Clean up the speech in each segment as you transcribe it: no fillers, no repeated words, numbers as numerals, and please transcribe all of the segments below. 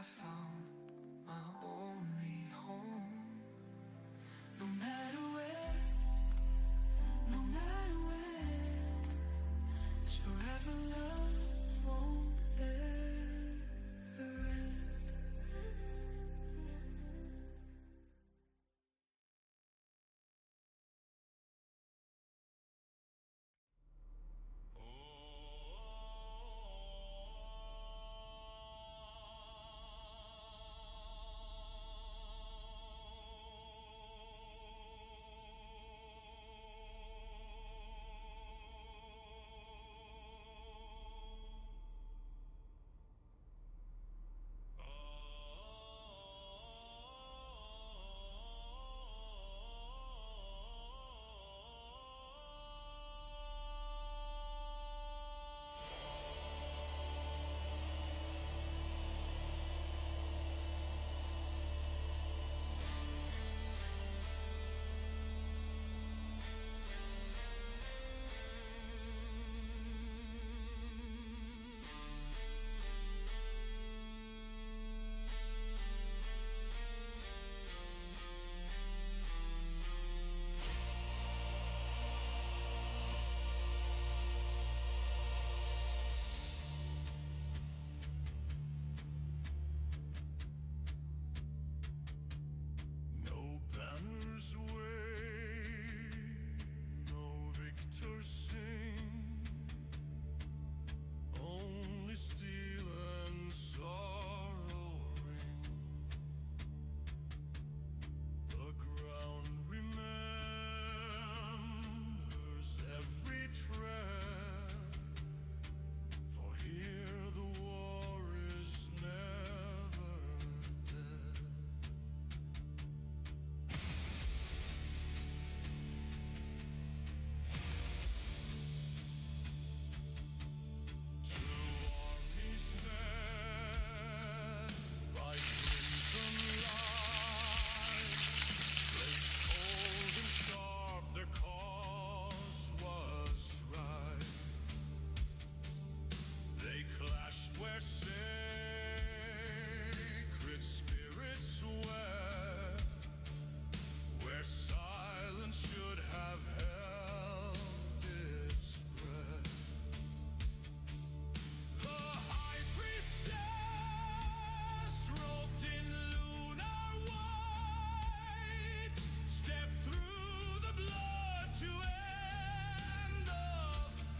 found my only home. No matter where, no matter when, it's forever love won't ever end. No banners wave, no victors sing, only steel and sorrow ring. The ground remembers every tread, for here the war is never dead. Two armies met by crimson light, blades cold and sharp, their cause was right. They clashed where sacred spirits wept, where silence should have held its breath. The high priestess, robed in lunar white, stepped through the blood to end the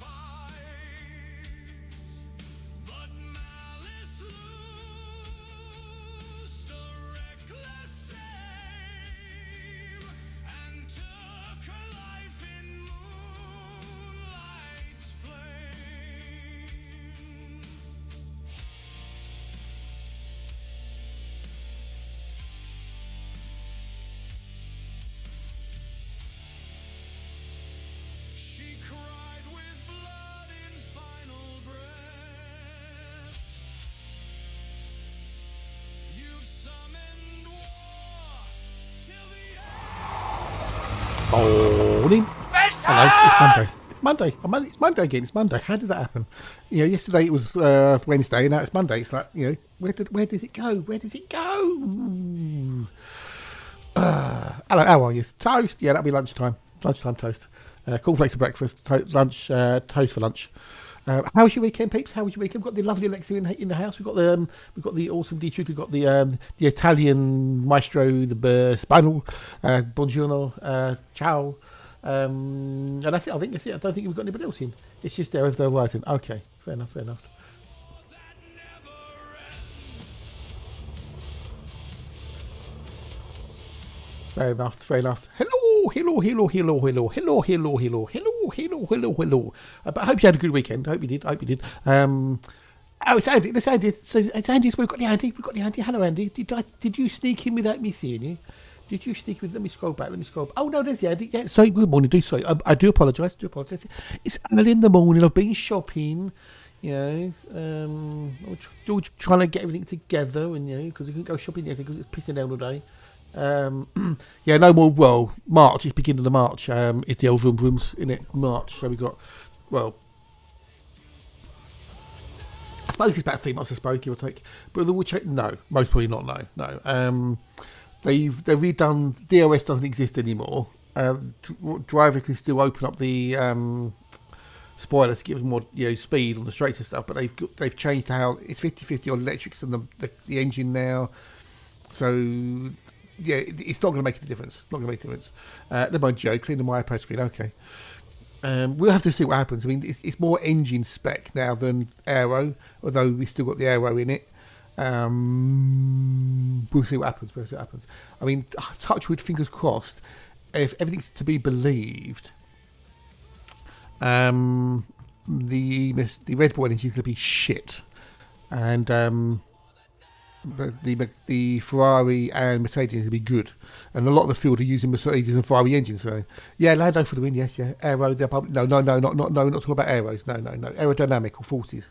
fight. But malice loosed a reckless aim and took her life in moonlight's flame. She cried with blood in final breath. You've summoned war till the Morning. Hello, it's Monday. It's Monday again. It's Monday. How did that happen? Yesterday it was Wednesday, and now it's Monday. It's like, where does it go? Where does it go? Hello, how are you? Toast? Yeah, that'll be lunchtime. Lunchtime toast. Cornflakes for breakfast. Lunch. Toast for lunch. How was your weekend, peeps? How was your weekend? We've got the lovely Alexa in the house. We've got the awesome Dietrich. We've got the Italian maestro, the Spinal. Buongiorno. Ciao. And that's it. I think that's it. I don't think we've got anybody else in. It's just there as they're writing. Okay, fair enough. that never Fair enough. Hello. But I hope you had a good weekend. I hope you did. It's Andy. It's Andy. We've got the Andy. Hello, Andy. Did you sneak in without me seeing you? Did you sneak in? Let me scroll back. Oh no, there's the Andy. Yeah. Sorry. Good morning. I do apologise. It's early in the morning. I've been shopping. I was trying to get everything together, and because I couldn't go shopping yesterday because it's pissing down all day. No more. Well, March is beginning of March. It's the old vroom vrooms in it. March. So we got I suppose it's about 3 months, I suppose, give or take. But the will change? No, most probably not. No. They've redone. DOS doesn't exist anymore. Driver can still open up the spoiler to give them more speed on the straights and stuff. But they've changed how it's 50-50 on electrics and the engine now. So yeah, it's not going to make any difference. Not going to make a difference. Never mind, Joe. Cleaning my iPad screen. Okay. We'll have to see what happens. I mean, it's more engine spec now than aero, although we still got the aero in it. We'll see what happens. I mean, touch wood, fingers crossed. If everything's to be believed, the Red Bull engine is going to be shit, and the Ferrari and Mercedes are going to be good, and a lot of the field are using Mercedes and Ferrari engines. So yeah, Lando for the win. Yes, yeah. Aero, no, not talking about aeros. No, aerodynamical forces.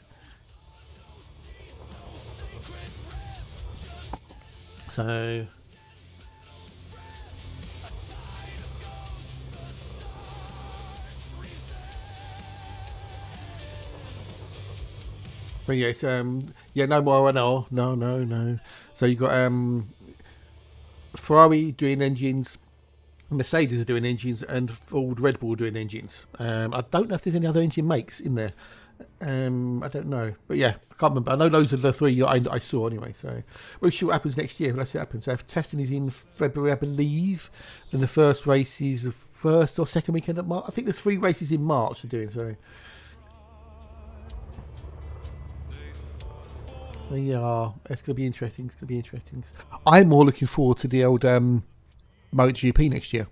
So. But yeah, it's no more. No. So you got Ferrari doing engines, Mercedes are doing engines, and Ford, Red Bull doing engines. I don't know if there's any other engine makes in there. I don't know, but yeah, I can't remember. I know those are the three I saw anyway. So we'll see what happens next year. Let's see what happens. So if testing is in February, I believe, then the first race is the first or second weekend of March. I think there's 3 races in March they're doing. So yeah, it's going to be interesting. I'm more looking forward to the old MotoGP next year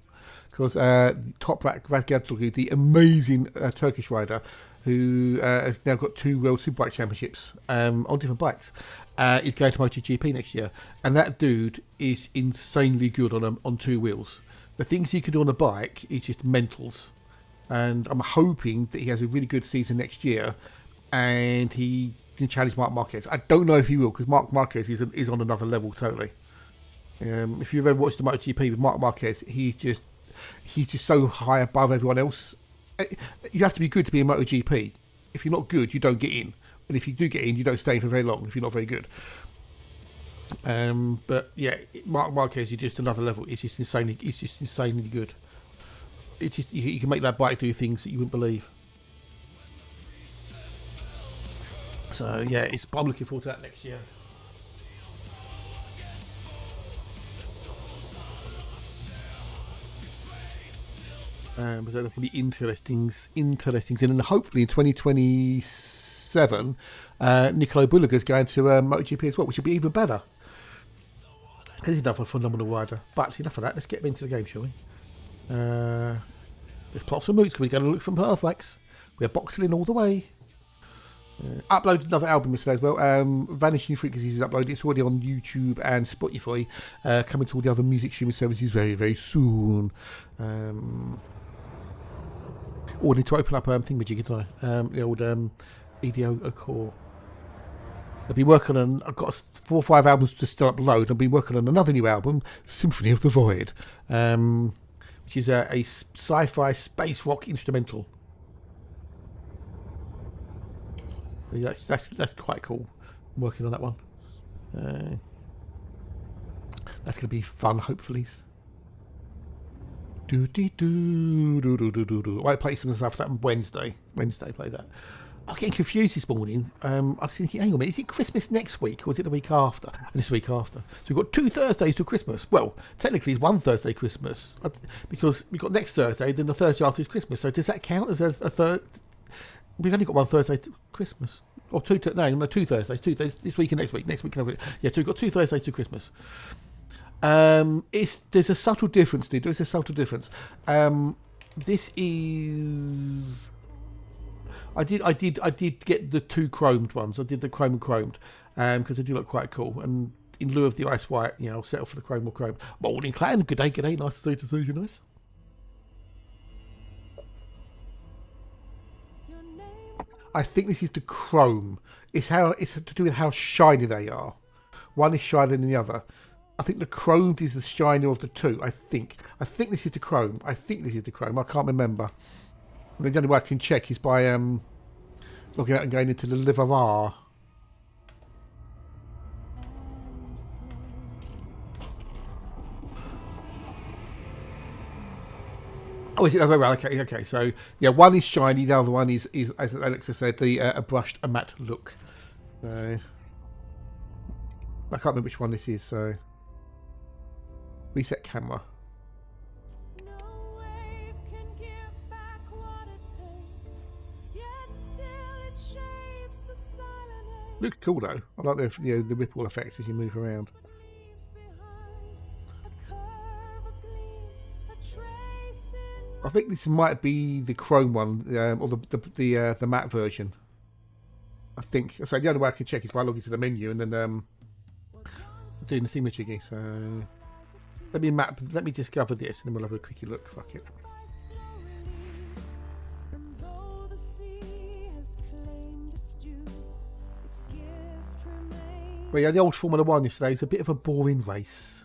because Toprak Razgatoglu, the amazing Turkish rider who has now got 2 World Superbike Championships on different bikes, is going to MotoGP next year, and that dude is insanely good on 2 wheels. The things he can do on a bike is just mentals, and I'm hoping that he has a really good season next year, and he can challenge Marc Marquez. I don't know if he will because Marc Marquez is on another level totally. If you've ever watched the MotoGP with Marc Marquez, he's just so high above everyone else. You have to be good to be in MotoGP. If you're not good, you don't get in, and if you do get in, you don't stay for very long if you're not very good. But yeah, Marc Marquez is just another level. It's just insanely good. It's just you can make that bike do things that you wouldn't believe. So yeah, I'm looking forward to that next year. But there can be interesting, and then hopefully in 2027, Nicolo Bulliger is going to MotoGP as well, which will be even better because he's another phenomenal rider. But enough of that. Let's get into the game, shall we? There's plots and moots. We're going to look from Earthlex. We are Boxeling all the way. Uploaded another album yesterday as well. Vanishing Frequencies is uploaded. It's already on YouTube and Spotify. Coming to all the other music streaming services very, very soon. I need to open up thingamajig, don't I? The old EDO core. I've been working on. I've got 4 or 5 albums to still upload. I've been working on another new album, Symphony of the Void, which is a sci-fi space rock instrumental. That's quite cool. I'm working on that one. That's going to be fun, hopefully. I might play some stuff that on Wednesday. Play that. I was getting confused this morning. I was thinking, hang on a minute, is it Christmas next week or is it the week after? And this week after. So we've got 2 Thursdays till Christmas. Well, technically it's 1 Thursday Christmas because we've got next Thursday, then the Thursday after is Christmas. So does that count as a third? We've only got 1 Thursday to Christmas. Or 2 Thursdays. 2 Thursdays this week and next week. Next week. Yeah, so we've got 2 Thursdays to Christmas. There's a subtle difference, dude. There's a subtle difference. This is. I did get the 2 chromed ones. I did the chrome and chromed because they do look quite cool. And in lieu of the ice white, I'll settle for the chrome or chrome. Morning, clan. Good day. Nice to see you. Nice. I think this is the chrome. It's to do with how shiny they are. One is shinier than the other. I think the chromed is the shinier of the 2. I think this is the chrome. I can't remember. The only way I can check is by logging out and going into the Liver R Oh, is it? Oh, right, okay, okay. So, yeah, one is shiny, the other one is as Alexa said, the a brushed, a matte look. So, I can't remember which one this is, so... Reset camera. No wave can give back what it takes, yet still it shapes the silent ache Looks cool, though. I like the ripple effect as you move around. that leaves behind a curve, a gleam, a trace in I think this might be the chrome one, or the matte version. I think. So the only way I can check is by logging to the menu and then doing the thingamajiggy. So let me discover this, and then we'll have a quickie look. Fuck it. my slow release. And though the sea has claimed its due, its gift remains. Well, yeah, the old Formula One yesterday was a bit of a boring race.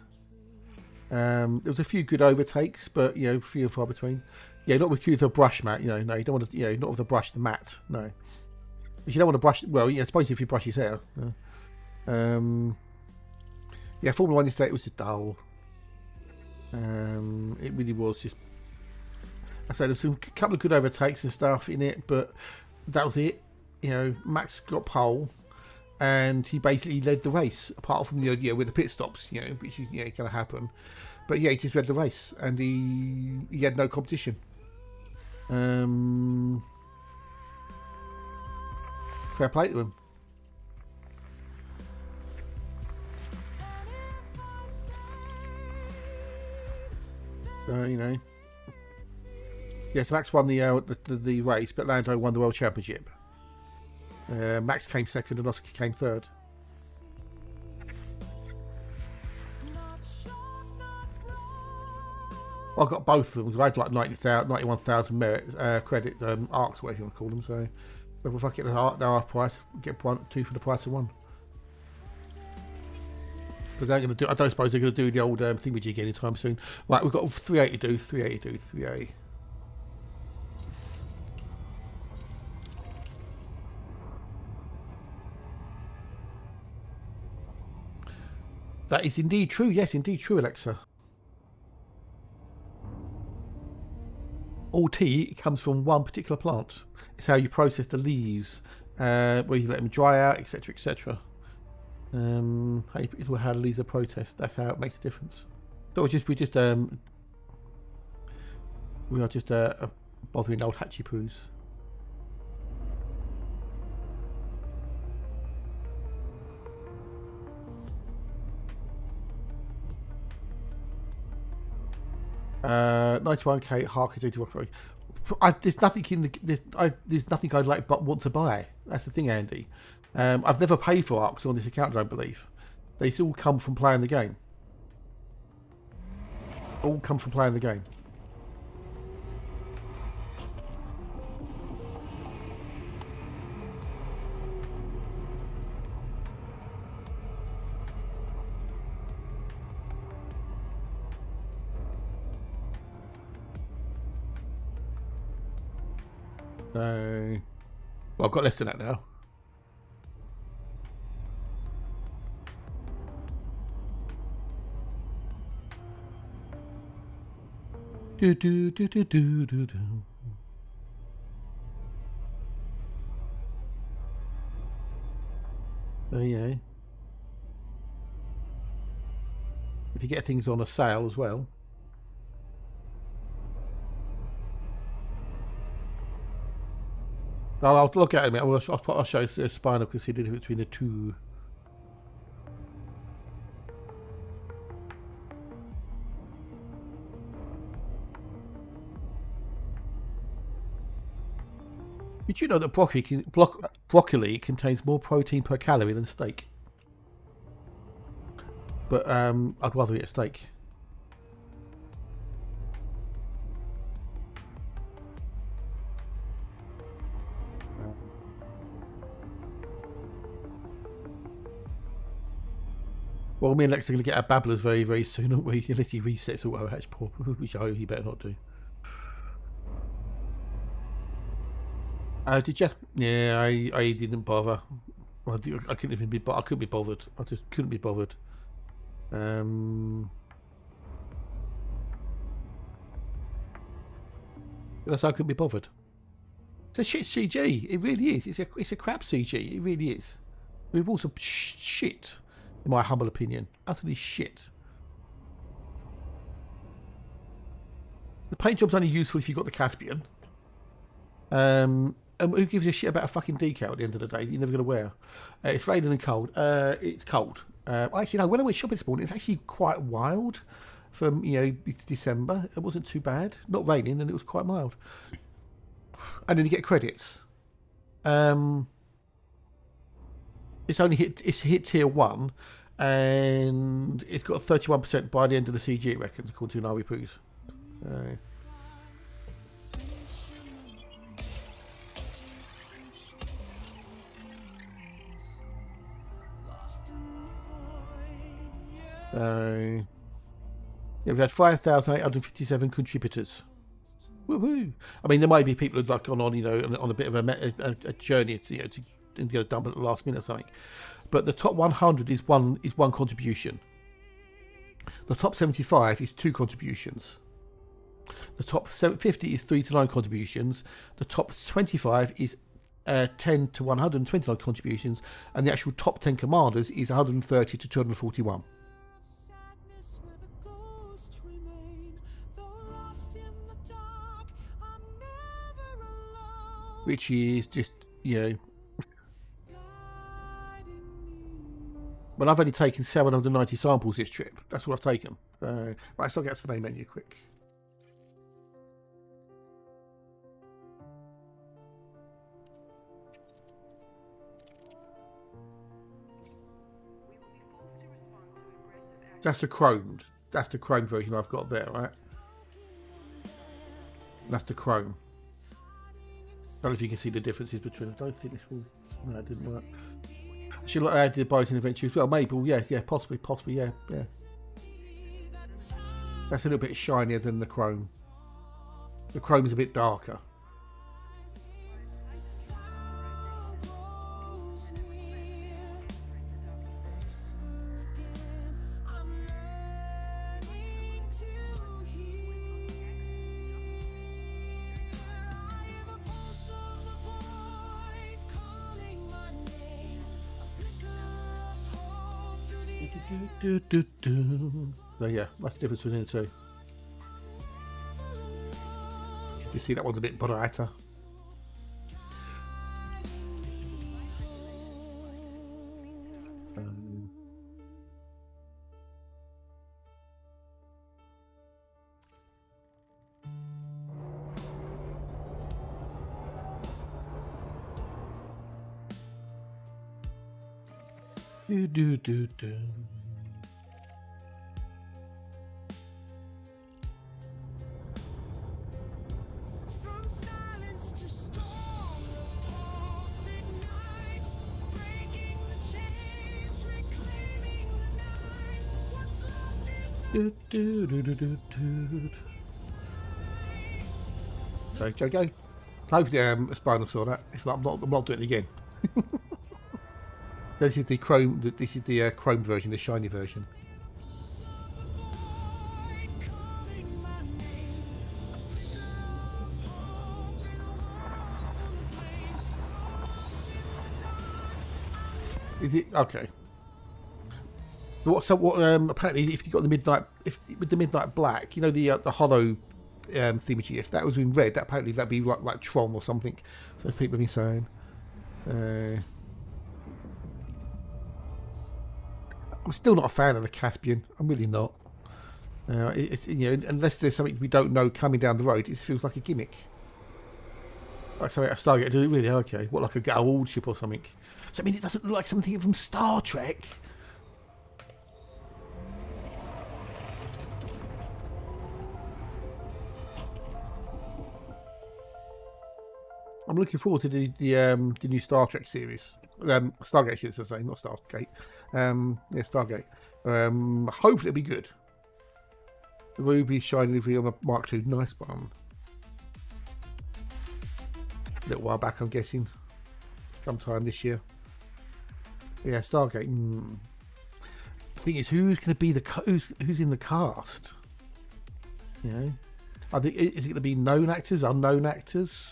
There was a few good overtakes, but few and far between. Yeah, not with the brush mat. No, you don't want to. Not with the brush, the mat. No, but you don't want to brush. Well, I suppose if you brush his hair. Yeah, Formula One yesterday it was just dull. It really was just. I say there's a couple of good overtakes and stuff in it, but that was it. Max got pole, and he basically led the race. Apart from with the pit stops, which is going to happen. But yeah, he just led the race, and he had no competition. Fair play to him. So yes, Max won the race, but Lando won the world championship. Max came second, and Oscar came third. Well, I got both of them. I had like 91,000 merit credit arcs, whatever you want to call them. So if I get the half price, get two for the price of one. Because they're going to do. I don't suppose they're going to do the old thingamajig anytime soon. Right, we've got 380 to do. 380 to do. 380. That is indeed true. Yes, indeed true, Alexa. All tea comes from one particular plant. It's how you process the leaves, where you let them dry out, etc., etc. How the leaves are processed. That's how it makes a difference. So we are just bothering old hatchy poos. Uh, 91k Harker to there's nothing in there's nothing I'd like but want to buy. That's the thing, Andy. I've never paid for arcs on this account, I don't believe. They all come from playing the game. All come from playing the game. So, well, I've got less than that now. Do do do do do do do. Oh yeah. If you get things on a sale as well. I'll look at it a minute. I'll show the spinal because he did it between the two. Did you know that broccoli contains more protein per calorie than steak? But I'd rather eat a steak. Well, me and Lex are going to get our babblers very, very soon, aren't we? Unless he resets or whatever, which I hope he better not do. Did you? Yeah, I didn't bother. Well, I couldn't even be. I couldn't be bothered. I just couldn't be bothered. That's why I couldn't be bothered. It's a shit CG. It really is. It's a crap CG. It really is. We've also shit, in my humble opinion. Utterly shit. The paint job's only useful if you've got the Caspian. And who gives a shit about a fucking decal at the end of the day that you're never going to wear? It's raining and cold. It's cold. Actually, no, when I went shopping this morning, it's actually quite wild from, December. It wasn't too bad. Not raining, and it was quite mild. And then you get credits. It's hit tier 1, and it's got 31% by the end of the CG, it reckons, according to Nawi Poos. We've had 5,857 contributors. Woohoo! I mean, there might be people who've like gone on, on a bit of a journey, to get a dump at the last minute or something. But the top 100 is one contribution. The top 75 is 2 contributions. The top 50 is 3 to 9 contributions. The top 25 is 10 to 129 contributions, and the actual top 10 commanders is 130 to 241. Which is just, But I've only taken 790 samples this trip. That's what I've taken. Right, so I'll get to the main menu quick. That's the chromed. That's the chrome version I've got there, right? That's the chrome. I don't know if you can see the differences between them. I don't think this will. No, it didn't work. I should like add the Bison Adventure as well. Maybe, yeah, possibly, yeah. That's a little bit shinier than the chrome. The chrome is a bit darker. So yeah, that's the difference between the two. You see that one's a bit brighter. Do. Sorry, Joe. Hopefully, Spinal saw that. If not, I'm not doing it again. This is the chrome. This is the chrome version, the shiny version. Is it okay? What apparently, if you got the with the midnight black, the hollow themagy, if that was in red, that'd be like Tron or something. So people have been saying. I'm still not a fan of the Caspian. I'm really not. Unless there's something we don't know coming down the road, it feels like a gimmick. Like something a Stargate do it really okay. What, like a old ship or something? So I mean, it doesn't look like something from Star Trek. I'm looking forward to the new Star Trek series. Stargate, should I say, not Stargate. Yeah, Stargate. Hopefully it'll be good. The ruby shiny livery on the Mark II, nice one. A little while back, I'm guessing. Sometime this year. Yeah, Stargate. The thing is, who's going to be who's in the cast? I think, is it going to be known actors, unknown actors?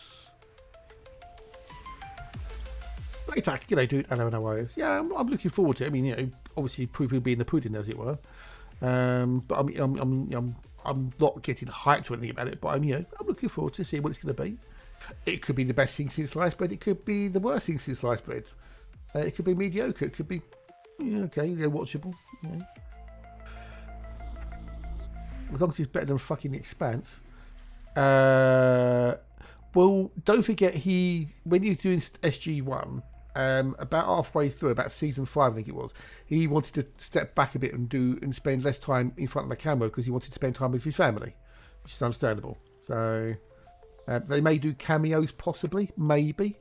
But it's like, dude, I don't know what it is. Yeah, I'm looking forward to it. I mean, obviously proof will be in the pudding, as it were. But I'm not getting hyped or anything about it. But I'm looking forward to seeing what it's going to be. It could be the best thing since sliced bread. It could be the worst thing since sliced bread. It could be mediocre. It could be watchable. As long as it's better than fucking The Expanse. Well, don't forget when he was doing SG1, about halfway through, about season 5, I think it was, he wanted to step back a bit and spend less time in front of the camera because he wanted to spend time with his family, which is understandable. So they may do cameos, possibly, maybe,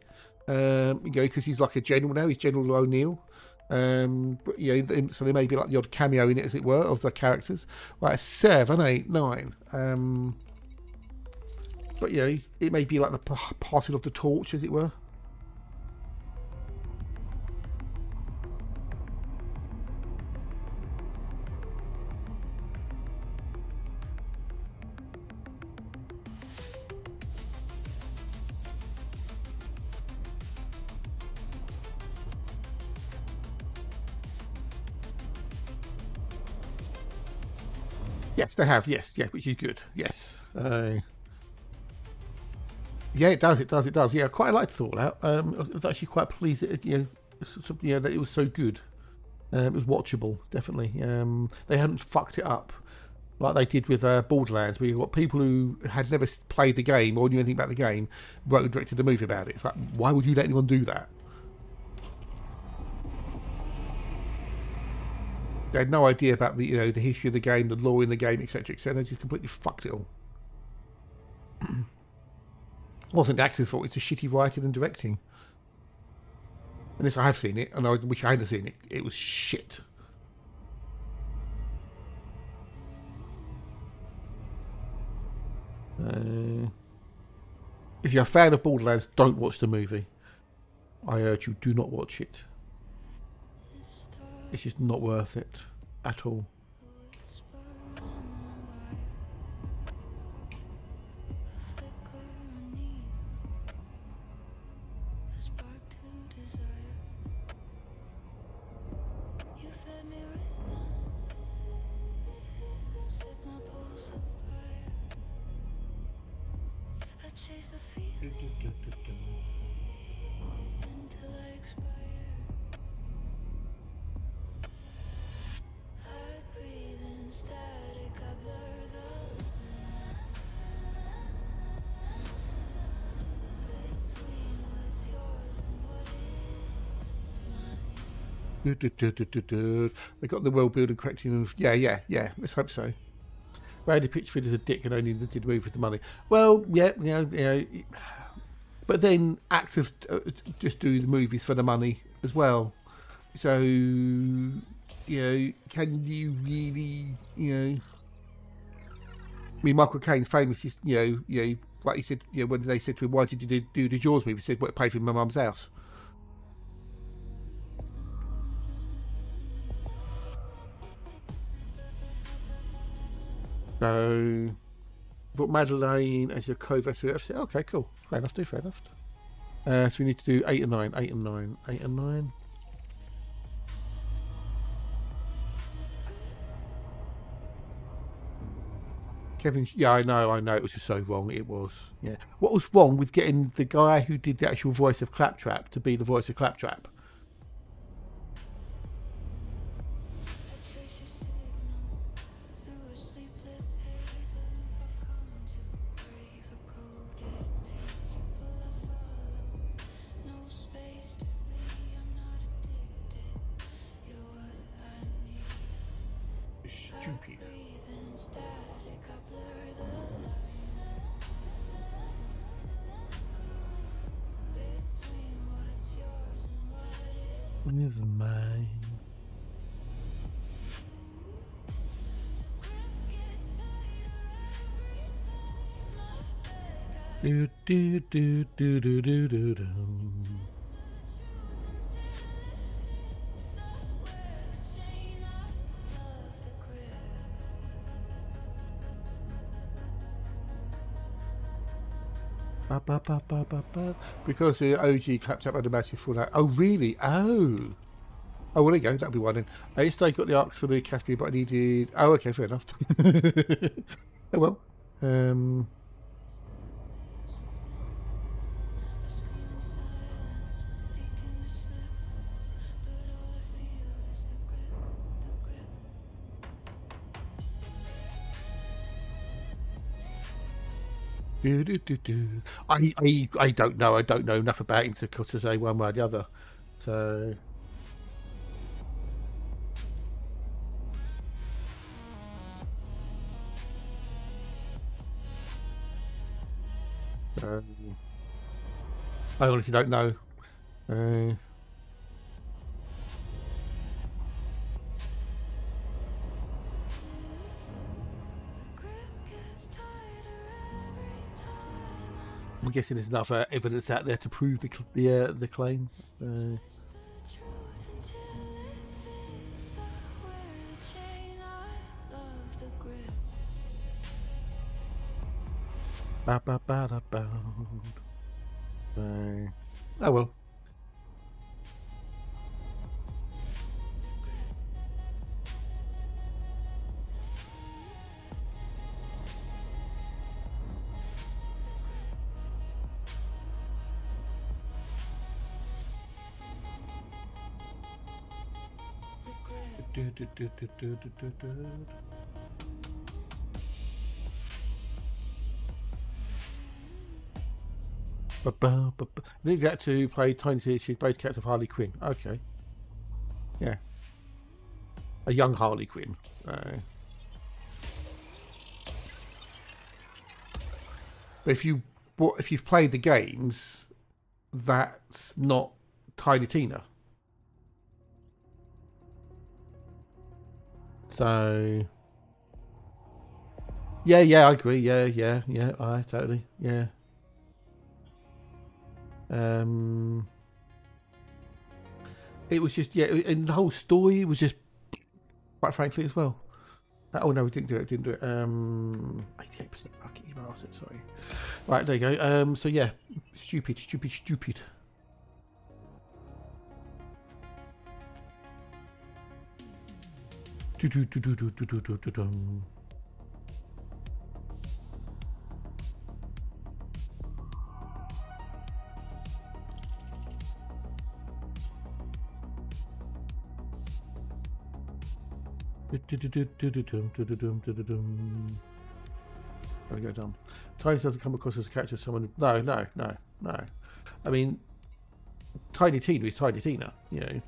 because he's like a general now. He's General O'Neill. But, so there may be like the odd cameo in it, as it were, of the characters. Like 7, 8, 9. But it may be like the passing of the torch, as it were. Yes, they have. Yes, which is good. Yes. Yeah, it does. Yeah, I quite liked Fallout. I was actually quite pleased that that it was so good. It was watchable, definitely. They hadn't fucked it up like they did with Borderlands, where you've got people who had never played the game or knew anything about the game, wrote and directed a movie about it. It's like, why would you let anyone do that? They had no idea about the the history of the game, the lore in the game, etc., etc. They just completely fucked it all. It wasn't the actor's fault. It's the shitty writing and directing. And this, I have seen it, and I wish I hadn't seen it. It was shit. If you're a fan of Borderlands, don't watch the movie. I urge you, do not watch it. It's just not worth it at all. They got the world building correctly. Yeah. Let's hope so. Randy Pitchford is a dick and only did the movie for the money. Well, yeah. But then actors just do the movies for the money as well. So, can you really, I mean, Michael Caine's famous, like he said, when they said to him, why did you do the Jaws movie? He said, well, it paid for my mum's house. So, put Mandalay as your co-vessel. Okay, cool. Fair enough. So we need to do 8 and 9. 8 and 9. 8 and 9. Kevin, yeah, I know. It was just so wrong. It was. Yeah. What was wrong with getting the guy who did the actual voice of Claptrap to be the voice of Claptrap? Stupid. One is mine. Do do do do do do do do. Ba, ba, ba, ba, ba, ba. Because the OG clapped up under massive fallout. Oh, really? Oh. Oh, well, there you go. That'll be one then. Yesterday I got the arcs for the Caspian, but I needed... Oh, okay, fair enough. Oh, well. I don't know. I don't know enough about him to say one way or the other. So... I honestly don't know. I'm guessing there's enough evidence out there to prove the claim. Ba, ba, ba, da, ba. Oh well. Leaves out to play Tiny Tina. She's both characters of Harley Quinn. Okay. Yeah. A young Harley Quinn. But if you've played the games, that's not Tiny Tina. So yeah, I agree. Yeah. I totally. Yeah. It was just and the whole story was just, quite frankly, as well. Oh no, we didn't do it. 88%. Fucking you bastard. Sorry. Right, there you go. So yeah, stupid. There we go, done. Tiny doesn't come across as a character someone. No. I mean, Tiny Tina is Tiny Tina. You know,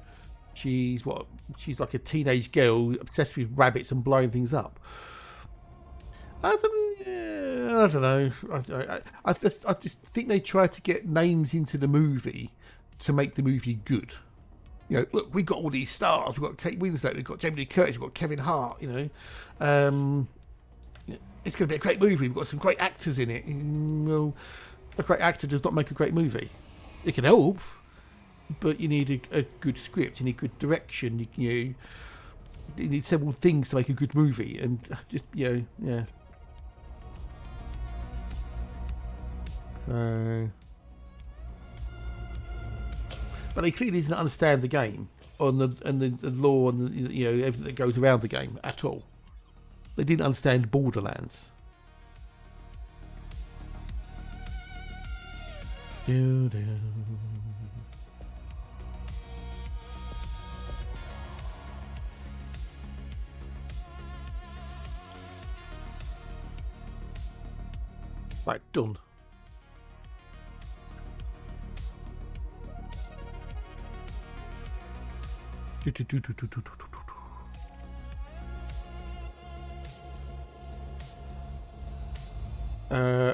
she's like a teenage girl obsessed with rabbits and blowing things up. I don't know. I just think they tried to get names into the movie to make the movie good. You know, look, we've got all these stars. We've got Kate Winslet, we've got Jamie Lee Curtis, we've got Kevin Hart. You know, it's going to be a great movie. We've got some great actors in it. Well, a great actor does not make a great movie. It can help, but you need a good script. You need good direction. You need several things to make a good movie, and just yeah. But they clearly didn't understand the game and the law and everything that goes around the game at all. They didn't understand Borderlands. Right, done.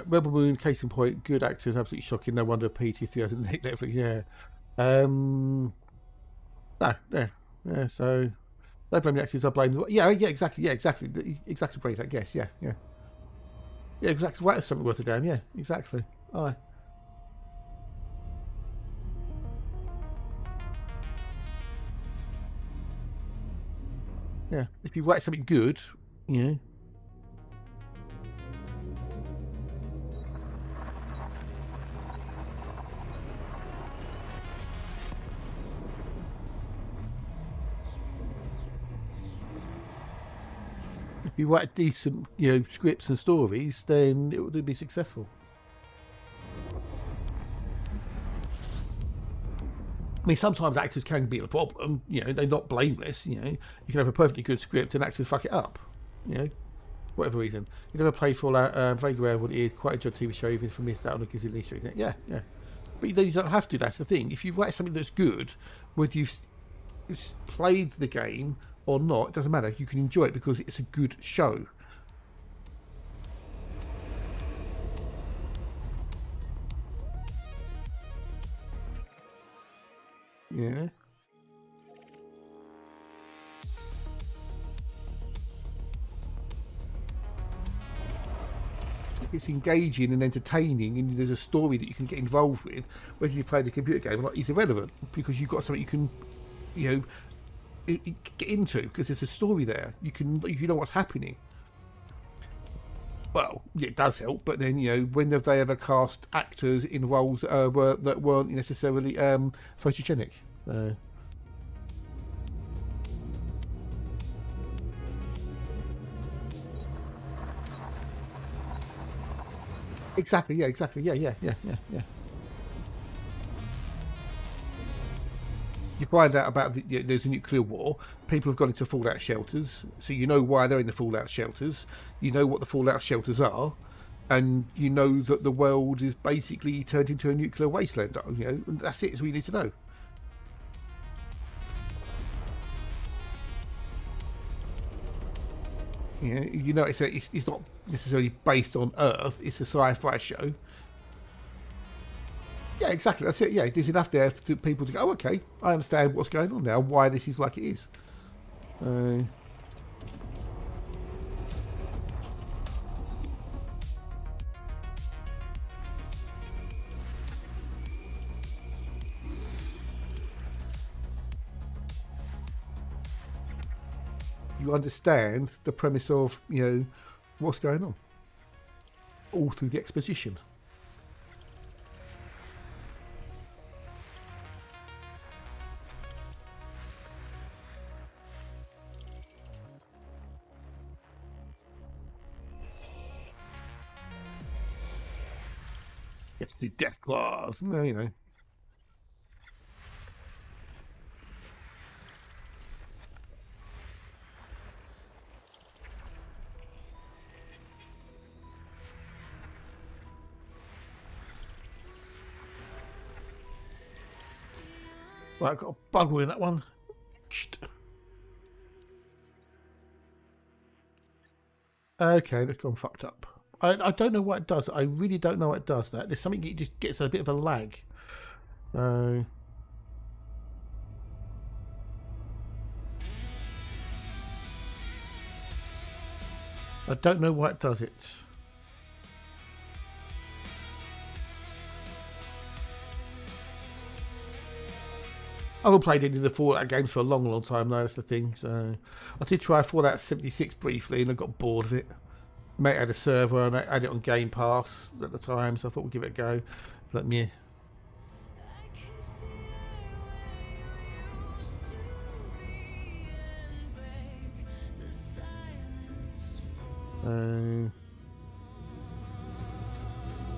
Rebel Moon, case in point, good actors, absolutely shocking. No wonder PT3 hasn't hit Netflix. Yeah. Yeah. So they blame the actors. I blame. Yeah. Exactly. Praise, I guess. Yeah. Exactly. Right, that's something worth a damn. Yeah. Exactly. Aye. Yeah. If you write something good, you know. If you write decent, scripts and stories, then it would be successful. I mean, sometimes actors can be the problem. They're not blameless. You can have a perfectly good script and actors fuck it up. Whatever reason. You never played Fallout. Vaguely aware of what it is. Quite enjoyed TV show, even if I missed out on a gazillion Easter eggs. Yeah. But then you don't have to. That's the thing. If you write something that's good, whether you've played the game or not, it doesn't matter. You can enjoy it because it's a good show. Yeah. It's engaging and entertaining, and there's a story that you can get involved with, whether you play the computer game or not, is irrelevant, because you've got something you can, get into, because there's a story there. You know what's happening. Well, it does help, but then when have they ever cast actors in roles that weren't necessarily photogenic? Exactly. Yeah. You find out about there's a nuclear war. People have gone into fallout shelters, so you know why they're in the fallout shelters. You know what the fallout shelters are, and you know that the world is basically turned into a nuclear wasteland. And that's it. It's all you need to know. It's not necessarily based on Earth. It's a sci-fi show. Yeah, exactly. That's it. Yeah, there's enough there for people to go, oh, okay, I understand what's going on now, why this is like it is. You understand the premise of, what's going on. All through the exposition. It's the death claws, Right, I've got a bugger in that one. Okay, that's gone fucked up. I don't know what it does. I really don't know what it does. There's something, it just gets a bit of a lag. I don't know why it does it. I haven't played any of the Fallout games for a long time though, that's the thing. So I did try Fallout 76 briefly and I got bored of it. Mate had a server and I had it on Game Pass at the time, so I thought we'd give it a go. But meh.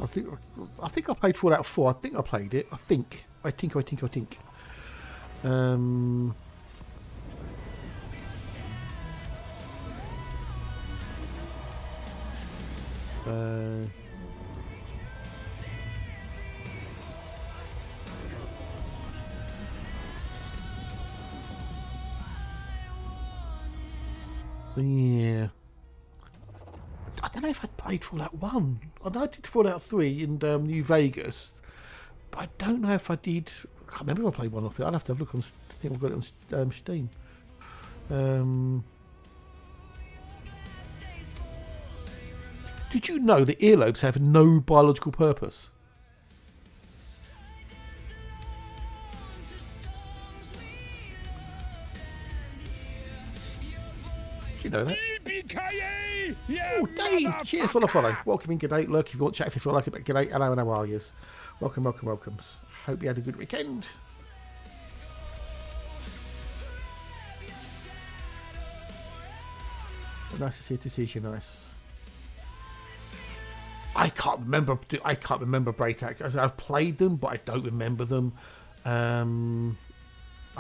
I think I played Fallout 4. I think I played it. I think. Yeah. I don't know if I played Fallout 1. I know I did Fallout 3 in New Vegas, but I don't know if I did. I can't remember if I played one or three. I'll have to have a look on. I think I've got it on Steam. Did you know that earlobes have no biological purpose? Do you know that? Oh, Dave! Cheers for the follow. Welcome in, good day. Look, if you want to chat, if you feel like it, good day. Hello and how are you? Welcome. Hope you had a good weekend. Nice to see you. Nice. I can't remember. I can't remember Braytac. I've played them, but I don't remember them. I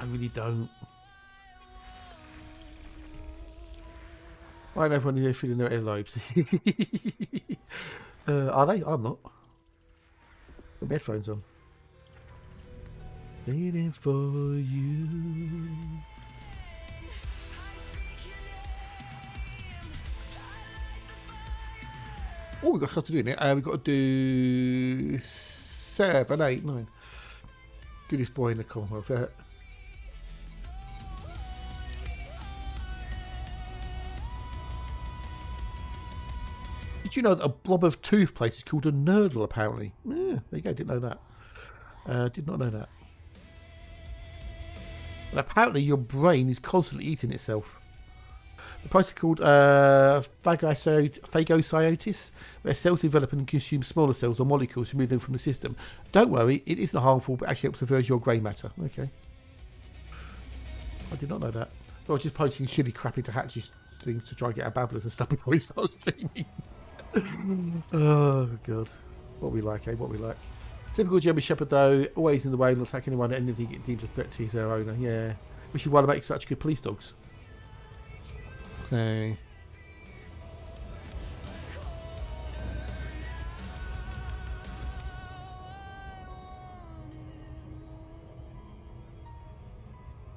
really don't. I know everyone is feeling their earlobes. Are they? I'm not. Got my headphones on. Waiting for you. Oh, we've got stuff to do in it. We've got to do 7, 8, 9. Goodest boy in the Commonwealth. Did you know that a blob of toothpaste is called a nurdle, apparently? Yeah, there you go. Didn't know that. Did not know that. And apparently your brain is constantly eating itself. The process is called phagocytosis, where cells develop and consume smaller cells or molecules to remove them from the system. Don't worry, it isn't harmful, but actually helps reverse your grey matter. Okay. I did not know that. I was just posting shitty crap into Hatch's things to try and get our babblers and stuff before we start streaming. Oh, God. What we like, eh? What we like. Typical German Shepherd, though, always in the way, not attack anyone, anything it deems a threat to their owner. Yeah. Which is why they make such good police dogs. So.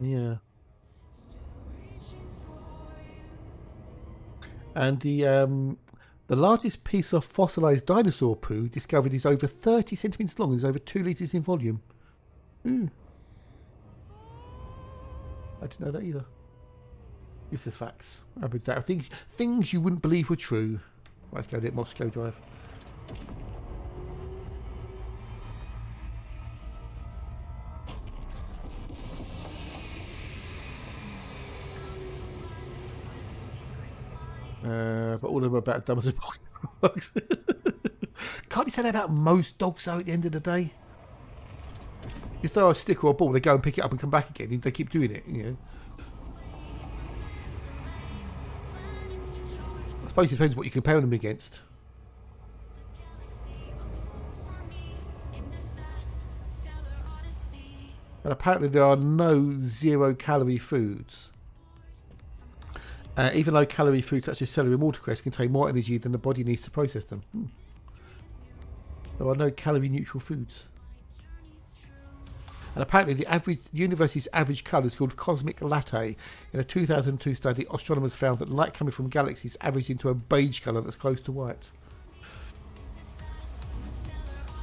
Yeah. And the largest piece of fossilized dinosaur poo discovered is over 30 centimeters long and is over 2 liters in volume. I didn't know that either. This is facts. Things you wouldn't believe were true. Let's go to Moscow Drive. But all of them are about dumb as a box. Can't you say that about most dogs, though, at the end of the day? You throw a stick or a ball, they go and pick it up and come back again, and they keep doing it, you know. I suppose it depends what you're comparing them against. And apparently there are no 0-calorie foods. Even low-calorie foods such as celery and watercress contain more energy than the body needs to process them. There are no calorie-neutral foods. And apparently the universe's average colour is called cosmic latte. In a 2002 study, astronomers found that light coming from galaxies averaged into a beige colour that's close to white.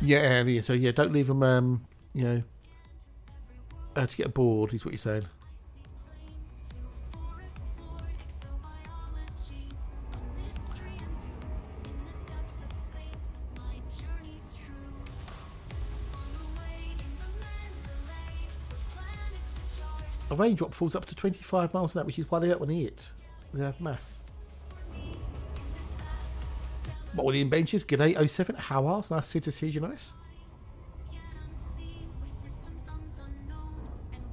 Yeah, so yeah, don't leave them, you know, to get bored, is what you're saying. A raindrop falls up to 25 miles an hour, which is why they don't want to eat. They have mass. Morning benches, g'day 07. How are? Nice to see you, nice.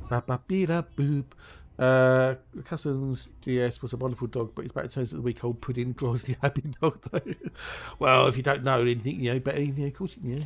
Boop. Cousins DS was a wonderful dog, but he's about to say that the week-old pudding draws the happy dog, though. Well, if you don't know anything, you know, better, you know, of course, you know.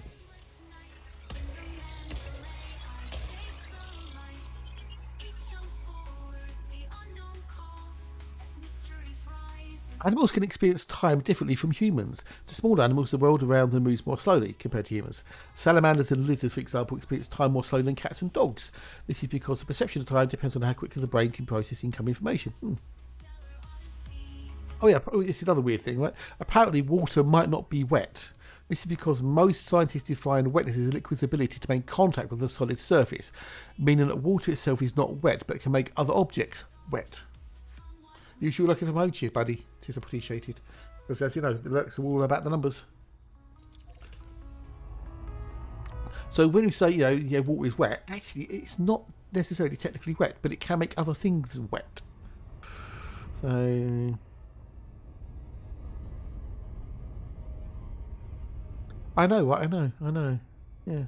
Animals can experience time differently from humans. To smaller animals, the world around them moves more slowly compared to humans. Salamanders and lizards, for example, experience time more slowly than cats and dogs. This is because the perception of time depends on how quickly the brain can process incoming information. Oh yeah, this is another weird thing, right? Apparently water might not be wet. This is because most scientists define wetness as a liquid's ability to make contact with a solid surface, meaning that water itself is not wet, but can make other objects wet. You sure looking for emojis, buddy? Tis appreciated. Because as you know, the lurks are all about the numbers. So when we say, you know, yeah, water is wet, actually it's not necessarily technically wet, but it can make other things wet. So I know what I know. Yeah.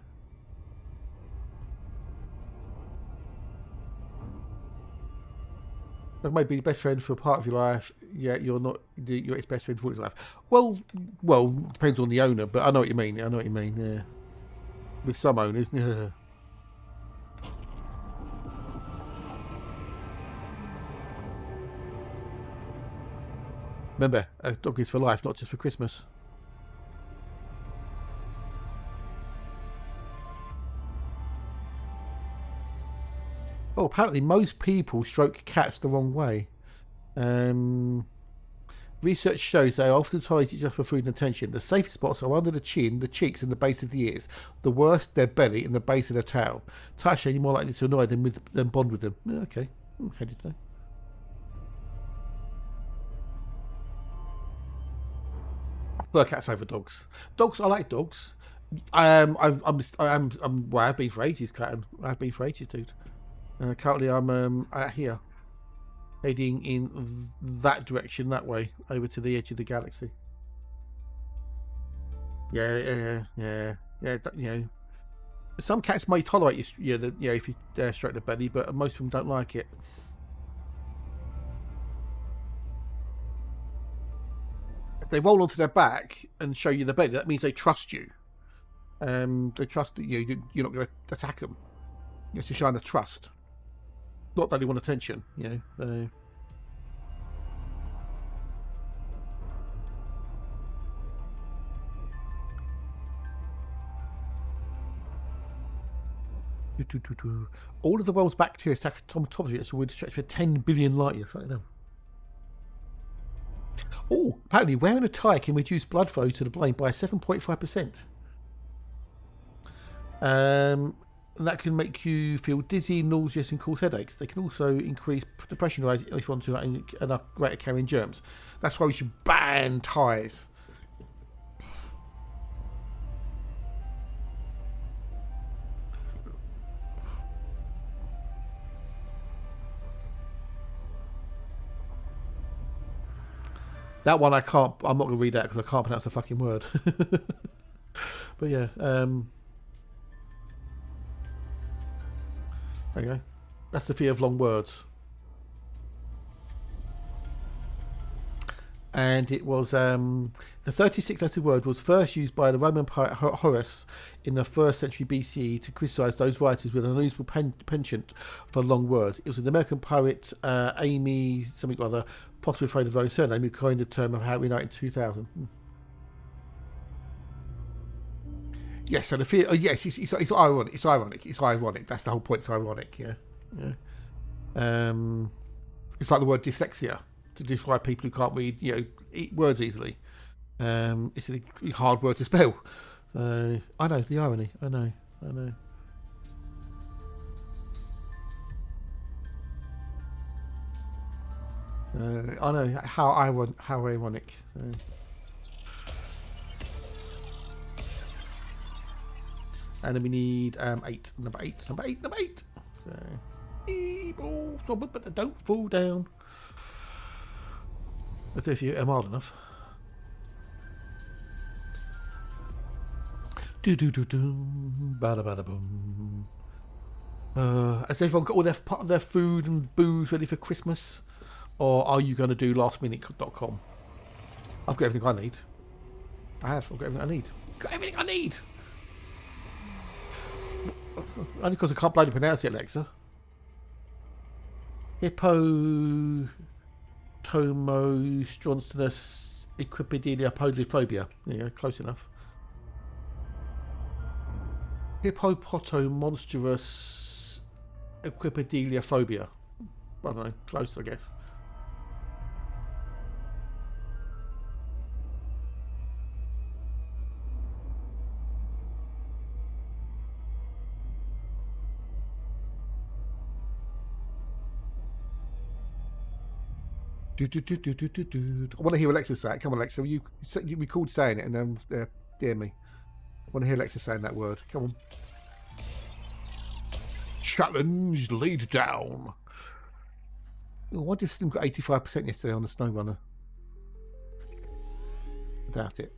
That may be your best friend for part of your life. Yeah, you're not. You're his best friend for all his life. Well, depends on the owner, but I know what you mean. I know what you mean. Yeah, with some owners. Yeah. Remember, a dog is for life, not just for Christmas. Oh, apparently most people stroke cats the wrong way. Research shows they often ties each other for food and attention. The safest spots are under the chin, the cheeks, and the base of the ears. The worst, their belly and the base of the tail. Touch any more likely to annoy them than bond with them. Yeah, okay. How did you know? Well, cats over dogs. Dogs, I like dogs. Well, I've been for ages, cat. I've been for ages, dude. Currently, I'm out here, heading in that direction, that way, over to the edge of the galaxy. Yeah. You know, some cats may tolerate you, if you stroke the belly, but most of them don't like it. If they roll onto their back and show you the belly, that means they trust you. They trust that you're not going to attack them. It's a sign of trust. Not that they want attention, you know. All of the world's bacteria stacked on top of it would stretch for 10 billion light years. Right now. Oh, apparently wearing a tie can reduce blood flow to the brain by 7.5%. And that can make you feel dizzy, nauseous, and cause headaches. They can also increase the pressure rise if onto an rate of carrying germs. That's why we should ban ties. That one I can't. I'm not going to read that because I can't pronounce a fucking word. But yeah. There you go. That's the fear of long words. And it was the 36-letter word was first used by the Roman poet Horace in the 1st century BCE to criticise those writers with an unusual penchant for long words. It was the American poet Amy something or other, possibly afraid of her own surname, who coined the term of how we know it in 2000. Yes, so the fear. Yes, it's ironic. It's ironic. It's ironic. That's the whole point. It's ironic. Yeah. It's like the word dyslexia to describe people who can't read, eat words easily. It's a hard word to spell. I know the irony. I know. I know how ironic. And then we need 8. Number 8. So, evil, but don't fall down. But if you're mild enough. Bada boom. Has everyone got all their part of their food and booze ready for Christmas? Or are you going to do lastminute.com? I've got everything I need. I've got everything I need. Only because I can't bloody pronounce it, Alexa. Hippotomostrontinus equipedelia polyphobia. Yeah, close enough. Hippopotomonstrous equipedelia phobia. I don't know, close, I guess. I want to hear Alexa say it. Come on, Alexa. You recalled saying it, and then dear me. I want to hear Alexa saying that word. Come on. Challenge laid down. Oh, why did Slim got 85% yesterday on the Snow Runner? I doubt it.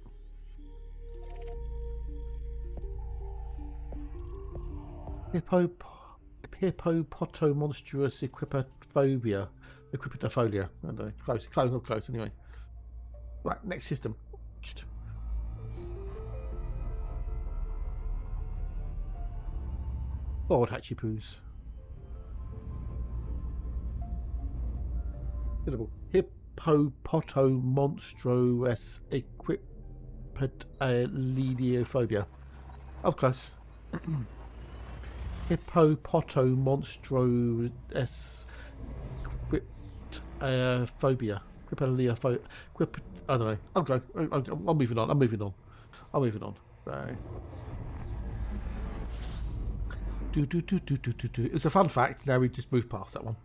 Hippopotomonstrous equipophobia. Equipitophobia. I don't know. Close, not close anyway. Right, next system. Lord Hatchipoos. Hippopotomonstrous equipedaliophobia. Oh, close. Hippopotomonstrous phobia. Equipedaliophobia. I don't know. I'm close. I'm moving on. I'm moving on. Right. It was a fun fact. Now we just moved past that one.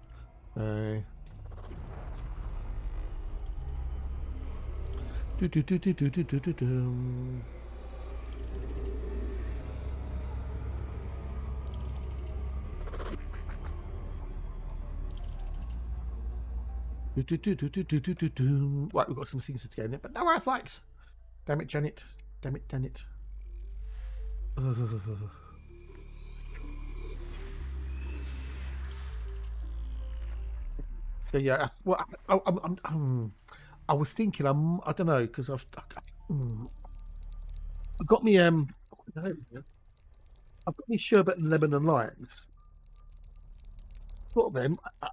Right, we've got some things to get in there, but no Earth likes. Damn it, Janet. Damn it. Yeah, well, I was thinking, I don't know, because I've got me I've got me sherbet and lemon and limes. Got them. I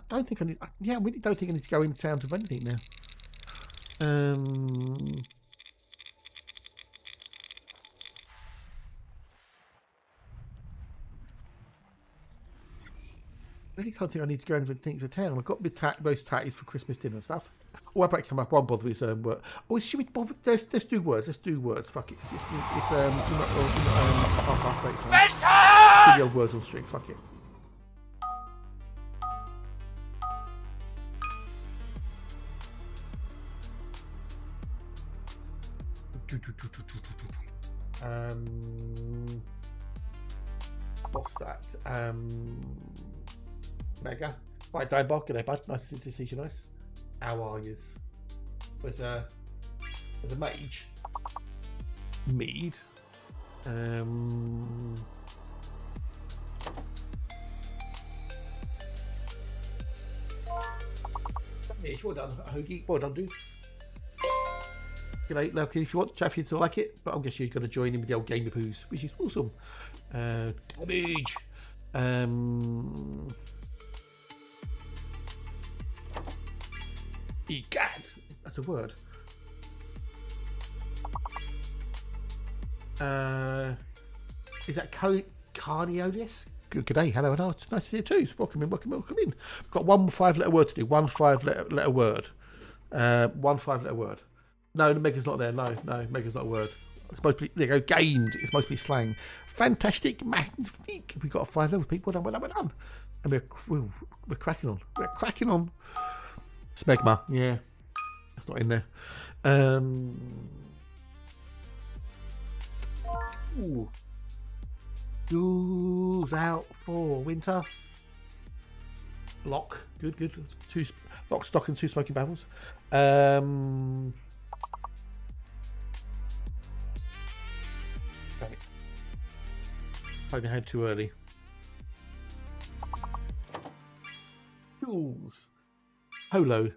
don't think I need. Yeah, I really don't think I need to go in sound of anything now. I really don't think I need to go anything to town. I've got my roast tatties for Christmas dinner and stuff. Oh, I better come up. Won't bother with work. Oh, should we bother? Let's do words. Let's do words. Fuck it. It's half eight. Do the old words on string. Fuck it. What's that? Mega. Right, Dimebog, g'day bud. Nice to see you, nice. How are yous? There's a mage. Mead. Yes, well done, Hoagie. Well done, dude. G'day, Loki, if you want to chat, if you like it, but I'm guessing you're going to join in with the old Game of Poos, which is awesome. Cabbage. Egad. That's a word. Is that Carniolis? Good day, hello, and it's nice to see you too. Welcome in. We've got one 5-letter word to do. One 5-letter word. 1 5-letter word. No, the Mega's not there. No, Mega's not a word. It's supposed to be, there you go, gained. It's supposed to be slang. Fantastic, magnifique. We've got a 5 levels, people. Well done. And we're cracking on. Smegma, yeah. That's not in there. Ooh. Goes out for winter. Lock. Good. 2 lock, stock, and 2 smoking barrels. Poking ahead too early. Tools. Holo.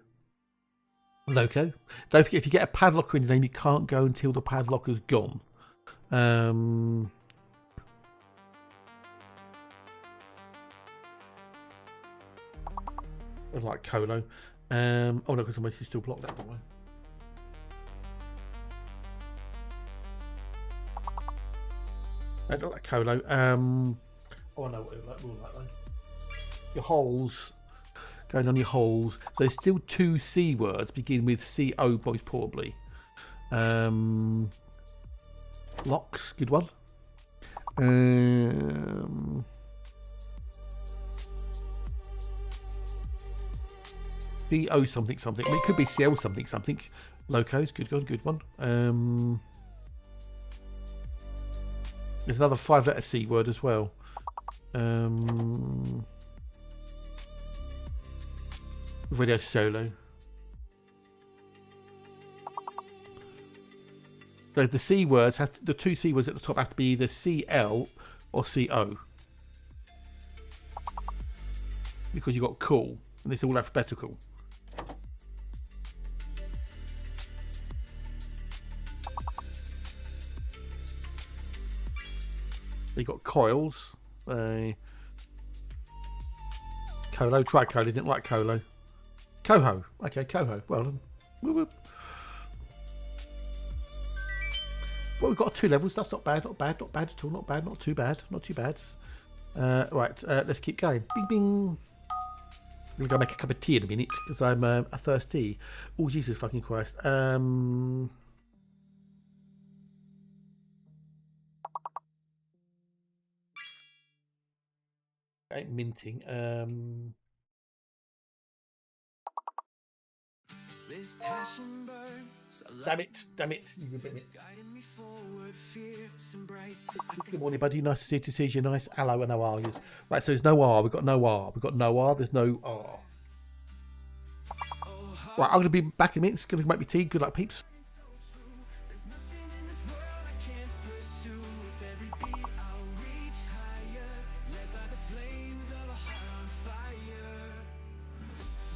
Loco. Don't forget, if you get a padlocker in your name, you can't go until the padlocker's gone. I like Colo. Oh no, because somebody's still blocked that way. I don't like Colo. Oh, I know what it will like though. Your holes. Going on your holes. So there's still 2 C words begin with CO most probably. Locks, good one. CO something. I mean, it could be CL something. Locos, good one. There's another 5-letter C word as well. Radio solo. So the C words the 2 C words at the top have to be either CL or CO. Because you've got cool. And it's all alphabetical. They got coils. Colo, try Colo, didn't like Colo. Coho, okay, Coho, well done. Whoop, whoop. Well, we've got 2 levels, that's not bad, not bad, not bad at all, not bad, not too bad, not too bad. Right, let's keep going. Bing, bing. I'm going to go make a cup of tea in a minute, because I'm thirsty. Oh, Jesus fucking Christ. Okay, minting. This passion burns. Damn it, damn it. Guiding me forward, fierce and bright. Good morning, buddy. Nice to see you. Nice. Hello, and how are you? Right, so there's no R. We've got no R. We've got no R. There's no R. Right, I'm going to be back in a minute. It's going to make me tea. Good luck, peeps. There's nothing in this world I can't pursue. With every beat I'll reach higher, led by the flames of a heart on fire.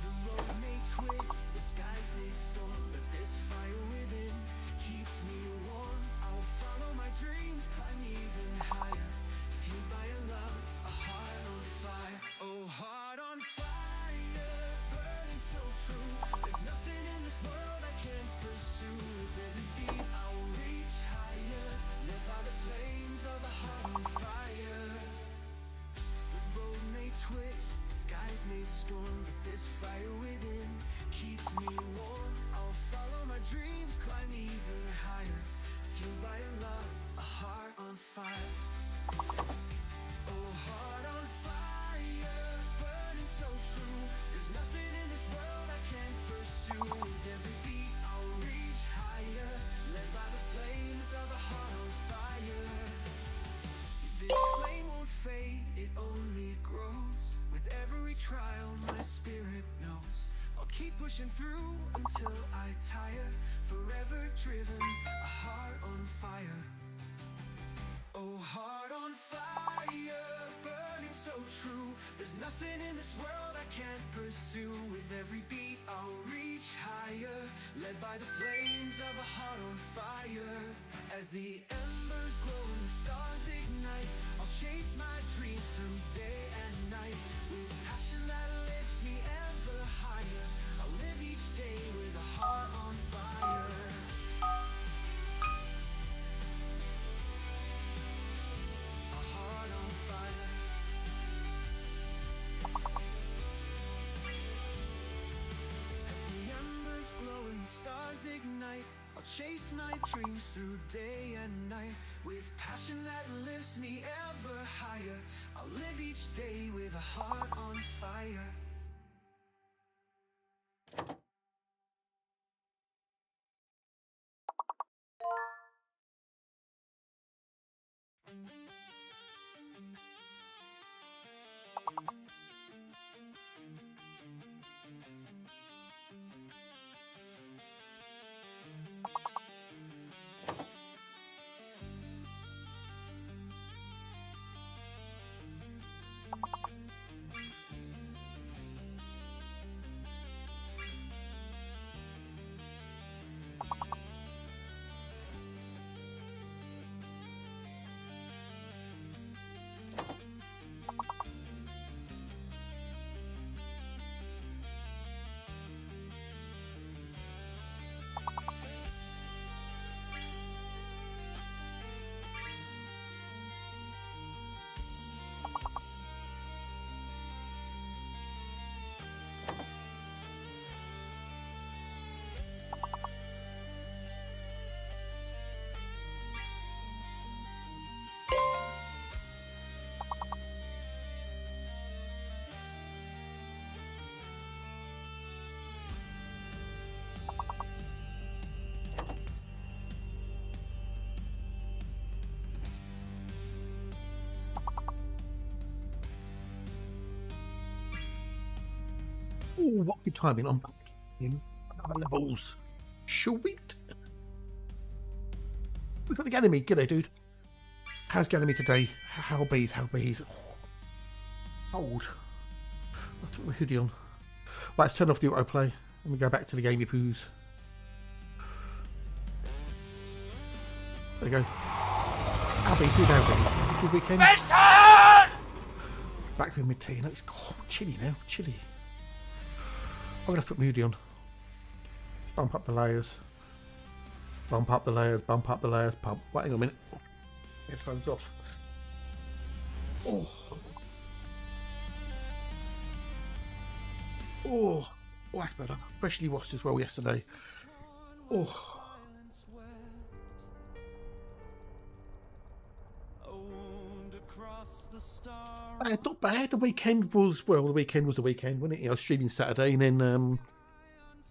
The road may twist, the skies may storm, but this fire within keeps me warm. I'll follow my dreams, climb even higher, fueled by a love, a heart on fire. Oh, heart on fire, burning so true. There's nothing in this world I can't pursue. With every beat I'll reach higher, led by the flames of a heart on fire. The road may twist, the skies may storm, but this fire within keeps me warm. I'll follow my dreams, climb even higher, fueled by a love, a heart on fire. Oh, heart on fire, burning so true. There's nothing in this world I can't pursue. With every beat I'll reach higher, led by the flames of a heart on fire. This flame won't fade, it only grows. With every trial my spirit knows I'll keep pushing through until I tire. Forever driven, a heart on fire. Oh, heart on fire, burning so true. There's nothing in this world I can't pursue. With every beat I'll reach higher, led by the flames of a heart on fire. As the embers glow and the stars ignite, I'll chase my dreams through day and night. With passion that lifts me ever higher, I'll live each day with a heart on fire. Stars ignite, I'll chase my dreams through day and night. With passion that lifts me ever higher, I'll live each day with a heart on fire. Oh, what good timing. I'm back in other levels. Sweet. We've got the Ganymede. G'day, dude. How's Ganymede today? How bees, how bees. Cold. I'll put my hoodie on. Let's turn off the autoplay and we go back to the gamey poos. There you go. Abby, do that, good weekend. Back to mid-tea. No, it's chilly now. Chilly. I'm going to put Moody on. Bump up the layers. Bump up the layers. Bump up the layers. Pump. Wait a minute. Headphones off. Oh. Oh. Oh, that's better. Freshly washed as well yesterday. Oh. Not bad. The weekend was the weekend, wasn't it? I was streaming Saturday and then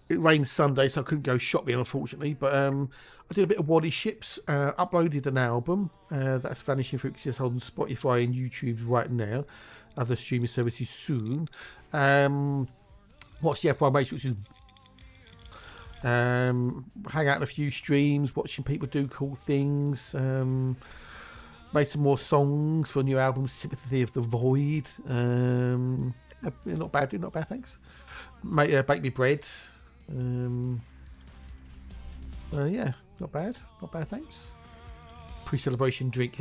it rained Sunday, so I couldn't go shopping, unfortunately. But I did a bit of Waddy Ships, uploaded an album that's vanishing through it's on Spotify and YouTube right now. Other streaming services soon. Watched the F1 race, which is hang out in a few streams, watching people do cool things. Made some more songs for a new album, Sympathy of the Void. Not bad, thanks. Baked me bread. Yeah, not bad, thanks. Pre-celebration drink.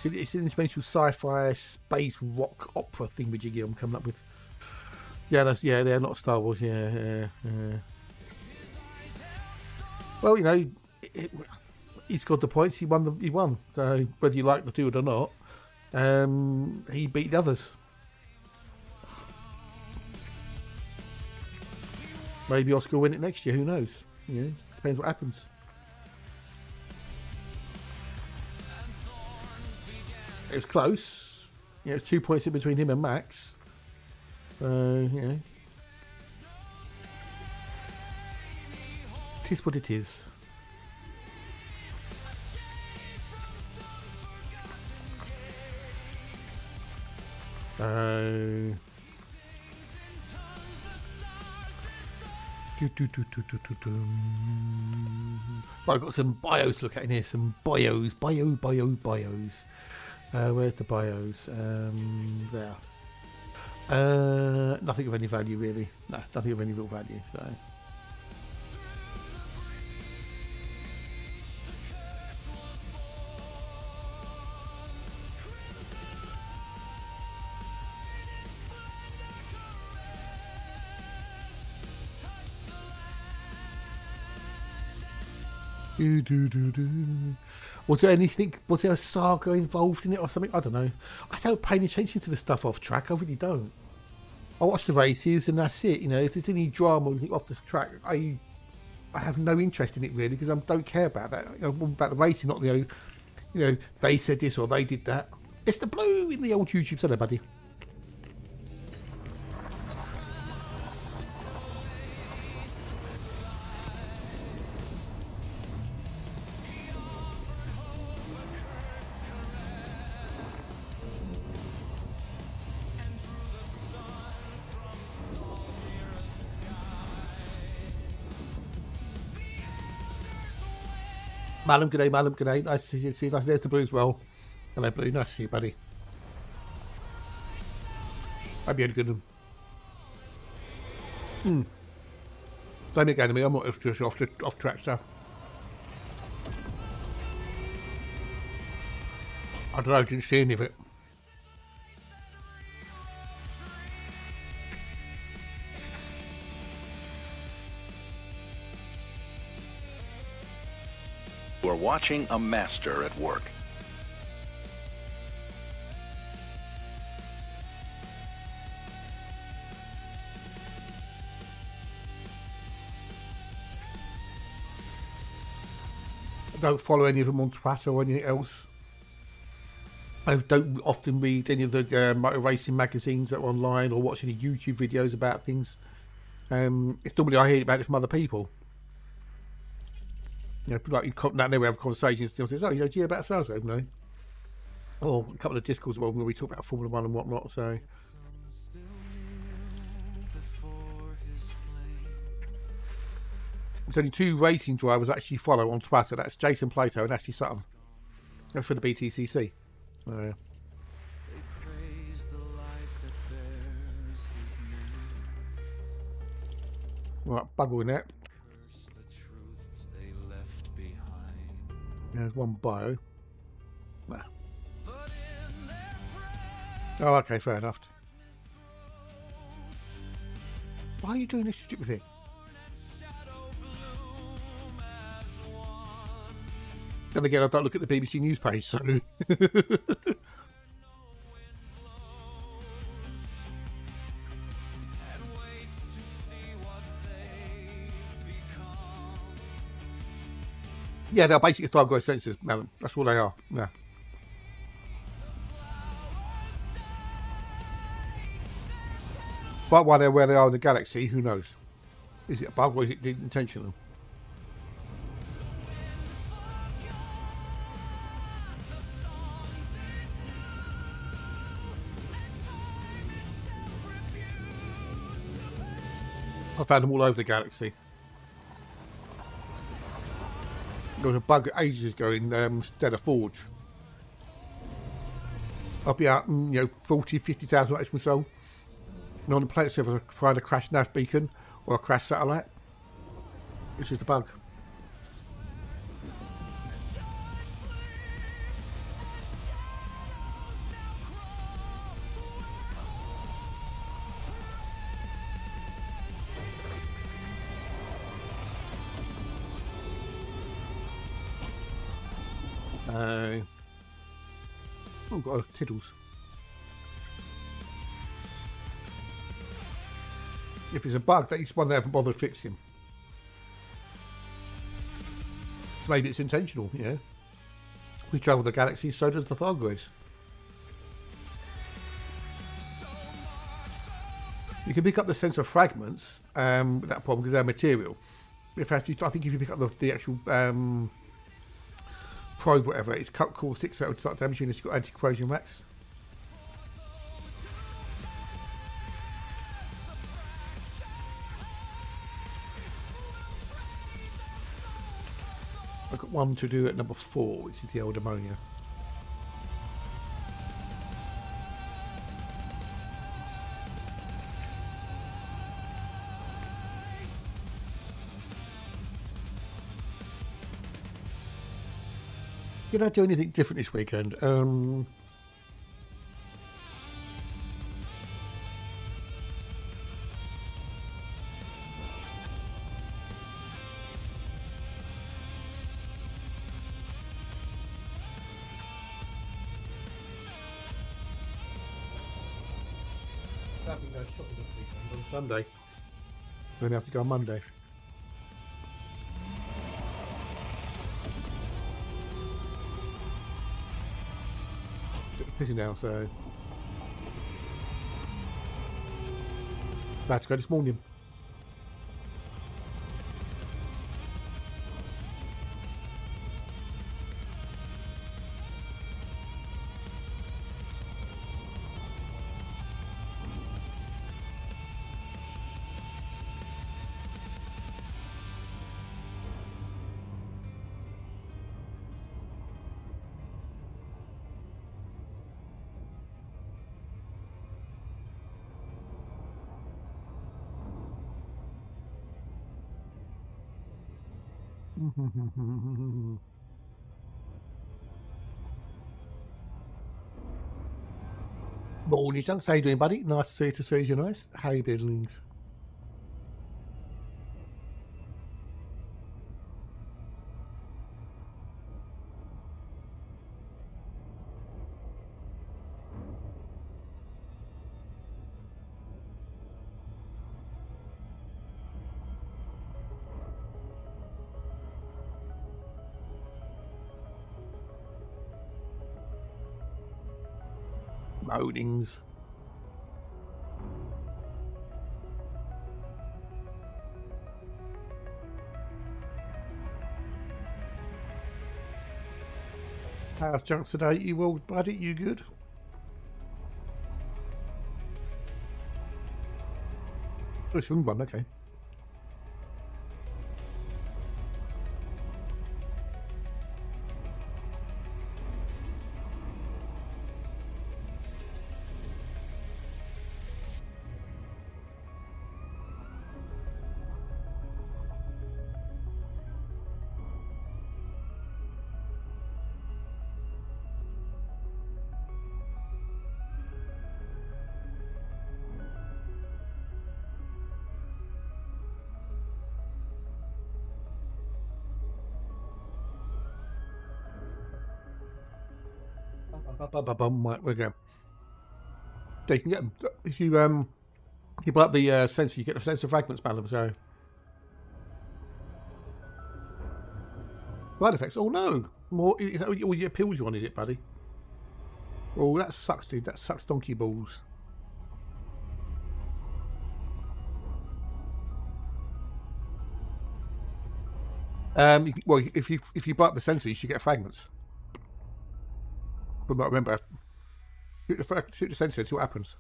It's an instrumental sci-fi space rock opera thing with Jiggy I'm coming up with. Yeah, they're not Star Wars. Yeah. Well, you know, he scored the points. He won. So whether you like to do it or not, he beat the others. Maybe Oscar will win it next year. Who knows? You know, depends what happens. It was close. Yeah, it's 2 points in between him and Max. You know, it is what it is. Right, I've got some bios to look at in here. Some bios. Where's the bios? There. Nothing of any value really. No, nothing of any real value. So. Was there anything? Was there a saga involved in it or something? I don't know. I don't pay any attention to the stuff off track. I really don't. I watch the races and that's it. You know, if there's any drama or anything off the track, I have no interest in it really because I don't care about that. You know, about the racing, not the, you know, they said this or they did that. It's the blue in the old YouTube channel, buddy. Malum, g'day. Nice to see you. Nice, there's the blue as well. Hello, blue. Nice to see you, buddy. Hope you had a good one. Same again to me. I'm not just off track stuff. I don't know. I didn't see any of it. We're watching a master at work. I don't follow any of them on Twitter or anything else. I don't often read any of the motor racing magazines that are online or watch any YouTube videos about things. It's normally I hear about it from other people. You know, like now we have conversations. Still says, "Oh, you know, do you hear about so and so?" No. Or a couple of discords where we talk about Formula One and whatnot. So. There's only two racing drivers I actually follow on Twitter. That's Jason Plato and Ashley Sutton. That's for the BTCC. Oh, yeah. They praise the light that bears his name. Right, bugger in that. Curse the truths they left behind. There's one bio. Nah. But in their Oh, okay, fair enough. Why are you doing this stupid thing? shadow bloom as one. Then again, I don't look at the BBC News page, so. And waits to see what they've become. Yeah, they're basically Thargoid sensors, madam. That's all they are. Yeah. But while they're where they are in the galaxy, who knows? Is it a bug or is it intentional? I found them all over the galaxy. There was a bug ages ago in Stellar Forge. I'll be out in 40, 50,000 lights or so. And on the planet server, find a crashed nav beacon or a crashed satellite. It's just a bug. Oh, got a tiddles. If it's a bug, that is one they haven't bothered fixing. So maybe it's intentional, you know. We travel the galaxy, so does the Thargoids. You can pick up the sensor fragments with that problem because they're material. I think if you pick up the actual probe, whatever, it's cut core 6 that would start damaging. It's got anti-corrosion racks. I've got one to do at number 4, which is the old ammonia. Did I do anything different this weekend? On Sunday. Then have to go on Monday. Pissing down, so about to go this morning. Morning, thanks. How you doing, buddy? Nice to see you. Nice. How you biddlings? Moanings. How's junk today? You well, buddy? You good? Oh, it's one, okay. Right, we go. So you can get if you blow up the sensor, you get the sensor fragments, Malum. So side effects. Oh no, more. All your pills you on, is it, buddy? Oh, that sucks, dude. That sucks, donkey balls. Well, if you blow up the sensor, you should get fragments. But remember, shoot the sensor, see what happens.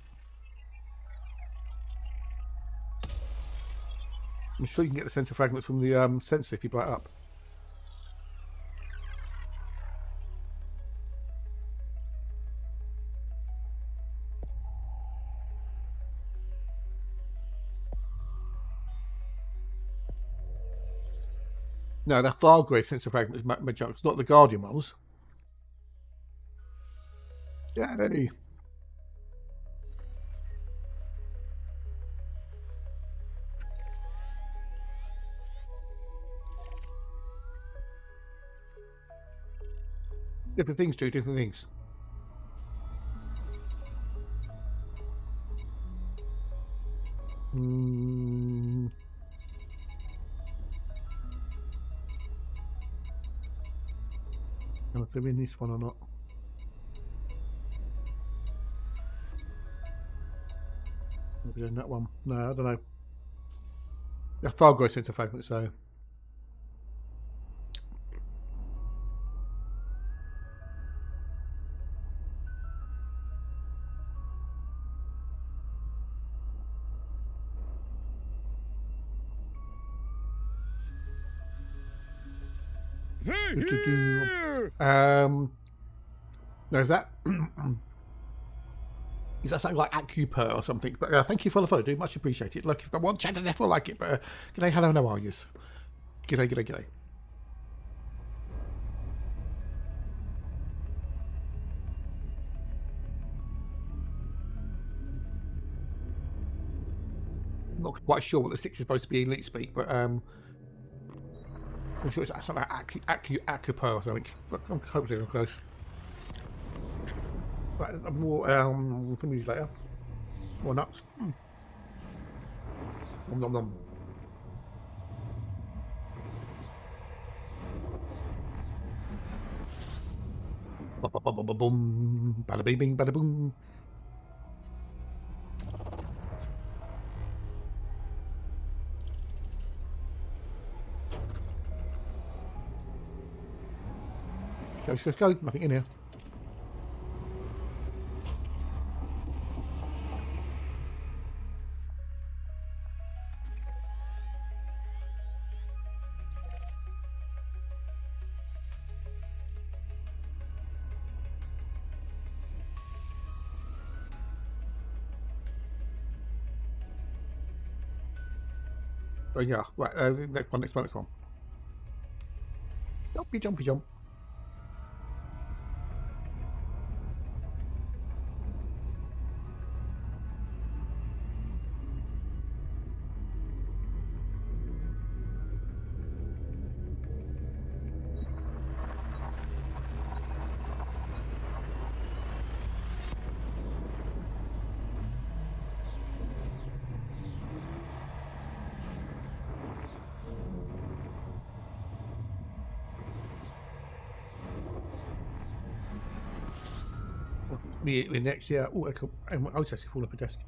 I'm sure you can get the sensor fragments from the sensor if you blow it up. No, the far grey sensor fragments, my junk. It's not the Guardian ones. Yeah, any. Different things do different things. I don't know if they're in this one or not. Maybe in that one. No, I don't know. The far grey sensor fragments, so. No, is that is that something like Acupur or something? But thank you for the follow, dude. Much appreciated. Look, if the one chat and will like it, but g'day, hello, how are yous? G'day, g'day, g'day. Not quite sure what the 6 is supposed to be in elite speak, but I'm sure it's something like Acupur or something. But I'm hopefully I'm close. Right, more from these later. More nuts. Nom nom nom. Boom, bada bing bing, bada boom. Let's go. Nothing in here. Oh yeah, right, next one. Jumpy jump. Immediately next, yeah. Oh, I was actually fall off a desk.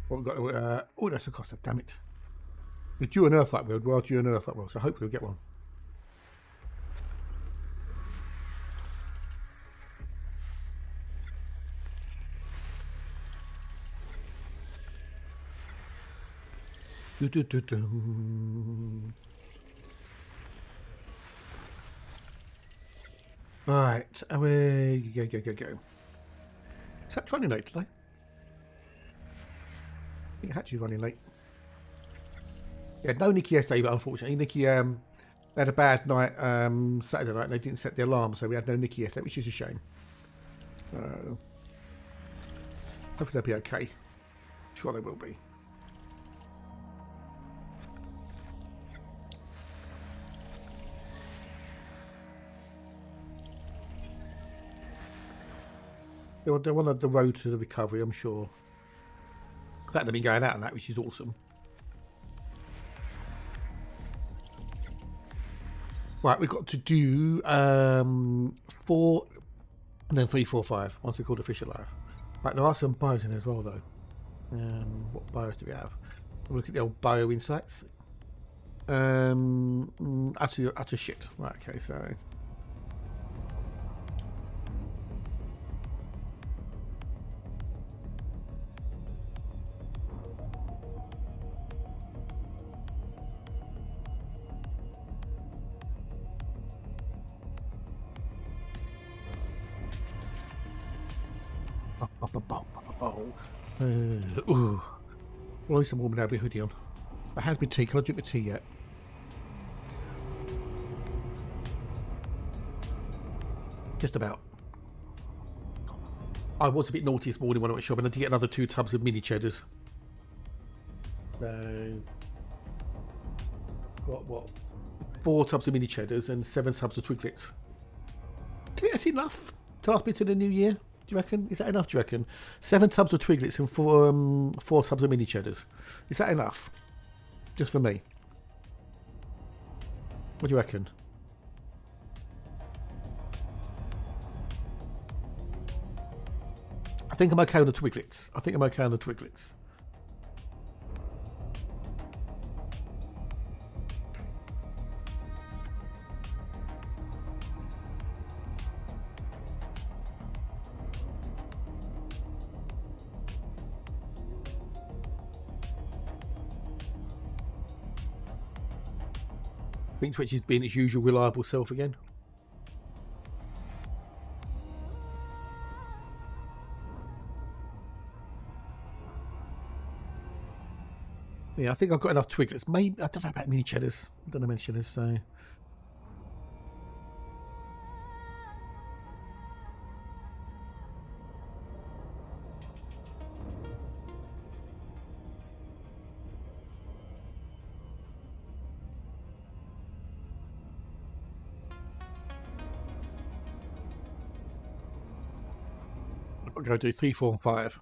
What we got? Oh, that's a cost. Damn it! We're due an Earthlight world. Well, due an Earthlight world. So hopefully we'll get one. Right, away, go. Is that running late today? I think Hatchie's running late. Yeah, no Nikki SA, but unfortunately, Nikki They had a bad night Saturday night and they didn't set the alarm, so we had no Nikki yesterday, which is a shame. Hopefully they'll be okay. Sure they will be. They're on the road to the recovery, I'm sure. In fact, they've been going out on that, which is awesome. Right, we've got to do 4 and then 3, 4, 5 once we call the fish alive. Right, there are some bios in there as well, though. What bios do we have? We'll look at the old bio insights. Utter shit. Right, okay, so. Ooh. Well, at least I'm warming out my hoodie on. But how's my tea? Can I drink my tea yet? Just about. I was a bit naughty this morning when I went shopping. I did get another 2 tubs of mini cheddars. So, got what? 4 tubs of mini cheddars and 7 tubs of Twiglets. Do you think that's enough to last me to the new year? Do you reckon? Is that enough, do you reckon? 7 tubs of Twiglets and 4 tubs of mini cheddars. Is that enough? Just for me? What do you reckon? I think I'm okay on the Twiglets. I think Twitch is being its usual reliable self again. Yeah, I think I've got enough Twiglets. Maybe I don't know about mini cheddars. I don't know mini cheddars, so. I'll go do 3, 4, and 5.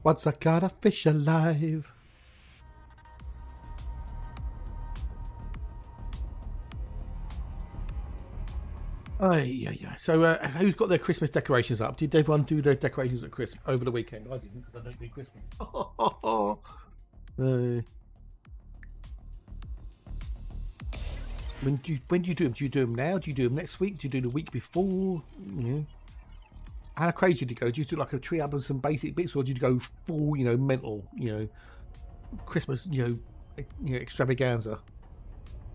Once I got a fish alive. So, who's got their Christmas decorations up? Did everyone do their decorations at Christmas over the weekend? I didn't, because I don't do Christmas. When do you do them? Do you do them now? Do you do them next week? Do you do the week before? Yeah. How crazy did you go? Do you do like a tree up and some basic bits, or did you go full, mental, Christmas, extravaganza?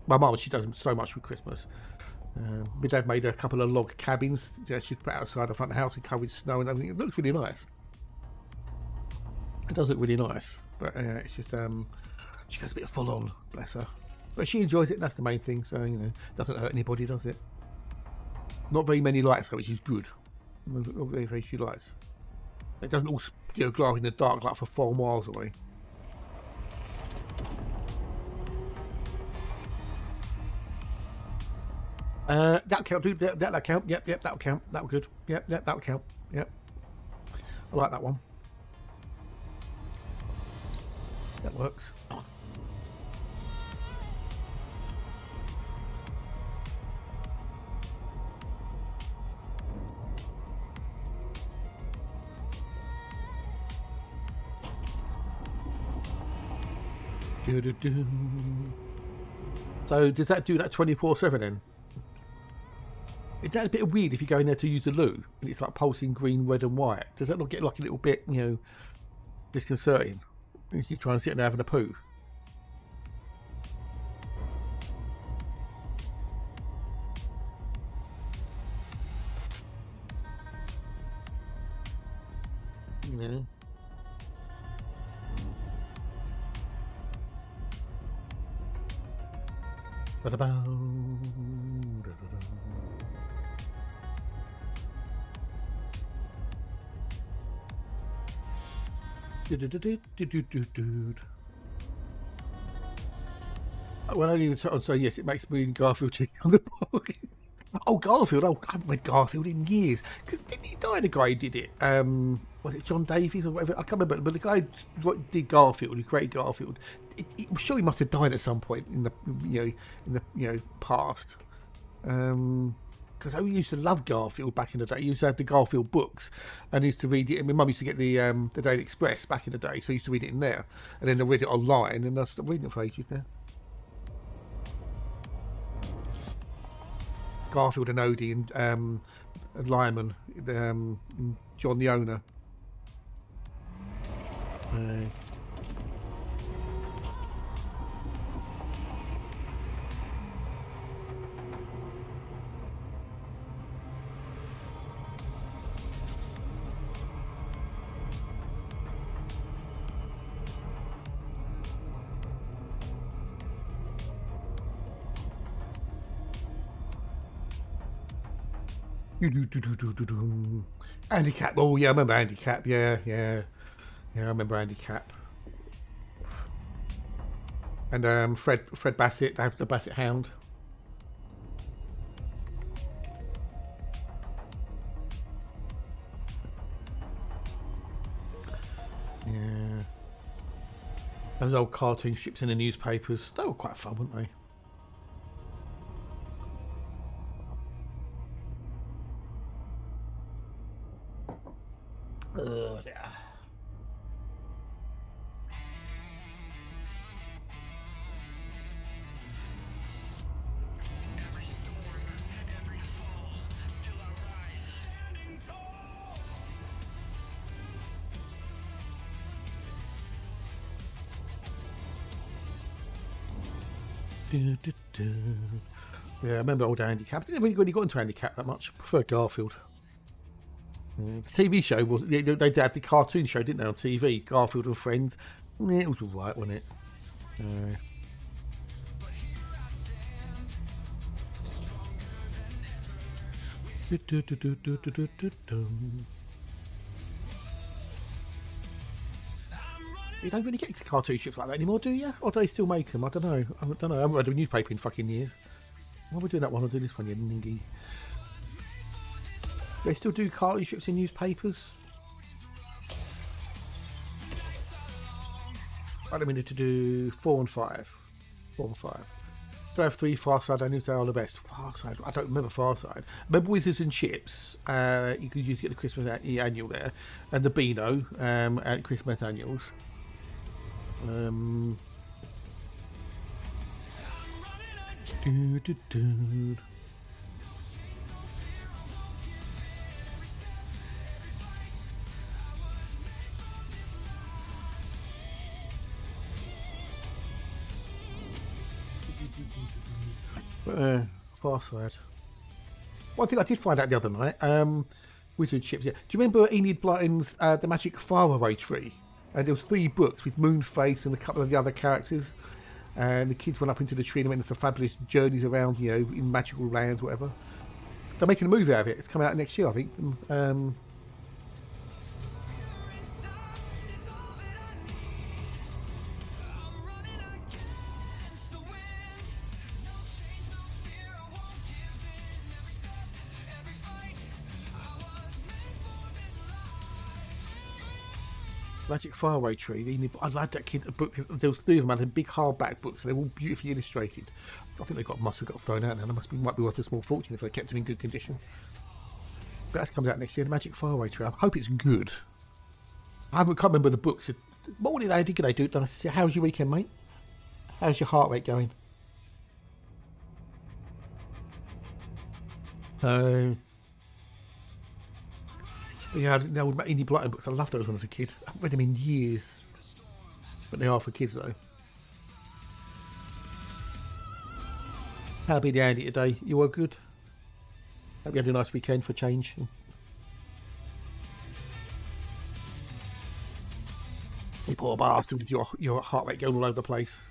My mum, she does so much with Christmas. My dad made a couple of log cabins she'd put outside the front of the house and covered with snow and everything. It looks really nice. It does look really nice, but it's just she goes a bit full on, bless her. But she enjoys it. And that's the main thing. So doesn't hurt anybody, does it? Not very many lights though, which is good. Not very few lights. It doesn't all glow in the dark like for 4 miles away. That'll count, dude. That'll count. Yep, that'll count. That'll good. Yep, that'll count. Yep. I like that one. That works. So does that do that 24/7 then? That's a bit weird if you go in there to use the loo and it's like pulsing green, red and white. Does that not get like a little bit, disconcerting? If you're trying to sit in there having a poo. Yeah. Ba-da-bow. Well, I didn't even so yes, it makes me and Garfield check on the blog. Oh, Garfield! Oh, I haven't read Garfield in years. Because didn't he die? The guy who did it. Was it John Davies or whatever? I can't remember. But the guy who did Garfield, who created Garfield, I'm sure he must have died at some point in the past. Because I used to love Garfield back in the day. I used to have the Garfield books, and I used to read it. And my mum used to get the Daily Express back in the day, so I used to read it in there. And then I read it online, and I stopped reading it for ages now. Garfield and Odie and Lyman, John the owner. Handicap. Oh yeah, I remember Handicap. Yeah, I remember Handicap. And Fred Bassett, the Bassett Hound. Yeah. Those old cartoon strips in the newspapers. They were quite fun, weren't they? Yeah. Every storm, every fall, still I rise, standing tall. Yeah, I remember old Handicap. I didn't really got into Handicap that much. I preferred Garfield. The TV show was they had the cartoon show, didn't they, on TV? Garfield and Friends. Yeah, it was alright, wasn't it? You don't really get cartoon strips like that anymore, do you? Or do they still make them? I don't know. I haven't read a newspaper in fucking years. Why are we doing that one? I'll do this one, you ningy. They still do cartoon strips in newspapers. I don't mean to do 4 and 5. 4 and 5. Do I have 3 Far Side annuals? They are the best. Far Side. I don't remember Far Side. I remember Wizards and Chips. You could get the Christmas annual there, and the Beano at Christmas annuals. Far Side. One thing I did find out the other night, Wizard Chips. Yeah. Do you remember Enid Blyton's The Magic Faraway Tree? And there was 3 books with Moonface and a couple of the other characters. And the kids went up into the tree and went into fabulous journeys around, in magical lands, whatever. They're making a movie out of it. It's coming out next year, I think. Magic Faraway Tree. I liked that kid. A book. There was 3 of them. Had big hardback books, and they're all beautifully illustrated. I think must have got thrown out now. They might be worth a small fortune if they kept them in good condition. But that comes out next year. The Magic Faraway Tree. I hope it's good. Can't remember the books. What did they do? Could they do? Nice to see. How's your weekend, mate? How's your heart rate going? Yeah, the old Enid Blyton books. I loved those when I was a kid. I haven't read them in years. But they are for kids, though. How be the Andy today? You all good? Hope you had a nice weekend for change. You poor bastard with your heart rate going all over the place.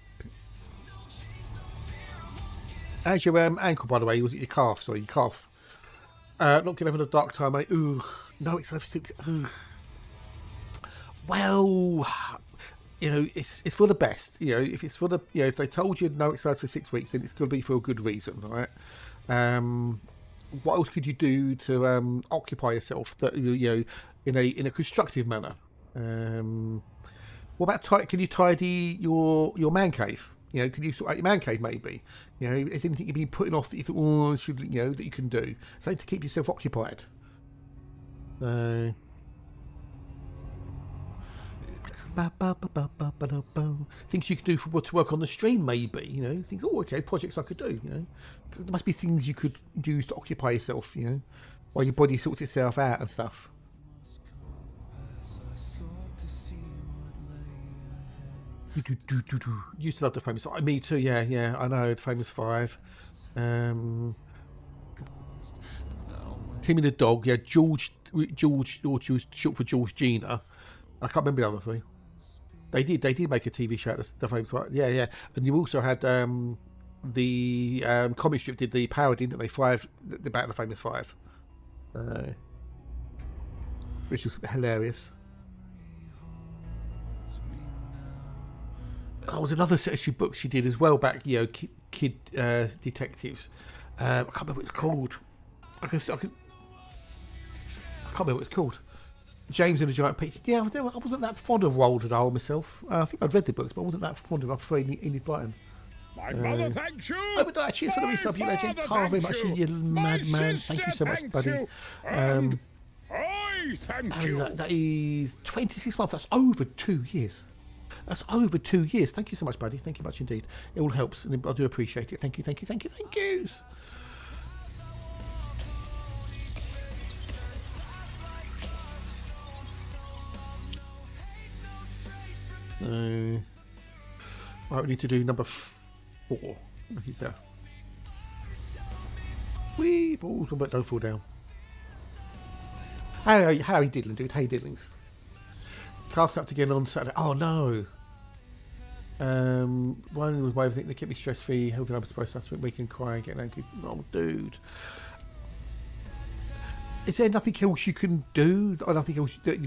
How's your ankle, by the way? Was it your calf? Sorry, your calf. Not getting over the dark time, mate. Ooh. No, it's over 6. Well, it's for the best. If it's for the, if they told you no exercise for 6 weeks, then it's going to be for a good reason, right? What else could you do to occupy yourself that in a constructive manner? What about can you tidy your man cave? Can you sort out your man cave maybe? Is anything you've been putting off that you thought, that you can do? Something to keep yourself occupied. Things you could do to work on the stream maybe. Think, okay, projects I could do. There must be things you could use to occupy yourself. While your body sorts itself out and stuff. Used to love the famous. Me too. Yeah. I know the famous 5. Timmy the dog. Yeah, George, or she was short for George Gina. I can't remember the other thing. They did make a TV show. The famous 5. Yeah. And you also had the comic strip did the parody, didn't they? 5 about the famous 5, which was hilarious. There was another set of books she did as well back, kid detectives. I can't remember what it's called. I can't remember what it's called. James and the Giant Peach. Yeah, I wasn't that fond of Roald Dahl myself. I think I'd read the books, but I wasn't that fond of it. I prefer Enid Blyton. My mother thanks you. Oh, but cheers for the resub, you legend. Oh, very much, you madman. Thank you so much, buddy. I thank you. That is 26 months. That's over 2 years. That's over 2 years. Thank you so much, buddy. Thank you much indeed. It all helps, and I do appreciate it. Thank you. Right, we need to do number 4. Look at that. Wee balls, but don't fall down. How you diddling, dude? Hey, diddlings. Cast up again on Saturday. Oh no. One was way of thinking to keep me stress free, helping up to last week and cry and getting angry. Oh, dude. Is there nothing else you can do? Or nothing else that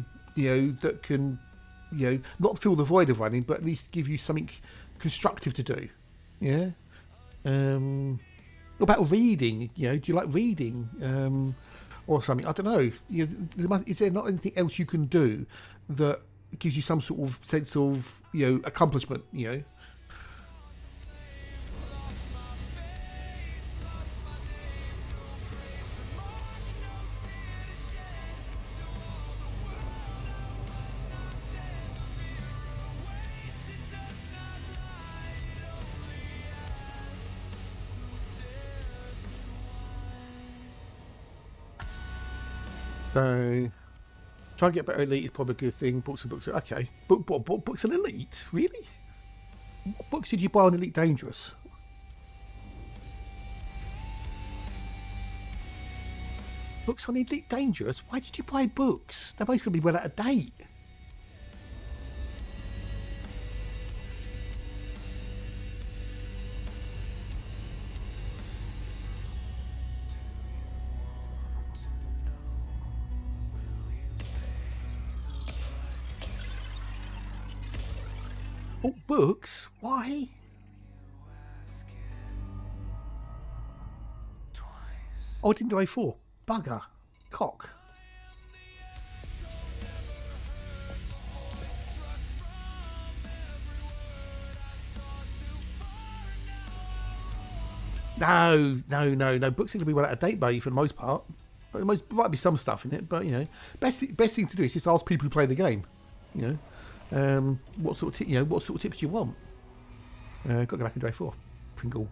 that can not fill the void of running, but at least give you something constructive to do? Yeah. What about reading? Do you like reading? Or something? I don't know. Is there not anything else you can do that gives you some sort of sense of accomplishment? So, trying to get better elite is probably a good thing. Books and books. Okay. Books and elite? Really? What books did you buy on Elite Dangerous? Books on Elite Dangerous? Why did you buy books? They're both going to be well out of date. Oh, books? Why? Oh, I didn't do A4. Bugger. Cock. No. Books are going to be well out of date, baby, for the most part. There might be some stuff in it, but best thing to do is just ask people who play the game. What sort of tips do you want? Got to go back into A4. Pringle.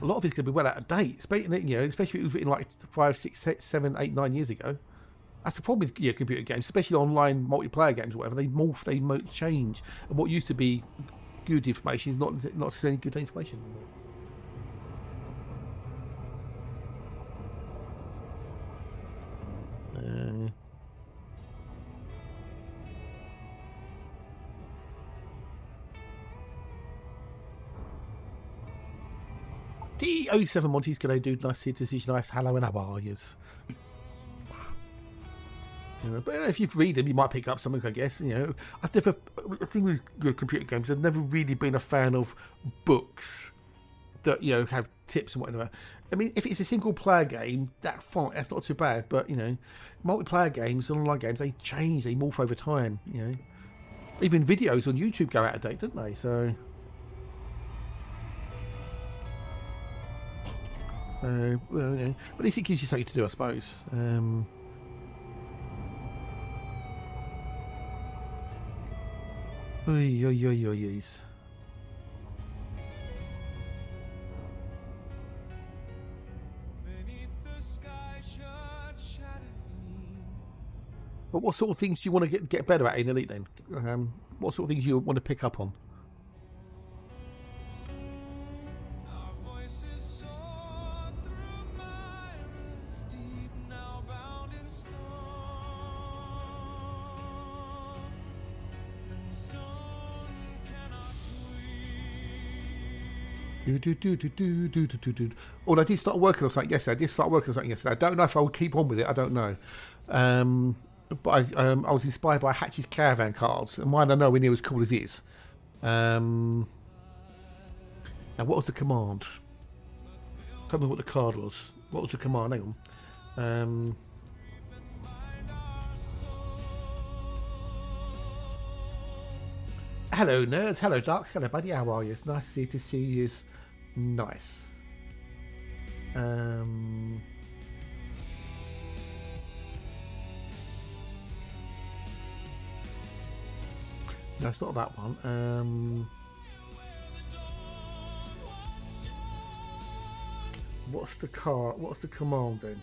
A lot of it's going to be well out of date, especially if it was written like 5, 6, 7, 8, 9 years ago. That's the problem with computer games, especially online multiplayer games or whatever. They morph, they change, and what used to be good information is not necessarily good information anymore. The 07 Monty's gonna do nice to see nice. Hello and how are yous? But if you read them, you might pick up something, I guess. I've never, the thing with computer games, I've never really been a fan of books that have tips and whatever. I mean, if it's a single player game, that's fine. That's not too bad. But multiplayer games and online games, they change, they morph over time. Even videos on YouTube go out of date, don't they? So. Well, at least it gives you something to do, I suppose. Oy, oy, oy, oy, oy. But what sort of things do you want to get better at in Elite then? What sort of things you want to pick up on? Oh, I did start working on something yesterday. I don't know if I'll keep on with it. I don't know. But I was inspired by Hatch's Caravan cards, and mine are nowhere near as cool as his. Now, what was the command? I can't remember what the card was. What was the command? Hang on. Hello, nerds. Hello, Darks. Hello, buddy. How are you? It's nice to see you. Nice. No, it's not that one. What's the card? What's the command then?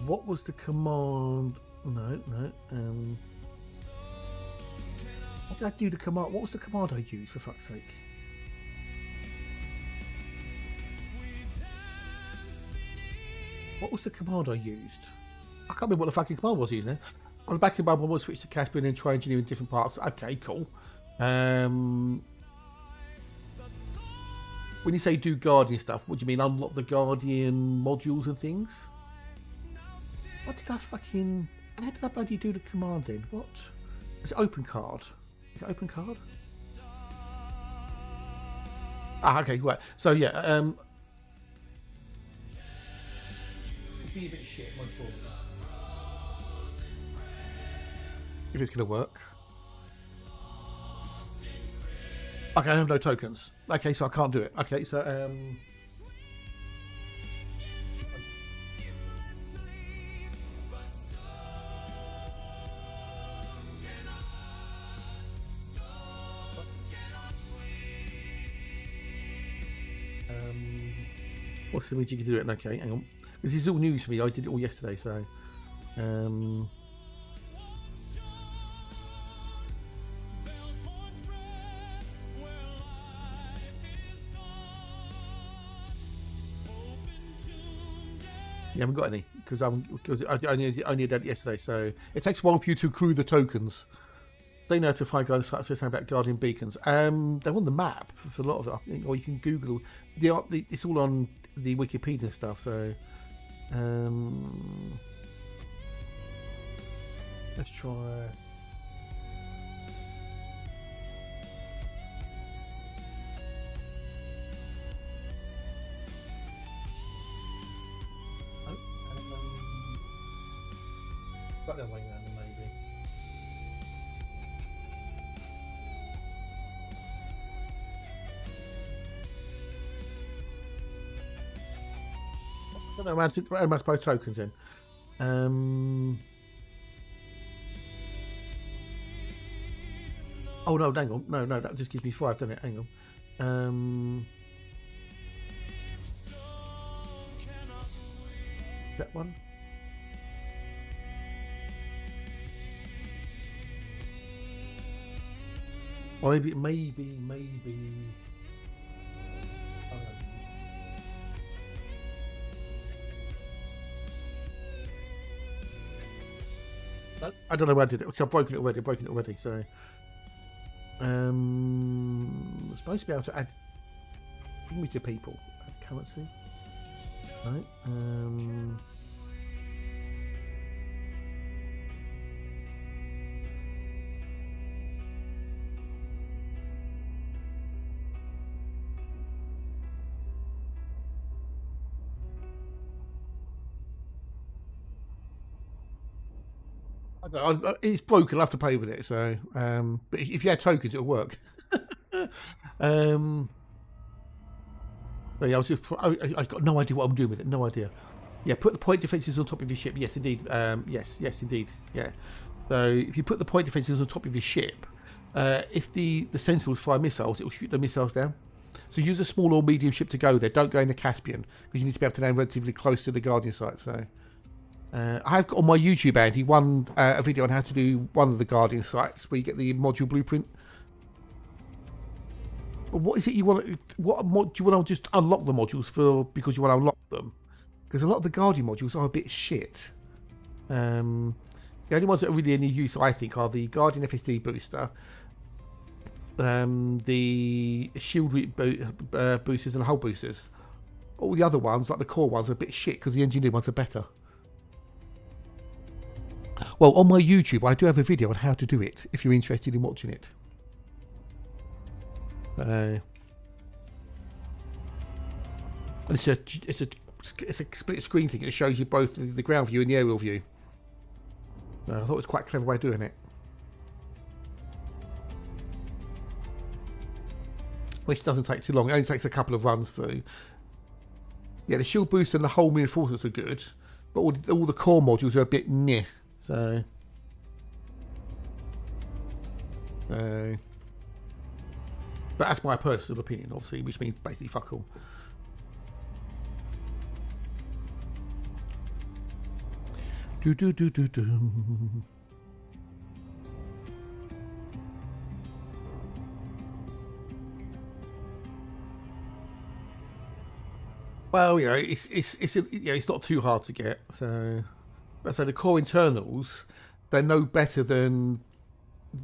What was the command? No. What did I do the command? What was the command I used, for fuck's sake? What was the command I used? I can't remember what the fucking command was using. On the back of the Bible, we'll switch to Caspian and try engineering different parts. Okay, cool. When you say do Guardian stuff, what do you mean? Unlock the Guardian modules and things? What did I fucking... How did I bloody do the command then? What? Is it open card? Is it open card? Ah, okay, right. So, yeah, be a bit of shit, my fault. If it's going to work. Okay, I have no tokens. Okay, so I can't do it. Okay, so, what's the means you can do it? Okay, hang on. This is all news to me. I did it all yesterday, so. You haven't got any because I only did it yesterday. So it takes a while for you to accrue the tokens. They notify guys start saying about Guardian beacons. They're on the map for a lot of it, I think, or you can Google. It's all on the Wikipedia stuff. So let's try. Got that way around maybe. I don't know where am I supposed tokens in? Oh no, hang on. No, that just gives me 5, doesn't it? Hang on. That one. Or maybe. I don't know where I did it. So I've broken it already. So, I'm supposed to be able to add bring me to people. Add currency. Right. It's broken. I'll have to play with it. So, but if you had tokens, it'll work. But yeah, I got no idea what I'm doing with it. No idea. Yeah, put the point defences on top of your ship. Yes, indeed. Yes, indeed. Yeah. So if you put the point defences on top of your ship, if the Sentinels fire missiles, it will shoot the missiles down. So use a small or medium ship to go there. Don't go in the Caspian because you need to be able to land relatively close to the Guardian site. So. I have got on my YouTube, Andy, a video on how to do one of the Guardian sites where you get the module blueprint. But what is it you want? What mod do you want to just unlock the modules for? Because you want to unlock them? Because a lot of the Guardian modules are a bit shit. The only ones that are really any use, I think, are the Guardian FSD booster, the shield boosters, and the hull boosters. All the other ones, like the core ones, are a bit shit because the engineered ones are better. Well, on my YouTube, I do have a video on how to do it, if you're interested in watching it. It's a split screen thing. It shows you both the ground view and the aerial view. I thought it was quite a clever way of doing it. Which doesn't take too long. It only takes a couple of runs through. Yeah, the shield boost and the whole reinforcements are good, but all the core modules are a bit meh. So, but that's my personal opinion, obviously, which means basically fuck all. Well, you know, it's not too hard to get. So the core internals, they're no better than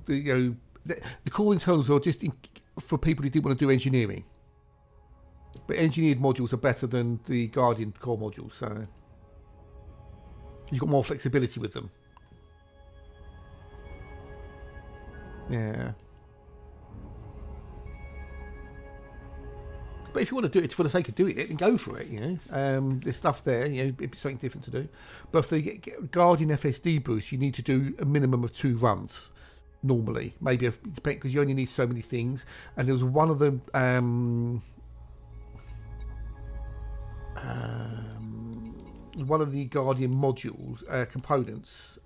the core internals are just for people who didn't want to do engineering. But engineered modules are better than the Guardian core modules, so you've got more flexibility with them. Yeah. But if you want to do it for the sake of doing it, then go for it, you know. There's stuff there, you know, it'd be something different to do. But for the Guardian FSD boost, you need to do a minimum of 2 runs, normally. Maybe, because you only need so many things. And there was one of the... one of the Guardian modules, components,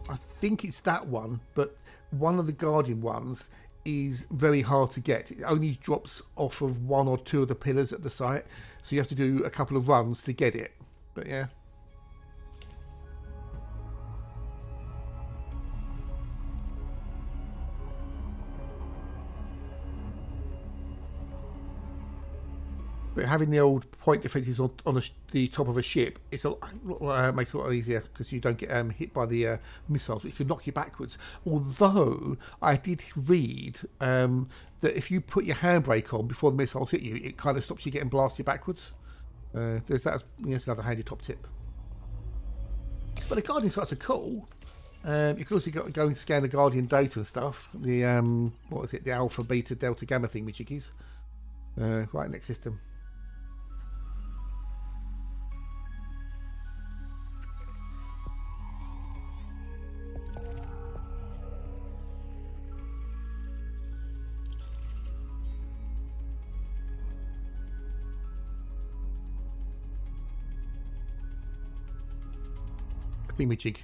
I think it's that one, but one of the Guardian ones is very hard to get. It only drops off of 1 or 2 of the pillars at the site, so you have to do a couple of runs to get it. But yeah. But having the old point defences on the top of a ship, makes it a lot easier because you don't get hit by the missiles, which could knock you backwards. Although I did read that if you put your handbrake on before the missiles hit you, it kind of stops you getting blasted backwards. There's that. That's another handy top tip. But the Guardian sites are cool. You can also go and scan the Guardian data and stuff. The what was it? The Alpha, Beta, Delta, Gamma thing, which is right next system. Thingamajig.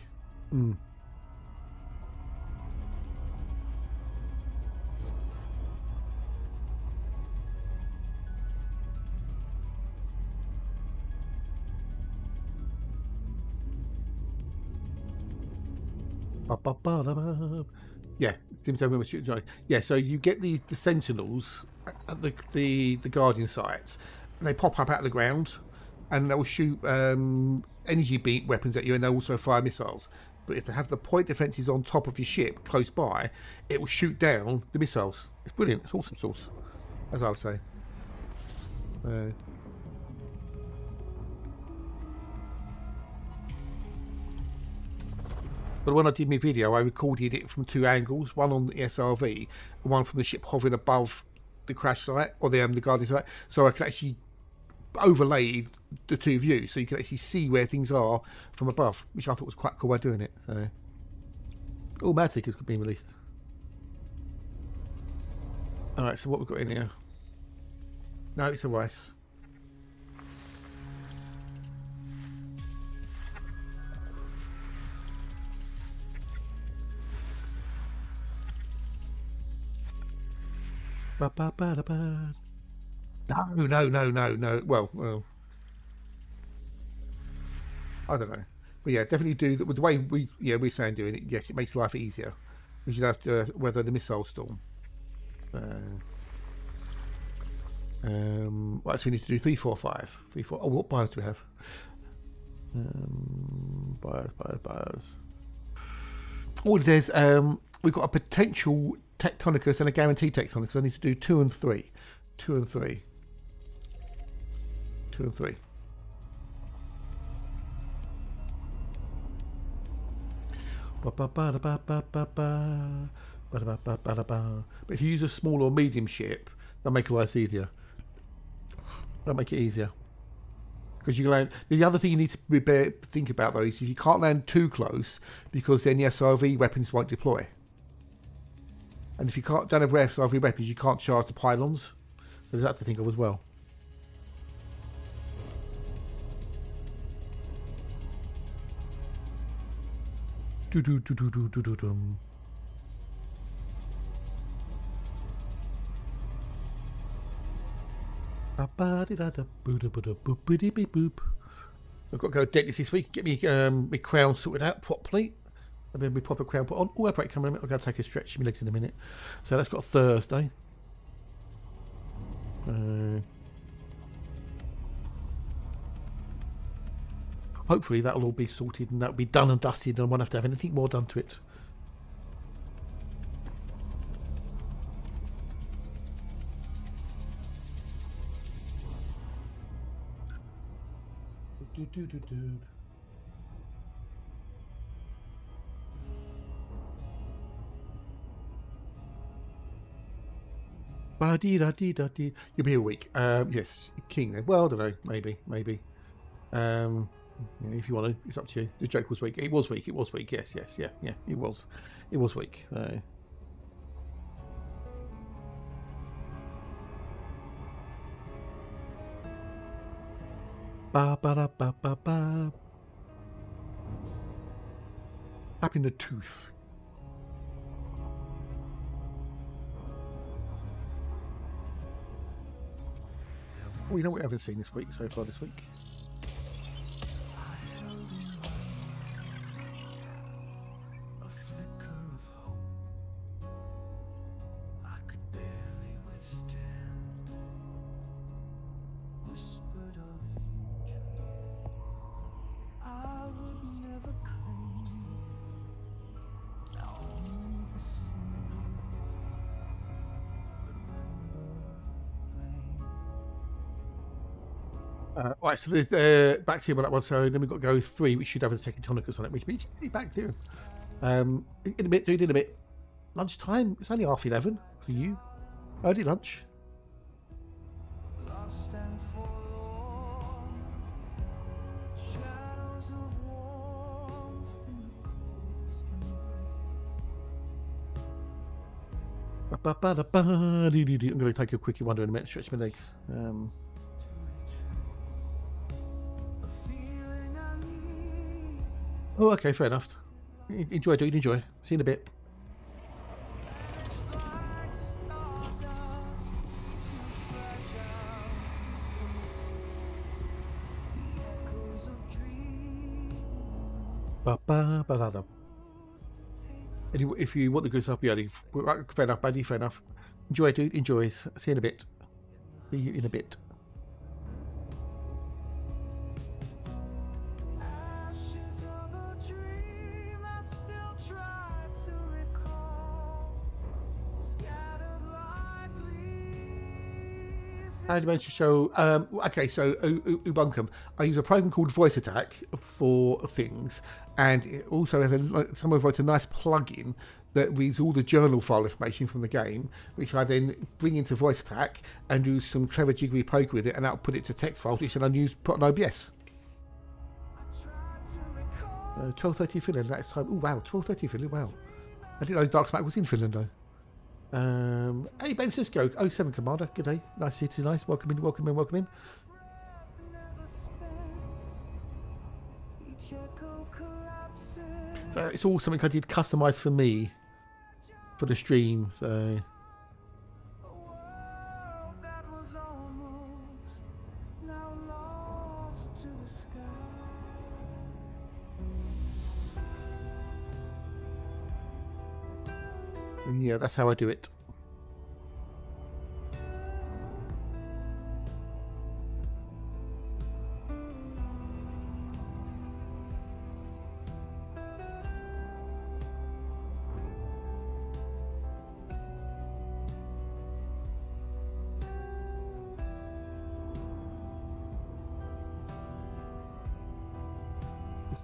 Yeah, yeah. So you get the Sentinels at the Guardian sites, and they pop up out of the ground, and they'll shoot energy beam weapons at you, and they also fire missiles. But if they have the point defences on top of your ship close by, it will shoot down the missiles. It's brilliant. It's awesome sauce, as I would say. But when I did my video, I recorded it from 2 angles, one on the SRV, and one from the ship hovering above the crash site, or the Guardian site, so I could actually overlay the 2 views, so you can actually see where things are from above, which I thought was quite a cool way of doing it. So, all Mad Seekers could be released. Alright, so what we've got in here? No, it's a rice. No. Well, I don't know. But yeah, definitely do with the way we're saying doing it. Yes, it makes life easier because you don't have to weather the missile storm. Right, so we need to do 3, 4, 5. 3, 4. Oh, what bios do we have? Bios. Oh, there's we've got a potential Tectonicus and a guaranteed Tectonicus. I need to do 2 and 3. 2 and 3. 2 and 3. But if you use a small or medium ship, that'll make life easier. That'll make it easier. Because you can land. The other thing you need to think about though is you can't land too close, because then the SRV weapons won't deploy. And if you don't have SRV weapons, you can't charge the pylons. So there's that to think of as well. I've got to go dentist this week, get me my crown sorted out properly. I'll be proper crown put on. Oh, I'll break coming in a minute. I'm going to take a stretch of my legs in a minute. So that's got Thursday. Hopefully that'll all be sorted and that'll be done and dusted, and I won't have to have anything more done to it. You'll be a week. Yes, King. Well, I don't know. Maybe. If you want to, it's up to you. The joke was weak. It was weak. Yes. Yeah. It was weak. Up in the tooth. Oh, you know what I haven't seen this week so far this week? A flicker of hope I could barely withstand. Whispered of future I would never claim. Only the sins Right, so there's bacterium on that one, so then we've got to go 3, which should have a Tectonicus on it, which means bacterium. In a bit, dude, in a bit. Lunchtime, it's only 11:30 for you. Early lunch. lost and forlorn, shadows of warmth in the coldest embrace. I'm going to take a quickie wander in a minute, stretch my legs. Oh, okay, fair enough. Enjoy, dude, enjoy. See you in a bit. If you want the good stuff, yeah, fair enough, buddy, fair enough. Enjoy, dude, enjoy. See you in a bit. See you in a bit. How do you manage to show? Okay, so Ubunkum, I use a program called Voice Attack for things, and it also has someone wrote a nice plugin that reads all the journal file information from the game, which I then bring into Voice Attack and do some clever jiggery poke with it, and output it to text files, which then I put on OBS. 12:30 Finland. That's time. Oh wow, 12:30 Finland. Wow, I didn't know Dark Smack was in Finland though. Hey Ben Cisco, 07 Commander, good day. Nice city, nice. Welcome in, welcome in, welcome in. So it's all something I did customised for me for the stream. So and yeah, that's how I do it.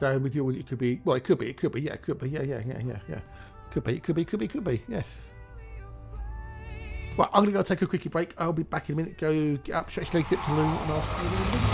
So with you, it could be. Well, it could be. Yeah, it could be. Yeah. Could be. Yes. Right, I'm going to take a quickie break. I'll be back in a minute. Go get up, stretch legs, zip to loo, and I'll see you in a minute.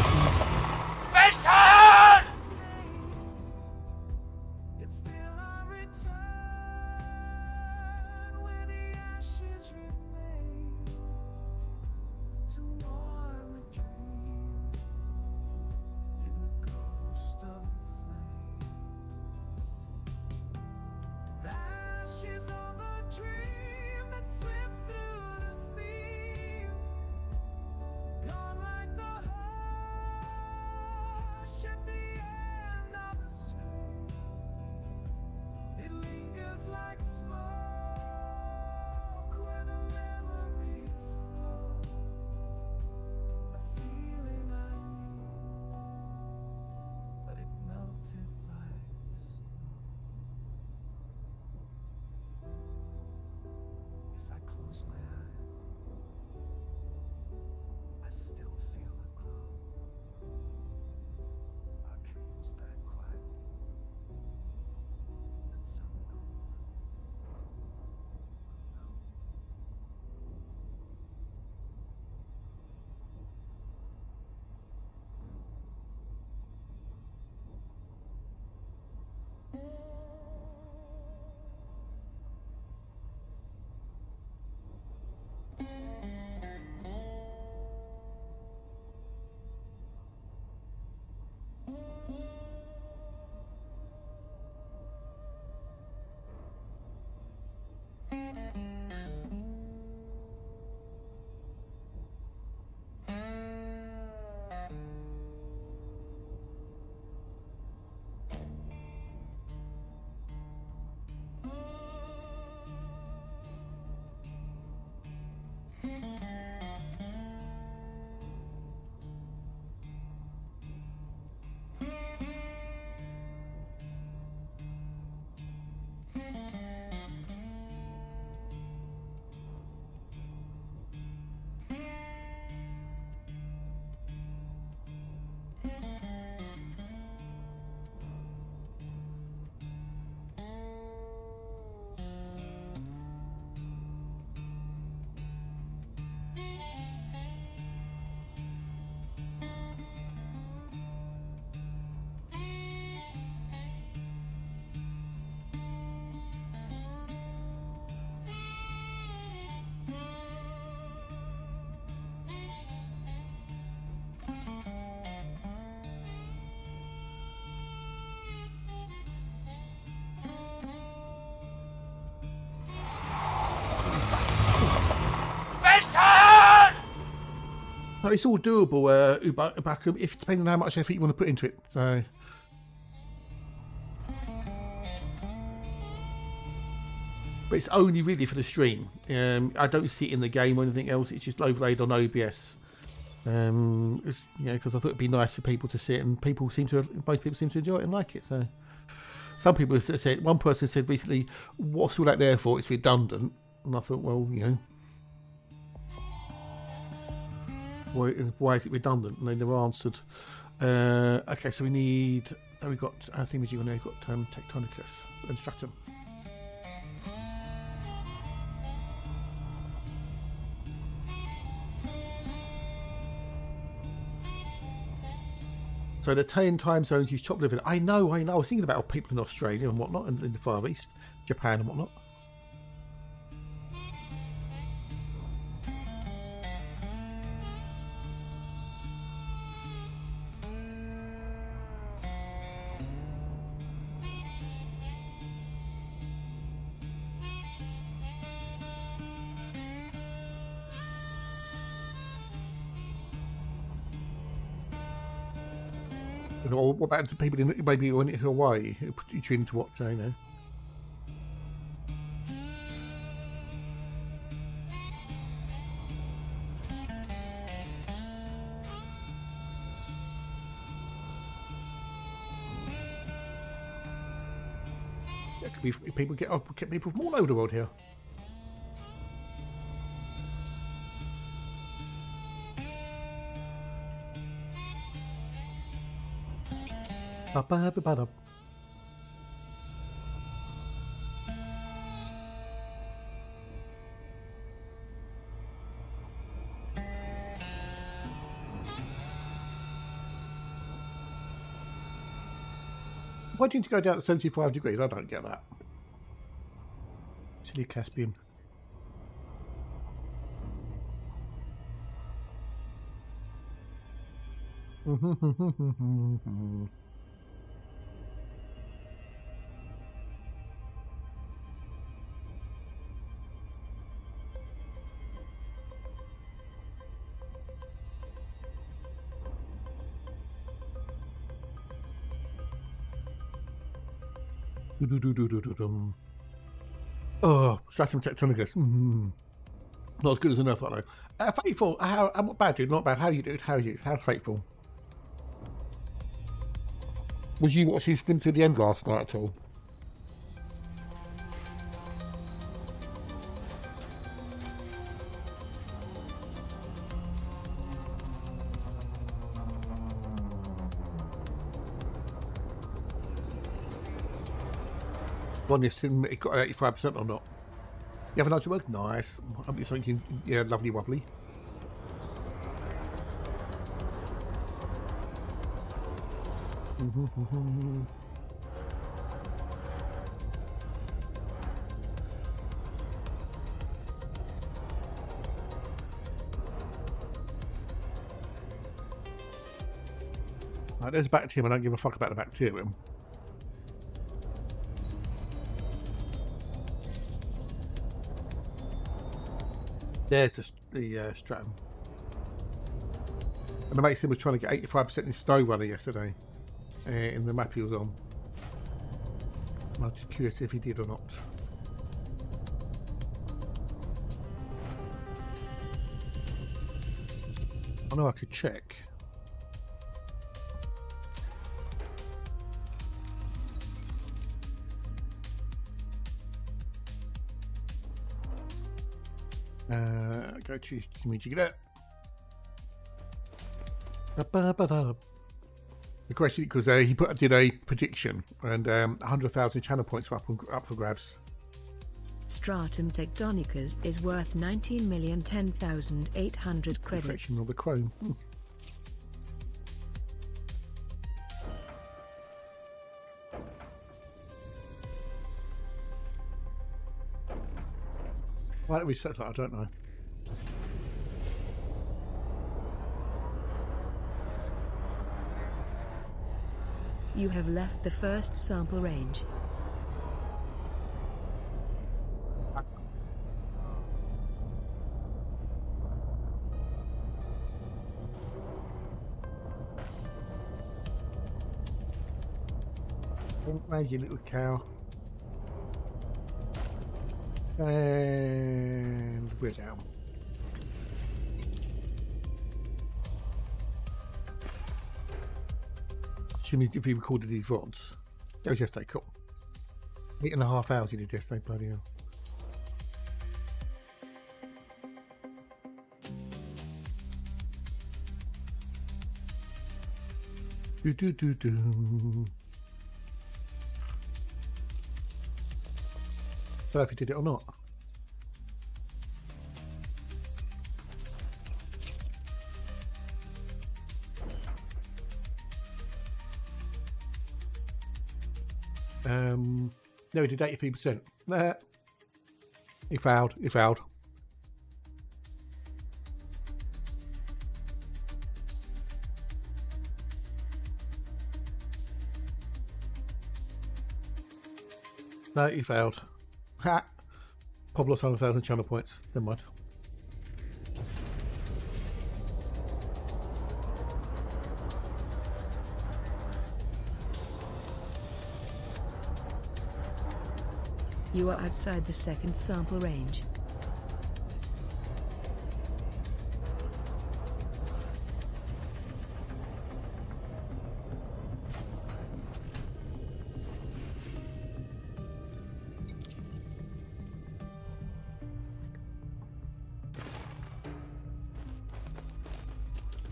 No, it's all doable, Ubakum, if depending on how much effort you want to put into it. So, but it's only really for the stream. I don't see it in the game or anything else. It's just overlaid on OBS. It's, because I thought it'd be nice for people to see it, and most people seem to enjoy it and like it. So, some people have said. One person said recently, "What's all that there for? It's redundant." And I thought, well, Why is it redundant? And they never answered. Okay, so we need. We've got thingamajig on there. We've got Tectonicus and Stratum. So the 10 time zones use top living. I know. I was thinking about people in Australia and whatnot, and in the Far East, Japan and whatnot. Or what about the people in maybe in Hawaii who tune to watch, you know? Yeah, could be people get people from all over the world here. Ba-ba-ba-ba-da. Why do you need to go down to 75 degrees? I don't get that. Silly Caspian. Oh, Stratum Tectonicus. Not as good as an Earth, I know. Faithful. I'm not bad, dude. Not bad. How you, dude? How you? How's Faithful? Was you watching Slim to the end last night at all? One is it got 85% or not? You have a nice work? Nice. I'll be something, yeah, lovely wobbly. Right, there's a bacterium. I don't give a fuck about the bacterium. There's the stratum. And the mate was trying to get 85% in Snow Runner yesterday in the map he was on. I'm just curious if he did or not. I know I could check. Go to Jimmy that. The question because he did a prediction and 100,000 channel points were up for grabs. Stratum Tectonicus is worth 19,010,800 credits. Reflection of the chrome. Why don't we set that? I don't know. You have left the first sample range. Where's your little cow? And we're down. Assuming if he recorded these VODs. That was yesterday, cool. 8.5 hours he did yesterday, bloody hell. Do, do, do, do. Don't know if you did it or not. No, he did 83%. Nah. He failed. He failed. No, he failed. Ha! Pablo's 100,000 channel points. Never mind. You are outside the second sample range.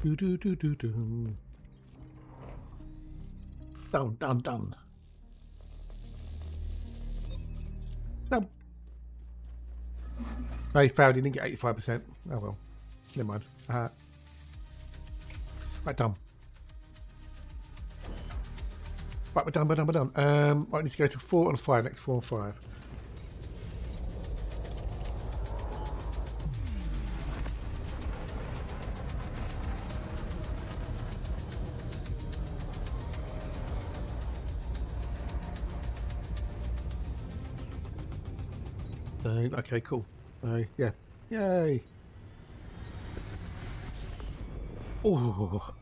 Do do do do do. Done, done, done. No. No, he failed. He didn't get 85%. Oh well. Never mind. Right, done. Right, we're done, we're done, we're done. I need to go to 4 and 5 next. 4 and 5. Okay, cool. Yeah. Yay. Oh.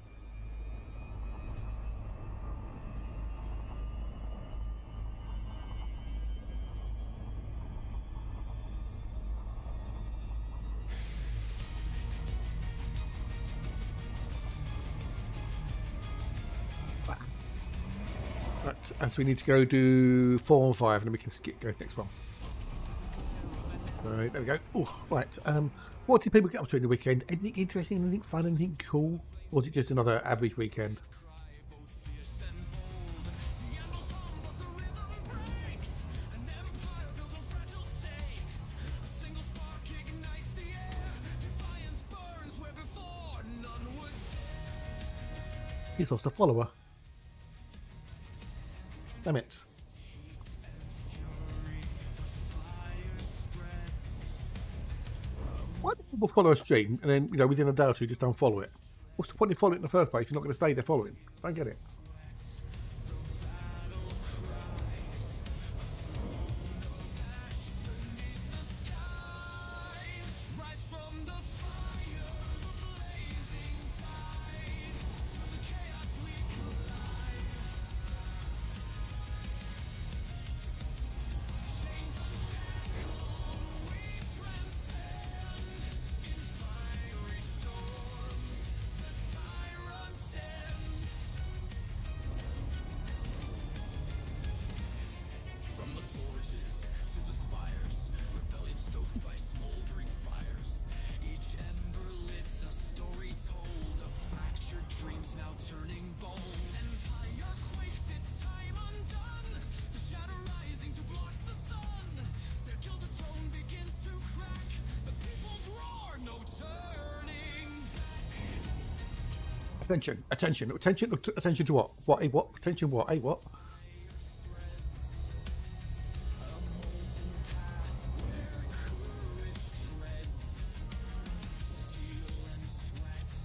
Right, and so we need to go do 4 and 5, and then we can go next one. Right, there we go. Oh, right. What did people get up to in the weekend? Anything interesting? Anything fun? Anything cool? Or was it just another average weekend? He's lost a follower. Damn it. Why do people follow a stream and then, within a day or two just don't follow it? What's the point in following it in the first place if you're not going to stay there following? I don't get it. Attention, attention, attention, attention to what? What, a what? Attention what? A what?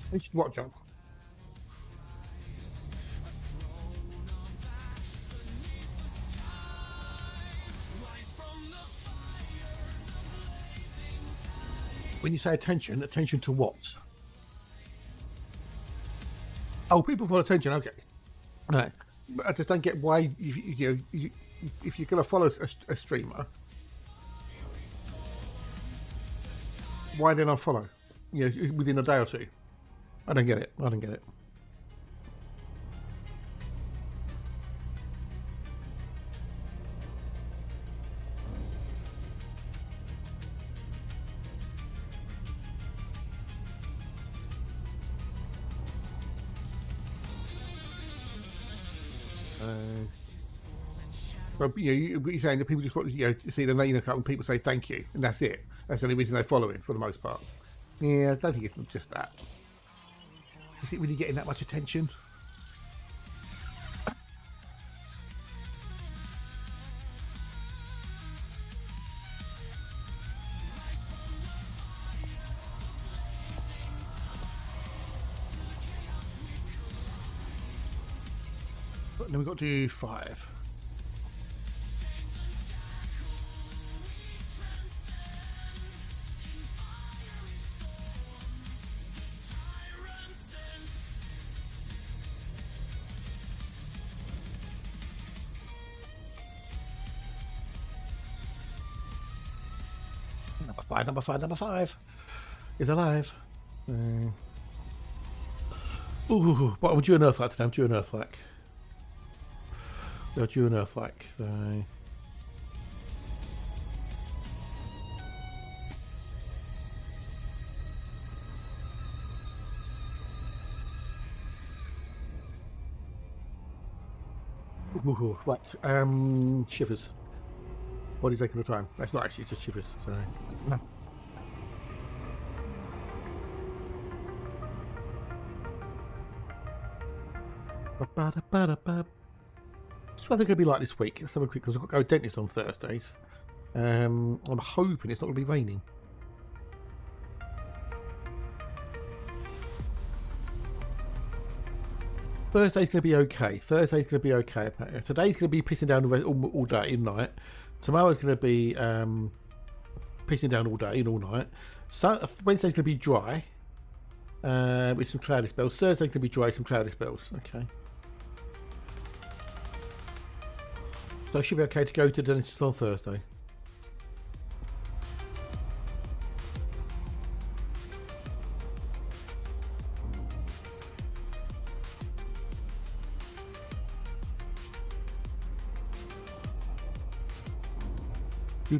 Attention to what, John? When you say attention, attention to what? Oh, people follow attention. Okay, right. But I just don't get why if you're going to follow a streamer, why then not follow? Within a day or two. I don't get it. I don't get it. But you're saying that people just want to see the name cut when people say thank you, and that's it. That's the only reason they follow it for the most part. Yeah, I don't think it's just that. Is it really getting that much attention? Then we've got to do 5. Number five is alive. Ooh, what would you an Earth-like today? I'm due an Earth-like. They're due an Earth-like. Ooh, right. Shivers. Body's taking the time. That's not actually just shivers. So. No. What's the weather going to be like this week? Let's have a quick, because I've got to go to dentist on Thursdays. I'm hoping it's not going to be raining. Thursday's going to be okay. Today's going to be pissing down all day and night. Tomorrow's going to be pissing down all day and all night. Wednesday's going to be dry with some cloudy spells. Thursday's going to be dry, some cloudy spells. Okay. So I should be okay to go to the dentist on Thursday. Do.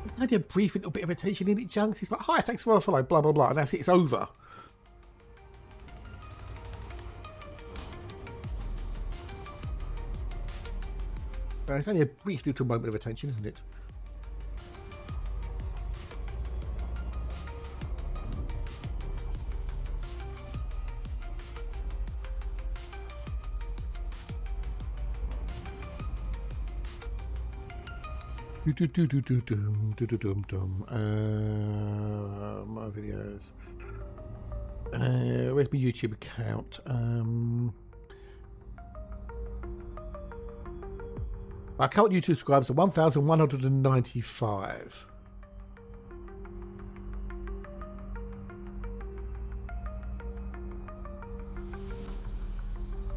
It's only a brief little bit of attention in it, Junks. It's like, hi, thanks for the follow, blah, blah, blah, and that's it, it's over. It's only a brief little moment of attention, isn't it? My videos. Where's my YouTube account? My current YouTube subscribers are 1,195.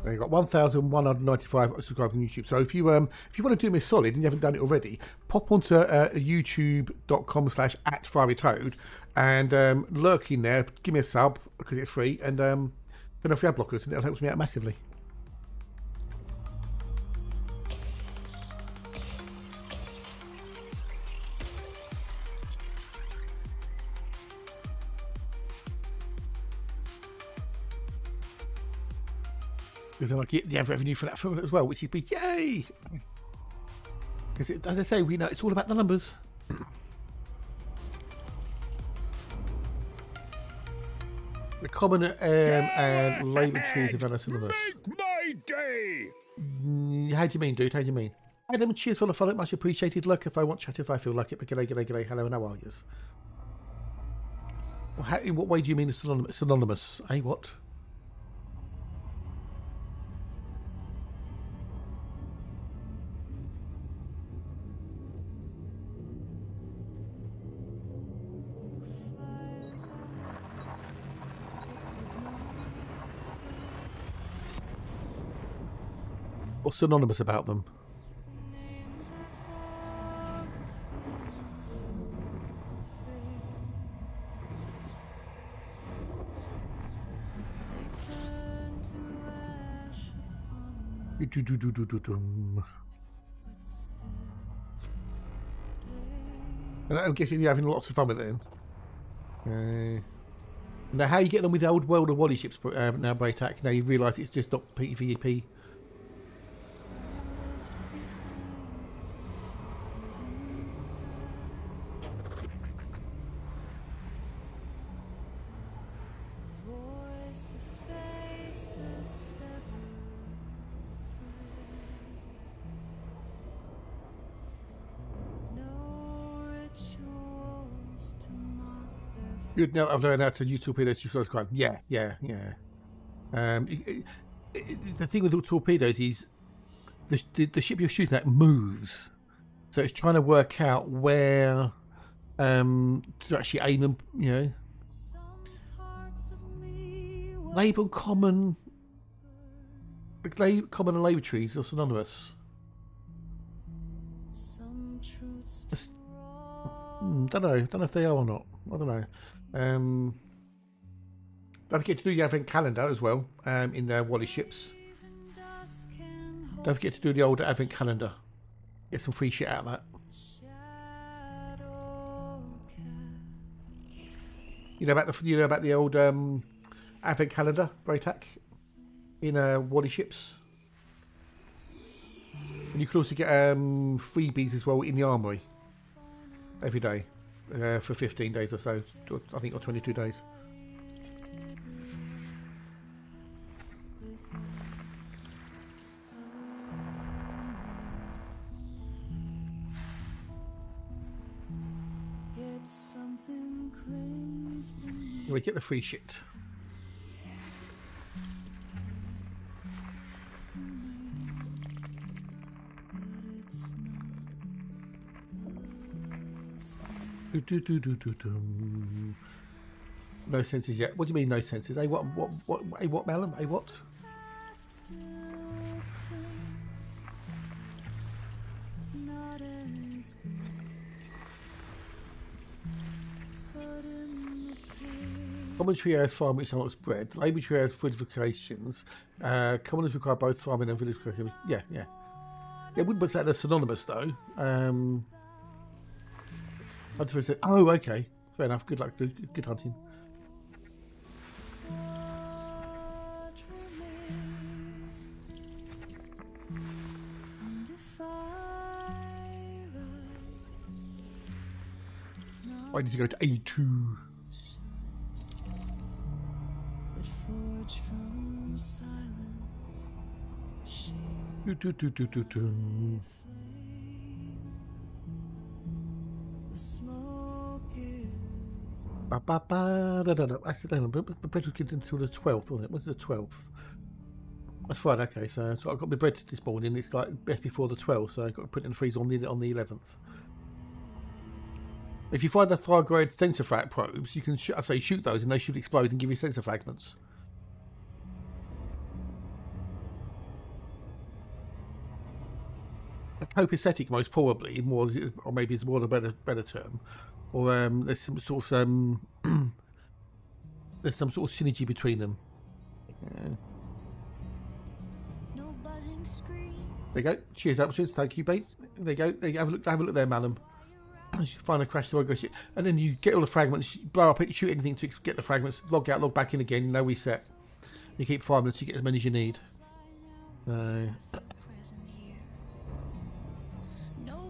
You've got 1,195 subscribers on YouTube. So if you want to do me a solid and you haven't done it already, pop onto youtube.com/@FieryToad and lurk in there. Give me a sub because it's free, and turn off your ad blockers, and it'll help me out massively. Because then I get the ad revenue for that film as well, which is big, yay! Because as I say, we know it's all about the numbers. The common and labour trees of synonymous. Make my day! How do you mean, dude? How do you mean? Adam, cheers for the follow, much appreciated. Look, if I want chat, if I feel like it, but g'day, hello, and how are yous? Well, in what way do you mean it's synonymous? Eh, what? What's synonymous about them? And I'm guessing you're having lots of fun with it then. Now, how are you getting on with the old world of Wally ships now, Braytac? Now you realise it's just not PvP. Good. Now I've learned how to use torpedoes. Yeah. The thing with torpedoes is the ship you're shooting at moves, so it's trying to work out where to actually aim them. You know, label common and laboratories are synonymous. Don't know if they are or not. I don't know. Don't forget to do the advent calendar as well in the Wally ships. Don't forget to do the old advent calendar. Get some free shit out of that. You know about the old advent calendar, Braytac, in Wally ships. And you can also get freebies as well in the armory every day. For 15 days or so, I think, or 22 days. We get the free shit. No sensors yet. What do you mean no sensors? What Malum? What? Common trios farm which are spread. Label trios fortifications. Commoners require both farming and village cooking. Yeah. They wouldn't say they're synonymous though. Oh, okay. Fair enough. Good luck. Good hunting. I need to go to 82. Accidentally, my bread was getting until the 12th, wasn't it? What's the 12th? That's fine, okay. So I got my bread this morning. It's like best before the 12th, so I got to put it in the freezer on the 11th. If you find the thyroid sensor frag probes, you can shoot those, and they should explode and give you sensor fragments. Copacetic, most probably, more, or maybe it's more a better term. Or there's some sort of there's some sort of synergy between them. Yeah. There you go. Cheers, Upstairs. Thank you, mate. There you go. Have a look there, Malum. You find a crash to shit, and then you get all the fragments, blow up it, shoot anything to get the fragments, log out, log back in again, no reset. You keep firing until you get as many as you need.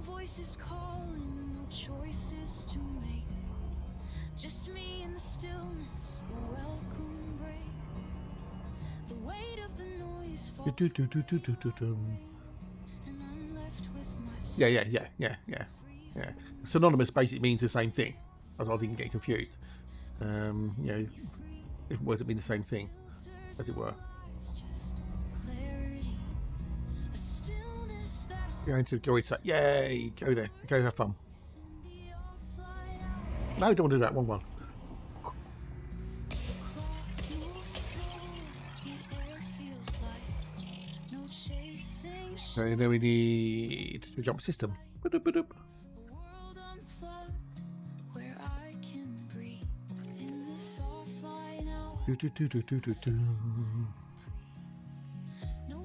Voices calling, no choices to make. Just me in the stillness, a welcome break. The weight of the noise falls, and I'm left with myself. Yeah. Synonymous basically means the same thing. I didn't get confused. You know, different words that mean the same thing, as it were. Going to go inside. Yay! Go there. Go have fun. No, don't want to do that. One. So then we need the jump system. No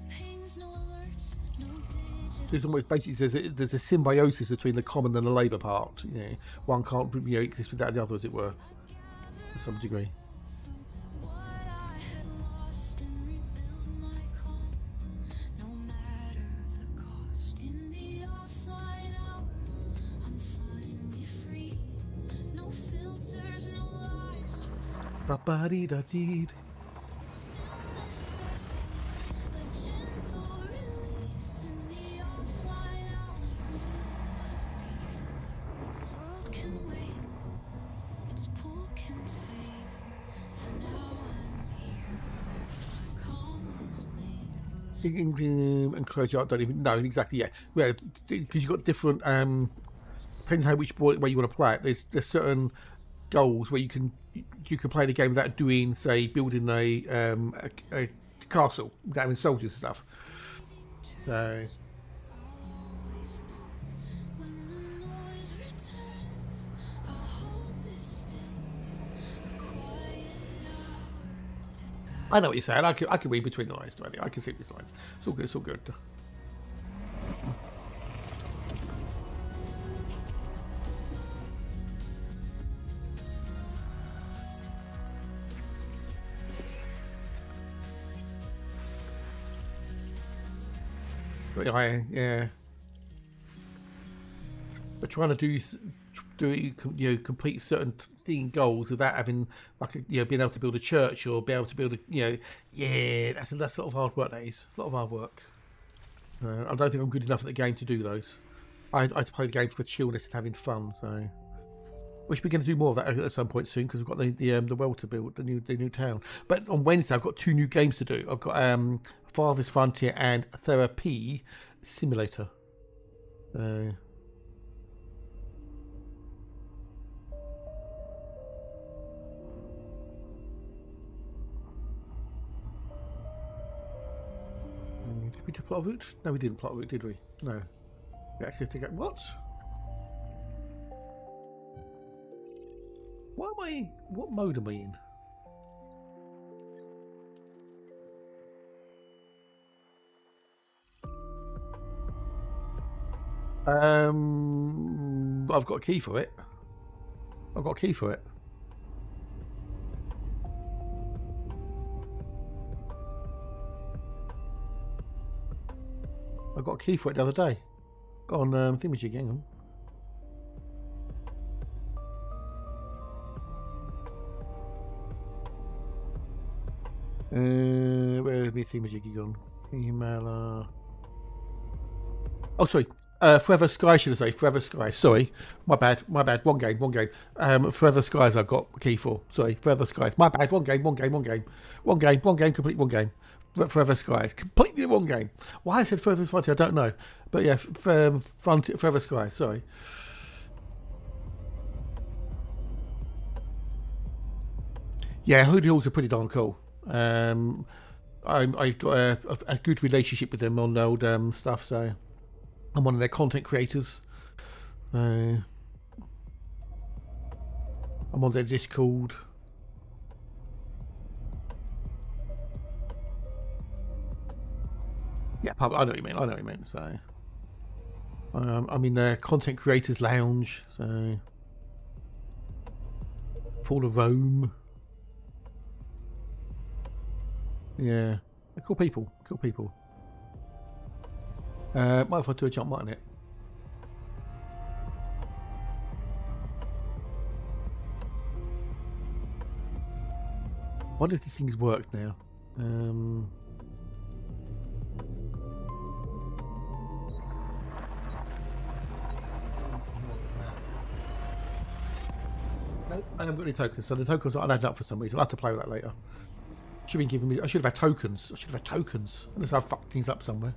pings, no alerts. There's almost basically there's a symbiosis between the common and the labour part. You know, one can't exist without the other, as it were, to some degree. Ba-ba-dee-da-dee. Encourage art. Don't even know exactly. Yeah, well, because you've got different. Depending on which way you want to play it. There's certain goals where you can play the game without doing, say, building a castle, without having soldiers and stuff. So. I know what you're saying. I can read between the lines. I can see these lines. It's all good. It's all good. Yeah. But trying to complete certain goals without having being able to build a church or be able to build that's a lot of hard work. That is a lot of hard work. I don't think I'm good enough at the game to do those. I like to play the game for chillness and having fun. So we should be going to do more of that at some point soon, because we've got the world to build, the new town. But on Wednesday I've got 2 new games to do. I've got Farthest Frontier and Therapy Simulator. Did we do plot route? No, we didn't plot route, did we? No. We actually have to go. What? What mode am I in? I've got a key for it. I've got a key for it. I got a key for it the other day. Got on thingamajig, hang on. Where's my thingamajig gone? Email. Oh, sorry. Forever Sky, should I say? Forever Sky. Sorry, my bad. One game. Forever Skies. I've got a key for. Sorry, Forever Skies. My bad. One game. Complete one game. Forever Skies, completely the wrong game. Why I said Forever Frontier, I don't know, but yeah, Forever Skies. Sorry. Yeah, Hoodie Halls are pretty darn cool. I've got a good relationship with them on old stuff, so I'm one of their content creators. I'm on their Discord. Yeah, I know what you mean. So, I'm in the Content Creators Lounge. So, Fall of Rome. Yeah, they're cool people. Might have to do a jump on it. I wonder if this thing's worked now. Nope, I haven't got any tokens, so the tokens aren't adding up for some reason. I'll have to play with that later. Should be giving me. I should have had tokens. Unless I've fucked things up somewhere.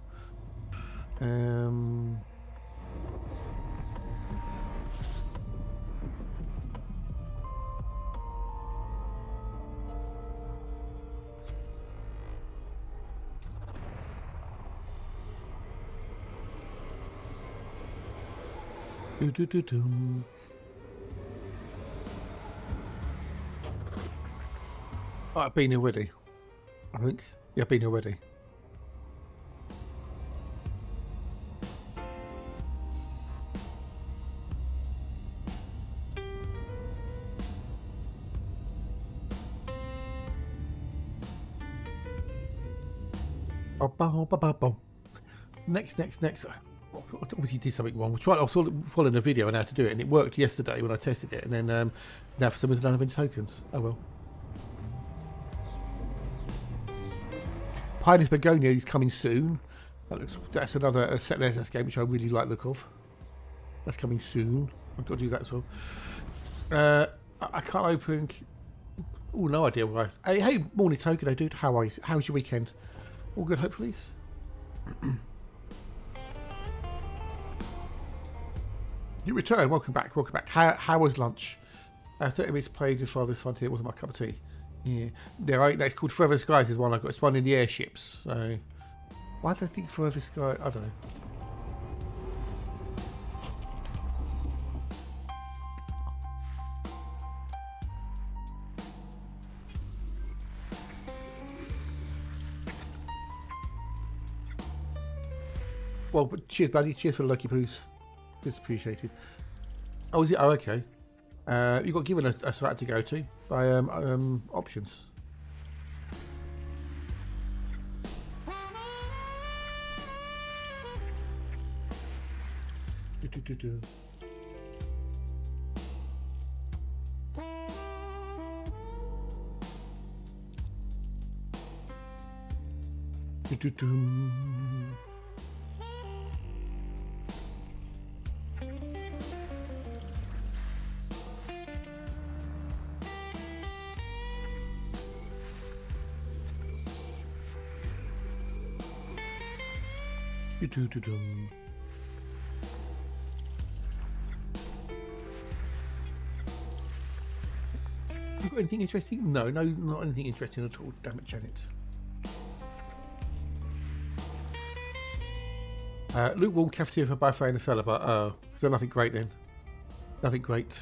I've been here already. I think. Yeah, I've been here already. Next. Obviously, did something wrong. I was following a video on how to do it, and it worked yesterday when I tested it. And then now for some reason I don't have any tokens. Oh well. Pioneer's Begonia is coming soon. That's another set layers game which I really like the look of. That's coming soon. I've got to do that as well. I can't open. Oh, no idea why. Hey, morning token, dude. How are you? How's your weekend? All good, hopefully. You return. Welcome back. How was lunch? 30 minutes played with Father's Frontier. It wasn't my cup of tea. Yeah. That's called Forever Skies is one I got. It's one in the airships. So why do I think Forever Sky? I don't know. Well, but cheers, buddy. Cheers for the lucky poos. It's appreciated. Oh, is it? Oh, okay. You got given a site to go to by options. You got anything interesting? No, not anything interesting at all. Damn it, Janet. Lukewarm cafeteria for buffet and a cellar, but so nothing great then. Nothing great.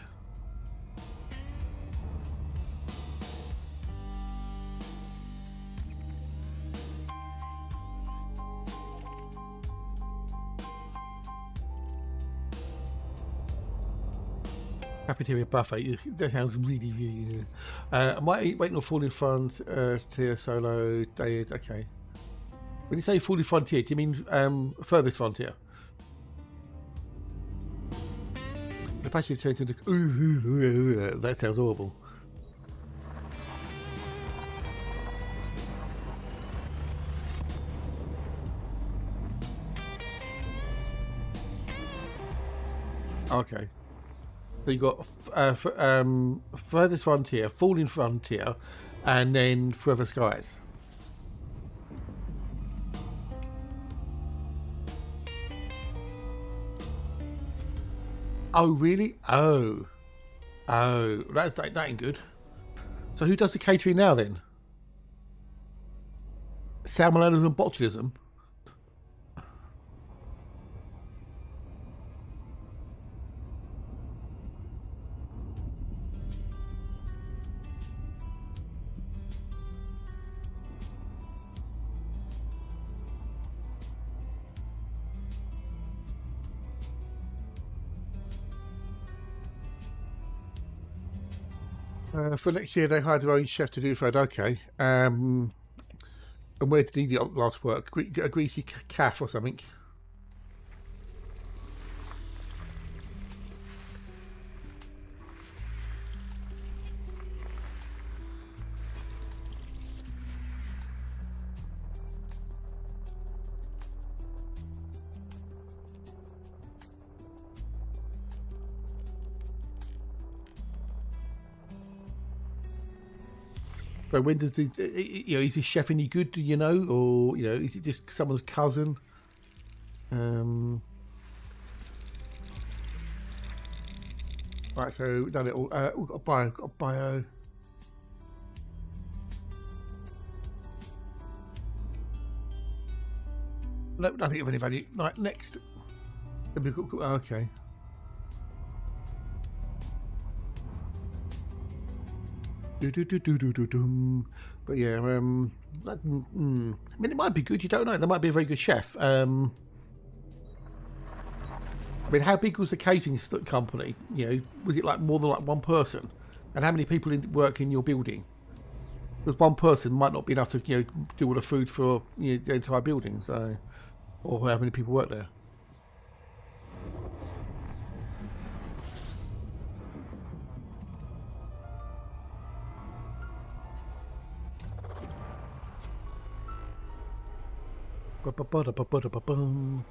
Cafeteria buffet. That sounds really, really. I might wait on Falling Frontier solo day. Okay. When you say Falling Frontier, do you mean Furthest Frontier? The passage turns into. That sounds horrible. Okay. So you got Furthest Frontier, Falling Frontier, and then Forever Skies. Oh really? Oh, that ain't good. So who does the catering now then? Salmonella and botulism. For next year, they hired their own chef to do food. Okay. And where did he last work? A greasy calf or something? But when does is this chef any good? Do you know, or is it just someone's cousin? Right, so we've done it all. We've got a bio. Nope, nothing of any value. Right, next. Okay. But yeah, I mean, it might be good. You don't know. There might be a very good chef. I mean, how big was the catering company? Was it like more than like one person? And how many people work in your building? Because one person might not be enough to do all the food for the entire building. So, or how many people work there. Ba-ba-ba-da-ba-ba-da-ba-bum.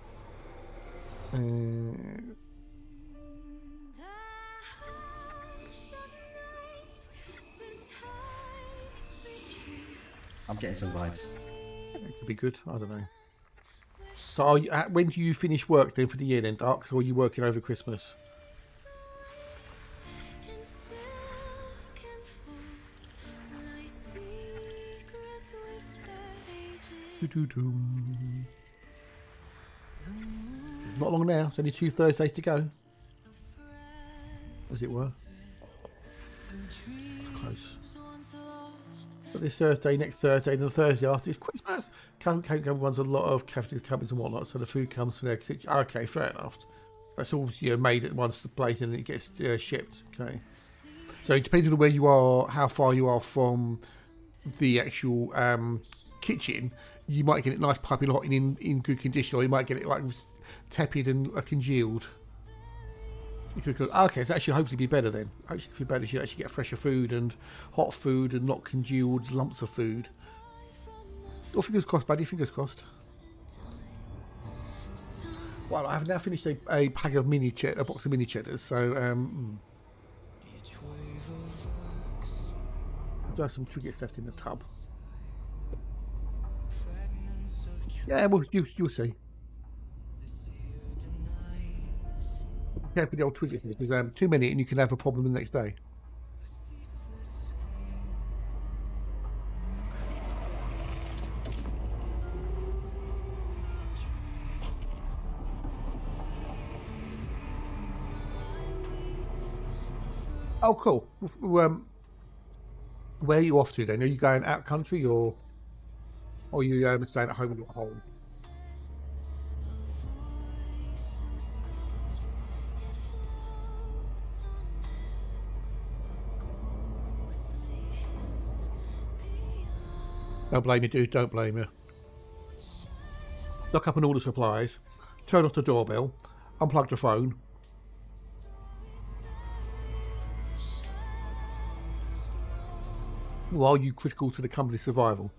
I'm getting some vibes. It could be good. I don't know. So, when do you finish work then for the year then, Dark? Or are you working over Christmas? It's not long now. It's only 2 Thursdays to go, as it were. Close. But this Thursday, next Thursday, and the Thursday after is Christmas. Runs a lot of cafeterias, companies and whatnot, so the food comes from their kitchen. Okay, fair enough. That's all made at once the place, and it gets shipped. Okay. So depending on where you are, how far you are from the actual kitchen, you might get it nice piping hot and in good condition, or you might get it like tepid and congealed. Okay, so actually hopefully be better then. Actually, if you're better, you actually get fresher food and hot food and not congealed lumps of food. Oh, fingers crossed, buddy. Fingers crossed. Well, I have now finished a pack of a box of mini cheddars. So, do have some trinkets left in the tub. Yeah, well, you'll see. Careful with the old Twizzlers because too many and you can have a problem the next day. Oh, cool. Where are you off to then? Are you going out country or are you staying at home at home? Don't blame you, dude. Don't blame you. Lock up on all the supplies. Turn off the doorbell. Unplug the phone. Or are you critical to the company's survival?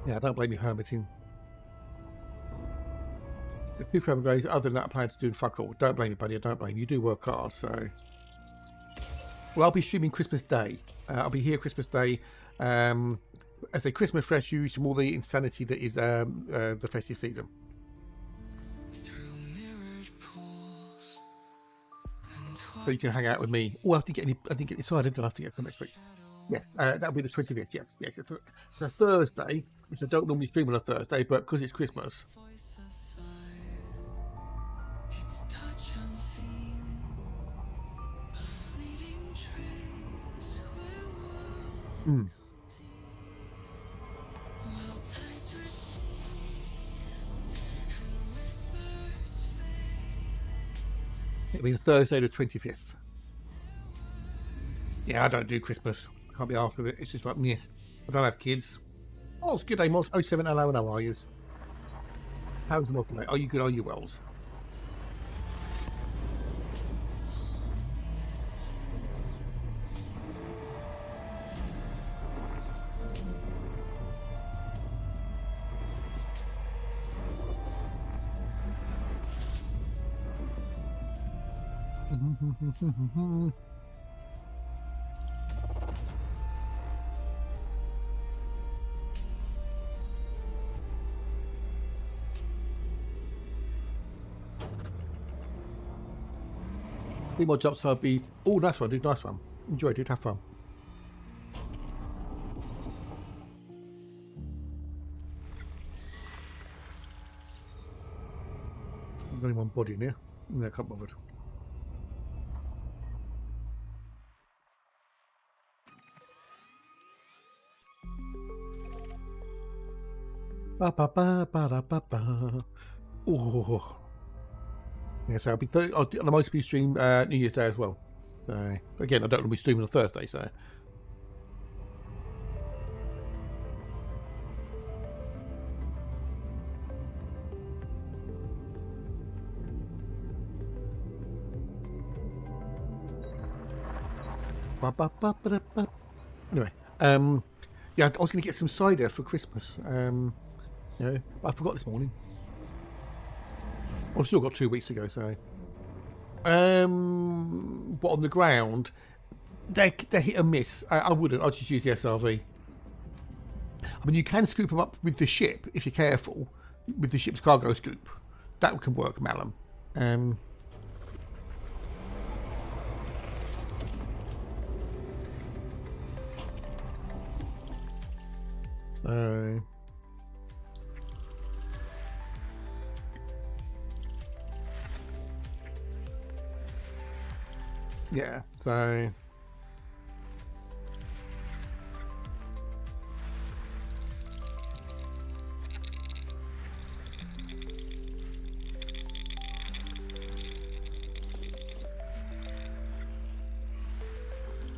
Yeah, I don't blame you hermiting. The 2 family days, other than that, I plan to do fuck all. Don't blame you, buddy. I don't blame you. You do work hard, so. Well, I'll be streaming Christmas Day. I'll be here Christmas Day as a Christmas refuge from all the insanity that is the festive season. So you can hang out with me. Oh, I didn't get decided. I'll have to get some next week. Yes, that'll be the 25th. Yes. It's a Thursday, which I don't normally stream on a Thursday, but because it's Christmas. It'll be Thursday the 25th. Yeah, I don't do Christmas. Can't be after it. It's just like, yeah, I don't have kids. Oh, it's good day, Moz. 07, hello, how are you? How's the Moz today? Are you good? Are you wells? Three more jumps, so I'll be. Oh, nice one, dude. Nice one. Enjoy, dude. Have fun. There's only one body in here. No, I can't bother. Ba ba ba ba da ba ba. Oh. Yeah, so I'll be on the Most Be stream New Year's Day as well. So again, I don't want to be streaming on Thursday, so. Ba, ba, ba, ba, da, ba. Anyway, yeah, I was going to get some cider for Christmas. You know, I forgot this morning. I've still got 2 weeks to go, so. What on the ground? They hit and miss. I wouldn't. I'd just use the SRV. I mean, you can scoop them up with the ship if you're careful, with the ship's cargo scoop. That can work, Malum. Yeah, so.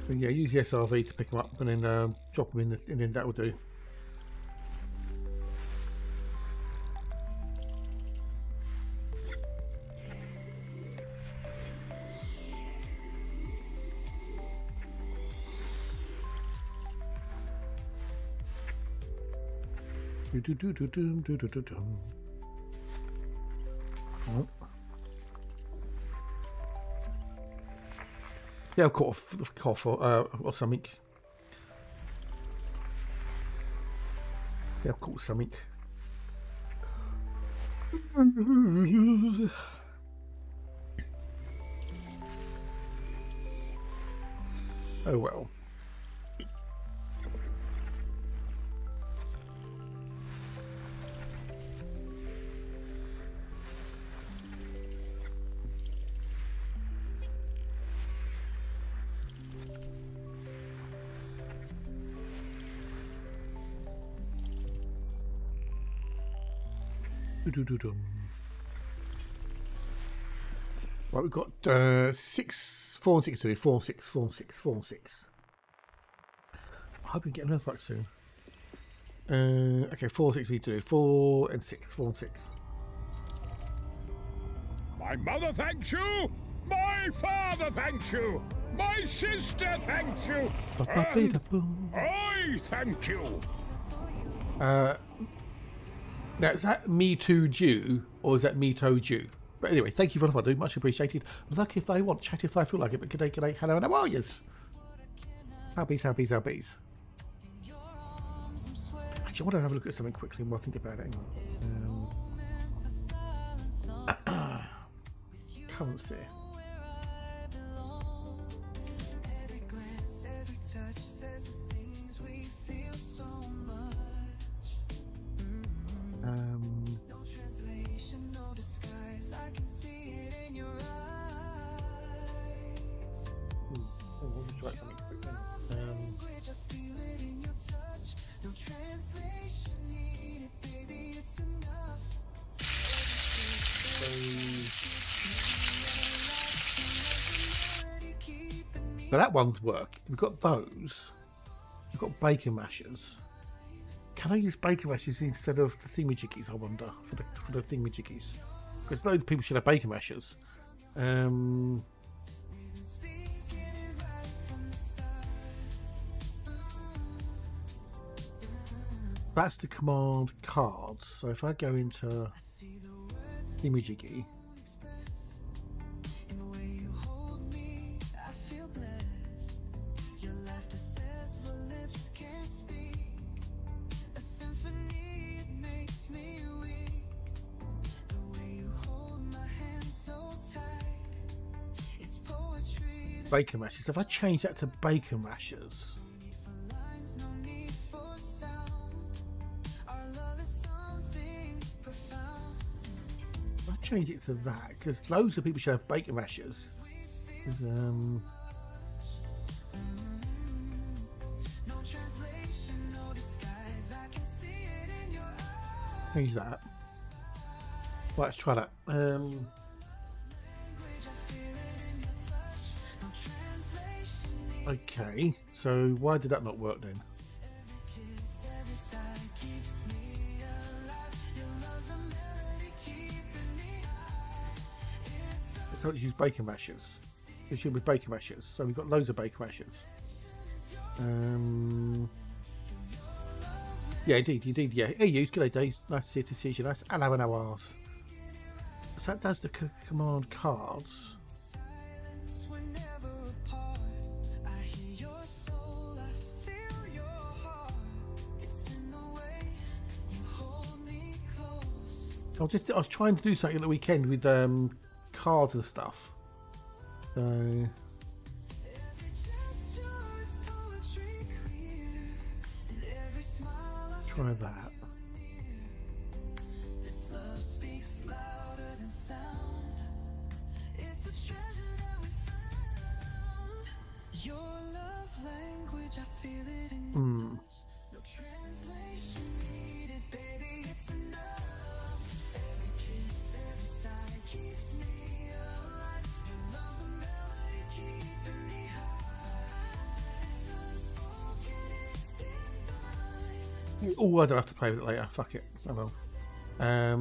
But yeah, use the SRV to pick them up and then drop them in, and then that will do. Oh. Yeah, I've caught a cough or something. Yeah, I've caught something. Oh well. Right, we've got 6, 4 and 6 to do. 4 and 6, 4 and 6, 4 and 6. I hope we get another fact soon. Okay, 4 and 6 we need to do. 4 and 6, 4 and 6. My mother thanks you. My father thanks you. My sister thanks you. And I thank you. Now, is that me too Jew or is that me to Jew? But anyway, thank you for what I do, much appreciated. Look if they want, chat if I feel like it, but good day, hello, and how are yous? How bees. Actually, I want to have a look at something quickly while I think about it. Currency. So that one's work. We've got those. We've got bacon mashers. Can I use bacon mashers instead of the thingamajiggies, I wonder, for the thingamajiggies? Because loads of people should have bacon mashers. That's the command cards. So if I go into thingamajiggy, bacon rashers. If I change that to bacon rashers, if I change it to that, because loads of people should have bacon rashers. Change that. Right, let's try that. Okay, so why did that not work then? I can't use bacon rashers. It should be bacon rashers. So we've got loads of bacon rashers. Yeah, indeed, yeah. Hey, you, good day. Nice to see you. Nice. Hello and hours. So that does the command cards. I was trying to do something at the weekend with cards and stuff. So try that. Oh, I don't have to play with it later. Fuck it. I will. How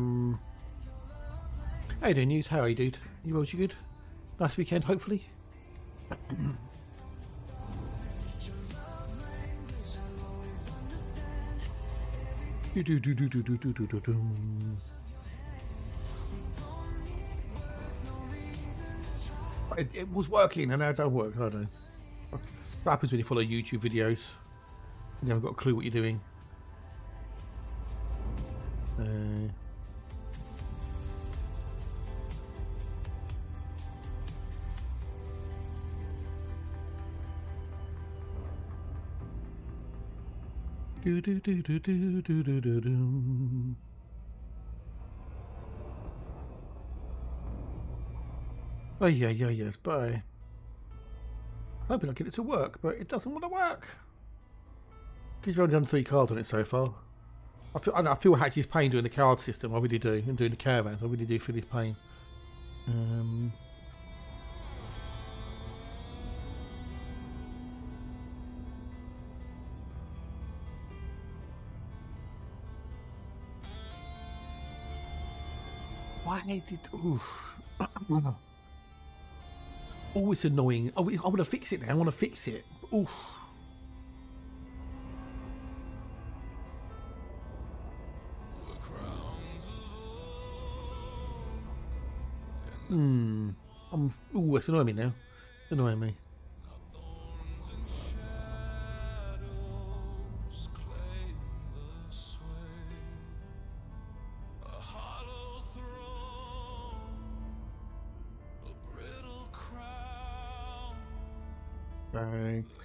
you doing, News? How are you, dude? You well? You good? Nice weekend, hopefully. It was working, and now it don't work. I don't know. What happens when you follow YouTube videos? You haven't got a clue what you're doing. Oh yeah, yes, bye. Hoping I get it to work, but it doesn't want to work. Because you've only done 3 cards on it so far. I feel Hatch's pain doing the card system. I really do, and doing the caravans. I really do feel his pain. Why did? Oof. Oh, it's annoying. I want to fix it now. I want to fix it. Oof. Ooh, it's annoying me now. It's annoying me.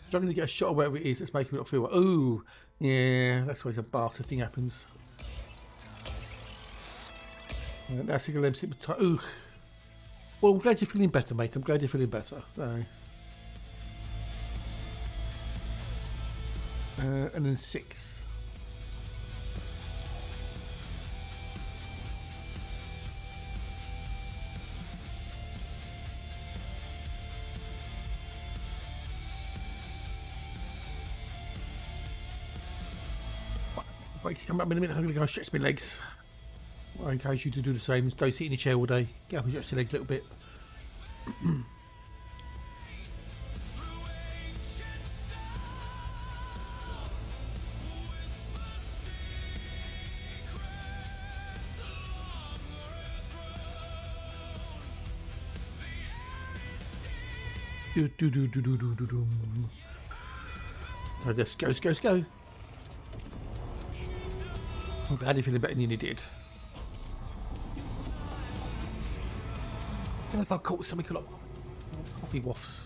Struggling to get a shot of whatever it is that's making me not feel. Ooh, yeah, that's why a bastard thing happens. That's a good limb. Ooh. Well, I'm glad you're feeling better, mate. I'm glad you're feeling better. And then 6. Breaks come up in a minute. I'm going to go and stretch my legs. I encourage you to do the same. Don't sit in your chair all day. Get up and stretch your legs a little bit. So just go. I'm glad you're feeling better than you did. I don't know if I caught something like coffee wafts.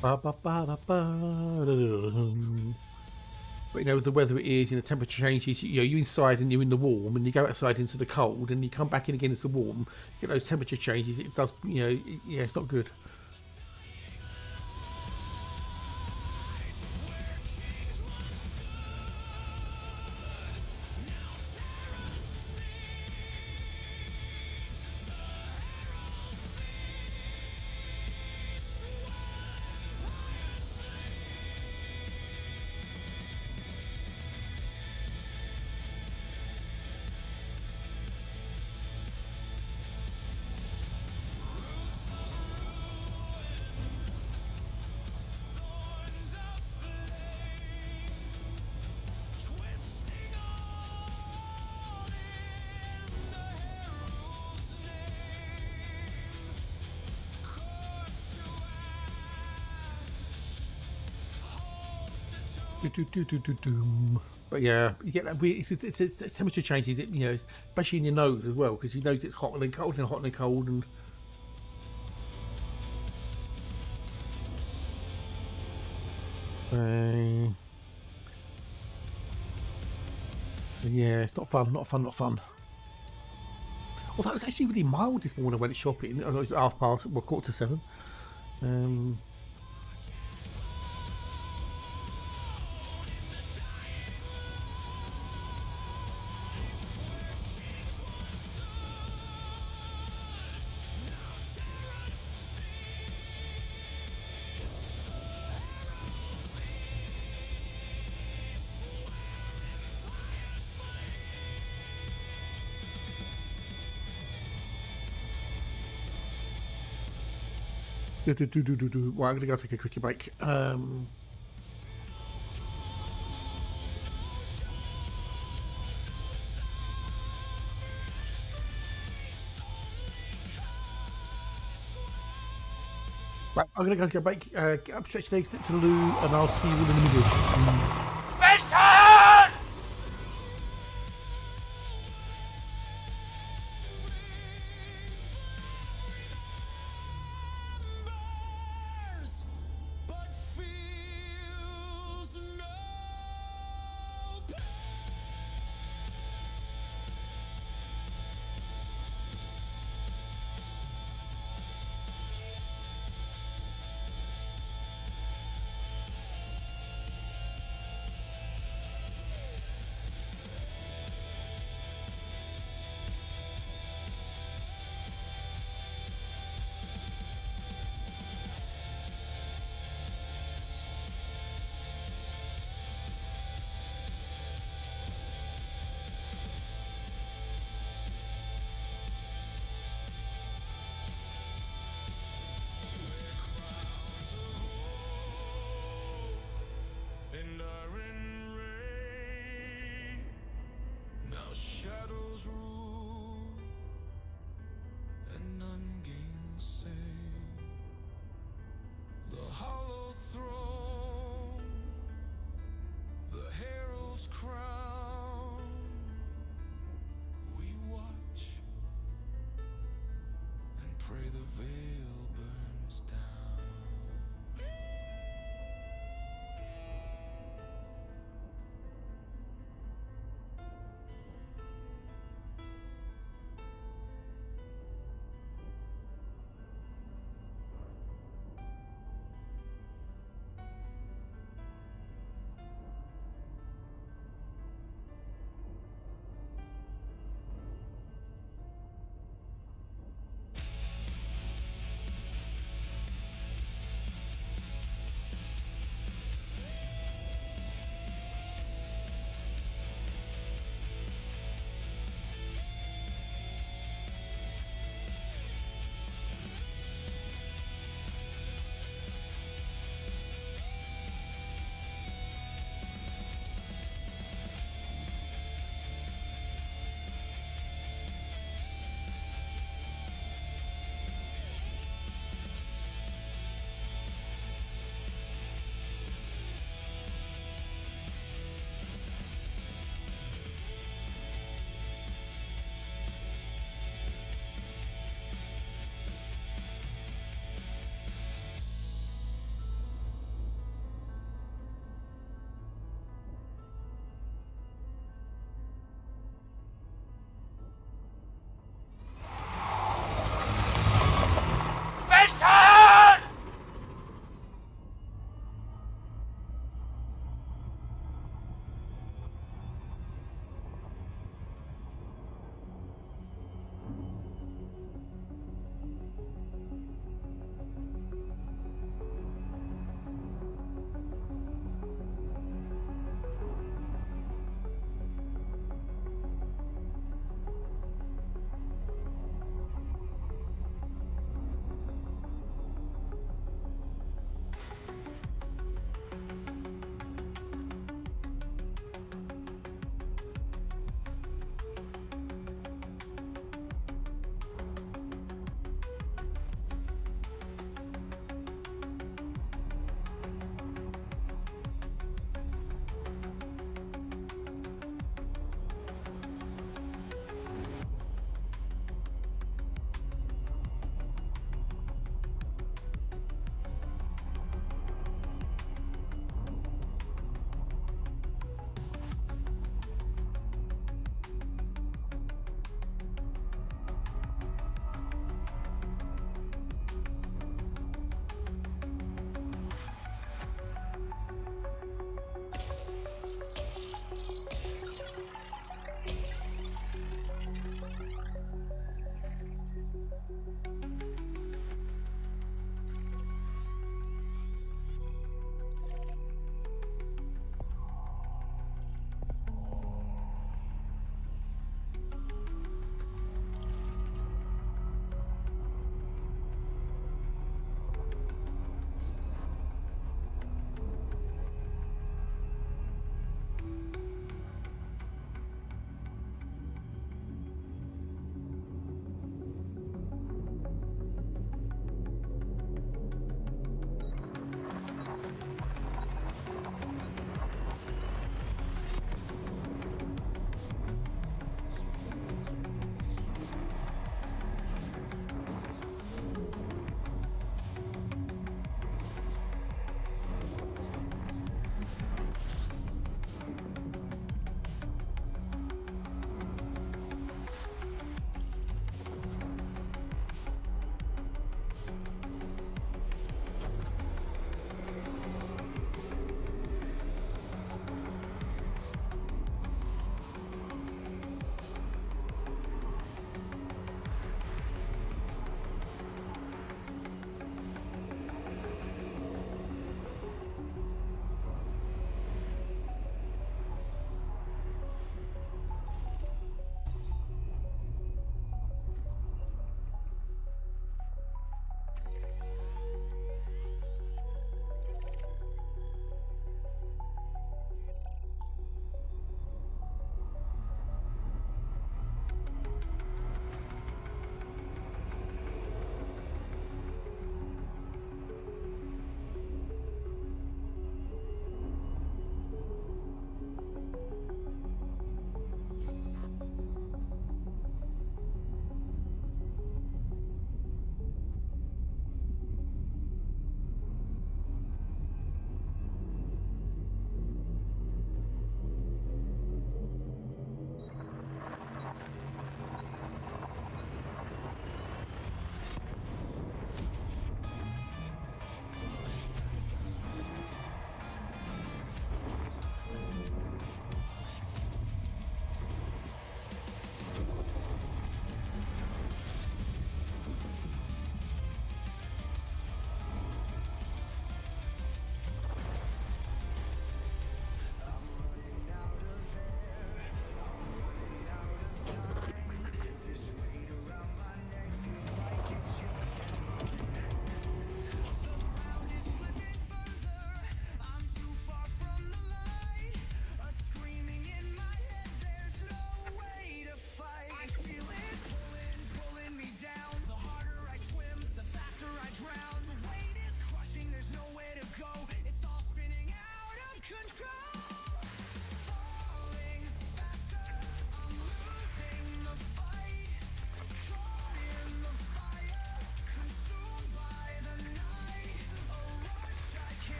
Ba, ba, ba, da, ba, da, da. But you know, with the weather it is, you know, temperature changes. You know, you're inside and you're in the warm, and you go outside into the cold, and you come back in again into the warm. You get those temperature changes. It does, you know, yeah, it's not good. But yeah, you get that weird. It's temperature changes. You know, especially in your nose as well, because you know it's hot and then cold and hot and then cold, and yeah, it's not fun. Not fun. Not fun. Although it was actually really mild this morning when I went shopping. It was 7:15. Well, I'm gonna go take a quick break. Right, I'm gonna go take a break. Get up, stretch legs, step to the loo, and I'll see you all in a minute. But feels no and iron ray. Now shadows rule and none gainsay the hollow throne, the herald's crown. We watch and pray the veil burns down.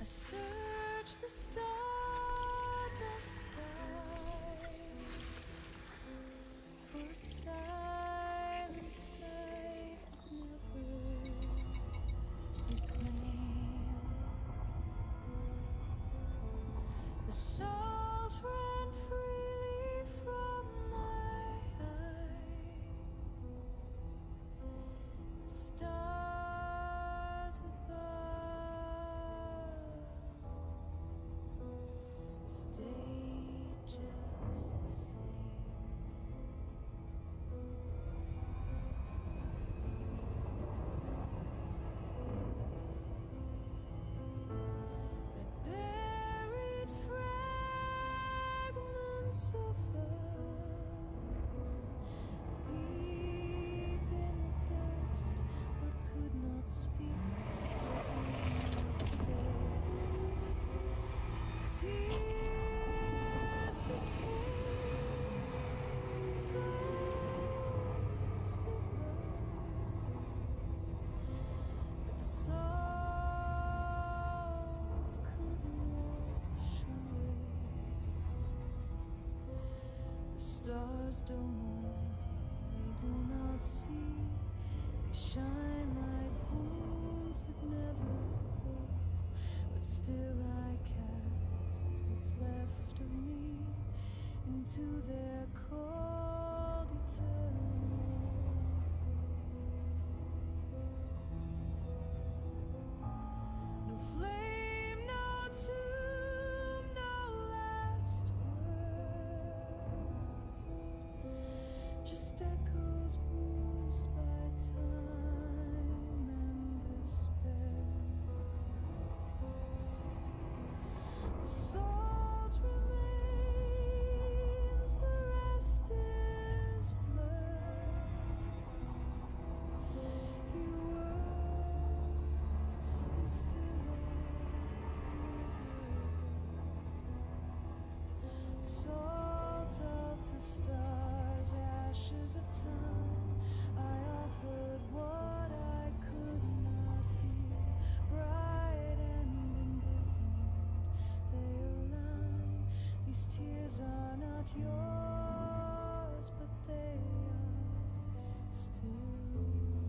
I search the stardust sky for a silence I could never reclaim. The salt ran freely from my eyes. The stars above stayed just the same. I buried fragments of us deep in the dust, but could not speak, could not stay. Tears became ghosts of us, but the salt couldn't wash away. The stars don't move, they do not see. They shine like wounds that never close. But still I cast what's left of me into their cold eternal place. No flame, no tomb, no last word. Just echoes bruised by time and despair. The salt remains, the rest is blood. You were, and still are never there. Salt of the stars, ashes of time, I offered what I could not hear. Bright and indifferent, they align. These tears are not yours, but they are still mine.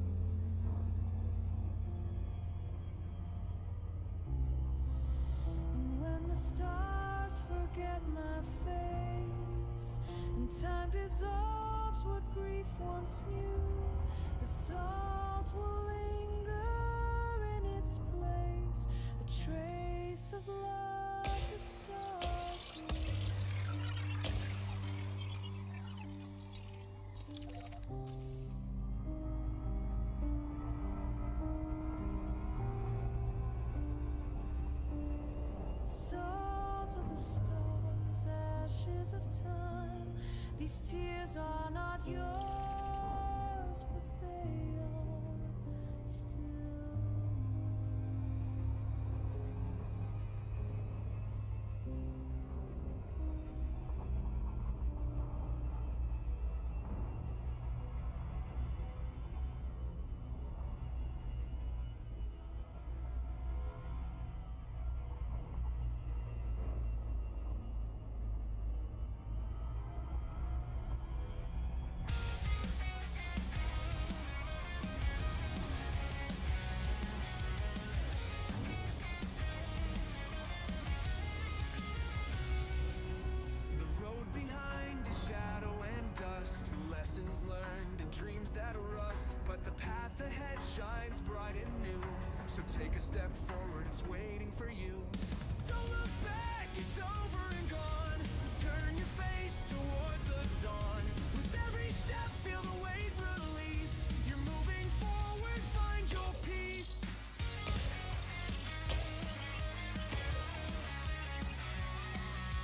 And when the stars forget my face, and time dissolves what grief once knew, the salt will linger in its place, a trace of love the stars breathe. Salt of the stars, ashes of time, these tears are not yours, but they are still The road behind is shadow and dust, lessons learned and dreams that rust. But the path ahead shines bright and new, so take a step forward, it's waiting for you. Don't look back, it's over and gone. Turn your face toward the dawn. With every step, feel the weight release. You're moving forward, find your peace.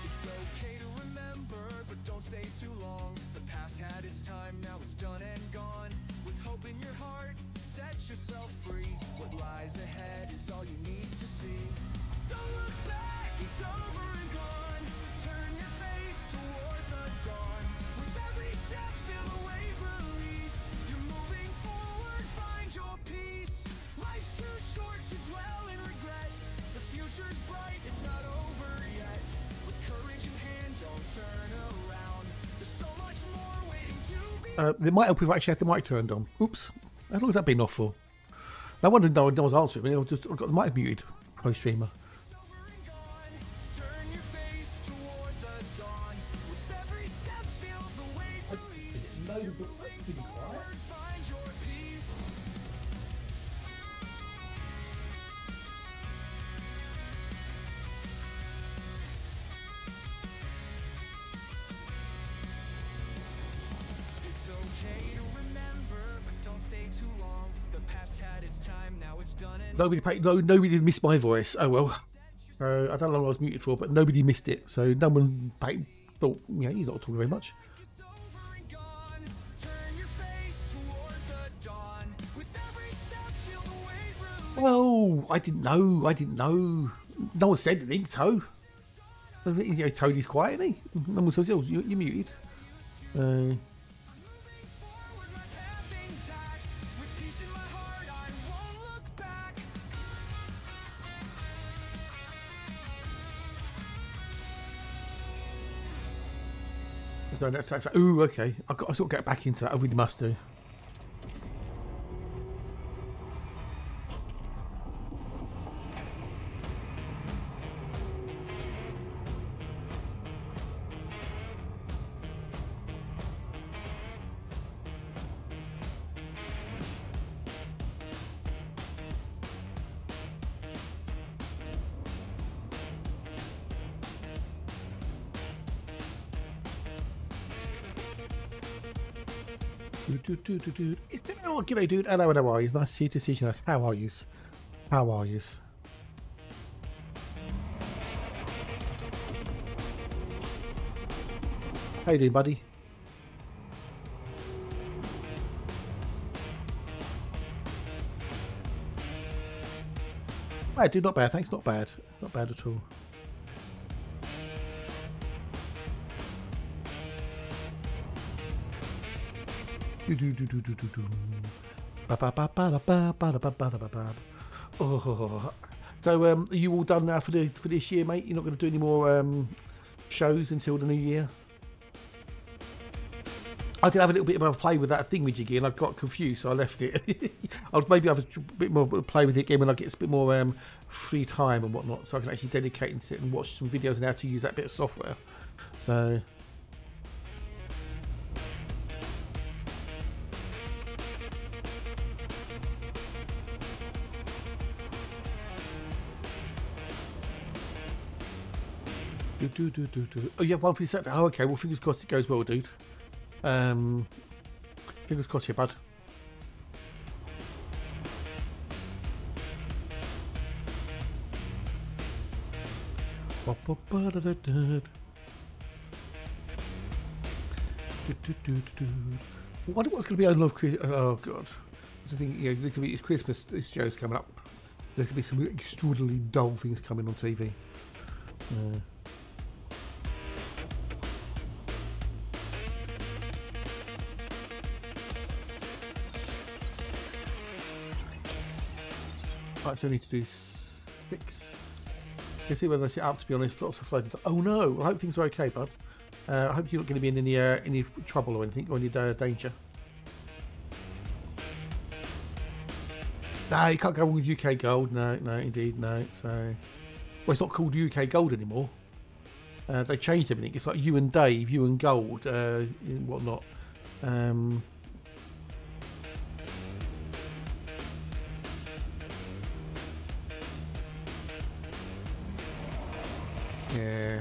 It's okay to remember, but don't stay too long. The past had its time, now it's done and gone. With hope in your heart, set yourself free. What lies ahead is all you need to see. Don't look back, it's over and gone. Turn your face toward the dawn. With every step, feel the weight release. You're moving forward, find your peace. Life's too short to dwell in regret. The future's They might help if I actually had the mic turned on. Oops. How long has that been off for? No wonder no one was answering me. I got the mic muted. Pro streamer. Turn your face toward the dawn. With every step, feel the weight release. Forward, find your peace. It's okay to remember, but don't stay too long. The past had its time, now it's done and Nobody missed my voice. Oh well. I don't know how long I was muted for, but nobody missed it. So no one thought, he's not talking very much. it's over and gone. Turn your face toward the dawn. With every step, feel the weight release. Well, I didn't know. No one said anything, Toe. Toadie's quiet, isn't he? No one says, you're muted. Forward, my path intact. With peace in my heart, I won't look back. So that's ooh, okay. I sort of get back into that. I really must do. Oh, g'day, dude. Hello, how are you? Nice to see you. To see you. How are you? How are you? How you doing, buddy? Right, dude. Not bad. Thanks. Not bad. Not bad at all. Oh, so are you all done now for this year, mate? You're not going to do any more shows until the new year? I did have a little bit of a play with that thingamajiggy and I got confused, so I left it. I'll maybe have a bit more play with it again when I get a bit more free time and whatnot, so I can actually dedicate and sit and watch some videos on how to use that bit of software. So. Oh yeah, well, oh okay, well fingers crossed it goes well, dude. Fingers crossed here, bud. I wonder what's going to be on Love Christmas. Oh god, I think it's Christmas. This show's coming up. There's going to be some extraordinarily dull things coming on TV. Right, so I need to do 6. Let's see whether I sit up, to be honest. Lots of floating. Oh no, I hope things are okay, bud. I hope you're not going to be in any trouble or anything, or any danger. No, you can't go with UK Gold. No, indeed, no. So, well, it's not called UK Gold anymore. They changed everything. It's like you and Dave, you and Gold, and whatnot. Yeah.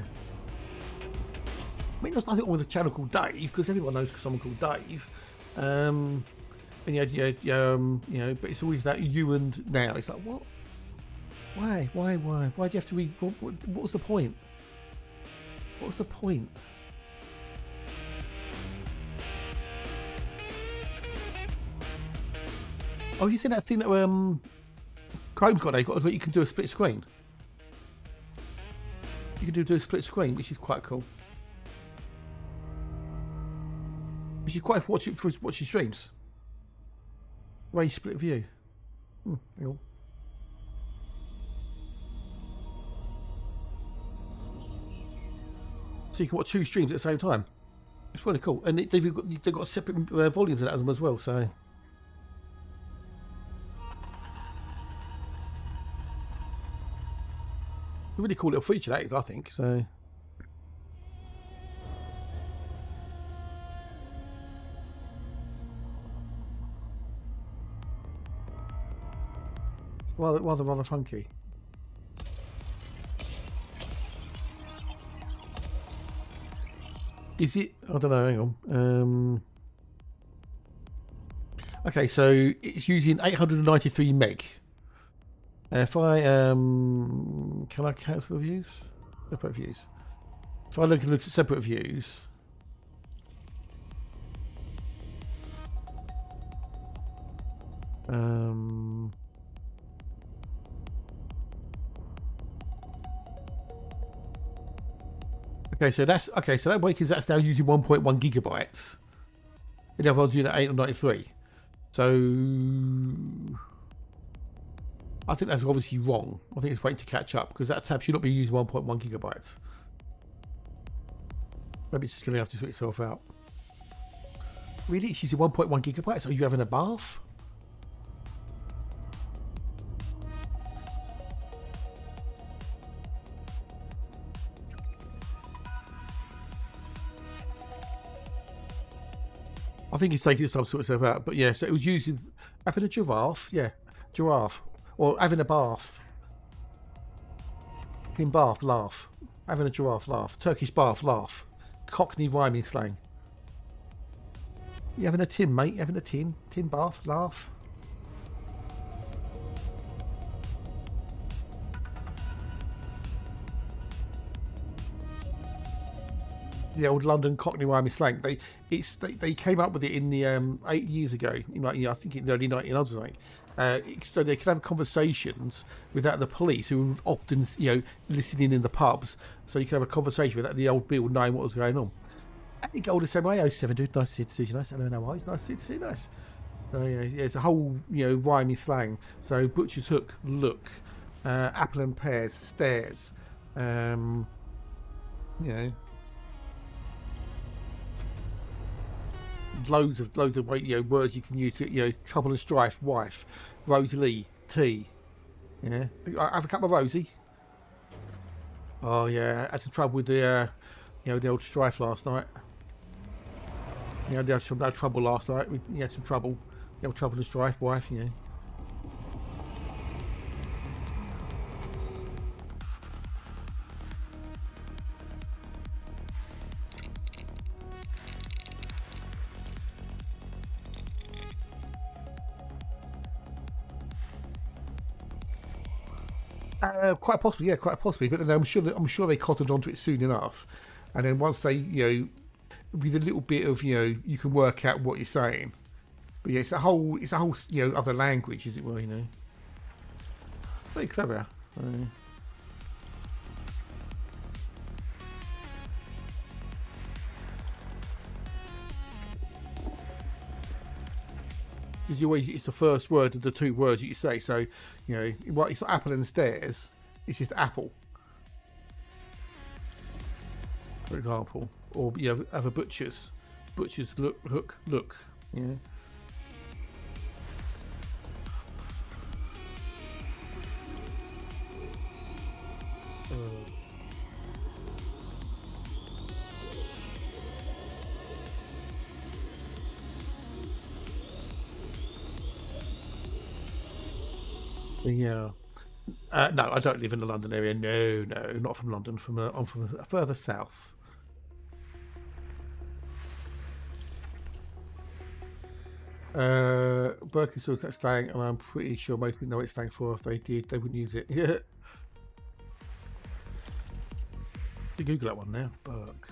I mean, there's nothing wrong with a channel called Dave because everyone knows someone called Dave. And but it's always that you and now. It's like, what? Why? Why do you have to be? What was the point? What was the point? Oh, you seen that thing that Chrome's got? They got where you can do a split screen. You can do a split screen, which is quite cool. Which is quite watch your streams. Range split view. Hang on. So you can watch 2 streams at the same time. It's really cool, and they've got separate volumes of them as well. So a really cool little feature that is, I think. So rather funky. Is it? I don't know. Hang on. Okay, so it's using 893 meg. If I can I cancel the views? Separate views. If I look at separate views. Okay, so that's okay. So that way, because that's now using 1.1 gigabytes. The other one's using 893. So I think that's obviously wrong. I think it's waiting to catch up because that tab should not be using 1.1 gigabytes. Maybe it's just going to have to sort itself out. Really, it's using 1.1 gigabytes? Are you having a bath? I think it's taking this time to sort itself out, but yeah, so it was using having a giraffe, yeah, giraffe, or having a bath. In bath, laugh. Having a giraffe, laugh. Turkish bath, laugh. Cockney rhyming slang. You having a tin, mate? You having a tin? Tin bath, laugh. The old London Cockney rhyming slang. They came up with it in the 8 years ago. I think in the early 1900s. So they could have conversations without the police, who were often listening in the pubs. So you could have a conversation without the old Bill knowing what was going on. And you go the same way. 07 dude, nice to see you. Nice. I don't know why. It's nice to see you. Nice. So yeah, it's a whole rhyming slang. So butcher's hook, look, apple and pears, stairs. Loads of words you can use to trouble and strife, wife, Rosalie, tea. Yeah, I have a cup of Rosie. Oh yeah, I had some trouble with the the old strife last night. Yeah, I had some trouble last night. We had some trouble. The old trouble and strife, wife. Quite possibly, yeah, quite possibly. But then I'm sure they cottoned onto it soon enough, and then once they, with a little bit of, you can work out what you're saying. But yeah, it's a whole, other language, as it were, Very clever. Because it's the first word of the two words that you say. So, it's not apple and stairs. It's just apple, for example. Or other butchers. Butchers look, hook, look. Yeah. Yeah. No, I don't live in the London area. No, not from London. I'm from further south. Berkeley saw that slang, and I'm pretty sure most people know what it's slang for. If they did, they wouldn't use it. Yeah. You Google that one now, Burke.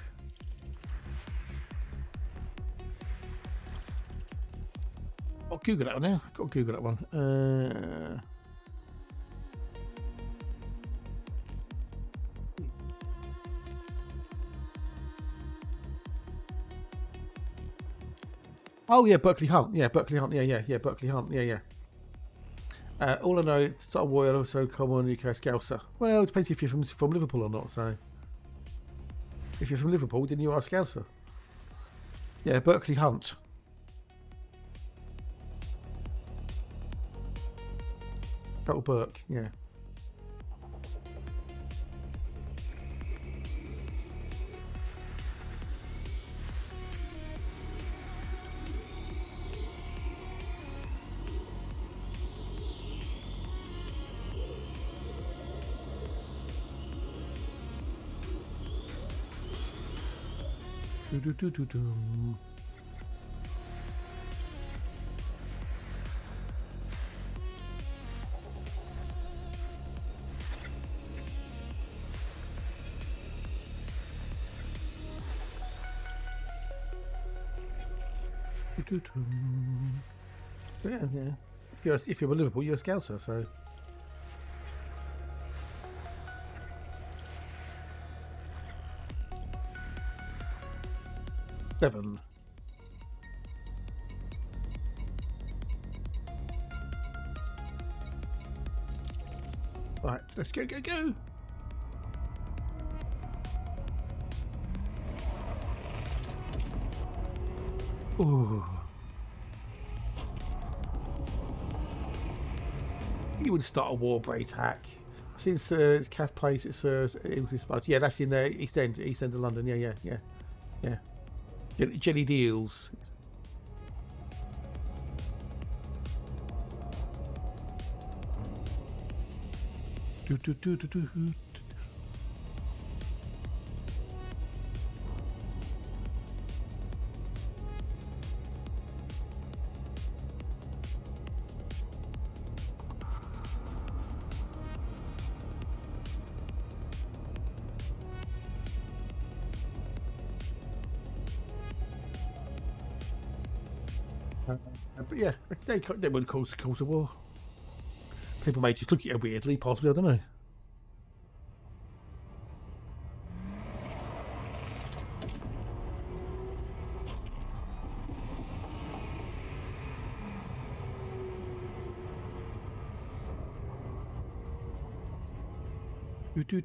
I'll Google that one now. Got to Google that one. Oh yeah, Berkeley Hunt. Yeah, Berkeley Hunt. Yeah, Berkeley Hunt. Yeah. All I know, Star Royal also common UK Scouser. Well, it depends if you're from Liverpool or not. So, if you're from Liverpool, then you are a Scouser. Yeah, Berkeley Hunt. Total Burke, yeah. Do. Yeah, yeah. If you're a Liverpool, you're a Scouser, so. Seven. Right, let's go. Ooh. You would start a war brace hack. Since it's Cath Place, it's yeah, that's in East End of London. Yeah. Jelly deals. Do. But yeah, they wouldn't cause a war. People may just look at you weirdly, possibly, I don't know. Do.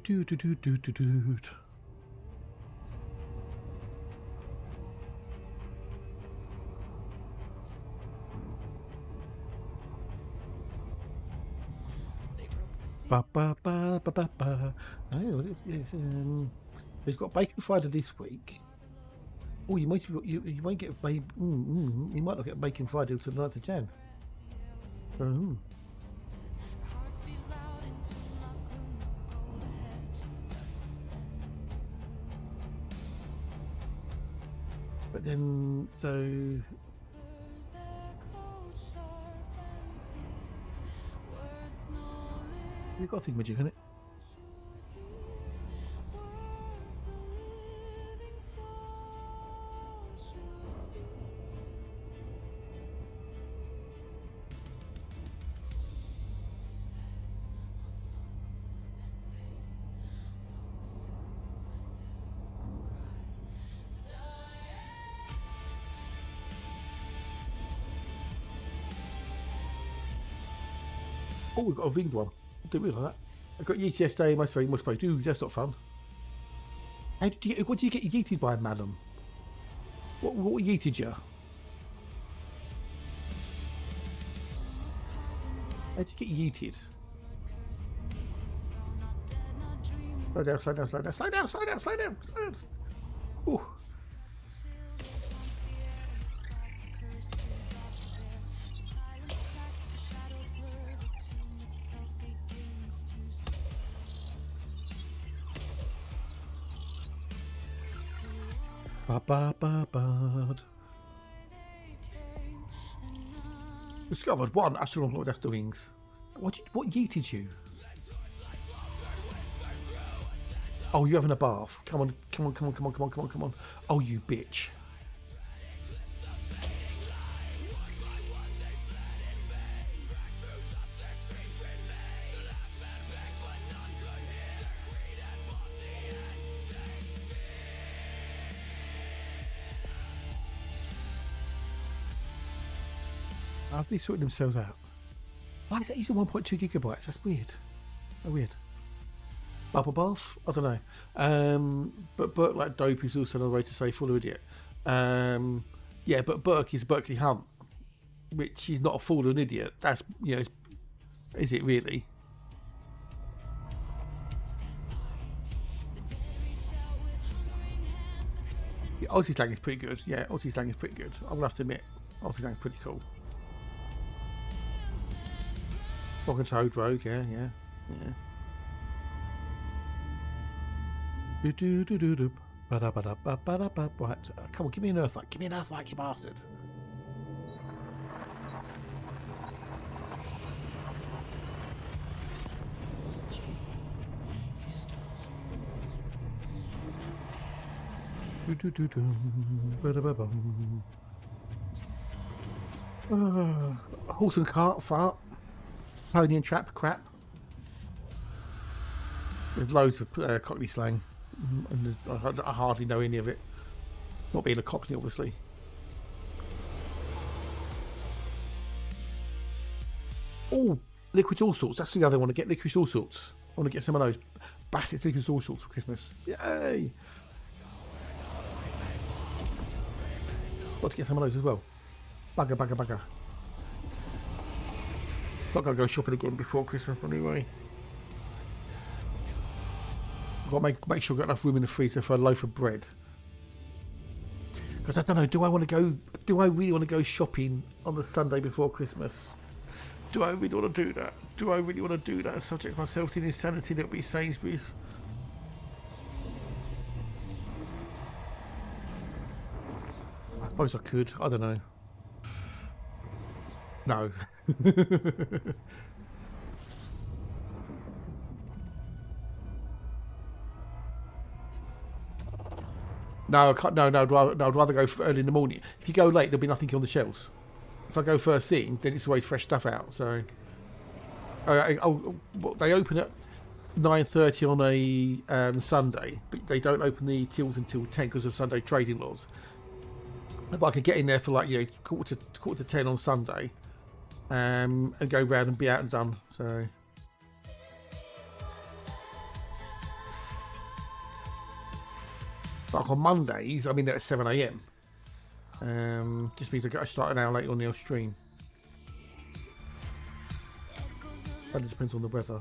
Ba. Oh, he's got Bacon Friday this week. Oh, you might get you might not get Bacon Friday until the 9th of Jan. Oh. But then, so you've got a thingamajig, hasn't it? Oh, we've got a winged one. I didn't realise that. I got yeeted yesterday. My very much played. Ooh, that's not fun. What do you get yeeted by, madam? What yeeted you? How did you get yeeted? Slow down. Ooh. Discovered one astronomical death doings. What yeeted you? Oh, you're having a bath. Come on. Oh, you bitch. Have they sorted themselves out? Why is that using 1.2 gigabytes? That's weird. Oh, weird. Bubble bath? I don't know. But like dope is also another way to say full of idiot. Yeah, but Burke is Berkeley Hunt, which is not a fool or an idiot. That's, you know, is it really? Yeah, Aussie slang is pretty good. Yeah, Aussie slang is pretty good. I will have to admit, Aussie slang is pretty cool. Rock and Toad Rogue, yeah. Do-do-do-do-do. Ba-da-ba-da-ba-ba-da-ba. Right, come on, give me an earthlight. Give me an earthlight, you bastard. Do-do-do-do. Ba-da-ba-bum. Horse and cart, fart. Pony and trap, crap. There's loads of Cockney slang, and I hardly know any of it. Not being a Cockney, obviously. Oh, liquids all sorts. That's the other one. To get liquids all sorts. I want to get some of those. Bassett's liquids all sorts for Christmas. Yay! Got to get some of those as well. Bugger. Not going to go shopping again before Christmas anyway. I've got to make sure I've got enough room in the freezer for a loaf of bread. Because I don't know, do I really want to go shopping on the Sunday before Christmas? Do I really want to do that? Do I really want to do that and subject myself to the insanity that would be Sainsbury's? I suppose I could. I don't know. No. No, I can't. No. I'd rather go early in the morning. If you go late, there'll be nothing on the shelves. If I go first thing, then it's always fresh stuff out. So, they open at 9:30 on a Sunday, but they don't open the tills until 10 because of Sunday trading laws. But I could get in there for quarter to 10 on Sunday, and go round and be out and done. So. Like on Mondays, I'm in there at 7 AM. Just means I start an hour later on the stream. But it depends on the weather.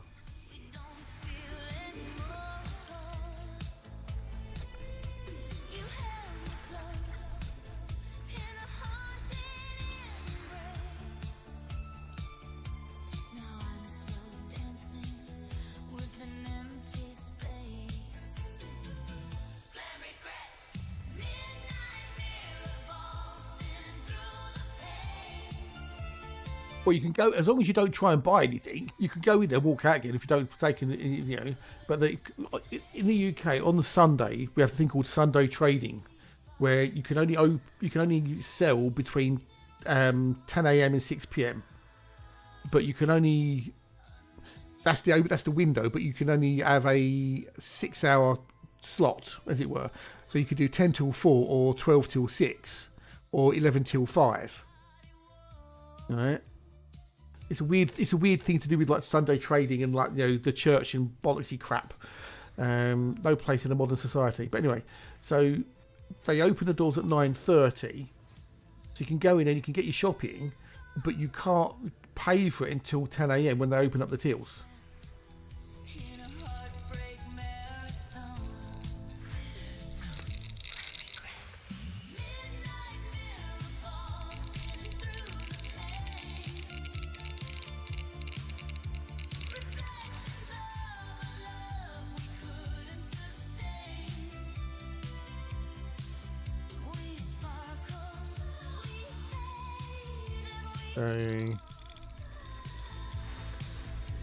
Well, you can go as long as you don't try and buy anything. You can go in there, walk out again if you don't take any, you know. But in the UK on the Sunday we have a thing called Sunday trading, where you can only sell between 10 AM and 6 PM. But you can only that's the window. But you can only have a 6-hour slot, as it were. So you could do 10 till 4 or 12 till 6 or 11 till 5. All right. It's a weird thing to do with like Sunday trading and the church and bollocksy crap. No place in a modern society. But anyway, so they open the doors at 9:30, so you can go in and you can get your shopping, but you can't pay for it until 10 AM when they open up the tills.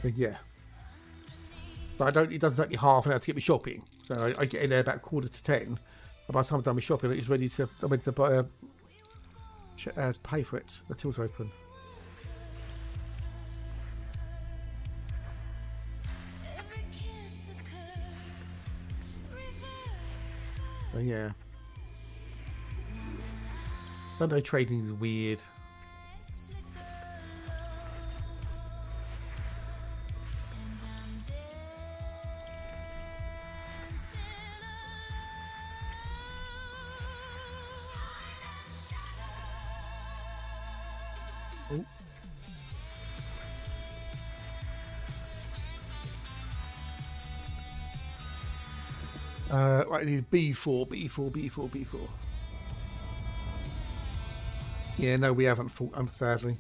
But yeah, but it doesn't take me half an hour to get me shopping. So I get in there about 9:45, and by the time I've done my shopping, I'm ready to buy pay for it. The tills are open. So yeah, Sunday trading is weird. Right, I need B4, B4, B4, B4. Yeah, no, we haven't fought, sadly.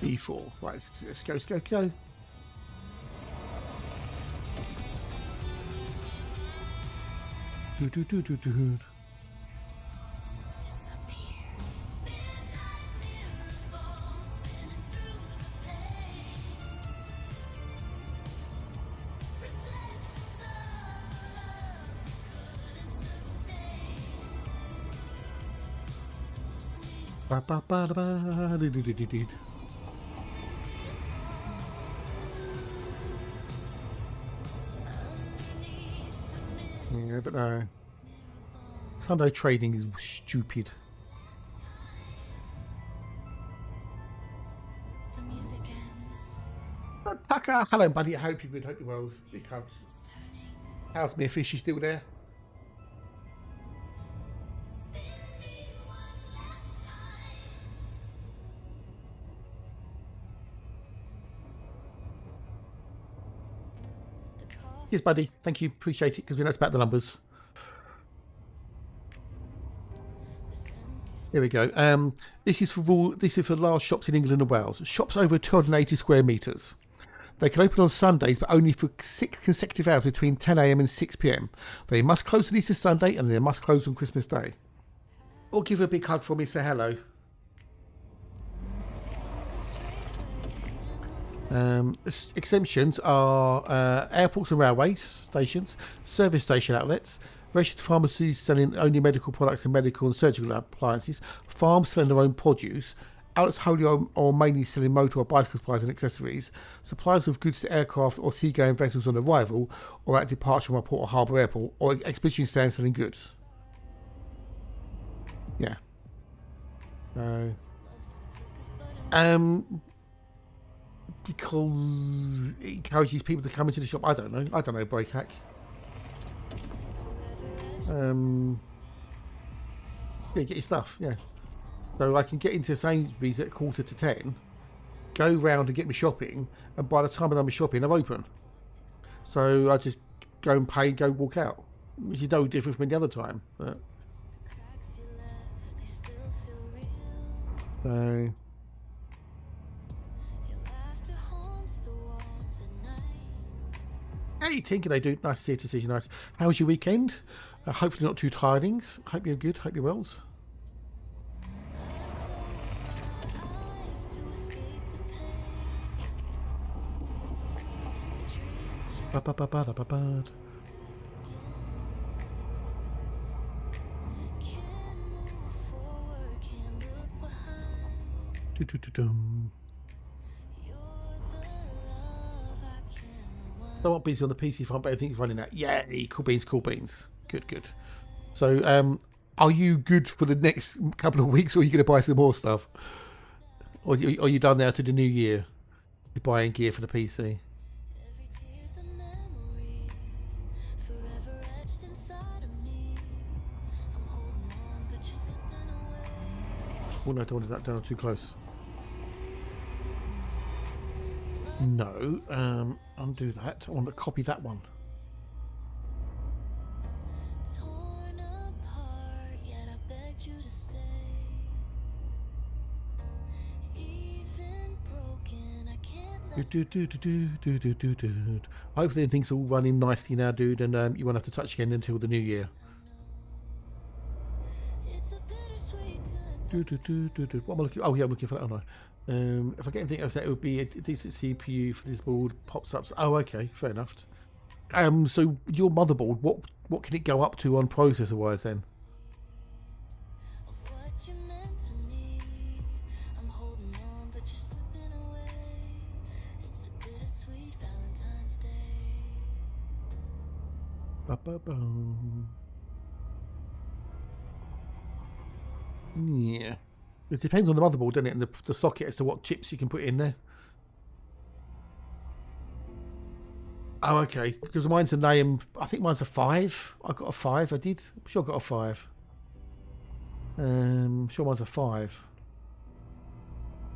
B4. Right, let's go, let's go, go. Do. Ba ba ba ba do. Yeah, but no. Sunday trading is stupid. The music ends. Tucker, hello, buddy. I hope you're good. Hope you're well. Big hugs. How's Miffy? She's still there? Yes, buddy. Thank you. Appreciate it because we know it's about the numbers. Here we go. This is for large shops in England and Wales. Shops over 280 square metres. They can open on Sundays, but only for 6 consecutive hours between 10 AM and 6 PM. They must close on Easter Sunday and they must close on Christmas Day. Or give a big hug for me. Say hello. Exemptions are airports and railway stations, service station outlets, registered pharmacies selling only medical products and medical and surgical appliances, farms selling their own produce, outlets wholly or mainly selling motor or bicycle supplies and accessories, suppliers of goods to aircraft or seagoing vessels on arrival or at departure from a port or harbour airport, or expedition stands selling goods. Yeah. Because it encourages people to come into the shop. I don't know, Breakhack. Yeah, get your stuff, yeah. So I can get into Sainsbury's at 10:15, go round and get my shopping, and by the time I'm done my shopping, I'm open. So I just go and pay, go walk out, which is no different from any other time. But, so... Hey, Tinker, they do. Nice to see you, to see you. Nice. How was your weekend? Hopefully not too tiring. Hope you're good. Hope you're well. Somewhat busy on the PC front, but everything's running out. Yeah, cool beans, cool beans. Good, good. So, are you good for the next couple of weeks, or are you going to buy some more stuff? Or are you done now to the new year? You're buying gear for the PC? Oh no, I don't want that down too close. No, undo that. I want to copy that one. Hopefully things are all running nicely now, dude, and you won't have to touch again until the new year. What am I looking? Oh yeah, I'm looking for that, aren't I? If I get anything else, that would be a decent CPU for this board. Pops up. Oh, okay, fair enough. So your motherboard, what can it go up to on processor wise then? Yeah. It depends on the motherboard, doesn't it, and the socket as to what chips you can put in there. Oh, okay. Because mine's a name. I think mine's a 5. I got a 5. I did. I'm sure I got a 5. I'm sure mine's a 5.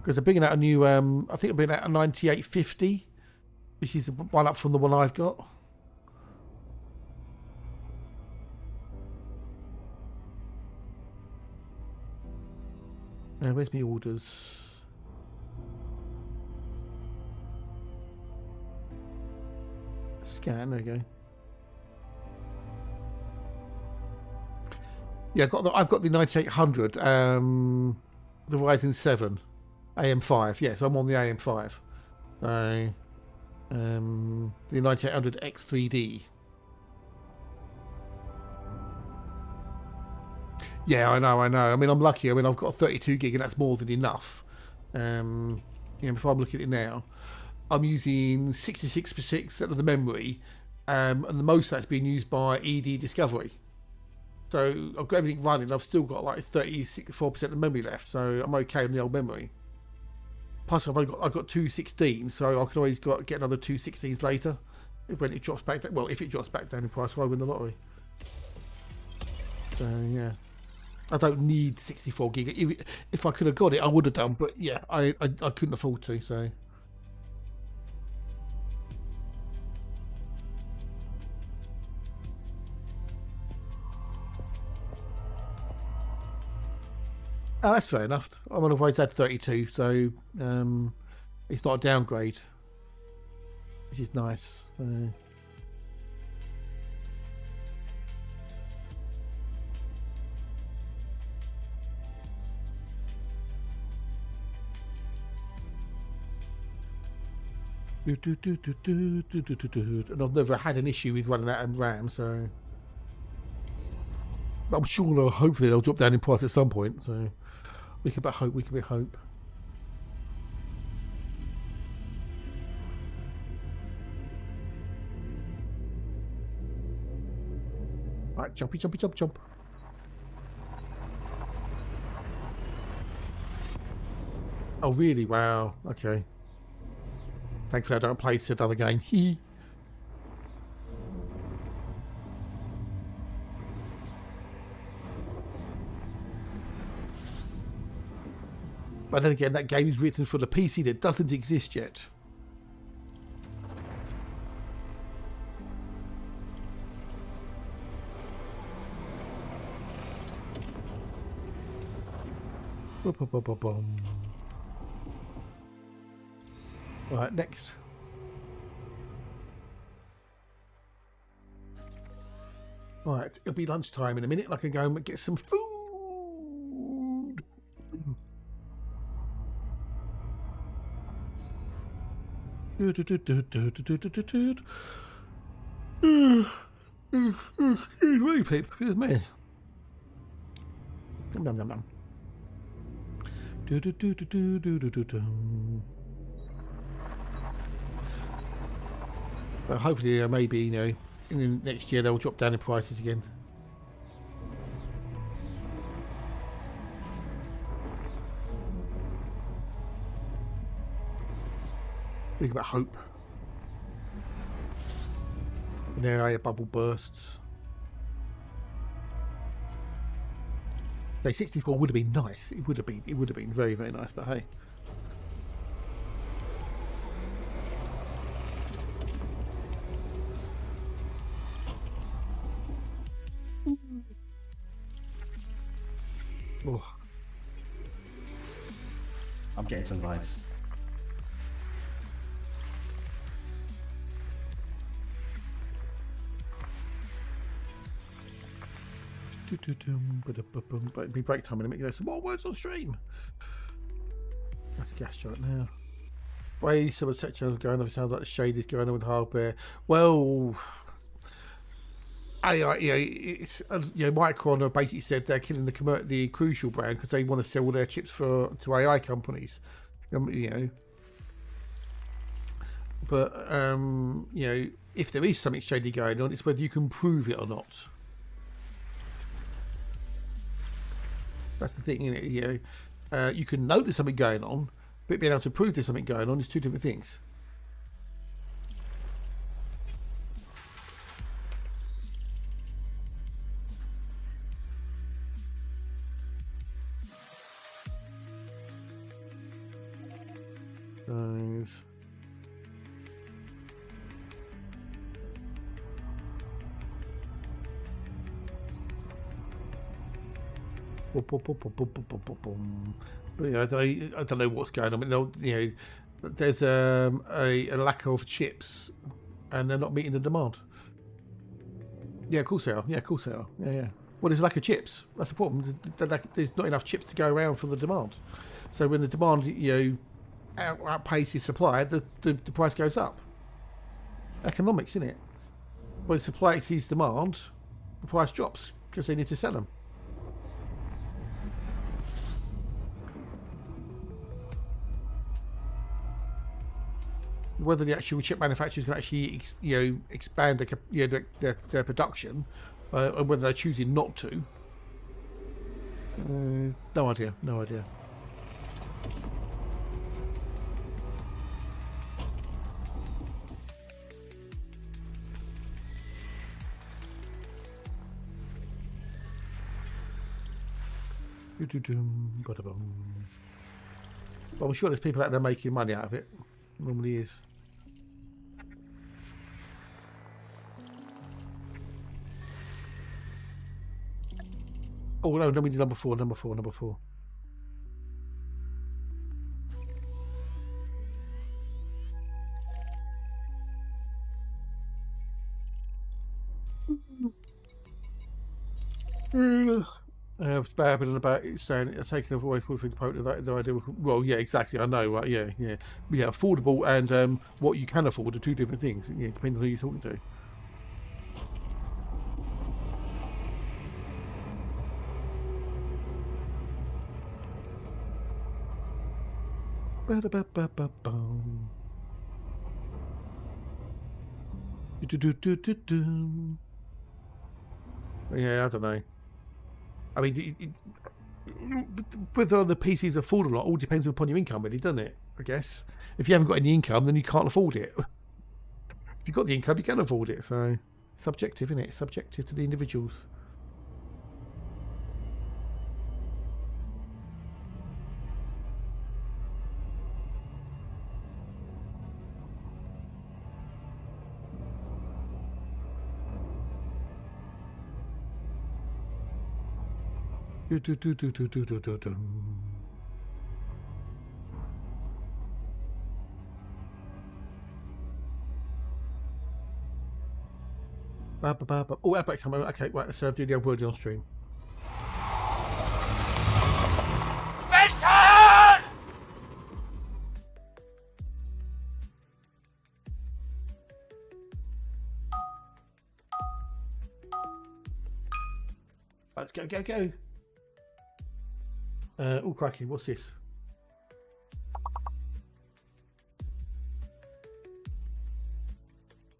Because they're bringing out a new. I think they're bringing out a 9850 Which is the one up from the one I've got. Now, where's my orders? Scan, there you go. Yeah, I've got the 9800, the Ryzen 7, AM5. Yes, I'm on the AM5. So, the 9800 X3D. Yeah, I know. I mean, I'm lucky. I mean, I've got 32 gig, and that's more than enough. Before I'm looking at it now, I'm using 66% of the memory, and the most of that's being used by ED Discovery. So I've got everything running. I've still got like 34% of memory left, so I'm okay on the old memory. Plus, I've got two 16s, so I can always get another two 16s later when it drops back. Well, if it drops back down in price, I win the lottery. So yeah, I don't need 64 gig. If I could have got it, I would have done. But yeah, I couldn't afford to. So. Oh, that's fair enough. I'm on always had 32, so it's not a downgrade, which is nice. And I've never had an issue with running out of RAM, so I'm sure hopefully they'll drop down in price at some point. So. We can but hope. We can but hope. Right, jumpy, jumpy, jump, jump. Oh, really? Wow. Okay. Thankfully, I don't play said other game. But then again, that game is written for the PC that doesn't exist yet. Right, next. Right, it'll be lunchtime in a minute, and I can go and get some food. Excuse me, peeps. Excuse me. Nom nom nom. Well, hopefully, maybe in the next year they'll drop down in prices again. Think about hope. And there a bubble bursts. No, 64 would have been nice. It would have been very, very nice, but hey. Oh. I'm getting some vibes. But it'll be break time in a minute. There's some more words on stream. That's a gas chart now. Way some of the section going on. It sounds like the shade is going on with hardware. Well, AI, it's Micron basically said they're killing the Crucial brand because they want to sell all their chips to AI companies. But if there is something shady going on, it's whether you can prove it or not. That's the thing, you can know there's something going on, but being able to prove there's something going on is two different things. Those. Boom, boom, boom, boom, boom, boom, boom, boom, boom. But you know, I don't know what's going on. You know, there's a lack of chips, and they're not meeting the demand. Yeah, of course they are. Yeah, of course they are. Yeah, yeah. Well, there's a lack of chips. That's the problem. There's not enough chips to go around for the demand. So when the demand, you know, outpaces supply, the price goes up. Economics, isn't it? When supply exceeds demand, the price drops because they need to sell them. Whether the actual chip manufacturers can actually, you know, expand their production, and whether they're choosing not to, no idea. No idea. Well, I'm sure there's people out there making money out of it. Normally is. Oh no, we did number four. It's babbling about it, saying taking away for the point of that idea. Well, yeah, exactly. I know, right? Yeah. Affordable and what you can afford are two different things. Yeah, depending on who you're talking to. Yeah, I don't know. I mean, whether the PCs are affordable or not all depends upon your income, really, doesn't it? I guess if you haven't got any income, then you can't afford it. If you've got the income, you can afford it. So subjective, isn't it? Subjective to the individuals. Oh, outbreak time. Okay, right, let's do the old word on stream. Let's go. Oh, crikey, what's this?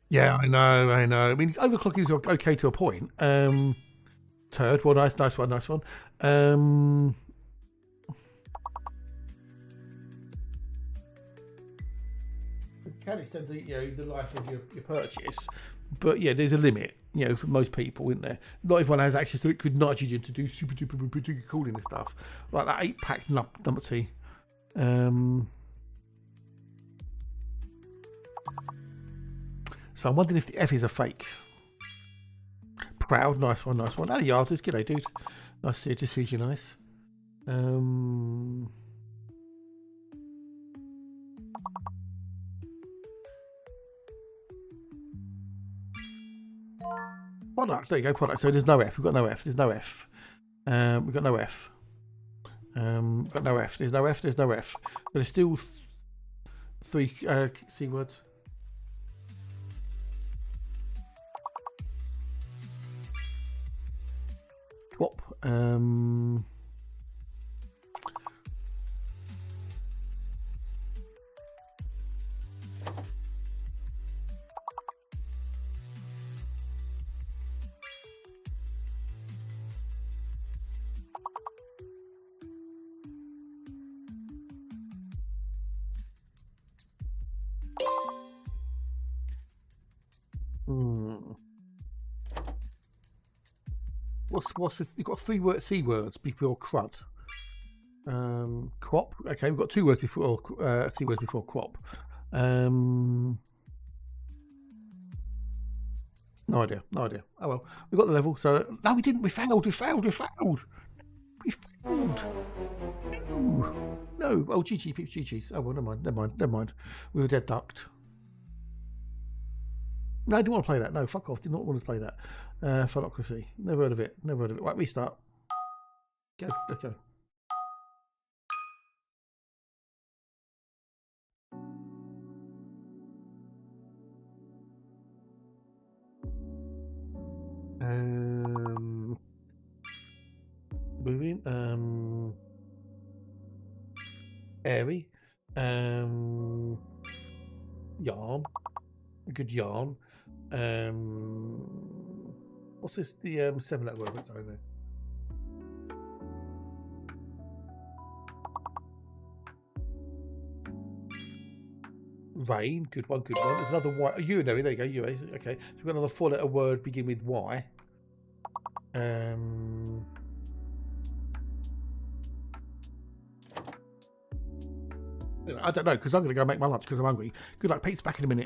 Yeah, I know. I mean, overclocking is okay to a point. Turd, well, nice one. It can extend the life of your purchase, but yeah, there's a limit. You know, for most people, isn't there? Not everyone has access to liquid nitrogen to do super duper cooling and stuff like that 8-pack numpty. So I'm wondering if the F is a fake. Proud, nice one. Oh, Yarders, g'day, dude. Nice to see you, nice. Product, there you go, product. So there's no F. We've got no F. There's no F. We've got no F. Got no F. There's no F. There's no F. But there's still 3 C words. Swap. What's this? You've got 3 C words before crud. Crop. Okay, we've got 2 words before 3 words before crop. No idea. Oh well, we got the level. So no, we didn't. We failed. We failed. No. Oh, GG, peeps, GG's. Oh, well, never mind. We were dead ducked. No, I didn't want to play that. No, fuck off. Did not want to play that. Philocracy. Never heard of it. Right, restart. Go, let's go. Moving. Airy. Yarn. A good yarn. What's this? The 7-letter word. Sorry, there. Rain. Good one. There's another Y. Oh, urinary. There you go. Okay. So we've got another 4-letter word begin with Y. I don't know, because I'm going to go make my lunch because I'm hungry. Good luck, Pete's back in a minute.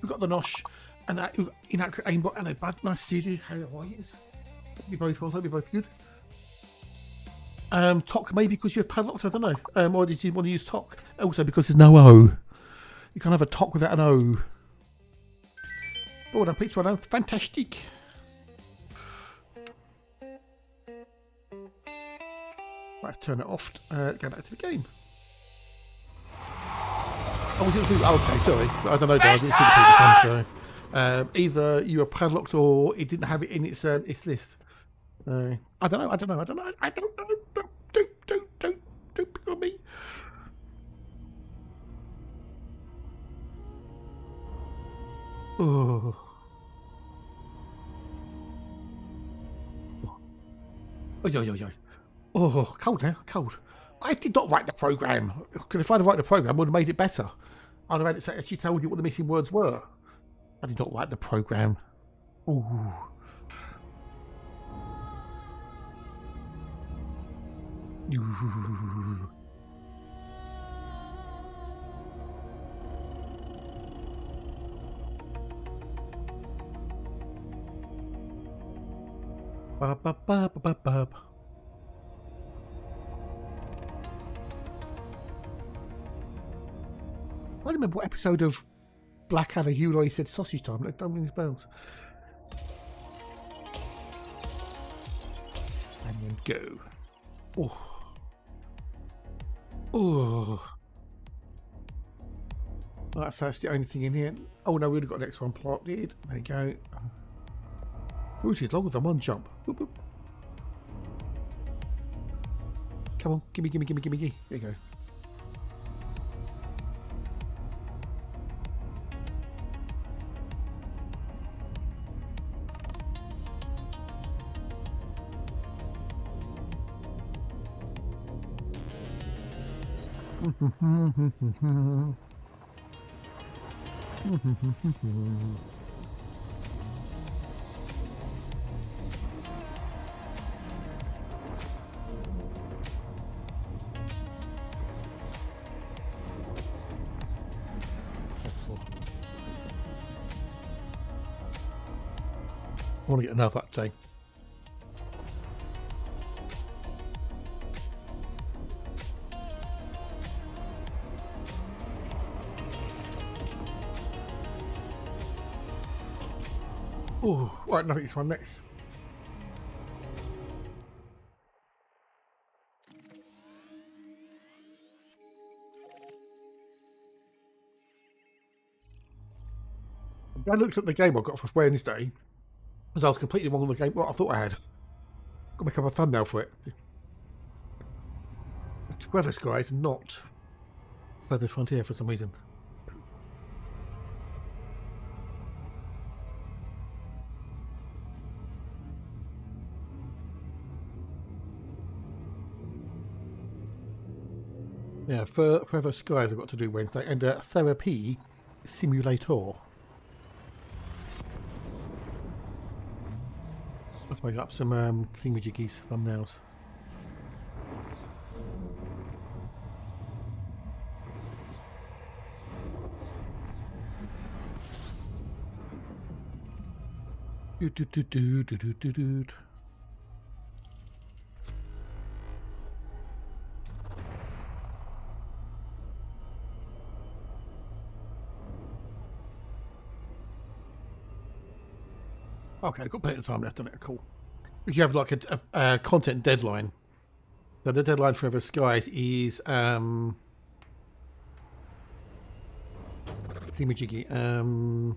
We've got the Nosh and that inaccurate aimbot. Hello, bud. Nice to see you. How are you? Hope you both well. Hope you're both good. Tok, maybe because you're padlocked, I don't know. Or did you want to use Tok? Also because there's no O. You can't have a Tok without an O. Oh, that piece one out. Fantastic. Right, turn it off. Go back to the game. Oh, was it the previous? Oh, okay, sorry. I don't know, I didn't see the previous one, so either you were padlocked or it didn't have it in its list. I don't know. Don't pick on me. Oh. Oh, cold now, cold. I did not write the program. Because if I'd written the program, I would have made it better. I'd have had it say, she told you what the missing words were. I did not write the program. Ooh. Bub, bub, bub, bub, bub. I don't remember what episode of Blackadder you always said sausage time. Like, don't ring his bells. And then go. Oh. Oh. That's the only thing in here. Oh no, we would have got the next one plotted. There you go. Oh, she's long as on one jump. Boop, boop. Come on, gimme. There you go. I want to get another thing. Oh, right, no, this one next. I looked at the game I got for Wednesday, because I was completely wrong on the game. What I thought I had. Got to make up a thumbnail for it. It's Weather Skies, not Weather Frontier for some reason. Yeah, Forever Skies I've got to do Wednesday, and Therapy Simulator. Let's make up some thingamajiggies, thumbnails. Do. Okay, I've got plenty of time left on it. Cool. If you have like a content deadline, so the deadline for Forever Skies is thingamajiggy.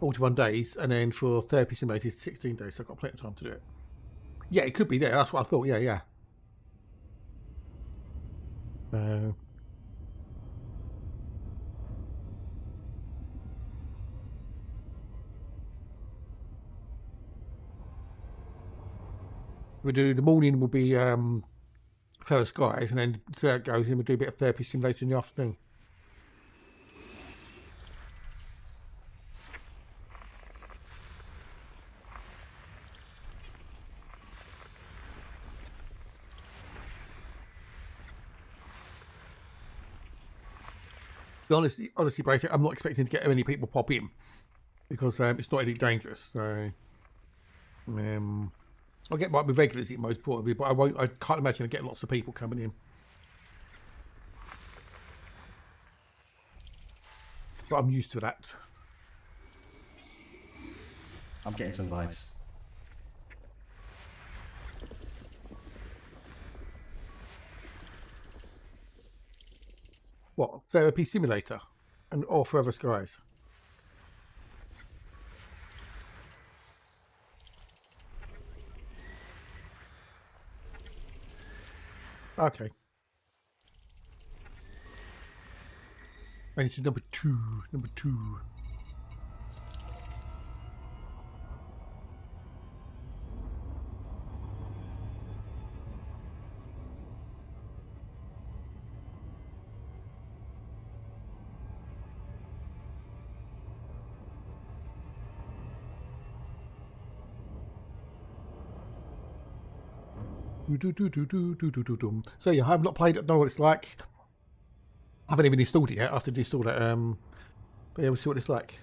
41 days, and then for Therapy Simulator is 16 days, so I've got plenty of time to do it. Yeah, it could be there. That's what I thought. Yeah. We do the morning will be Forever Skies, and then it goes, and we'll do a bit of Therapy Simulator in the afternoon. Honestly, basically, I'm not expecting to get many people pop in because it's not anything dangerous. So I'll get my regulars in most probably, but I can't imagine getting lots of people coming in. But I'm used to that. I'm getting some vibes. What, therapy simulator or Forever Skies? Okay. I need to number two. So yeah, I've not played it. Don't know what it's like. I haven't even installed it yet. I have to install it. But yeah, we'll see what it's like.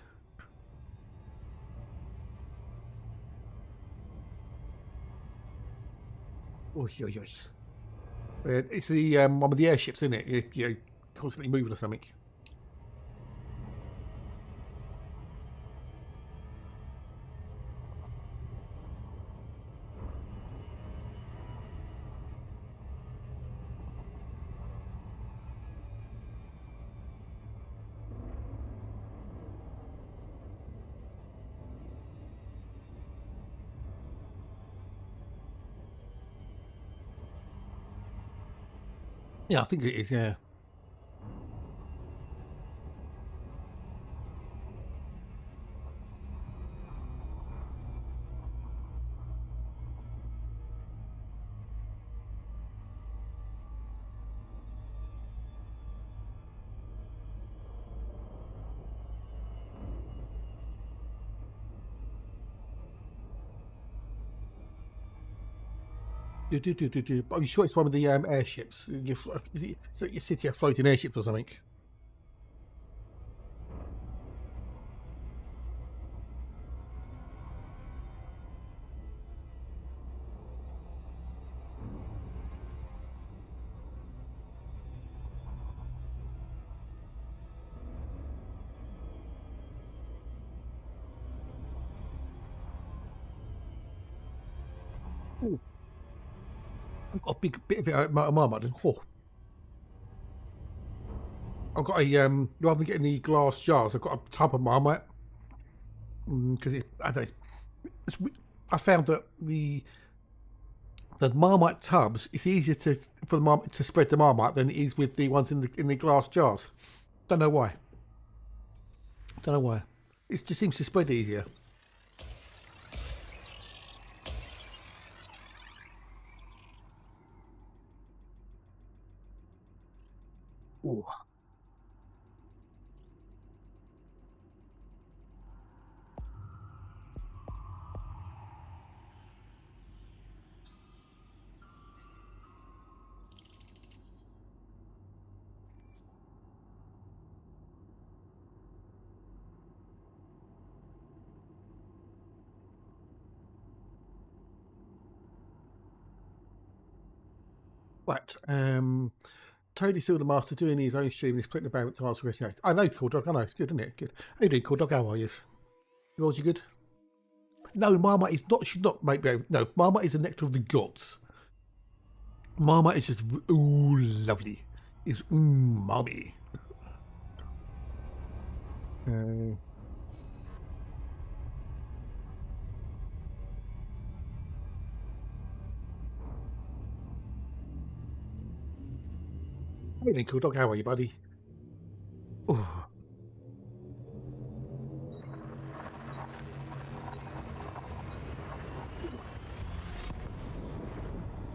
Oh, yes. It's the one with the airships, isn't it? You're constantly moving or something. Yeah, I think it is, yeah. But I'm sure it's one of the airships. So your city have floating airships or something. Ooh. I've got a big bit of it out of my Marmite. Oh. I've got a rather than getting the glass jars, I've got a tub of Marmite because I found that the Marmite tubs, it's easier for the Marmite to spread the Marmite than it is with the ones in the glass jars. Don't know why. It just seems to spread easier. Ooh. Right. Tony's still the master doing his own stream. He's putting the balance to answer questions. I know, Cool Dog. I know. It's good, isn't it? Good. How you doing, Cool Dog? How are you? Yours, you good? No, Marmite is not. Should not make. No, Marmite is the nectar of the gods. Marmite is just ooh lovely. It's mommy. Hey then, Cool Dog. How are you, buddy? Ooh.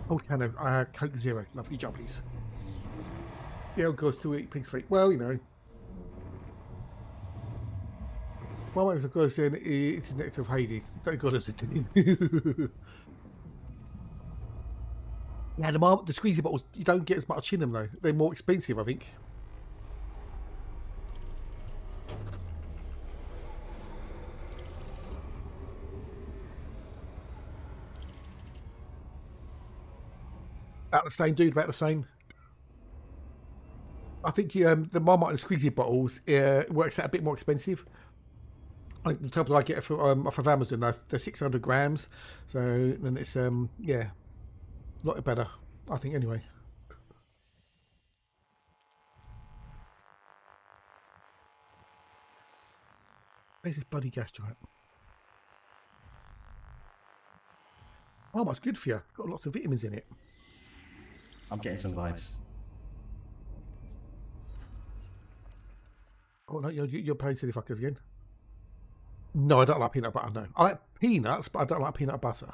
Old can of Coke Zero. Lovely jobbies. The old girls still eat pig's feet. Well, you know. Marmite is of course it's the nectar of Hades. Thank God it's a tin. Yeah, the squeezy bottles, you don't get as much in them though. They're more expensive, I think. the same, dude. About the same. I think the Marmite and Squeezy bottles works out a bit more expensive. I think the type I get off of Amazon, they're 600 grams. So then it's yeah, a lot better. I think anyway. Where's this bloody gas giant? Marmite's good for you. It's got lots of vitamins in it. I'm getting some vibes. Oh no, you're paying silly fuckers again. No, I don't like peanut butter. No, I like peanuts, but I don't like peanut butter.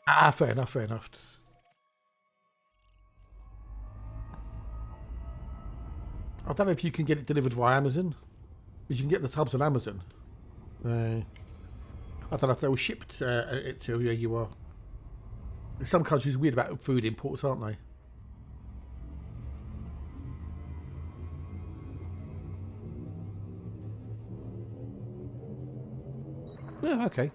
Ah, fair enough. Fair enough. I don't know if you can get it delivered via Amazon, but you can get the tubs on Amazon. I don't know if they were shipped it to where you are. Some countries are weird about food imports, aren't they? Yeah, okay.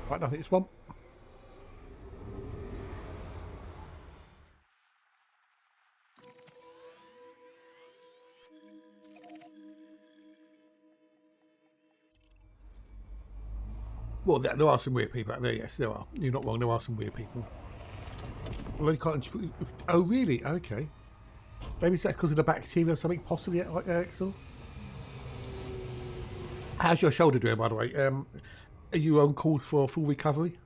Right, I think it's one. Well, there are some weird people out there. Yes, there are. You're not wrong. There are some weird people. Well, you can't. Oh, really? Okay. Maybe it's because of the bacteria or something, possibly, Axel. How's your shoulder doing, by the way? Are you on call for full recovery?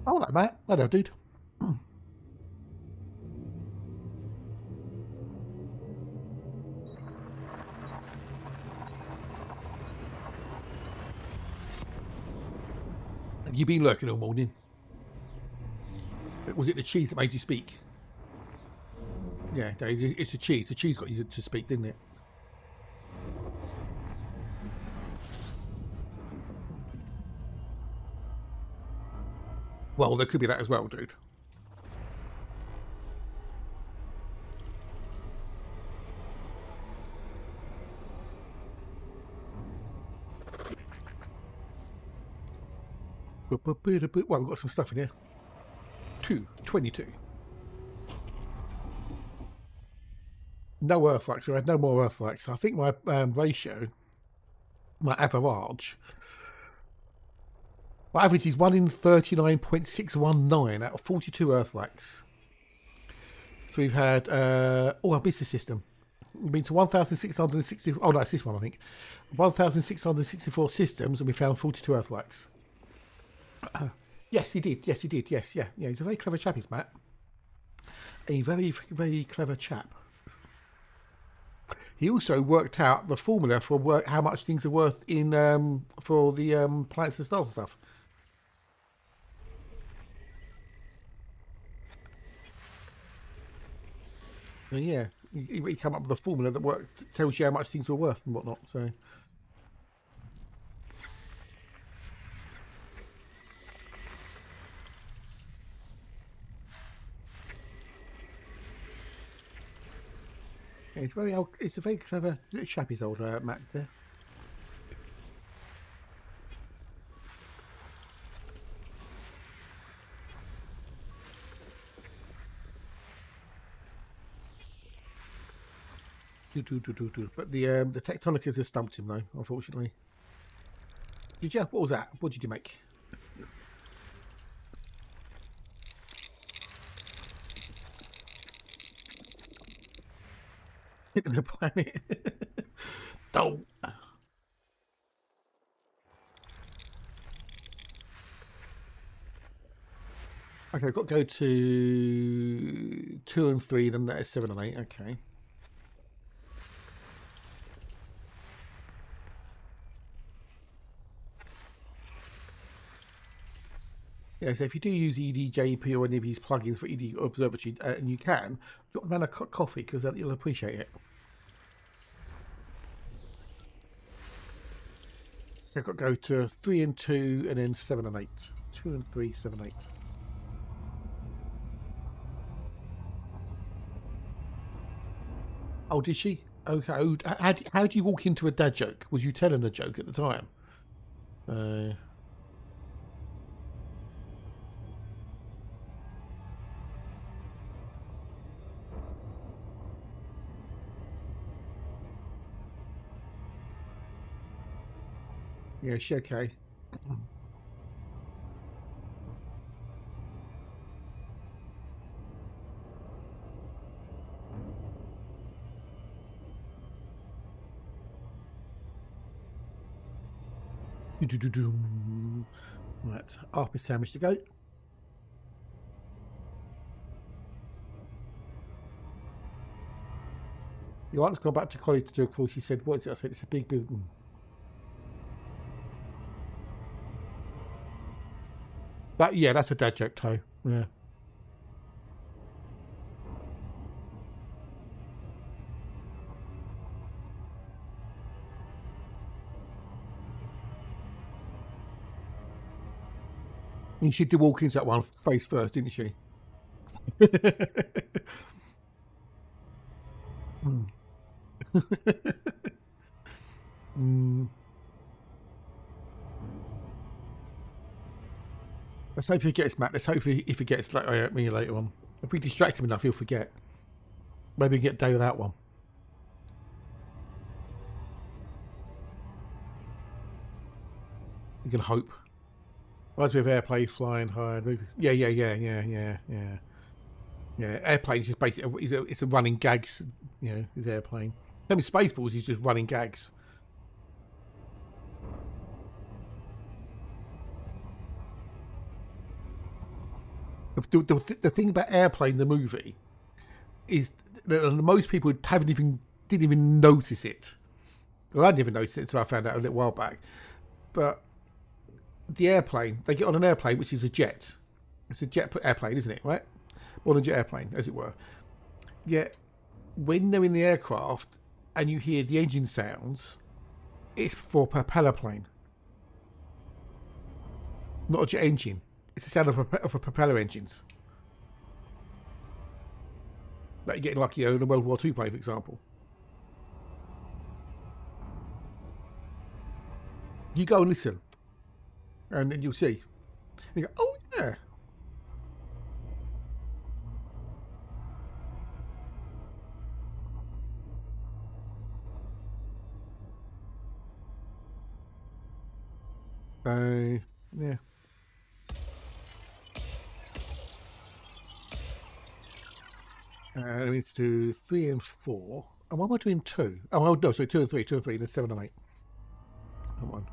Oh, hello, mate. Hello, dude. Have you been lurking all morning? Was it the cheese that made you speak? Yeah, it's the cheese. The cheese got you to speak, didn't it? Well, there could be that as well, dude. Well, we've got some stuff in here. 22. No earthlights. We had no more earthlights. I think my ratio, my average is 1 in 39.619 out of 42 earthlights. So we've had our business system. We've been to 1,660. Oh no, it's this one I think. 1,664 systems, and we found 42 earthlights. Yes, he did. Yes, he did. Yes, yeah. He's a very clever chap, is Matt. A very, very clever chap. He also worked out the formula for how much things are worth in for the planets and stars and stuff. So yeah, he came up with a formula that tells you how much things are worth and whatnot. So. Yeah, it's a very clever chap, his old Mac there. But the Tectonicas has stumped him though, unfortunately. What was that? What did you make? The planet. Don't. Okay, I've got to go to 2 and 3, then that is 7 and 8. Okay. Yeah, so if you do use EDJP or any of these plugins for ED Observatory, and you can, drop them a coffee because you'll appreciate it. I've got to go to 3 and 2, and then 7 and 8. 2 and 3, 7, 8. Oh, did she? Okay. Oh, how do you walk into a dad joke? Was you telling a joke at the time? Yeah, she okay. Right, half a sandwich to go. Your aunt's gone back to college to do a course. She said, "What is it?" I said, "It's a big building." That yeah, that's a dad joke, Toe. Yeah. And she did walk into that one face first, didn't she? Let's hope he gets Matt. Let's hope if he gets like me later on. If we distract him enough, he'll forget. Maybe we get a day without one. You can hope. Reminds me of airplane flying high. Yeah. Yeah, airplanes just basically it's a running gags. You know, with airplane. Same with Spaceballs. He's just running gags. The thing about Airplane, the movie, is that most people didn't even notice it. Well, I didn't even notice it until I found out a little while back. But the airplane, they get on an airplane, which is a jet. It's a jet airplane, isn't it? Right? Or a jet airplane, as it were. Yet, when they're in the aircraft and you hear the engine sounds, it's for a propeller plane, not a jet engine. It's the sound of a propeller engines. Like you're getting like, you know, in a World War II plane, for example. You go and listen, and then you'll see. And you go, oh yeah. Yeah. I need to do 3 and 4. And what am I doing 2? Oh, no, sorry, 2 and 3, then 7 and 8. Come on.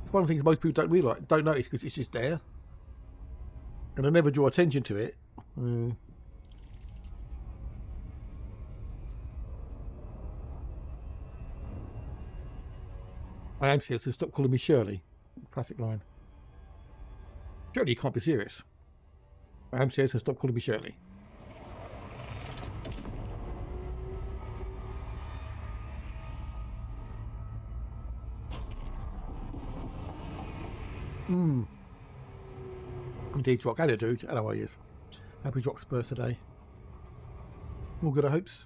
It's one of the things most people don't notice because it's just there. And I never draw attention to it. I am serious, so stop calling me Shirley. Classic line. Shirley, you can't be serious. I am serious, so stop calling me Shirley. Indeed, Rock. Hello, dude. Hello, how are you? Happy Rock's birthday. All good, I hopes.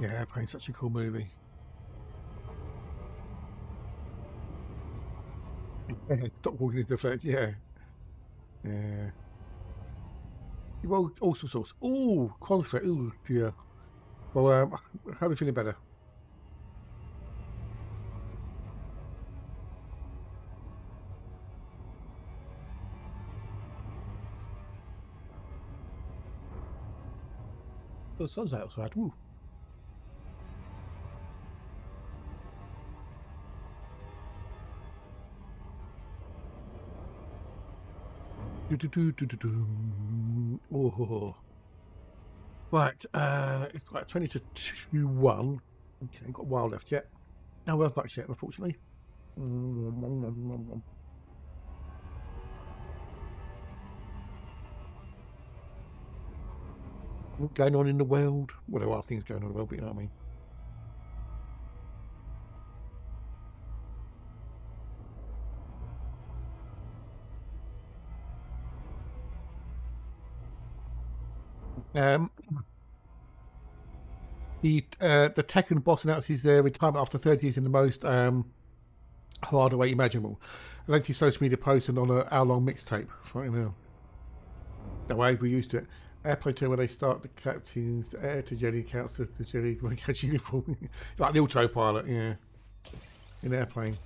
Yeah, Airplane's such a cool movie. Stop walking into the fence, yeah. Yeah. Well, awesome sauce. Ooh, conflict. Ooh, dear. Well, how are you feeling better? The sun's outside. Ooh. Oh. Right, it's like 20 to 2-1. Okay, got a while left yet. No earthlights yet, unfortunately. What's going on in the world? Well, there are things going on in the world, but you know what I mean. The Tekken boss announces their retirement after 30 years in the most harder way imaginable. A lengthy social media post and on an hour-long mixtape. Fucking hell. That way we're used to it. Airplane tour where they start the captain's air to jelly counts to the jelly when he catch uniform. Like the autopilot, yeah. In airplane.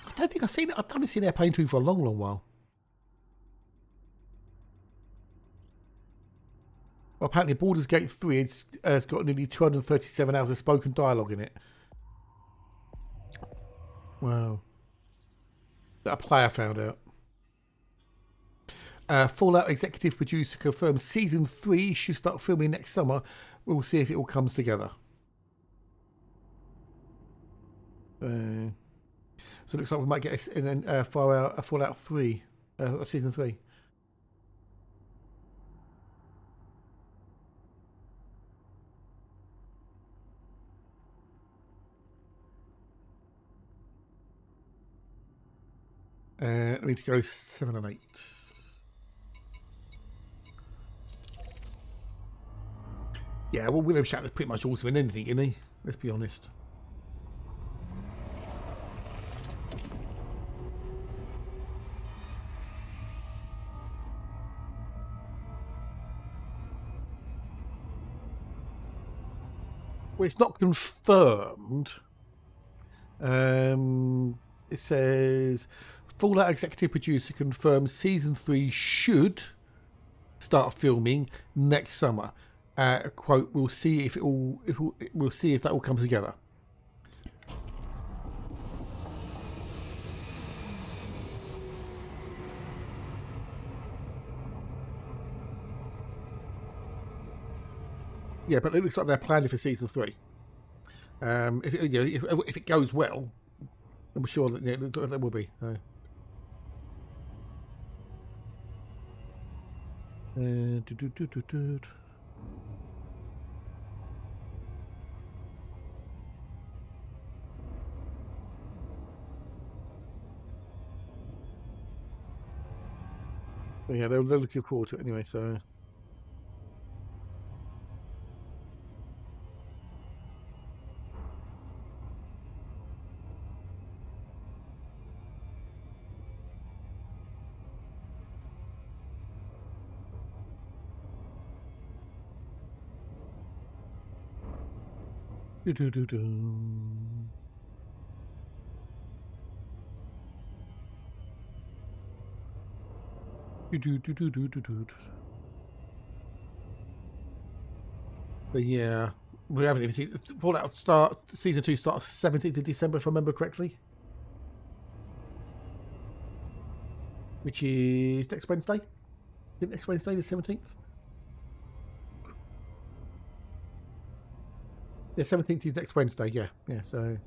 I don't think I've seen it. I haven't seen Airplane 2 for a long, long while. Well, apparently Baldur's Gate 3 has got nearly 237 hours of spoken dialogue in it. Wow. That a player found out. Fallout executive producer confirms season 3 should start filming next summer. We'll see if it all comes together. So it looks like we might get a Fallout 3, season 3. I need to go 7 and 8. Yeah, well, William Shatner's pretty much awesome in anything, isn't he? Let's be honest. Well, it's not confirmed. It says Fallout executive producer confirms season 3 should start filming next summer. Quote: "We'll see if we'll see if that all comes together." Yeah, but it looks like they're planning for season 3. If it goes well, I'm sure that there will be. So. Yeah, they're looking forward to it anyway. So. But yeah, we haven't even seen Fallout season 2 starts 17th of December, if I remember correctly, which is next Wednesday. Is it next Wednesday, the 17th? Yeah, 17th is next Wednesday. Yeah, yeah. So,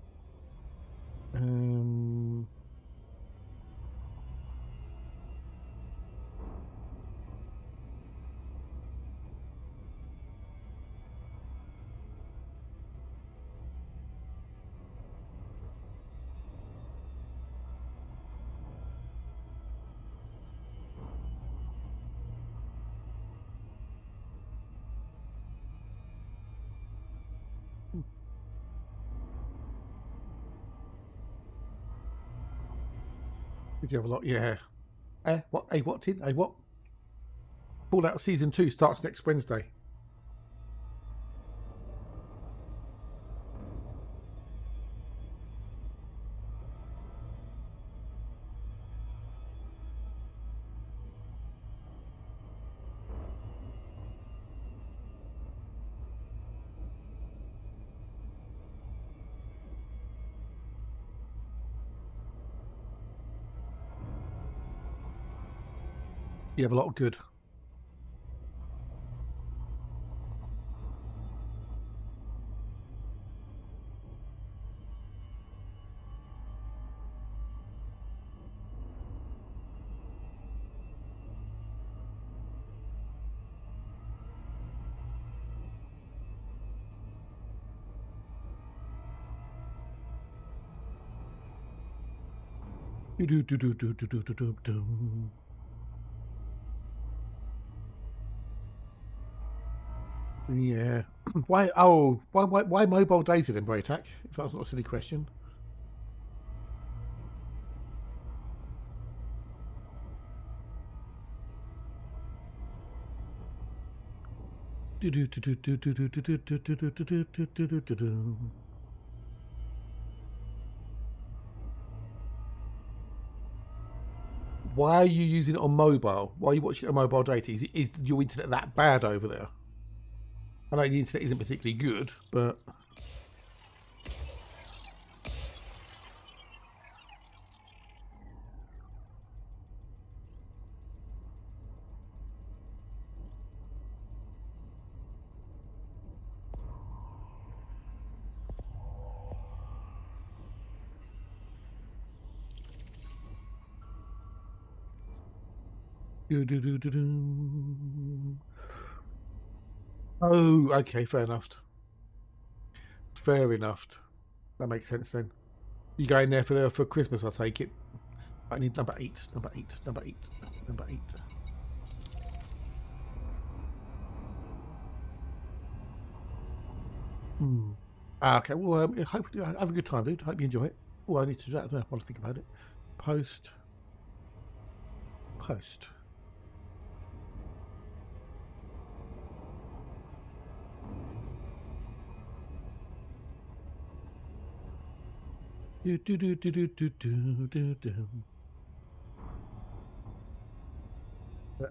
did you have a lot? Yeah. What? What? Fallout season 2 starts next Wednesday. You have a lot of good. Yeah. Why? Oh, why mobile data then, Braytac? If that's not a silly question. Why are you using it on mobile? Why are you watching it on mobile data? Is your internet that bad over there? I know the internet isn't particularly good, but oh, okay, fair enough. Fair enough. That makes sense then. You going there for Christmas? I take it. I need number 8. Number 8. Number 8. Number 8. Okay. Well, hopefully have a good time, dude. Hope you enjoy it. Oh, I need to do that. I don't want to think about it. Post. That's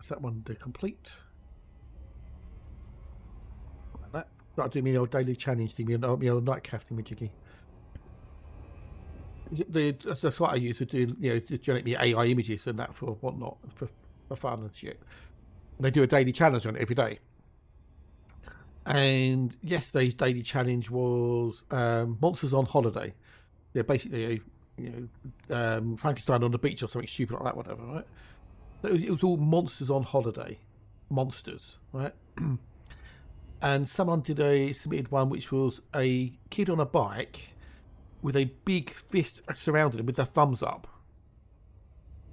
that one to complete. Like that. Got to do me old daily challenge thing, me old night thing with Jiggy. Is it that's what I use to do, to generate me AI images and that for whatnot, for fun and shit. And they do a daily challenge on it every day. And yesterday's daily challenge was monsters on holiday. Yeah, basically, Frankenstein on the beach or something stupid like that, whatever, right? It was all monsters on holiday, monsters, right? And someone submitted one which was a kid on a bike with a big fist surrounding him with their thumbs up.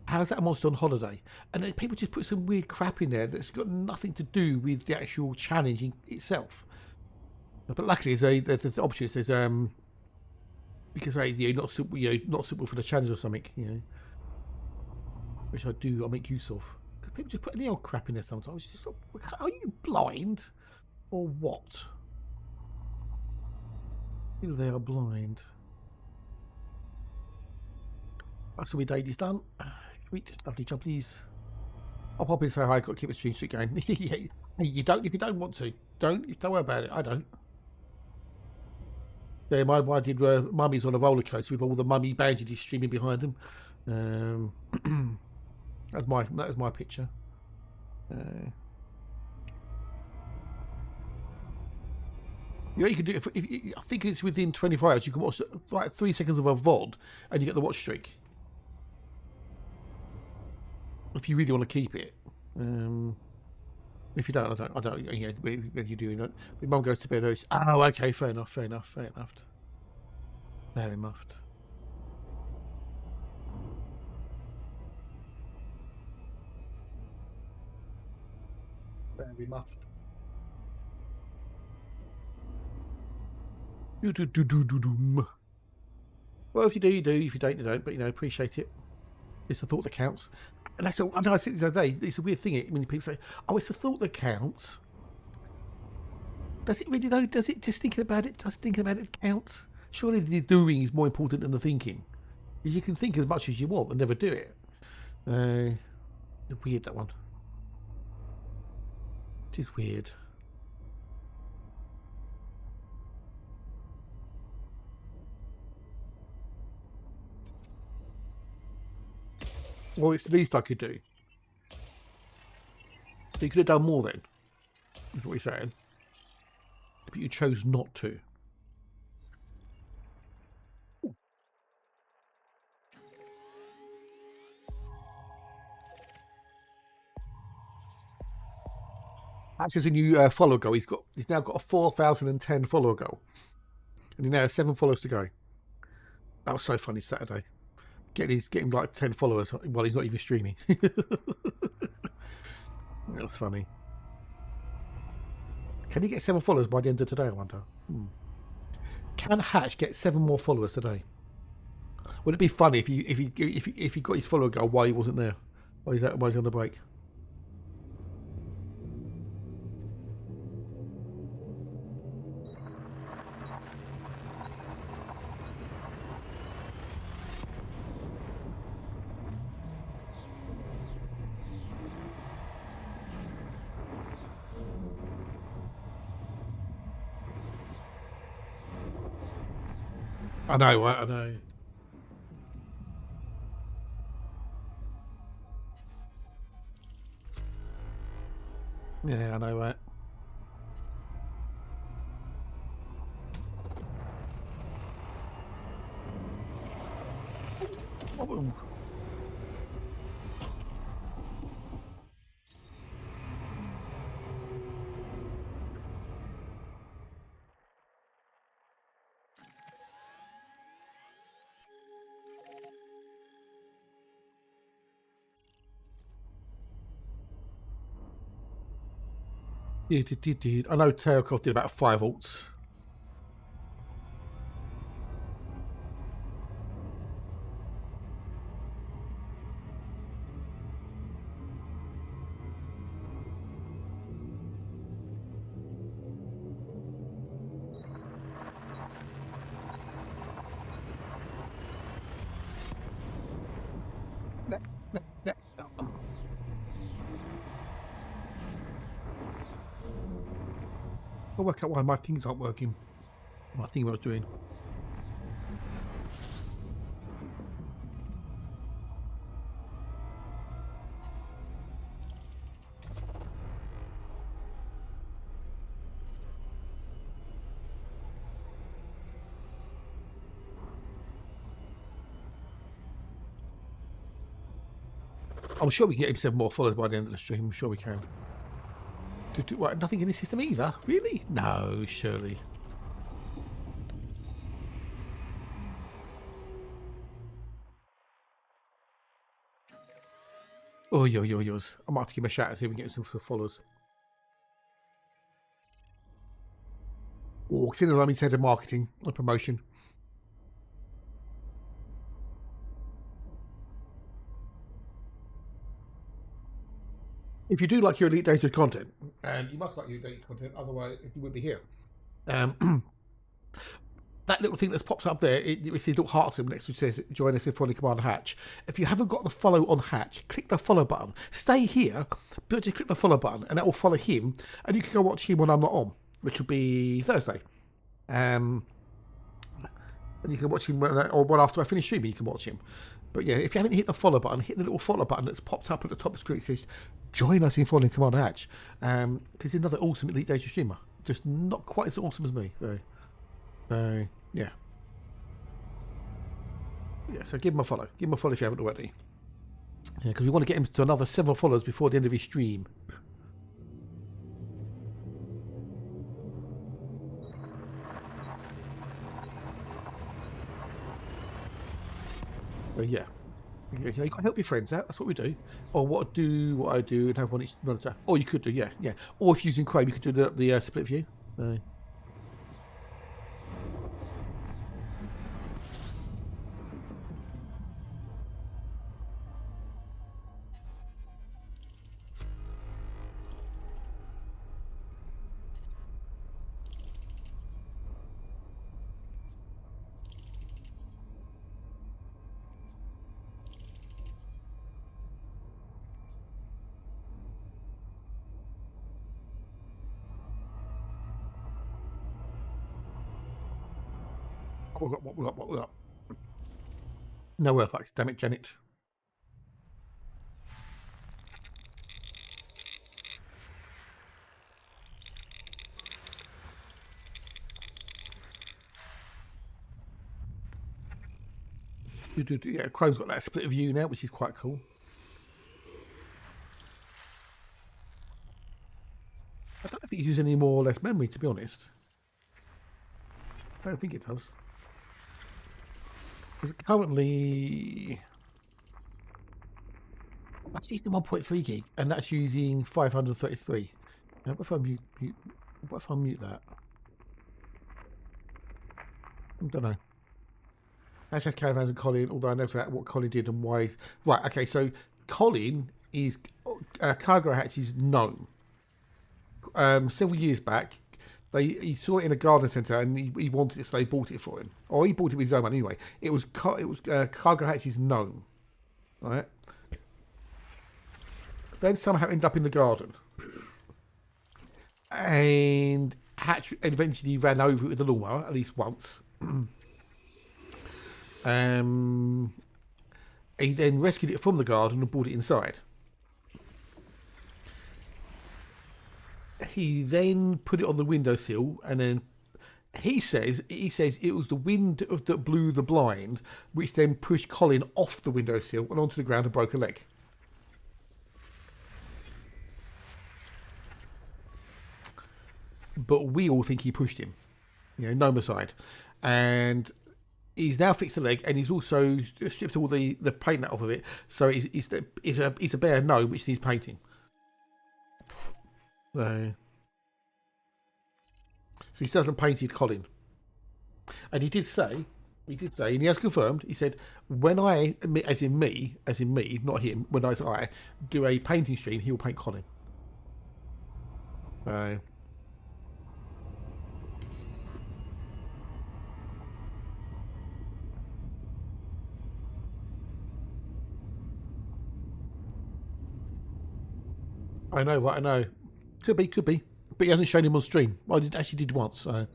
How's that a monster on holiday? And then people just put some weird crap in there that's got nothing to do with the actual challenge itself. But luckily, there's the option. It says you can say not suitable for the challenge or something, which I'll make use of. Because people just put any old crap in there sometimes. Just, are you blind or what? They are blind. So my daily's done. Sweet, lovely job, please. I'll pop in and say hi. I've got to keep the stream street going. Yeah, you don't if you don't want to. Don't worry about it. I don't. Yeah, my did mummies on a roller coaster with all the mummy bandages streaming behind them. That was my picture. You can do it. I think it's within 24 hours. You can watch like 3 seconds of a VOD, and you get the watch streak. If you really want to keep it. If you don't, I don't. Yeah, when you're doing that, my mum goes to bed. Oh, okay, fair enough. Very much. Very muffed. Well, if you do, you do. If you don't, you don't. But appreciate it. It's the thought that counts. And that's all. I know I said the other day. It's a weird thing. When people say, "Oh, it's the thought that counts." Does it really though? Does it? Just thinking about it. Does thinking about it count? Surely the doing is more important than the thinking. You can think as much as you want and never do it. Weird, that one. It is weird. Well, it's the least I could do. So you could have done more then, is what you're saying. But you chose not to. Actually, there's a new follow goal. He's now got a 4,010 follower goal, and he now has 7 followers to go. That was so funny Saturday. Getting like 10 followers while he's not even streaming. That was funny. Can he get 7 followers by the end of today? I wonder. Can Hatch get 7 more followers today? Would it be funny if he got his follower goal while he wasn't there, while he's on the break? I know, right? I know. Yeah, I know, right? Oh. Did. I know Tarkov did about 5 alts. I'll work out why my things aren't working. My thing I was doing. I'm sure we can get him 7 more followers by the end of the stream. I'm sure we can. What, nothing in the system either? Really? No, surely. Oh, yo. I might have to give him a shout and see if we can get him some followers. Oh, consider I'm instead of marketing or promotion. If you do like your Elite Data content, and you must like your Elite Data content, otherwise you wouldn't be here. That little thing that's pops up there, it says little heart symbol next to it says join us in following Commander Hatch. If you haven't got the follow on Hatch, click the follow button. Stay here, but just click the follow button, and that will follow him, and you can go watch him when I'm not on, which will be Thursday. And you can watch him when after I finish streaming, you can watch him. But yeah, if you haven't hit the follow button, hit the little follow button that's popped up at the top of the screen. It says, join us in following Commander Hatch. Because he's another awesome Elite Data streamer. Just not quite as awesome as me. So yeah. Yeah, so give him a follow. Give him a follow if you haven't already. Yeah, because we want to get him to another 7 followers before the end of his stream. Yeah. You got to help your friends out. That's what we do. Or what I do, and have one each monitor. Or you could do, yeah. Or if you're using Chrome, you could do the split view. What we got? No earthquakes, damn it, Janet. Yeah, Chrome's got that split view now, which is quite cool. I don't know if it uses any more or less memory, to be honest. I don't think it does. Because currently, that's using 1.3 gig, and that's using 533. Now, what if I mute that? I don't know. Hashtag caravans and Colin, although I know for that what Colin did and why. Right, okay, so Colin is cargo hatch is known. Several years back, he saw it in a garden centre and he wanted it, so they bought it for him. Or he bought it with his own money anyway. It was cargo hatch is known, right? Then somehow ended up in the garden, and Hatch eventually ran over it with a lawnmower at least once. He then rescued it from the garden and brought it inside. He then put it on the windowsill, and then he says it was the wind that blew the blind, which then pushed Colin off the windowsill and onto the ground and broke a leg. But we all think he pushed him, nomicide, and he's now fixed the leg, and he's also stripped all the paint off of it, so it's a bare no which needs painting. So he still hasn't painted Colin, and he did say, and he has confirmed. He said, when I, as in me, not him, when I do a painting stream, he will paint Colin. I know, right? I know. Could be, but he hasn't shown him on stream. Well, I actually did once. So.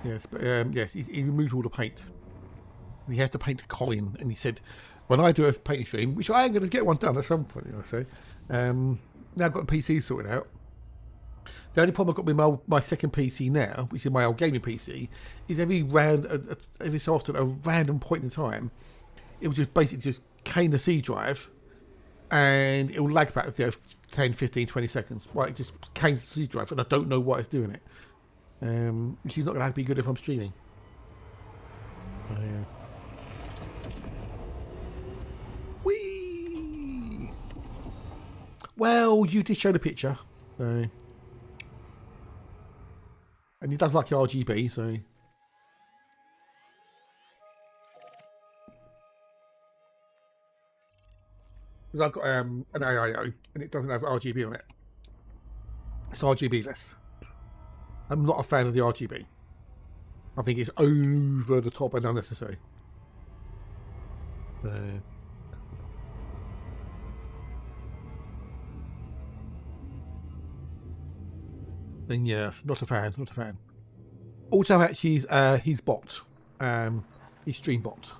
Yes, but yes, he removed all the paint. He has to paint Colin, and he said, when I do a painting stream, which I am going to get one done at some point, I say. Now I've got the PC sorted out. The only problem I've got with my second PC now, which is my old gaming PC, is every so often, a random point in time, it will just basically just cane the C drive, and it will lag back 10, 15, 20 seconds. Like, it just canes the C drive, and I don't know why it's doing it. Which is not going to be good if I'm streaming. Whee! Well, you did show the picture. So. And he does like RGB, so. Because I've got an AIO and it doesn't have RGB on it. It's RGB less. I'm not a fan of the RGB. I think it's over the top and unnecessary. Then yes, not a fan. Also, actually, he's bot. He's stream bot.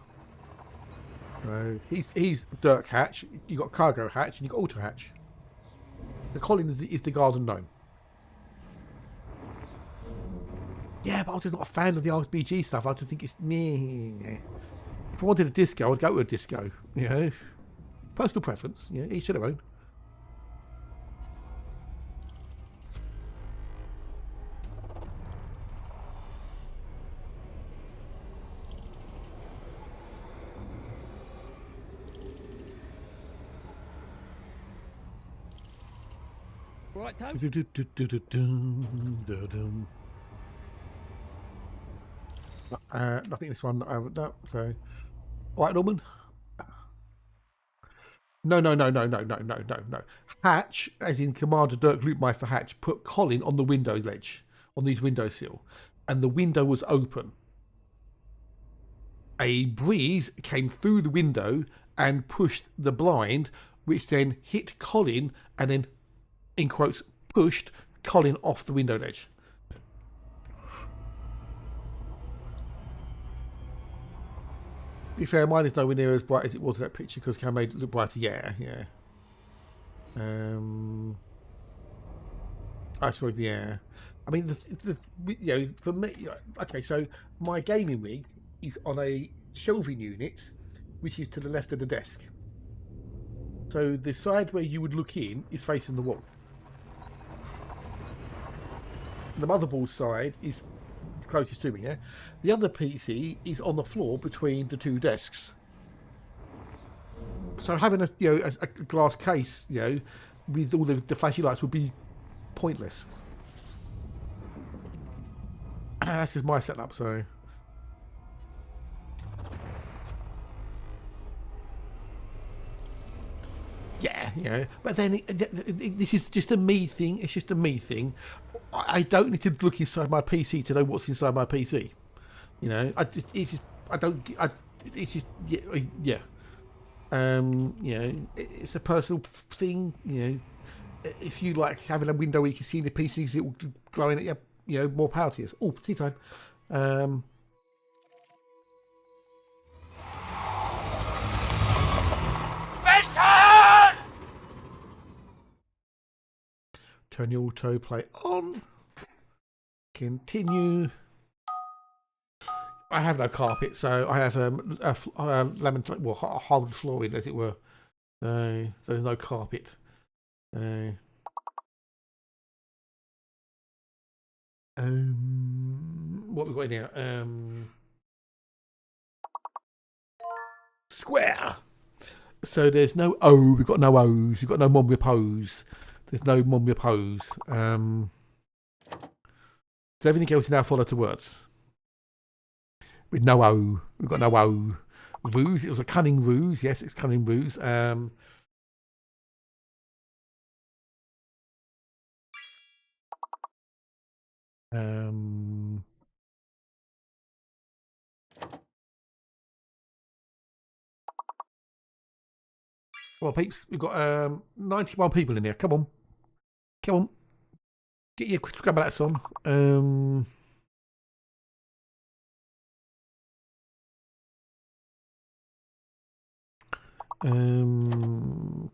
He's Dirk Hatch. You got Cargo Hatch and you got Auto Hatch. The Colin is the Garden Gnome. Yeah, but I was just not a fan of the RBG stuff. I just think it's meh. If I wanted a disco, I'd go to a disco. Personal preference. Each to their own. Right, Tom? Nothing this one that I would know. So, all right, Norman. No. Hatch, as in Commander Dirk Loopmeister Hatch, put Colin on the window ledge, on his windowsill, and the window was open. A breeze came through the window and pushed the blind, which then hit Colin and then, in quotes, pushed Colin off the window ledge. To be fair, mine is nowhere near as bright as it was in that picture because Cam made it look brighter. Yeah. I suppose, yeah. I mean, you know, for me, okay, so my gaming rig is on a shelving unit, which is to the left of the desk. So the side where you would look in is facing the wall. The motherboard side is closest to me, yeah? The other PC is on the floor between the two desks. So having a, you know, a glass case, you know, with all the flashy lights would be pointless. That's just my setup, so. Yeah, you know, but then this is just a me thing. It's just a me thing. I don't need to look inside my PC to know what's inside my PC. You know, it's just, yeah. You know, it's a personal thing. You know, if you like having a window where you can see the PCs, it will glowing at you. You know, more power to you. Oh, tea time. Turn the autoplay on. Continue. I have no carpet, so I have lemon, well, hard flooring, as it were. So there's no carpet. What we got in here? Square. So there's no O. We've got no O's. We've got no mon repose. There's no mon repose. So everything else is now followed to words. With no O. We've got no O. Ruse. It was a cunning ruse. Yes, it's cunning ruse. Well, peeps, we've got 91 people in here. Come on. Come on. Get your grab that on.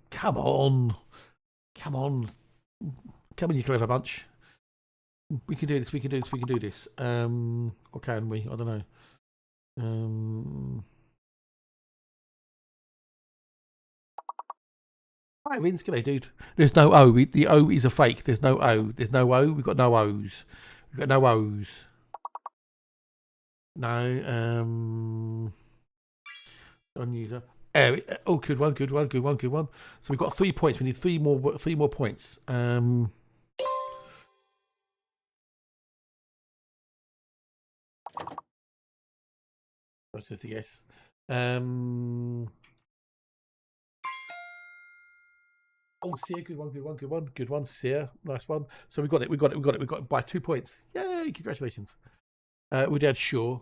Come on. Come on. Come on, you clever bunch. We can do this, we can do this, we can do this. Or can we? I don't know. Hi, Vince, g'day, dude. There's no O. The O is a fake. There's no O. There's no O. We've got no O's. We've got no O's. No. Unuser. Oh, good one, good one, good one, good one. So we've got 3 points. We need three more points. What's it? Yes. Oh, Sia, good one, good one, good one, good one, Sia, nice one. So we got it, we got it by 2 points. Yay! Congratulations. We did Shaw.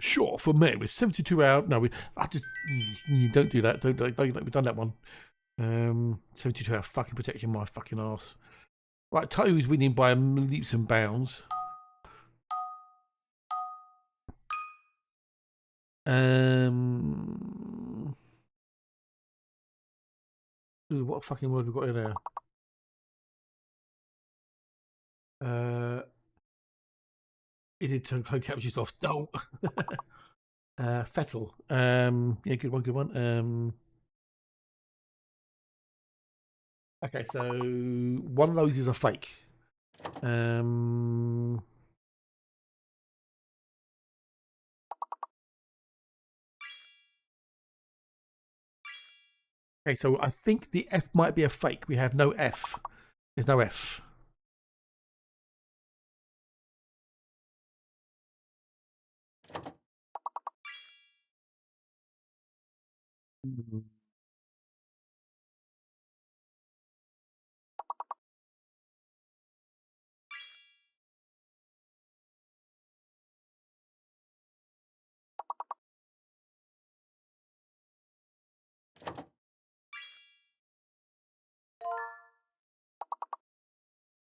Sure, for men with 72 hours. No, you don't do that. Don't. We've done that one. 72 hour fucking protecting my fucking ass. Right, Toe's winning by leaps and bounds. Ooh, what fucking word we got in there? It did turn code captures off. No. Fettle. Yeah, good one, good one. Okay, so one of those is a fake. Okay, so I think the F might be a fake. We have no F. There's no F.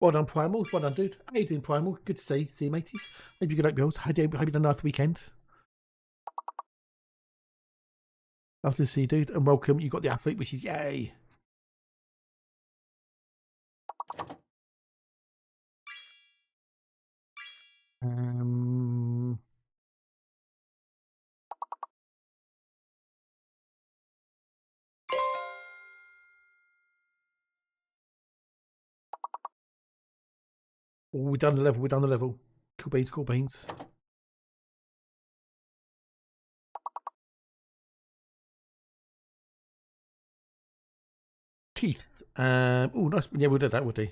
Well done, Primal. Well done, dude. How you doing, Primal? Good to see you, mateys. Hope you good, hope you hope you had a nice weekend. Lovely to see you, dude, and welcome. You got the athlete, which is yay. Um, we've done the level. We've done the level. Cool beans. Cool beans. Teeth. Oh, nice. Yeah, we'll do that. We'll do.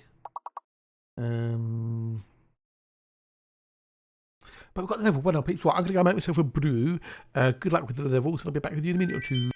But we've got the level. Well done, peeps. Right, I'm going to go make myself a brew. Good luck with the levels, and I'll be back with you in a minute or two.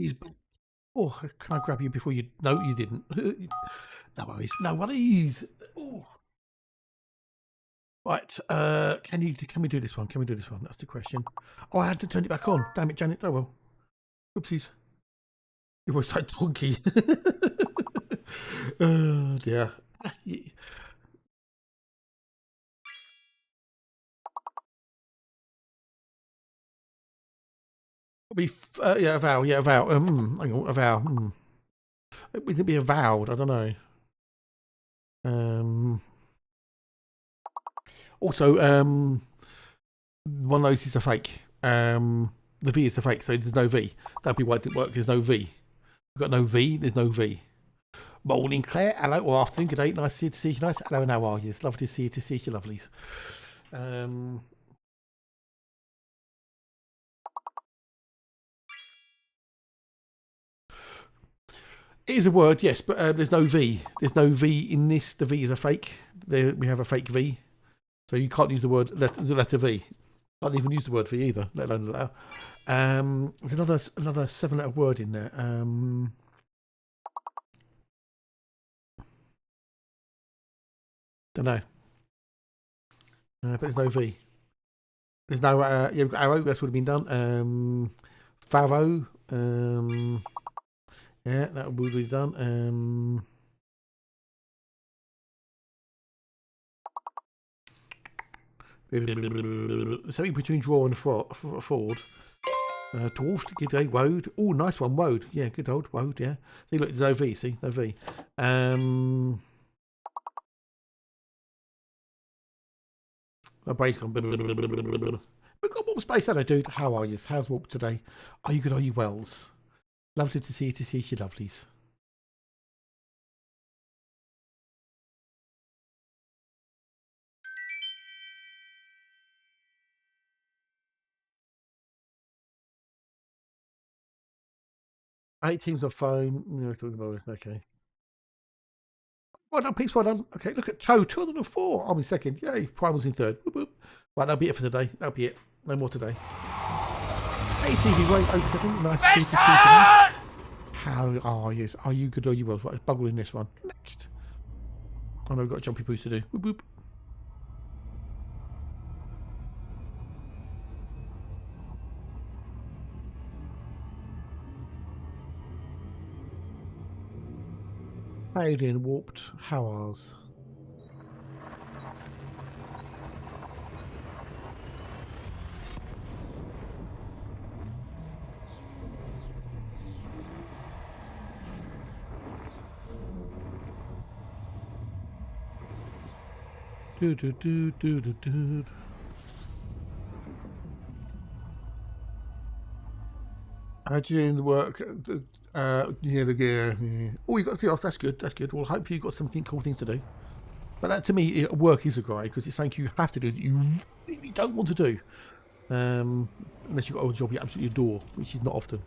He's back. Oh, can I grab you before you? No, you didn't. No worries. No worries. Oh. Right. Can we do this one? Can we do this one? That's the question. Oh, I had to turn it back on. Damn it, Janet. Oh well. Oopsies. It was so donkey. Oh dear. Yeah, a vow. Yeah, a vow. Hang on, a vow. It would be avowed. I don't know. Also, one of those is a fake. The V is a fake, so there's no V. That'd be why it didn't work. There's no V. We've got no V. There's no V. Morning, Claire. Hello, or afternoon. Good day. Nice to see you. Nice. Hello, and how are you? It's lovely to see you. Lovelies. It is a word, yes, but there's no V. There's no V in this. The V is a fake. We have a fake V. So you can't use the word the letter V. Can't even use the word V either, let alone the letter. There's another 7-letter word in there. Don't know. But there's no V. There's no yeah, we've got arrow, that would have been done. Pharaoh. Yeah, that would be done. Something between draw and forward. Dwarf, good day, woad. Oh, nice one, woad. Yeah, good old woad, yeah. See, look, there's no V, see, no V. My brain's gone. We've got more space, hello, dude. How are you? How's walk today? Are you good? Are you wells? Lovely to see you, lovelies. Eight teams of phone. Okay. Well done, peace. Well done. Okay, look at Toe. 204. I'm in second. Yay. Primal's in third. Boop, boop. Right, that'll be it for today. That'll be it. No more today. ATV Way 07. Nice to see you. How are you? Are you good? Are you well? Right, let's buggle in this one. Next. I know we've got jumpy poos to do. Boop, boop. Alien warped Howars. Do do do do do do. How do you doing the work? Yeah. Oh, you got 3 off. That's good. That's good. Well, hopefully you've got something cool things to do. But that to me, work is a grind because it's something you have to do that you really don't want to do, unless you've got a job you absolutely adore, which is not often.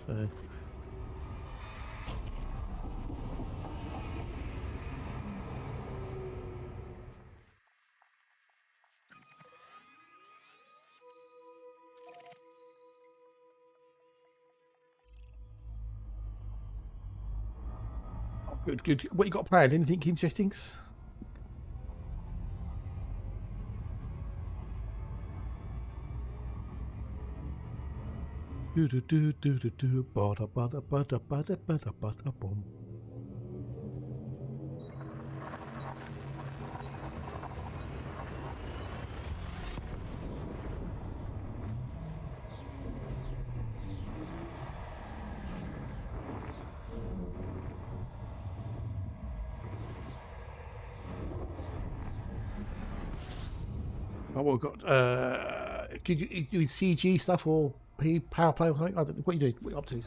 Good. What you got planned? Anything interesting? Do do do do do do. Bada bada bada bada bada bada boom. Oh, we've got. Could you do CG stuff or power play or something? I don't know. What are you doing? What are you up to?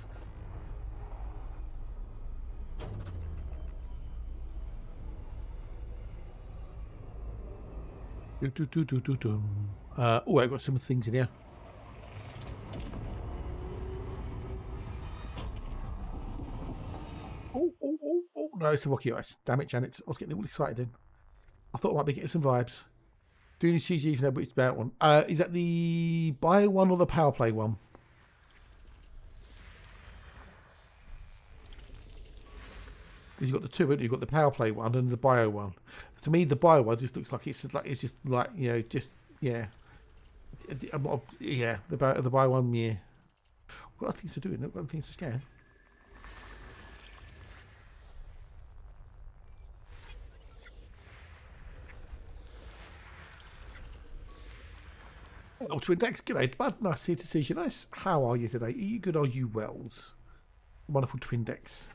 Oh, I've got some things in here. Oh, no, it's a rocky ice. Damn it, Janet. I was getting all excited then. I thought I might be getting some vibes. Doing CG if you know what it's about one. Is that the buy one or the power play one? Because you've got the two, haven't you? You've got the power play one and the bio one. To me, the bio one just looks like it's just like, you know, just, yeah. Yeah, the bio one, yeah. What other things to do, isn't it? What other things to scan? Oh, Twin Decks, g'day, bud. Nice here to see you. Nice. How are you today? Are you good? Are you wells? Wonderful Twin Decks.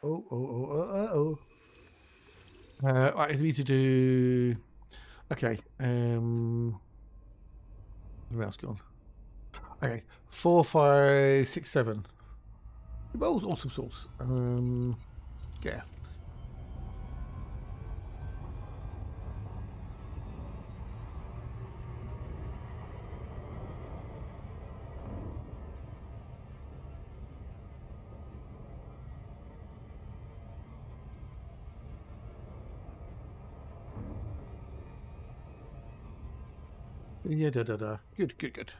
Oh. Right, we need to do. Okay. Where else gone? Okay, 4, 5, 6, 7. Well, awesome sauce. Yeah. Yeah, Good.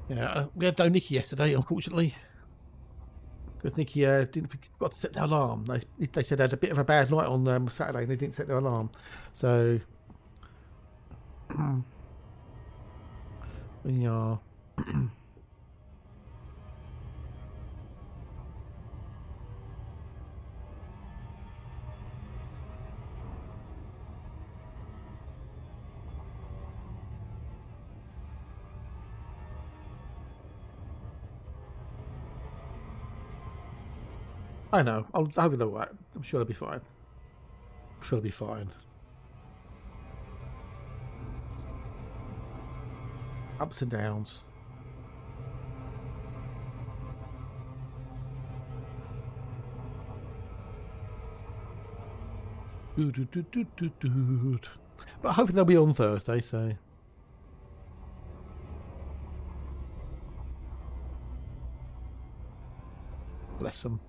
Yeah, we had no Nikki yesterday, unfortunately, because Nikki forgot to set the alarm. They said they had a bit of a bad night on Saturday, and they didn't set their alarm. So, yeah. I know. I'll be all right. I'm sure it'll be fine. Ups and downs. But hopefully they'll be on Thursday, so. Bless them.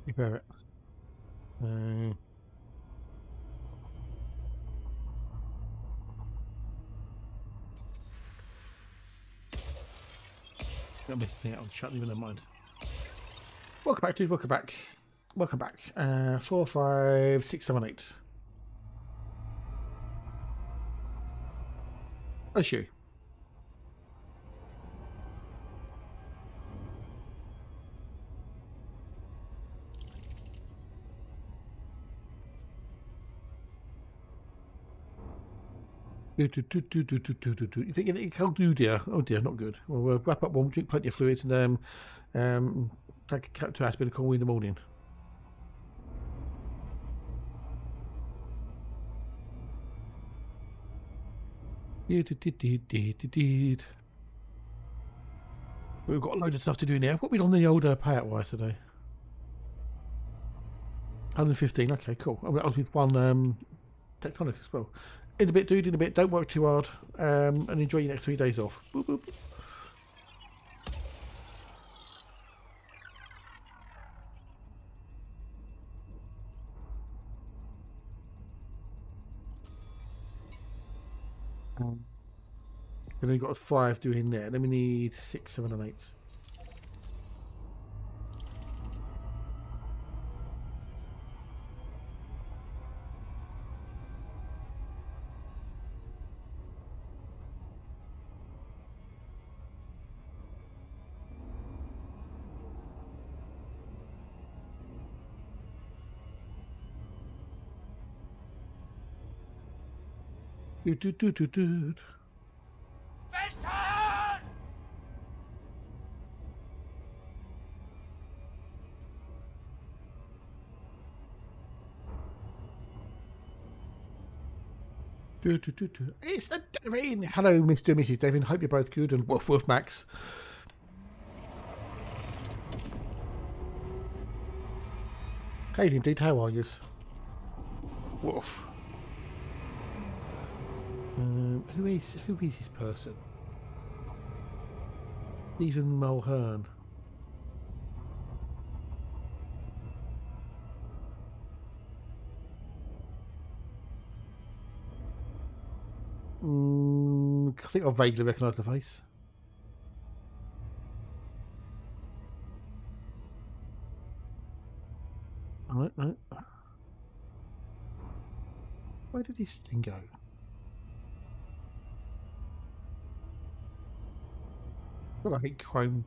Prepare it. Got me out on shut, even never mind. Welcome back, dude. Welcome back. 4, 5, 6, 7, 8. That's you. You think you cold? Oh dear, not good. Well, we'll wrap up one, drink plenty of fluids, and take a cat to aspirin and call in the morning. We've got a load of stuff to do now. What are we on the old payout wise today? 115. Okay, cool. I was with one tectonic as well. In a bit, dude. In a bit. Don't work too hard, and enjoy your next 3 days off. Boop, boop. We've only got 5 doing there. Then we need 6, 7, and 8. Do. It's the Devin. Hello, Mr. and Mrs. Devin. Hope you're both good, and woof woof, Max. Hey, indeed, how are you? Woof. Who is this person? Stephen Mulhern. I think I vaguely recognise the face. Right, right. Where did this thing go? Well, I think Chrome.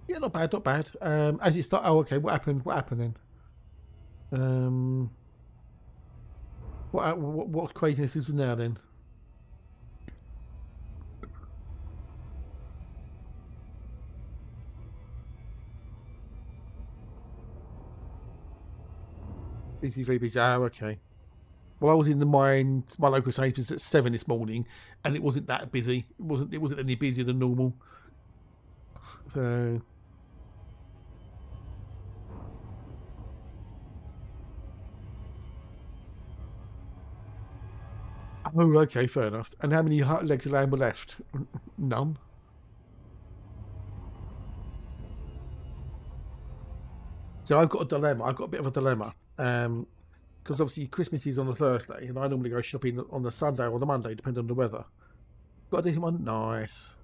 Yeah, not bad, not bad. As it start. Oh, okay. What happened? What happened then? What craziness is now then? BTVB's. Oh, okay. Well, I was in my local Sainsbury's at 7 this morning, and it wasn't that busy. It wasn't any busier than normal. So. Oh, okay, fair enough. And how many legs of lamb were left? None. So I've got a dilemma. I've got a bit of a dilemma. Because obviously Christmas is on a Thursday, and I normally go shopping on the Sunday or the Monday, depending on the weather. Got a decent one, nice.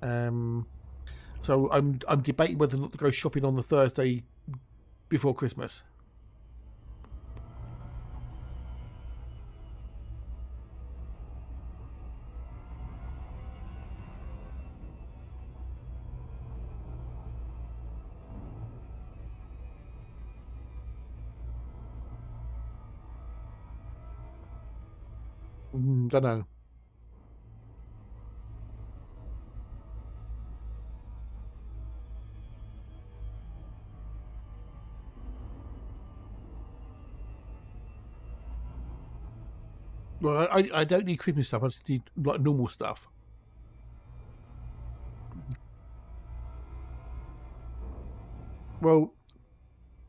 So I'm debating whether or not to go shopping on the Thursday before Christmas. Don't know. Well, I don't need Christmas stuff. I just need like normal stuff. Well,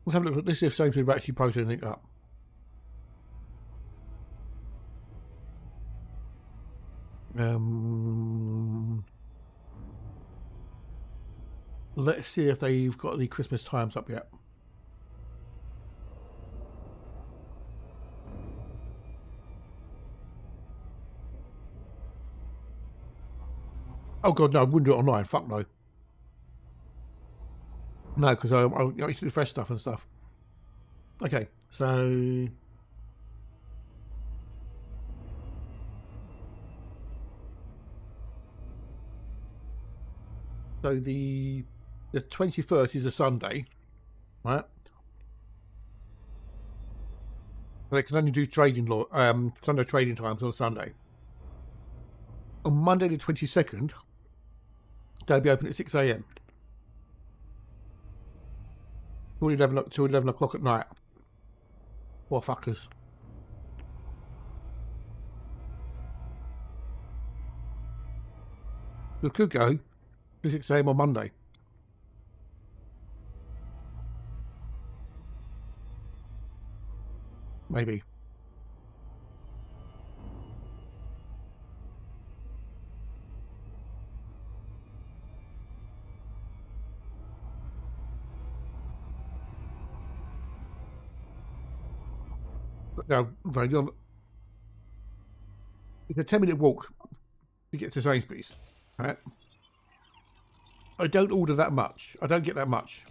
let's have a look at this. If Sainsbury's have actually posted anything up. Let's see if they've got the Christmas times up yet. Oh god, no! I wouldn't do it online. Fuck no. No, because I used to do fresh stuff and stuff. Okay, so the 21st is a Sunday, right? They can only do trading Sunday trading times on Sunday. On Monday the 22nd, they'll be open at 6 a.m. till 11 o'clock at night. What fuckers? We could go to 6 a.m. on Monday. Maybe. But no, it's a 10-minute walk to get to Sainsbury's, right? I don't order that much. I don't get that much.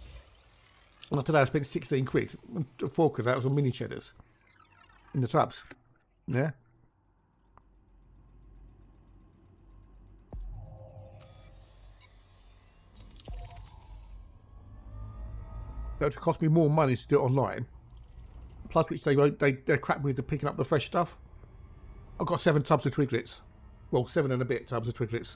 And today I spent 16 quid. And 4 quid that was on mini cheddars in the tubs. Yeah. So it cost me more money to do it online. Plus, which they're crap with the picking up the fresh stuff. I've got 7 tubs of Twiglets. Well, 7 and a bit tubs of Twiglets.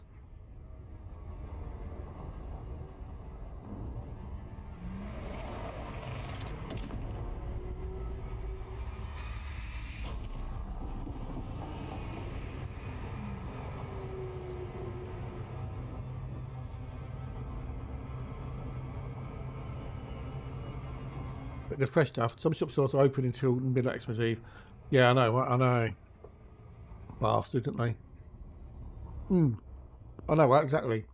the fresh stuff. Some shop stores are open until middle of Xmas Eve. Yeah, I know. I know. Bastards, didn't they? I know, right? Exactly.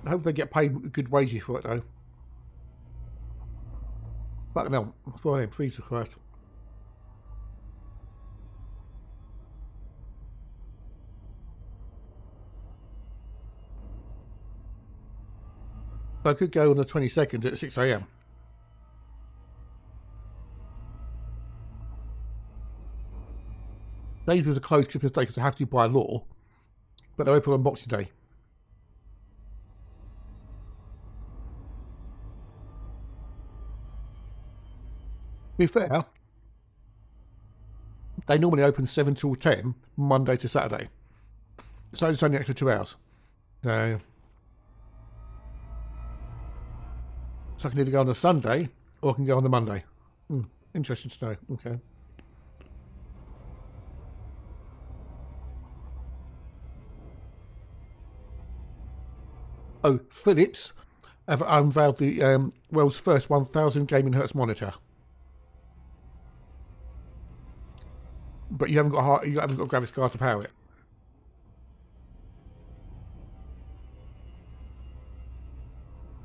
I hope they get paid good wages for it, though. Fucking hell. For him, Jesus Christ. I could go on the 22nd at 6 AM. Days was a closed Christmas day because they have to by law, but they're open on Boxing Day. To be fair, they normally open 7 till 10, Monday to Saturday. So it's only an extra 2 hours. So I can either go on a Sunday or I can go on the Monday. Interesting to know. Okay. Oh, Philips have unveiled the world's first 1000 gaming hertz monitor. But you haven't got a graphics card to power it.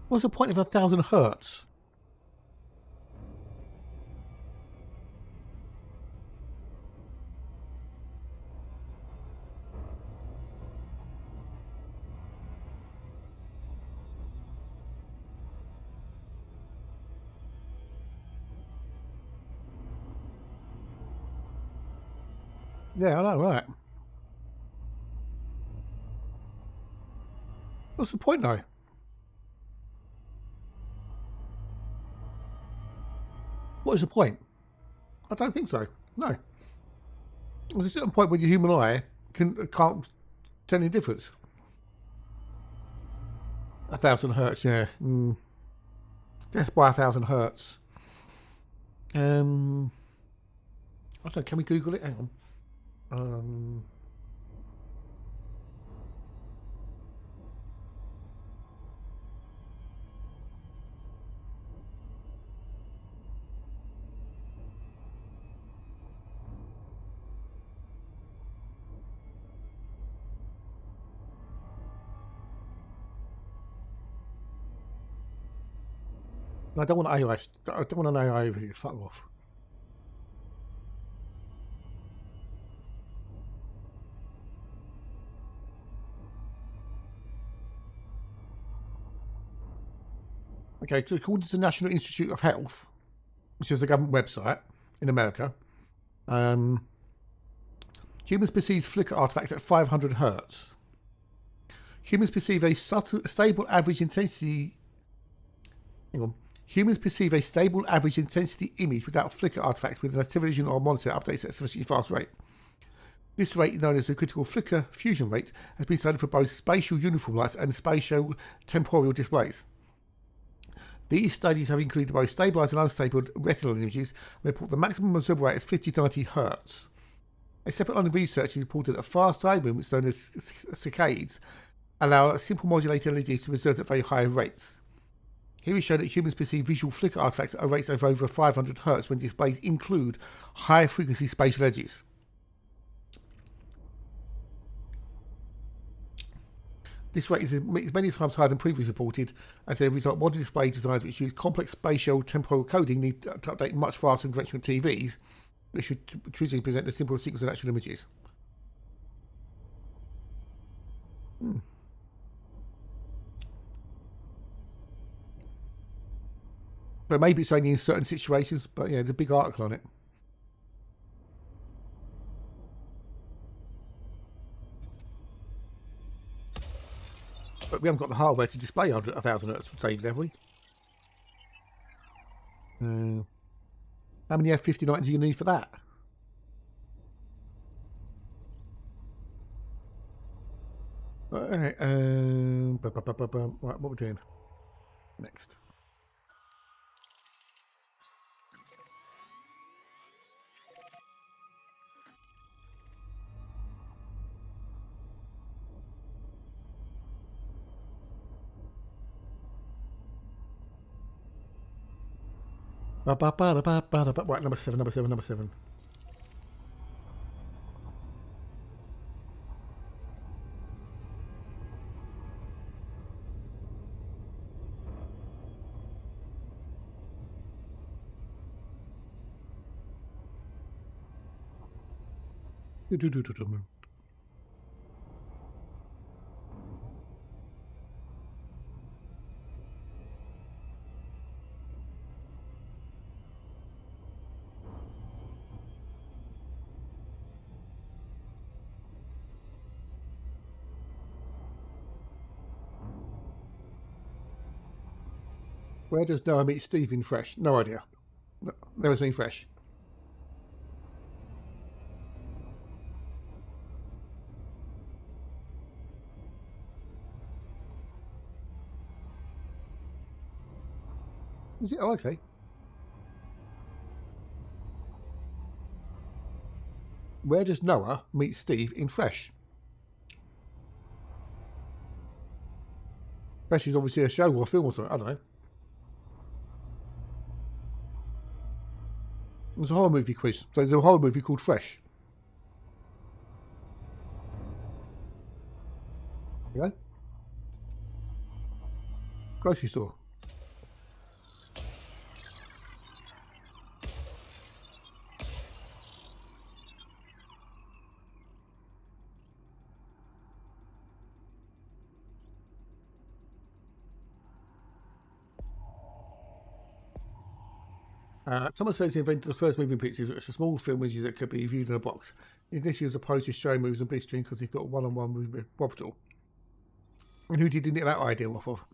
What's the point of 1000 hertz? Yeah, I know, right. What's the point, though? What is the point? I don't think so. No. There's a certain point when your human eye can't tell any difference. 1000 hertz, yeah. Death by 1000 hertz. I don't know, can we Google it? Hang on. I don't want AI. I don't want an AI over here. Fuck off. Okay, so according to the National Institute of Health, which is a government website in America, humans perceive flicker artifacts at 500 hertz. Humans perceive a stable average intensity. Hang on. Humans perceive a stable average intensity image without flicker artifacts with a television or monitor updates at a sufficiently fast rate. This rate, known as the critical flicker fusion rate, has been studied for both spatial uniform lights and spatial temporal displays. These studies have included both stabilized and unstable retinal images and report the maximum observable rate as 50 to 90 hertz. A separate line of research has reported that fast eye movements known as saccades allow simple modulated LEDs to be observed at very high rates. Here we show that humans perceive visual flicker artifacts at rates of over 500 hertz when displays include high frequency spatial edges. This rate is many times higher than previously reported. As a result, modern display designs which use complex spatial temporal coding need to update much faster than conventional TVs, which should traditionally present the simple sequence of natural images. But maybe it's only in certain situations, but yeah, there's a big article on it. But we haven't got the hardware to display 1000 hertz saves, have we? How many F59s do you need for that? Right, what we're doing next? Right, number seven. Where does Noah meet Steve in Fresh? No idea. No, never seen Fresh. Is it? Oh, okay. Where does Noah meet Steve in Fresh? Fresh is obviously a show or a film or something. I don't know. There's a horror movie quiz. So there's a horror movie called Fresh. Yeah. Grocery store. Someone says he invented the first moving picture. It's a small film that could be viewed in a box. Initially, was opposed to showing movies on big screen because he thought one-on-one would be profitable. And who did he get that idea off of?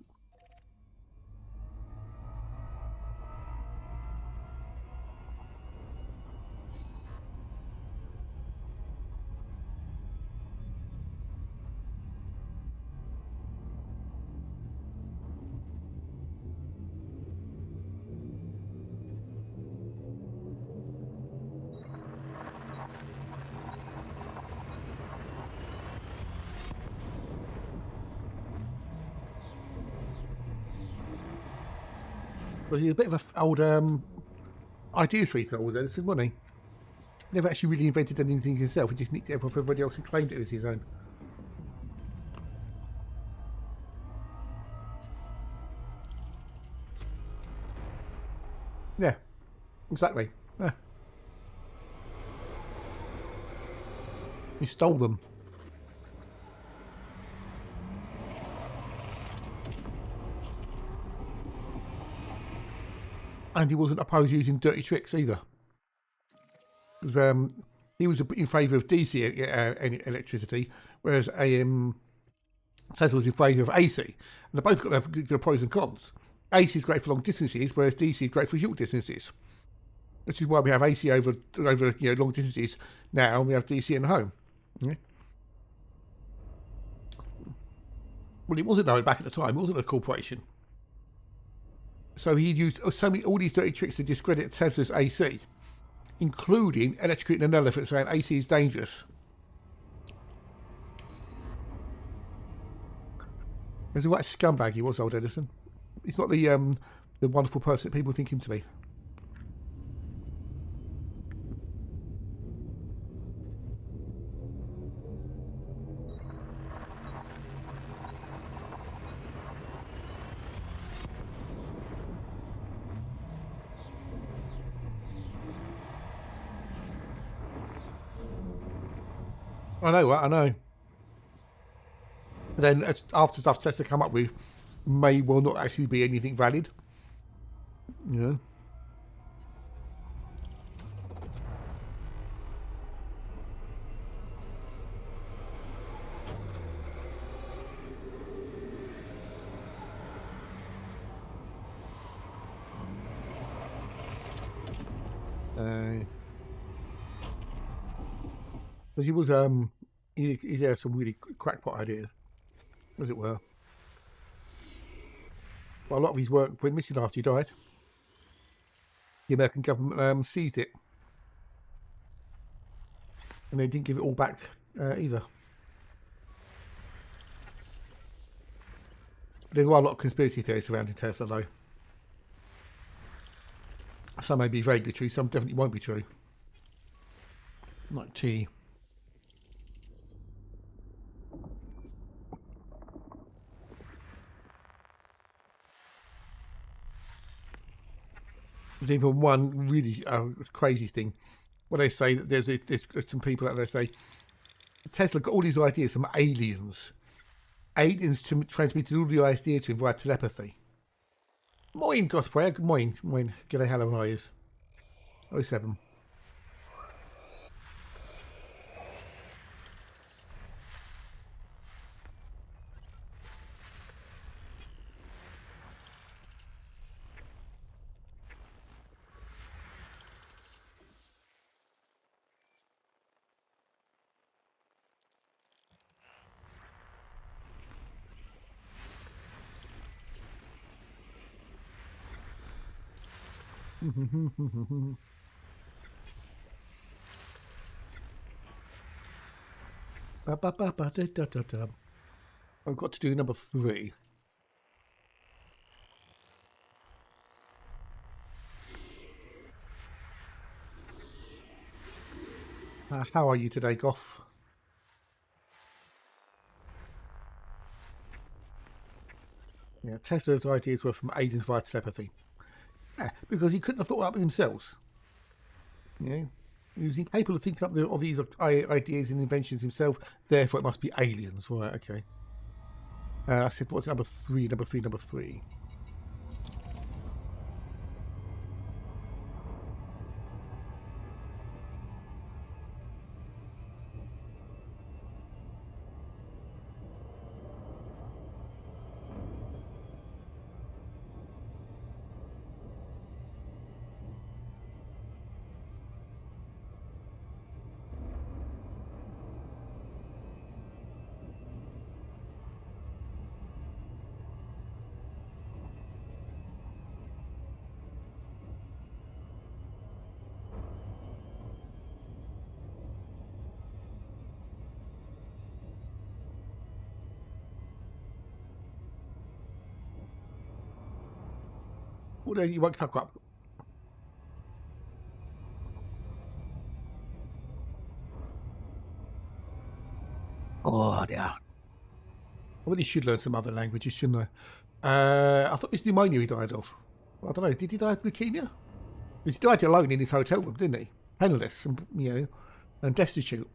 Was he a bit of an old ideas freak towards Edison, wasn't he? Never actually really invented anything himself. He just nicked it from everybody else and claimed it as his own. Yeah, exactly. Yeah. He stole them. And he wasn't opposed to using dirty tricks either. He was in favour of DC electricity, whereas Tesla was in favour of AC. And they both got their pros and cons. AC is great for long distances, whereas DC is great for short distances. Which is why we have AC over long distances now, and we have DC in the home. Yeah. Well, it wasn't though back at the time. It wasn't a corporation. So he used all these dirty tricks to discredit Tesla's AC, including electrocuting an elephant, saying AC is dangerous. He's a right scumbag, he was, old Edison. He's not the wonderful person that people think him to be. I know, right? I know. Then after stuff Tesla come up with may well not actually be anything valid. You know. Because he was he had some really crackpot ideas, as it were. But a lot of his work went missing after he died. The American government seized it, and they didn't give it all back either. There were a lot of conspiracy theories surrounding Tesla, though. Some may be vaguely true, some definitely won't be true. Like tea. There's even one really crazy thing. Where they say that there's some people out there say Tesla got all these ideas from aliens. Aliens transmitted all the ideas to him via telepathy. Moin, Gothprayer. Moin. G'day, hello, and eyes. 07. I've got to do number 3. How are you today, Goth? Yeah, Tesla's ideas were from aliens via telepathy. Because he couldn't have thought up themselves. Yeah, he was incapable of thinking up of these ideas and inventions himself. Therefore, it must be aliens, right? Okay. I said, what's number 3? Number 3. Well, you won't tuck up. Oh, yeah. I really should learn some other languages, shouldn't I? I thought it was pneumonia he died of. I don't know. Did he die of leukemia? He died alone in his hotel room, didn't he? Penniless, and, and destitute.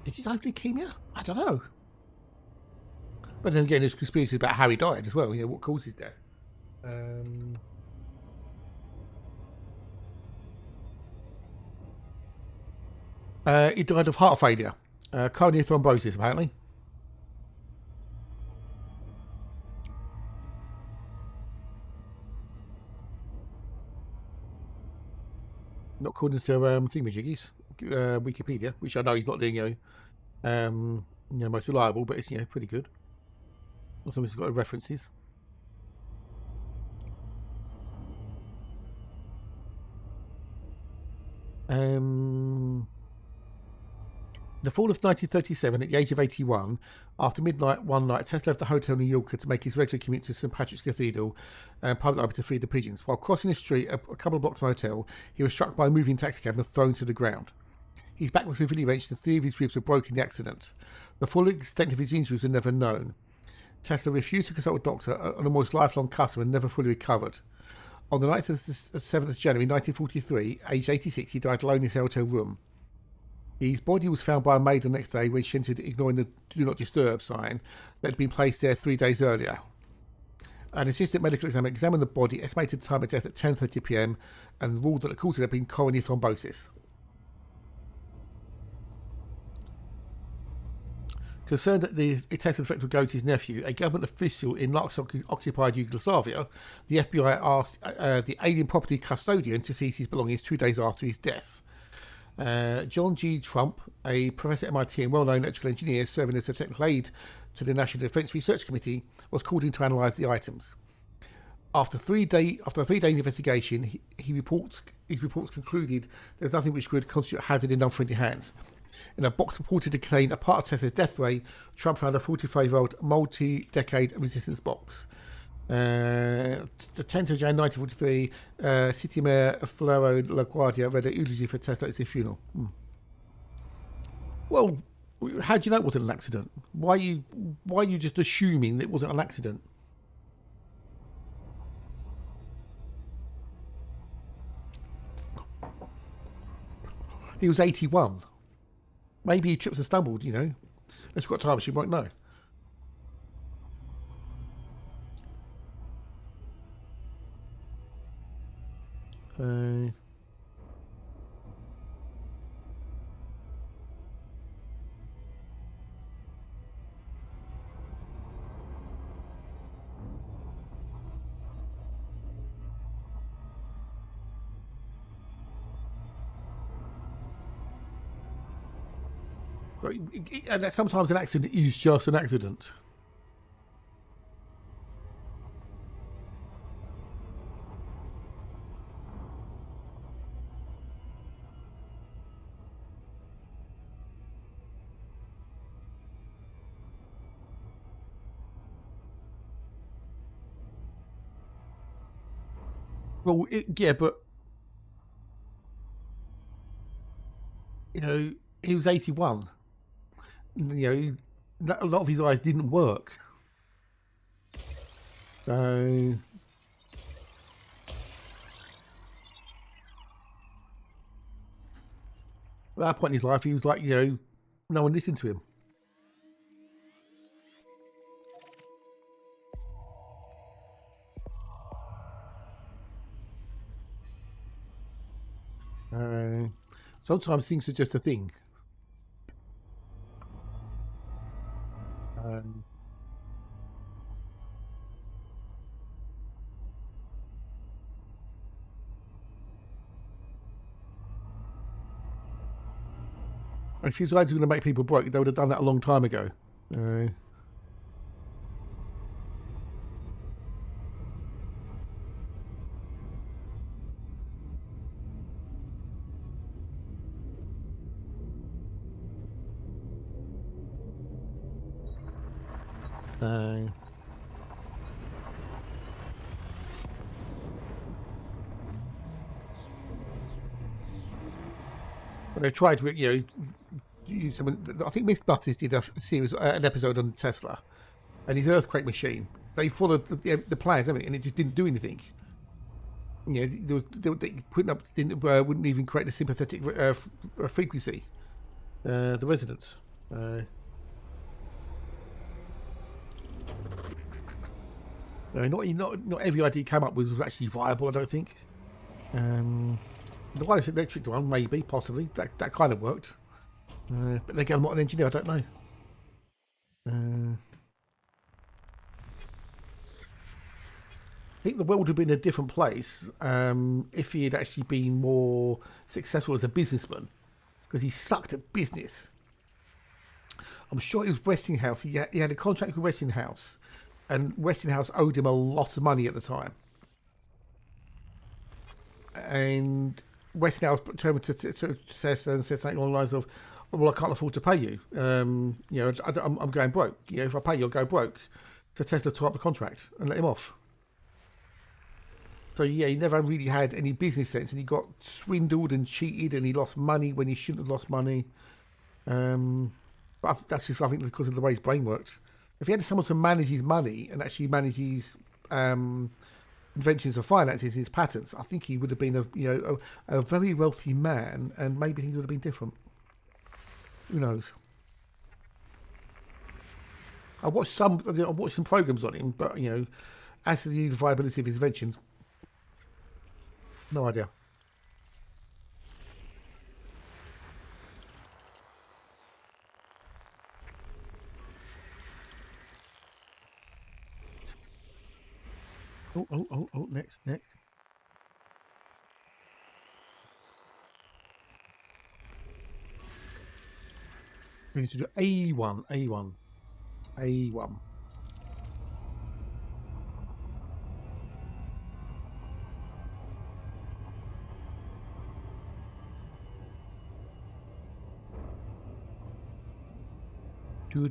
Did he die of leukemia? I don't know. But then again, there's conspiracies about how he died as well. What caused his death? He died of heart failure, coronary thrombosis, apparently. Not according to thingamajiggies, Wikipedia, which I know he's not doing, most reliable, but it's pretty good. Somebody's got references. In the fall of 1937, at the age of 81, after midnight one night, Tesla left the hotel in New York to make his regular commute to St. Patrick's Cathedral and public library to feed the pigeons. While crossing the street a couple of blocks from the hotel, he was struck by a moving taxicab and thrown to the ground. His back was severely wrenched and 3 of his ribs were broken in the accident. The full extent of his injuries were never known. Tesla refused to consult a doctor, an almost lifelong customer, and never fully recovered. On the night of the 7th of January 1943, aged 86, he died alone in his hotel room. His body was found by a maid the next day when she entered, ignoring the "Do Not Disturb" sign that had been placed there 3 days earlier. An assistant medical examiner examined the body, estimated the time of death at 10:30 p.m, and ruled that the cause had been coronary thrombosis. Concerned that the Tesla's effect would go to his nephew, a government official in Nazi-occupied Yugoslavia, the FBI asked the alien property custodian to seize his belongings 2 days after his death. John G. Trump, a professor at MIT and well-known electrical engineer serving as a technical aide to the National Defense Research Committee, was called in to analyse the items. After a 3-day investigation, his reports concluded there was nothing which could constitute a hazard in unfriendly hands. In a box purported to contain a part of Tesla's death ray, Trump found a 45-year-old multi-decade resistance box. The 10th of January 1943, City Mayor Floro LaGuardia read a eulogy for Tesla at his funeral. Well, how do you know it wasn't an accident? Why are you just assuming that it wasn't an accident? He was 81. Maybe he tripped and stumbled, you know. If you've got time, you might know. And sometimes an accident is just an accident. Well, yeah, but you know, he was 81. You know, a lot of his eyes didn't work. So at that point in his life, he was like, you know, no one listened to him. Sometimes things are just a thing. If his eyes were going to make people broke, they would have done that a long time ago. But they tried to, you know, I think Mythbusters did a series, an episode on Tesla and his earthquake machine. They followed the plans, everything, and it just didn't do anything. You know, they putting up wouldn't even create the sympathetic frequency. The resonance. Not every idea he came up with was actually viable, I don't think. The wireless electric one, maybe, possibly. That kind of worked. But again, I'm not an engineer, I don't know. I think the world would have been a different place if he had actually been more successful as a businessman, because he sucked at business. I'm sure it was Westinghouse. He had a contract with Westinghouse, and Westinghouse owed him a lot of money at the time. And Westinghouse turned to Tesla and said something along the lines of, "Well, I can't afford to pay you. You know, I'm going broke. You know, if I pay you, I'll go broke." So Tesla tore up the contract and let him off. So yeah, he never really had any business sense, and he got swindled and cheated, and he lost money when he shouldn't have lost money. But that's just, I think, because of the way his brain worked. If he had someone to manage his money and actually manage his inventions of finances, his patents, I think he would have been a very wealthy man, and maybe things would have been different. Who knows? I watched some programs on him, but you know, as to the viability of his inventions, no idea. Oh, next. We need to do A1. Do.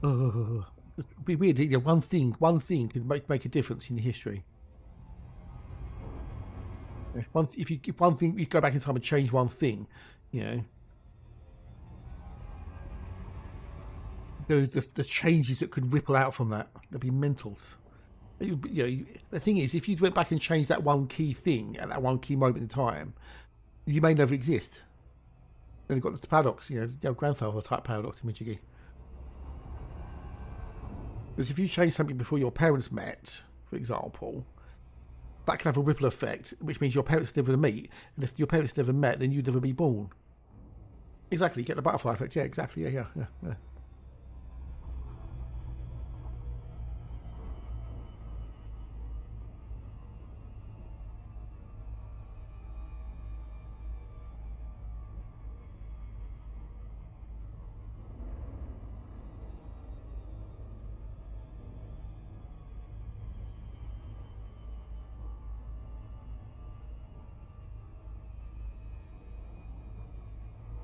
Oh, it'd be weird. You know, one thing can make a difference in history. If one thing, you go back in time and change one thing, you know, the changes that could ripple out from that, they'd be mentals. You know, the thing is, if you went back and changed that one key thing at that one key moment in time, you may never exist. Then you've got the paradox, you know, grandfather type paradox in Michigi. Because if you change something before your parents met, for example, that can have a ripple effect, which means your parents never meet, and if your parents never met, then you'd never be born. Exactly, you get the butterfly effect. Yeah, exactly. Yeah.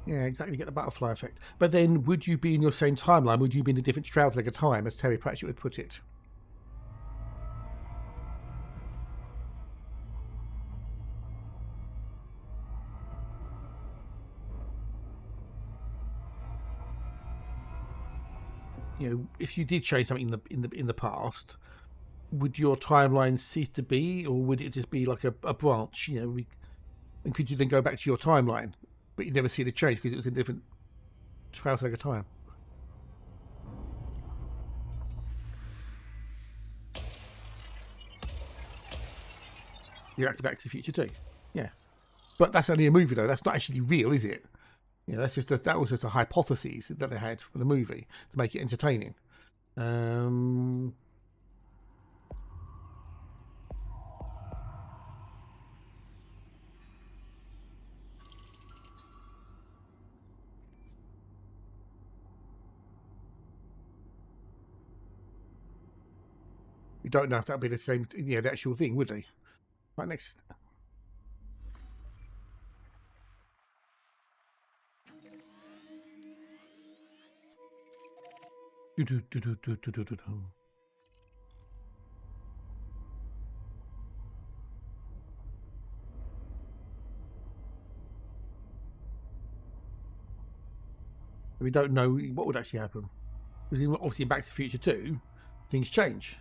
Yeah, exactly. You get the butterfly effect. But then, would you be in your same timeline? Would you be in a different shroud leg of time, as Terry Pratchett would put it? You know, if you did change something in the past, would your timeline cease to be, or would it just be like a branch? You know, and could you then go back to your timeline, but you never see the change because it was in a different shroud leg of time? You're actually Back to the Future too, yeah. But that's only a movie though. That's not actually real, is it? Yeah, that was just a hypothesis that they had for the movie to make it entertaining. We don't know if that'd be the same, you know, the actual thing, would they? Right, next. We don't know what would actually happen. Because obviously in Back to the Future 2, things change.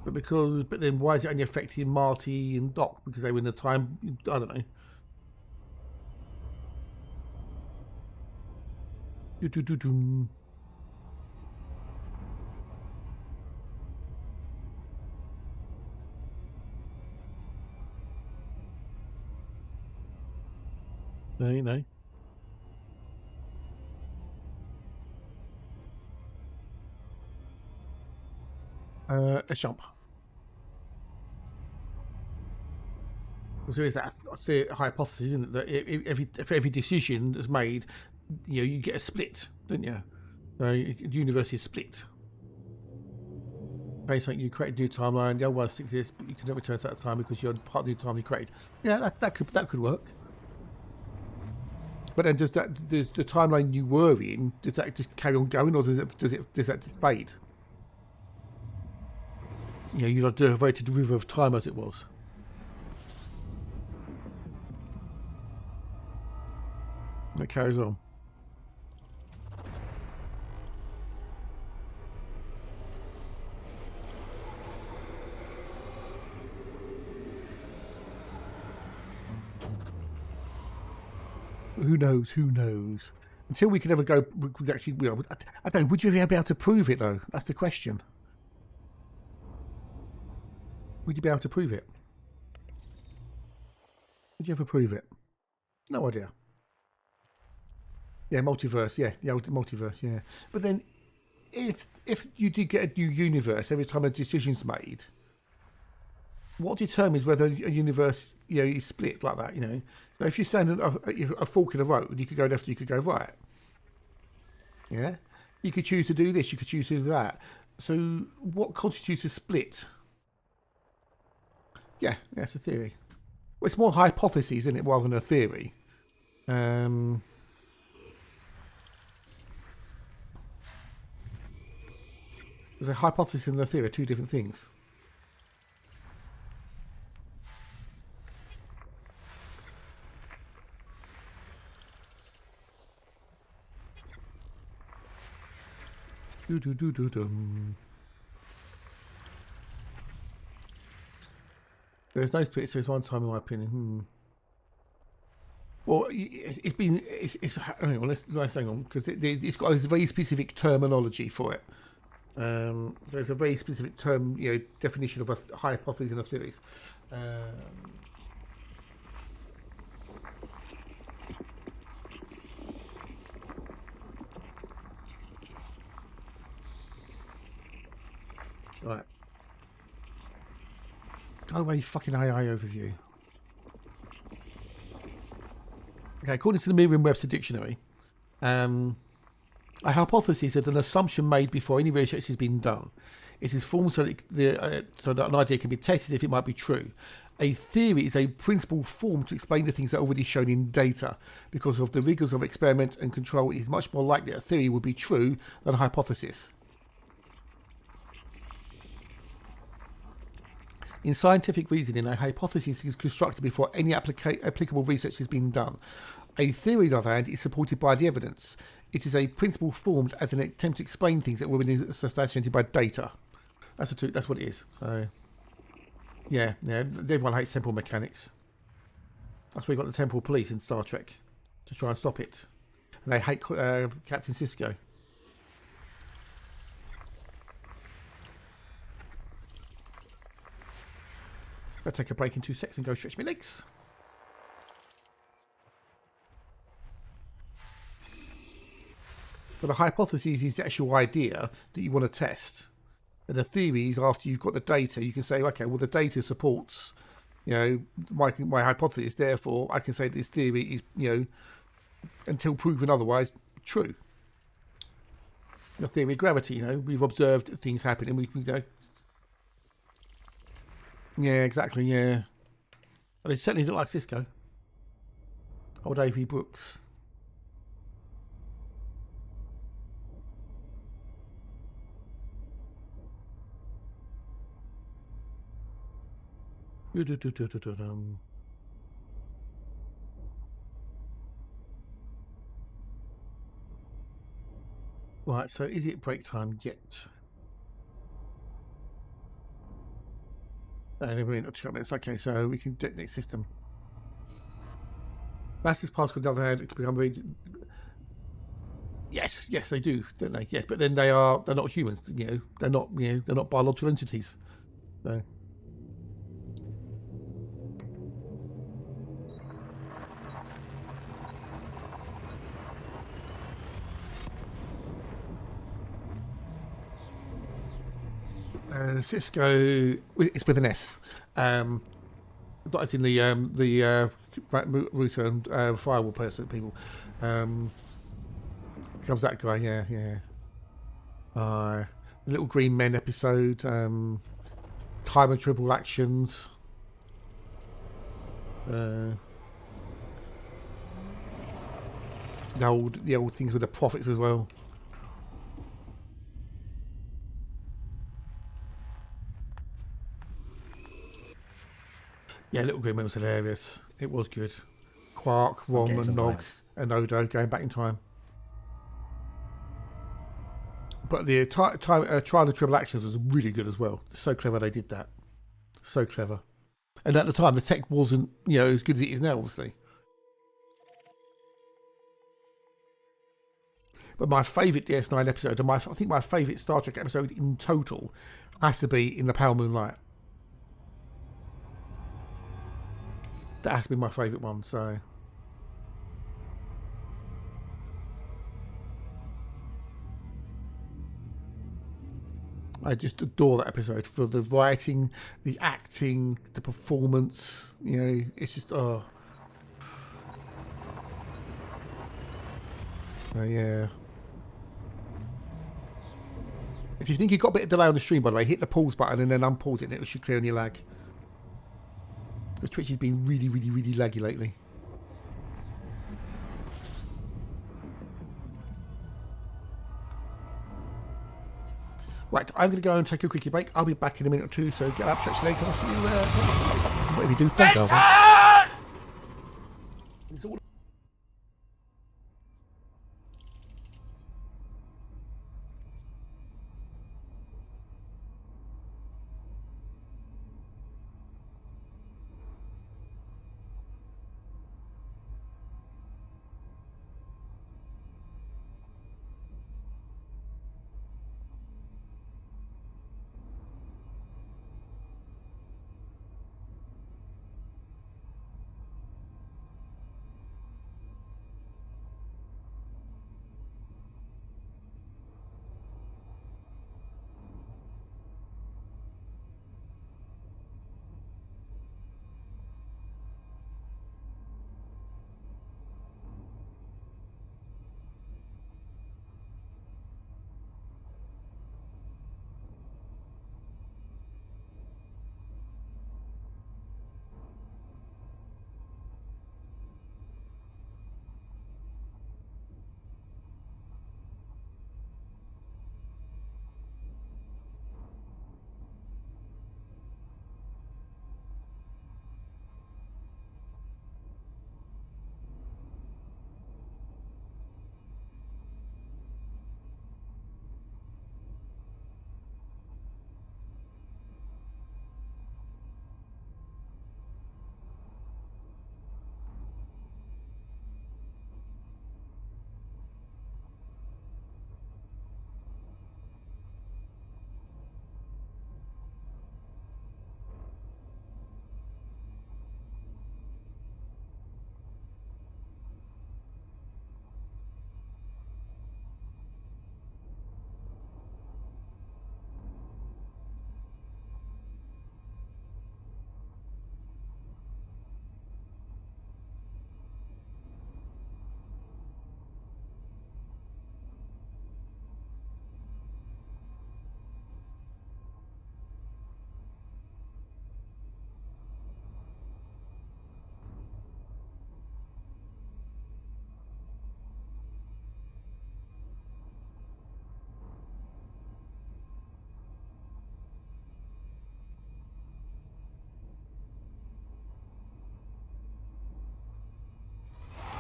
But then why is it only affecting Marty and Doc? Because they were in the time, I don't know. No. Let's jump. So there is that hypothesis, isn't it, that if every decision that's made, you know, you get a split, don't you? The universe is split. Something you create a new timeline, the old one exists, but you can never return to that time because you're part of the new time you created. Yeah, that could work. But then does the timeline you were in, does that just carry on going, or does that just fade? You know, you're diverted to the river of time as it was. It carries on. Who knows? Until we can ever go, actually, I don't know, would you be able to prove it though? That's the question. Would you be able to prove it? Would you ever prove it? No idea. Yeah, multiverse. Yeah, multiverse. Yeah, but then, if you did get a new universe every time a decision's made, what determines whether a universe, is split like that, So if you stand a fork in a road, you could go left, you could go right. Yeah? You could choose to do this, you could choose to do that. So what constitutes a split? Yeah, it's a theory. Well, it's more hypotheses, isn't it, rather than a theory. There's a hypothesis and a theory are two different things. There's no split. There's one time, in my opinion. Well, hang on, let's hang on, because it's got a very specific terminology for it. There's a very specific term, definition of a hypothesis and a theories. Right. Go away, fucking AI overview. Okay, according to the Merriam-Webster dictionary, a hypothesis is an assumption made before any research has been done. It is formed so that an idea can be tested if it might be true. A theory is a principle formed to explain the things that are already shown in data. Because of the rigors of experiment and control, it is much more likely a theory would be true than a hypothesis. In scientific reasoning, a hypothesis is constructed before any applicable research has been done. A theory, on the other hand, is supported by the evidence. It is a principle formed as an attempt to explain things that were substantiated by data. That's what it is. So, yeah, everyone hates temporal mechanics. That's why we got the temporal police in Star Trek to try and stop it. And they hate Captain Sisko. I'll take a break in 2 seconds and go stretch my legs. But a hypothesis is the actual idea that you want to test. And a theory is after you've got the data, you can say, okay, well, the data supports, my hypothesis. Therefore, I can say this theory is, until proven otherwise, true. The theory of gravity, we've observed things happen and we can Yeah, exactly, yeah. But they certainly look like Cisco. Old A.V. Brooks. Right, so is it break time yet? Anyway, not 2 minutes. Okay, so we can detonate system. Master's particle, on the other hand, it can become very. Yes, they do, don't they? Yes, but then they're not humans. They're not biological entities. So. Cisco, it's with an S. Not as in the router and firewall person people. Becomes that guy, yeah. The Little Green Men episode. Time and Triple Actions. The old things with the prophets as well. Yeah, Little Green Man was hilarious. It was good. Quark, Rom, and Nog, and Odo going back in time. But the Trial and Triple Actions was really good as well. So clever they did that. So clever. And at the time, the tech wasn't, as good as it is now, obviously. But my favourite DS9 episode, and I think my favourite Star Trek episode in total, has to be In the Pale Moonlight. That has to be my favourite one, so. I just adore that episode for the writing, the acting, the performance. You know, it's just oh yeah. If you think you've got a bit of delay on the stream, by the way, hit the pause button and then unpause it, and it should clear any lag. Because Twitch has been really, really, really laggy lately. Right, I'm going to go and take a quickie break. I'll be back in a minute or two, so get up, stretch your legs, and I'll see you. Whatever you do, don't go away. It's all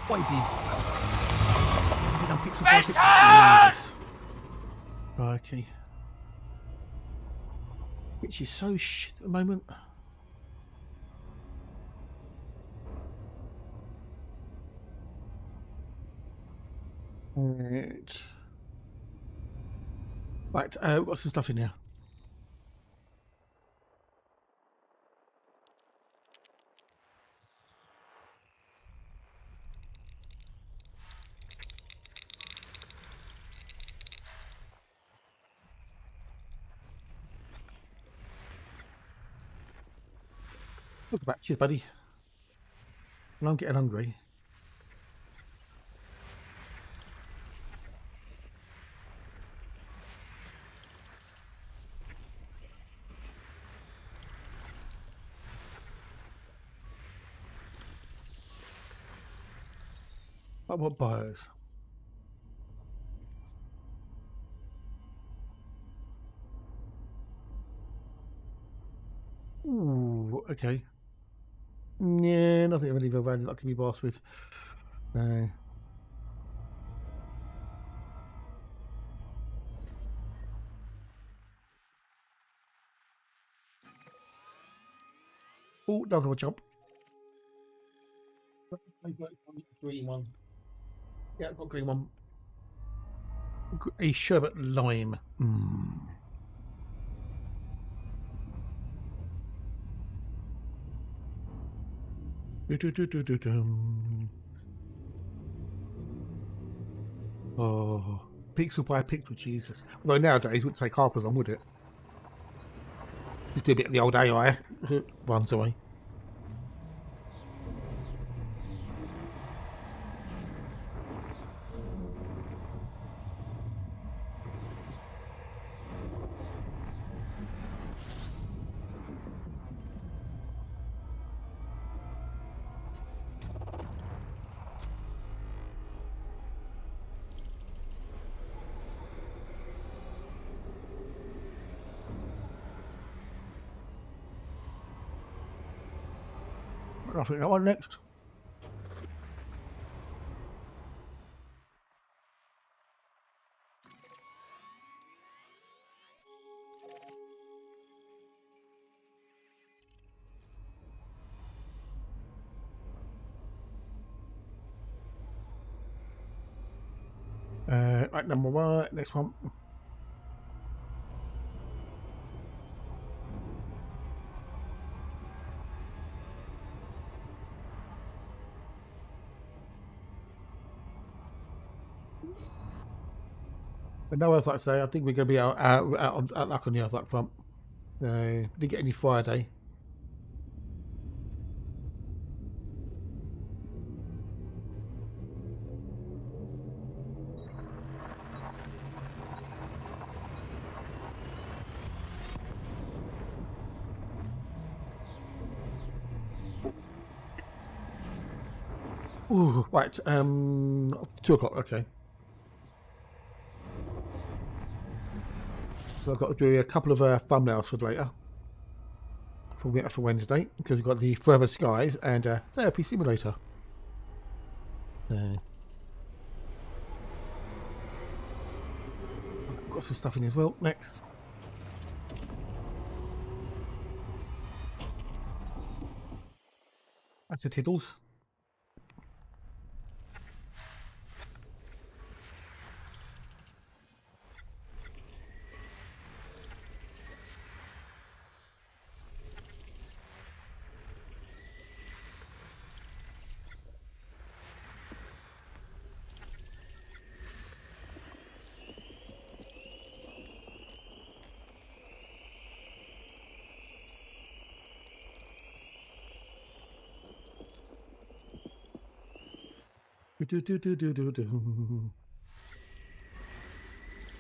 What have you done pixel by pixel? Jesus. Okay. Which is so shit at the moment. Right. Right, we've got some stuff in here. Look back, cheers, buddy. Well, I'm getting hungry. What bios? Ooh, okay. Yeah, nothing of any real value that I can be bossed with. No. Oh, another one jump. Green one. Yeah, I've got green one. A sherbet lime. Oh, pixel by pixel, Jesus. Although nowadays it wouldn't take half as long, would it? Just do a bit of the old AI. Runs away. I think that one next. Right, number one. Next one. But no Earth Light today. I think we're going to be out luck on the Earth Light front. Didn't get any Friday. Ooh, right. 2 o'clock. Okay. So I've got to do a couple of thumbnails for later. For Wednesday, because we've got the Forever Skies and Therapy Simulator. Got some stuff in as well. Next. That's the tiddles.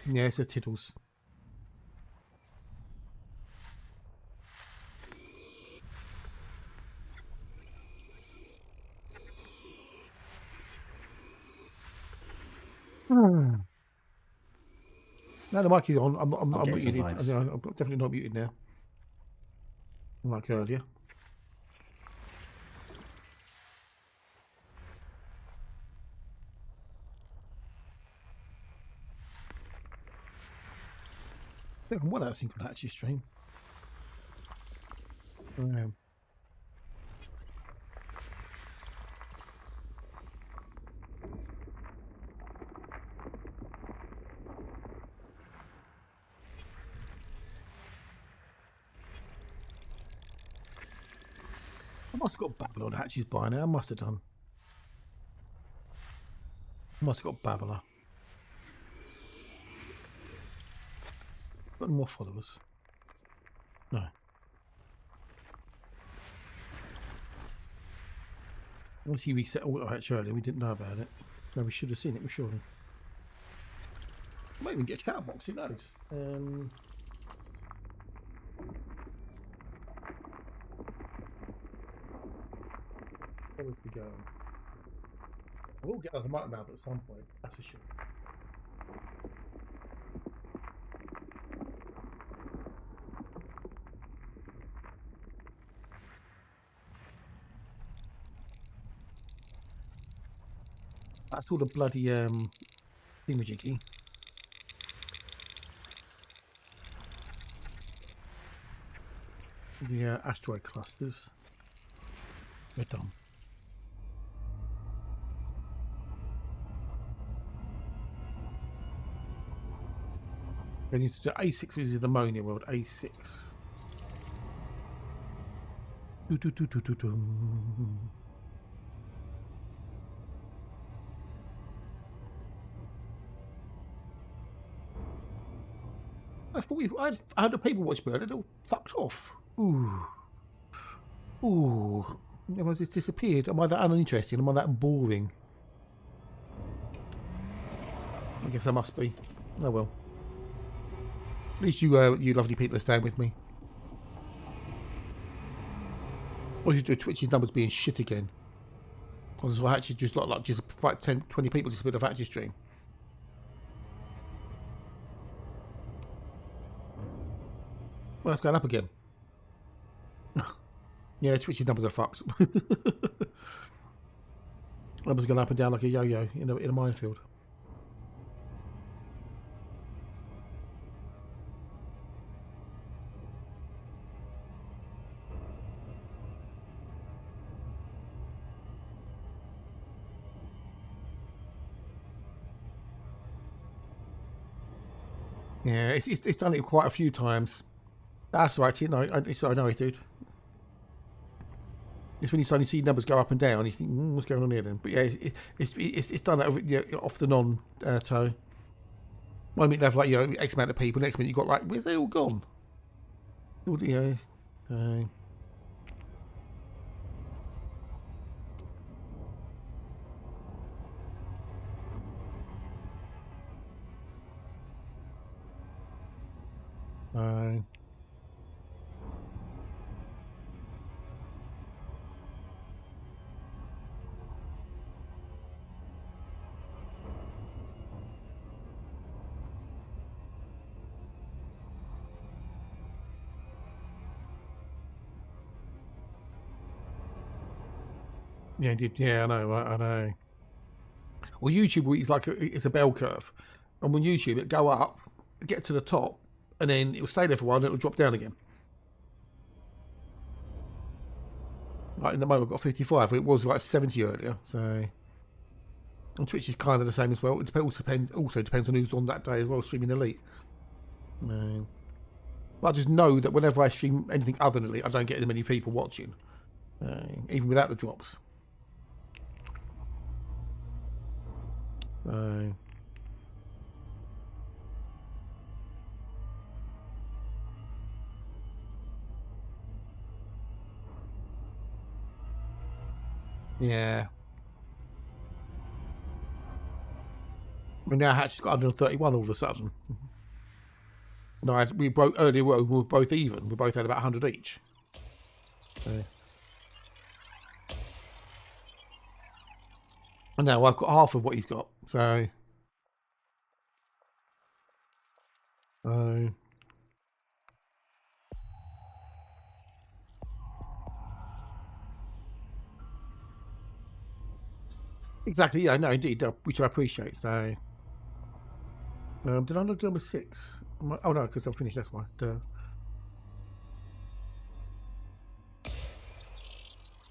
Yeah, it's the tiddles. Now the mic is on. I'm muted. I'm definitely not muted now. Like earlier. What else in could actually stream? I must have got Babylon hatches by now. I must have done. I must have got Babbler. Got more followers. No. Obviously we set auto hatch earlier, we didn't know about it. No, we should have seen it, we surely. Might even get a chat box, who knows? Where was we going? We'll get another mutton out at some point, that's for sure. That's all the bloody thingamajiggy. The asteroid clusters. We're done. We need to do A6 is the ammonia world. A6. I thought I had 100 people watch me. They all fucked off. Ooh. Ooh. Everyone's just disappeared. Am I that uninteresting? Am I that boring? I guess I must be. Oh well. At least you lovely people are staying with me. What did you do? Twitch's numbers being shit again. Or is I actually just like just 10, 20 people just been off actually stream? Well, it's going up again. Yeah, Twitch's numbers are fucked. Numbers going up and down like a yo-yo in a minefield. Yeah, it's done it quite a few times. That's right, you know. I know it, dude. It's when you suddenly see numbers go up and down, you think, what's going on here then? But yeah, it's done that off the non-toe. One minute you have like X amount of people, next minute you got like, where's they all gone? Yeah, indeed. Yeah, I know. I know. Well, YouTube is like it's a bell curve, and when YouTube it go up, get to the top, and then it'll stay there for a while, and it'll drop down again. Like in the moment, I've got 55. It was like 70 earlier. So, and Twitch is kind of the same as well. It also depends on who's on that day as well, streaming Elite. But I just know that whenever I stream anything other than Elite, I don't get as many people watching, even without the drops. Yeah. We now Hatch has got 131 all of a sudden. No, we broke earlier. We were both even. We both had about 100 each. And now I've got half of what he's got. So. Exactly, yeah, no, indeed, which I appreciate. So, did I not do number 6? Oh no, because I'll finish. That's why. I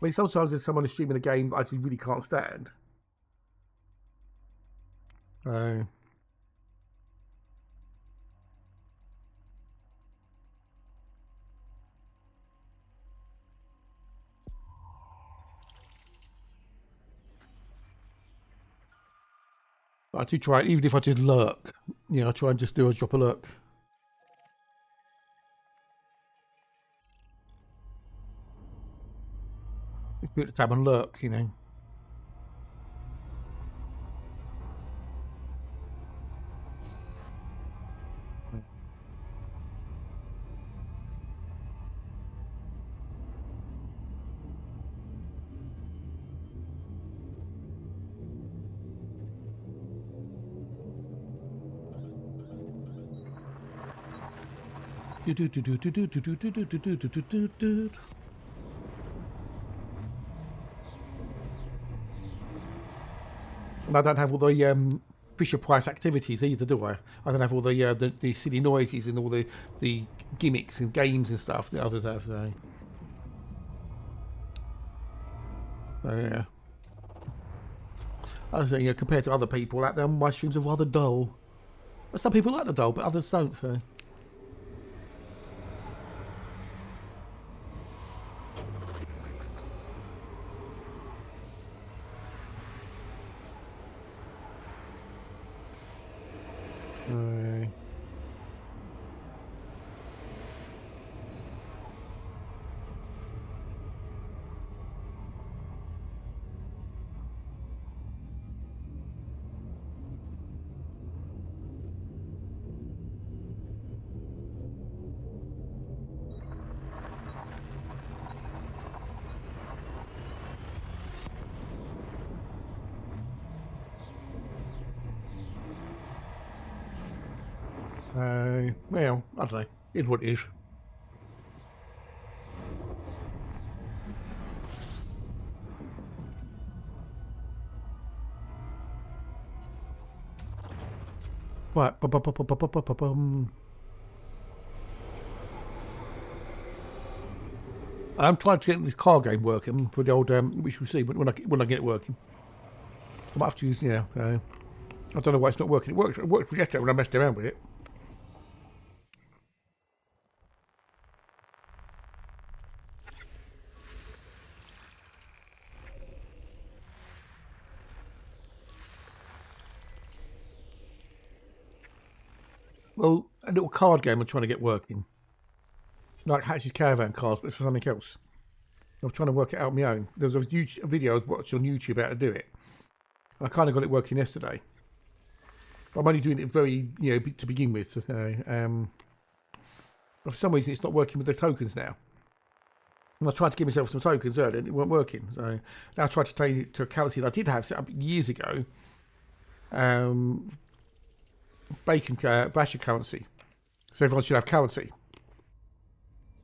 mean, sometimes there's someone who's streaming a game that I just really can't stand. I do try it, even if I just lurk. I try and just drop a lurk. Put the tab on lurk, And I don't have all the Fisher Price activities either, do I? I don't have all the silly noises and all the gimmicks and games and stuff that others have. So yeah. I was saying, compared to other people out there, my streams are rather dull. But some people like the dull, but others don't. So. Well, I don't know. It's what it is. Right. I'm trying to get this car game working for the old, which we'll see when I get it working. I might have to use, I don't know why it's not working. It worked yesterday when I messed around with it. Well, a little card game I'm trying to get working. Like Hatch's Caravan cards, but it's for something else. I was trying to work it out on my own. There was a video I watched on YouTube how to do it. I kind of got it working yesterday. I'm only doing it very, to begin with. For some reason, it's not working with the tokens now. And I tried to give myself some tokens earlier, and it weren't working. So now I tried to take it to a currency that I did have set up years ago. Bacon Basher currency. So everyone should have currency.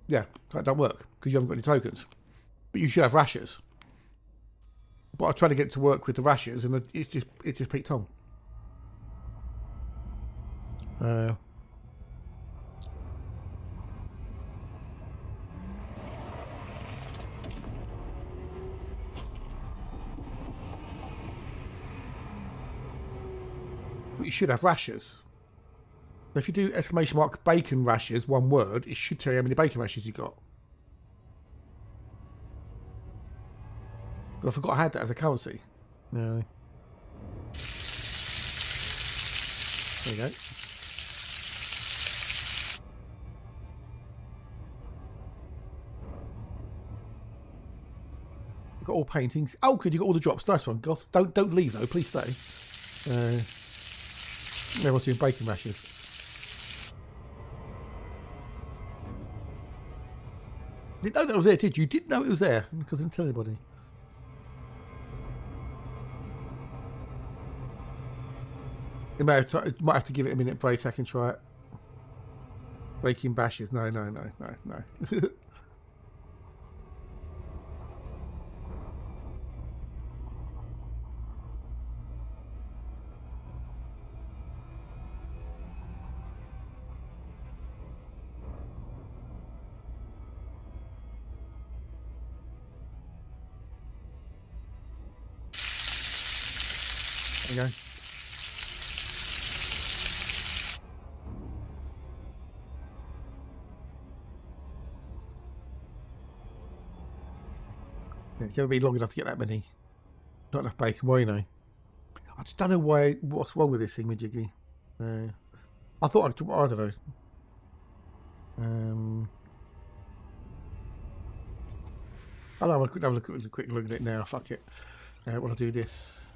Yeah, that don't work because you haven't got any tokens. But you should have rashers. But I tried to get it to work with the rashers, and it just peaked on. But you should have rashers. So if you do ! Bacon rashers, one word, it should tell you how many bacon rashers you got. But I forgot I had that as a currency. No. There you go. You've got all paintings. Oh, good, you got all the drops. Nice one, Goth. Don't leave though. Please stay. Everyone's doing bacon rashers. You didn't know that was there, did you? You didn't know it was there because I didn't tell anybody. You might have to give it a minute break. I can try it. Baking bashes. No. There you go. Yeah, it's never been long enough to get that many. Not enough bacon, well, I just don't know what's wrong with this thing, Majiggy. I thought I don't know. I'll have a quick look at it now. Fuck it. When I do this.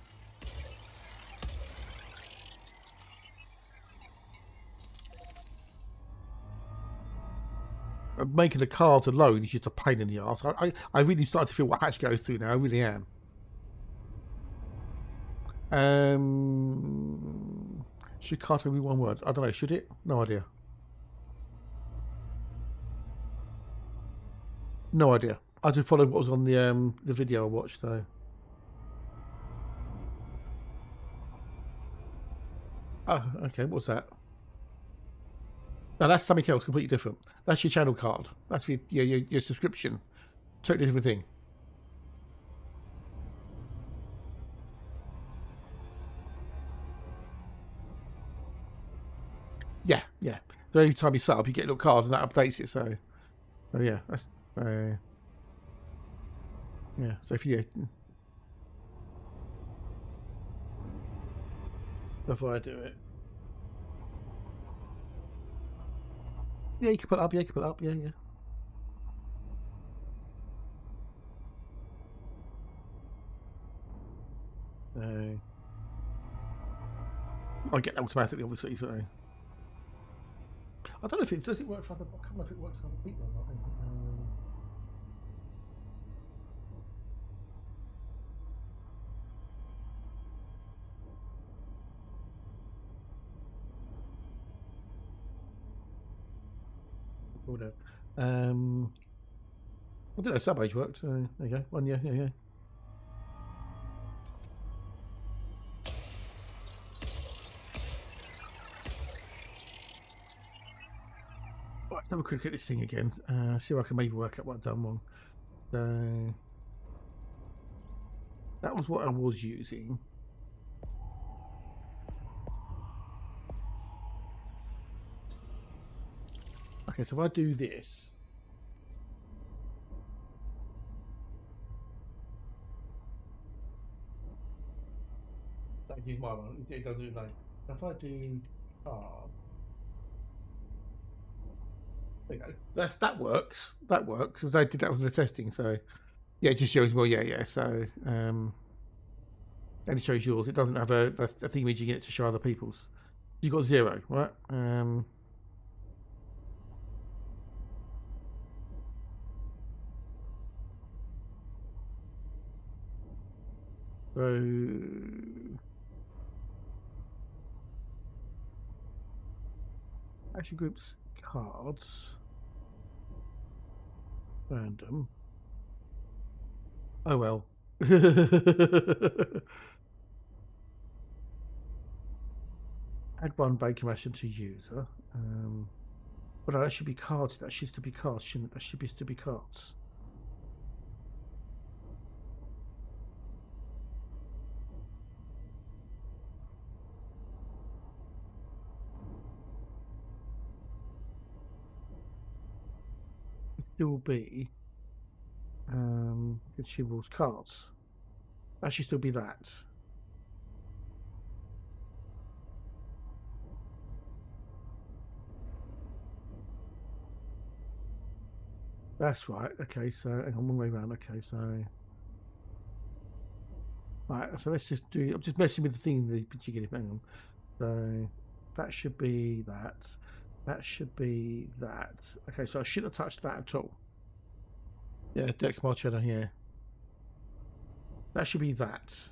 Making the cards alone is just a pain in the arse. I really started to feel what Hatch goes through now. I really am. Should cards be one word? I don't know. Should it? No idea. No idea. I just followed what was on the video I watched though. Oh, okay. What's that? No, that's something else, completely different. That's your channel card. That's your subscription. Totally different thing. Yeah. So every time you sub, you get a little card and that updates it. So yeah, that's yeah. So if before I do it. Yeah, you can put it up. Yeah, you can put it up. Yeah. I get that automatically, obviously. So I don't know if it does. It work for other. I can't remember if it works for other people or not. cooldown. I don't know, sub-age worked. There you go. 1 year, yeah. Right, let's have a quick look at this thing again. See if I can maybe work out what I've done wrong. So that was what I was using. Okay, so if I do this, don't use my one. It doesn't do like. If I do there you go. That works. That works because they did that from the testing. So yeah, it just shows. Well, yeah. So and it shows yours. It doesn't have a thing imaging in it to show other people's. You got 0, right? So action groups, cards, random. Oh well. Add 1 Baker Ration to user. But no, that should be cards. That should still be cards, shouldn't it? That should still be cards. Still be consumables cards. That should still be that. That's right. Okay, so hang on, one way around. Okay, so right. So let's just do. I'm just messing with the thing. The particular. Hang on. So that should be that. That should be that. Okay, so I shouldn't have touched that at all. Yeah, Dex Marcheddar, yeah. That should be that.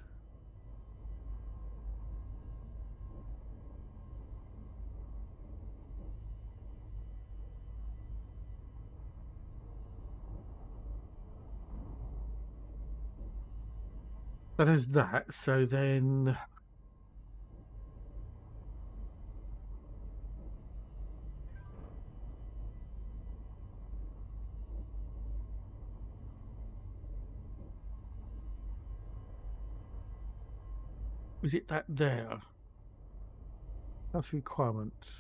That is that, so then... Was it that there? That's the requirement.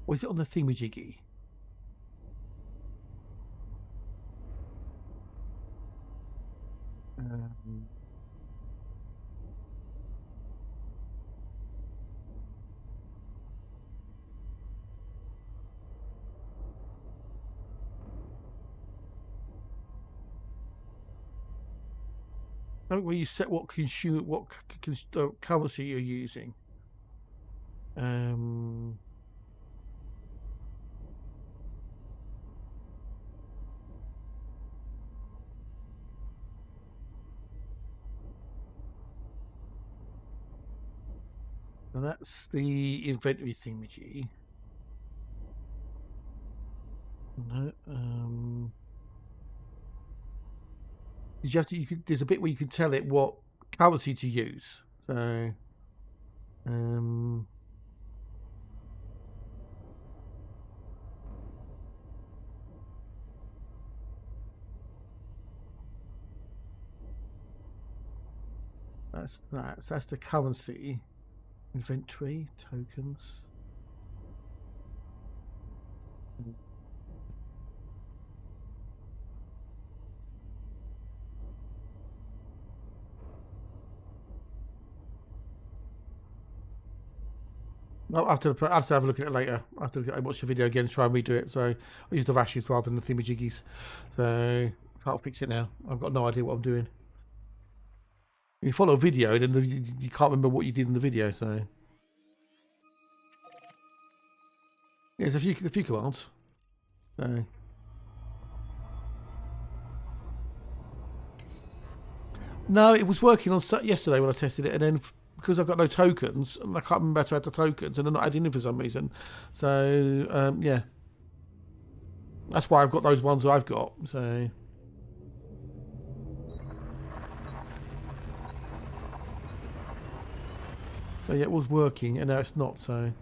Or is it on the thingamajiggy? Where you set what currency you're using. And that's the inventory thingamajig. No, you have to. There's a bit where you can tell it what currency to use. So, that's that. So that's the currency. Inventory tokens. I'll have to have a look at it later. I have to watch the video again and try and redo it. So I used the rashes rather than the thingamajiggies. So can't fix it now. I've got no idea what I'm doing. When you follow a video, then you can't remember what you did in the video. So yeah, there's a few commands. So no, it was working on yesterday when I tested it, and then because I've got no tokens, and I can't remember how to add the tokens, and they're not adding in for some reason. So yeah. That's why I've got those ones I've got. So. So yeah, it was working, and now it's not. So.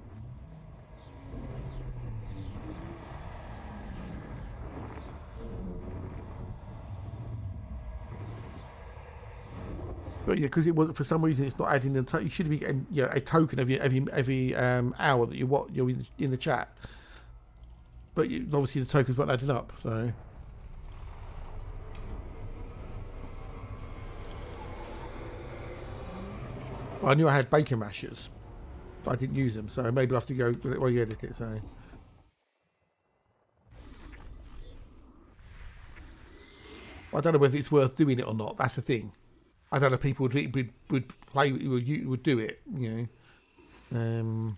But yeah, because it was for some reason it's not adding the. You should be getting a token of every hour that you're in the chat. But obviously the tokens weren't adding up. So. I knew I had bacon rashers, but I didn't use them. So maybe I'll have to go while you edit it. So. I don't know whether it's worth doing it or not. That's the thing. I don't know if people would play would do it, you know.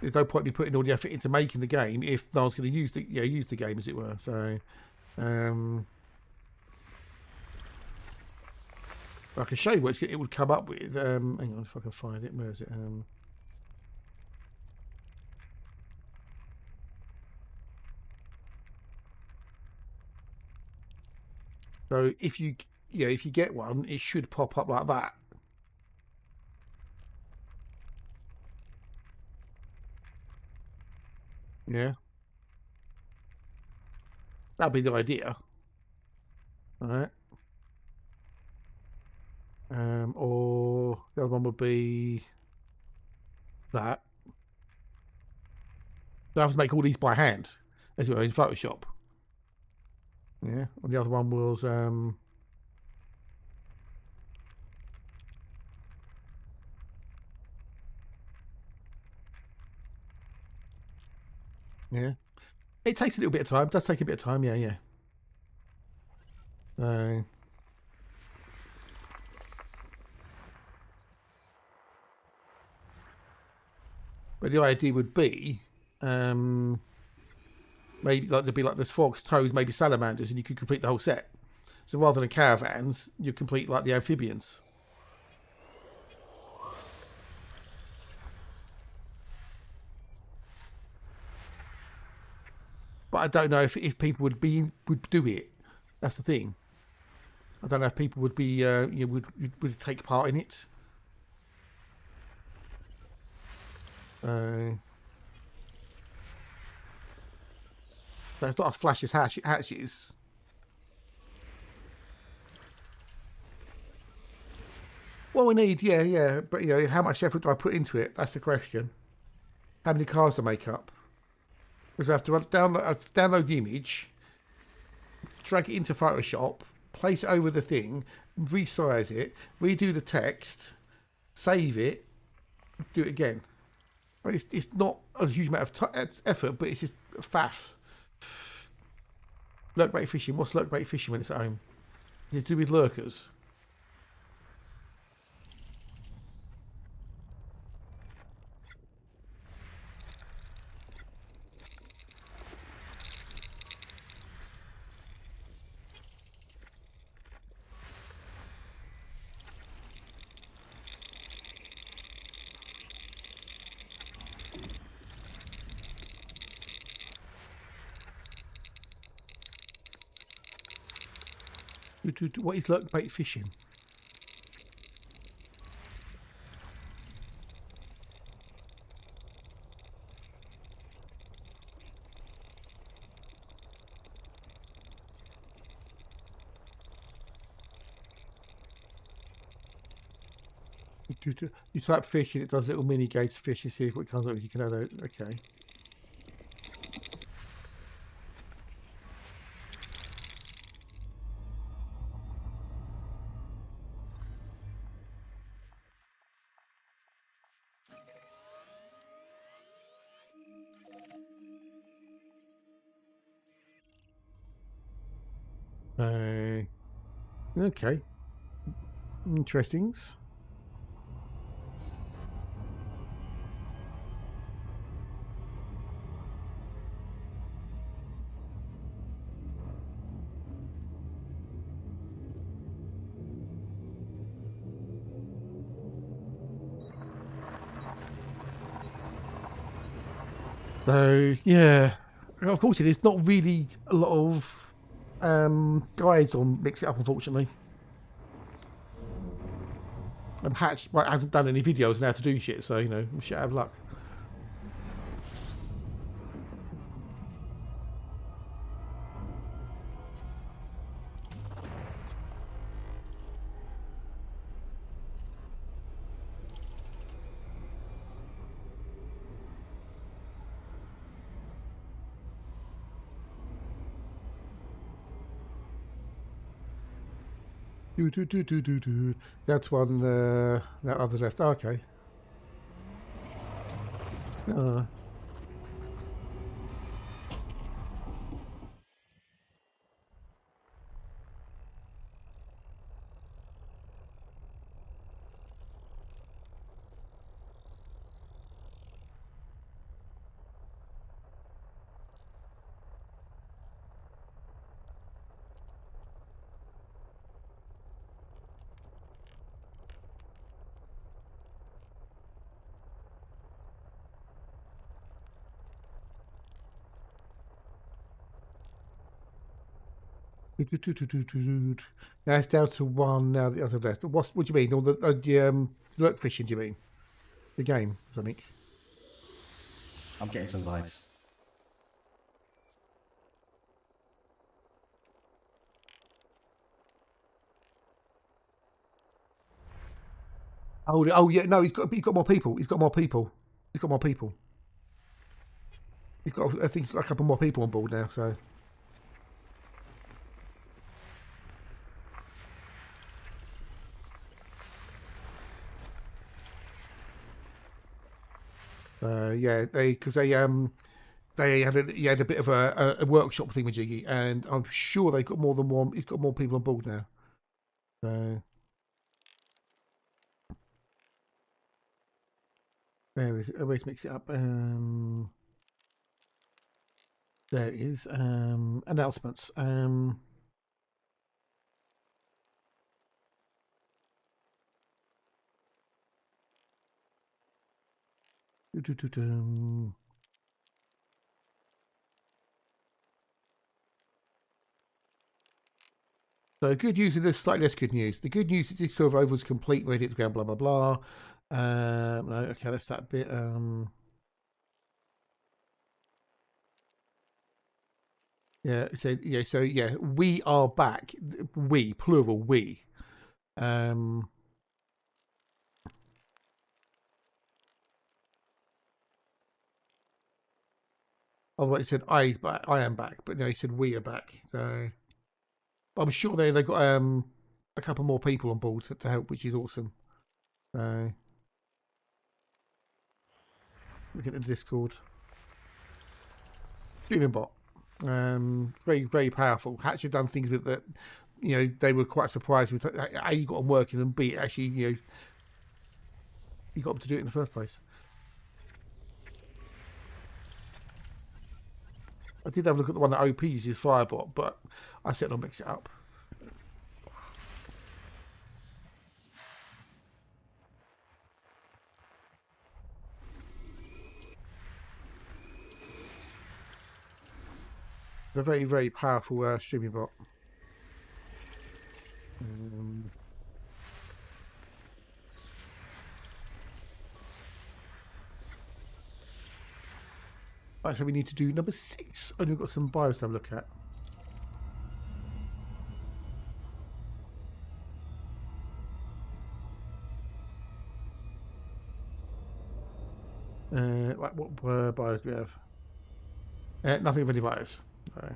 There's no point me putting all the effort into making the game if no one's going to use the game, as it were. So, I can show you what it would come up with. Hang on, if I can find it. Where is it? So if you get one, it should pop up like that. Yeah. That'd be the idea. All right. Or the other one would be that. So I have to make all these by hand, as well, in Photoshop. Yeah. And the other one was yeah. It takes a little bit of time. It does take a bit of time. Yeah. But the idea would be, maybe like there'd be like there's frogs, toads, maybe salamanders, and you could complete the whole set. So rather than caravans, you complete like the amphibians. But I don't know if people would do it. That's the thing. I don't know if people would be would take part in it. There's not a flash as hatches. Well, we need, yeah. But how much effort do I put into it? That's the question. How many cars to make up? Because I have to download the image, drag it into Photoshop, place it over the thing, resize it, redo the text, save it, do it again. I mean, it's not a huge amount of effort, but it's just faffs. Lurkbait fishing. What's lurkbait fishing when it's at home? Is it to do with lurkers? What is lurkbait fishing? You type fish and it does little mini games to fish and see what comes up with. You can add it. Okay. Okay. Interestings. So yeah, unfortunately, there's not really a lot of guides on Mix It Up, unfortunately. And Hatch hasn't done any videos on how to do shit, so you know, we should have luck. That's one. That other left. Oh, okay. Now it's down to one. Now the other left. What do you mean? Or the lurk fishing? Do you mean the game? Something. I'm getting some vibes. Oh yeah. No, he's got more people. He's got more people. He's got more people. He's got. I think he's got a couple more people on board now. So. Yeah, they had a bit of a workshop thing with Jiggy, and I'm sure they got more than one. He's got more people on board now. So there is. Let's mix it up. There it is. Announcements. So good news is there's slightly less good news. The good news is this server over was complete, ready to go, blah blah blah. No, okay, that's that bit. Yeah, so yeah, we are back. We, plural, we. Otherwise, it said I am back, but no, he said we are back. So, but I'm sure they got a couple more people on board to help, which is awesome. So, look at the Discord. Streaming bot, very very powerful. Hatch have done things with that. You know, they were quite surprised with A, you got them working, and B, actually, you know, you got them to do it in the first place. I did have a look at the one that OP uses Firebot, but I said I'll mix it up. It's a very, very powerful streaming bot. Right, so we need to do number 6, and we've got some bios to have a look at. What bios do we have? Nothing of any bios. Right.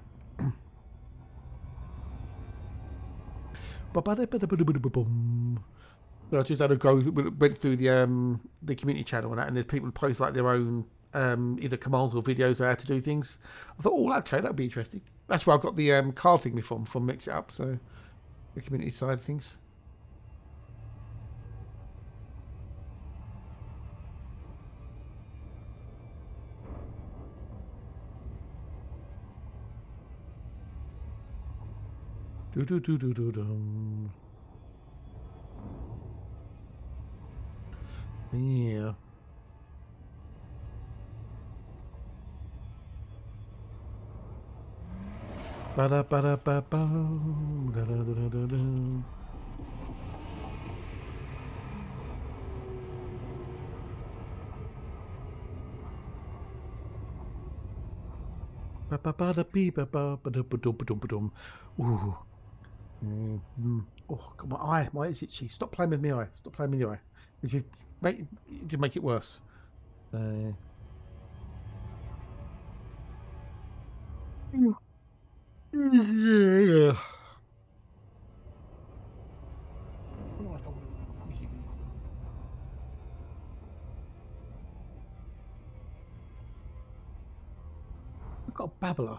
So I just had a go. Went through the community channel and that, and there's people who post like their own either commands or videos on how to do things. I thought, oh, okay, that'd be interesting. That's where I got the card thing from Mix It Up. So the community side of things. Yeah. Ba-da-ba-da-ba-bum, da-da-da-da-da. Ba-ba-ba-da-bee-ba-ba-ba-da-ba-dum-ba-dum-ba-dum. Ooh. Oh, God, my eye is itchy. Stop playing with my eye. Stop playing with your eye. If you make it worse. Yeah. I've got a babbler.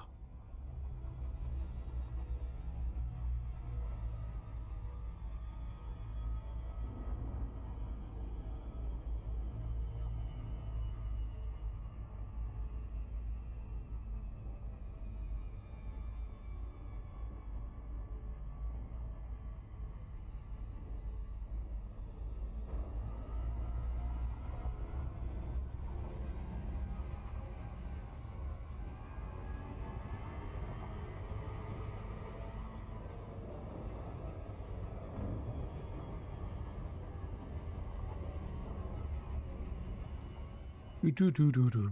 Do-do-do-do-do.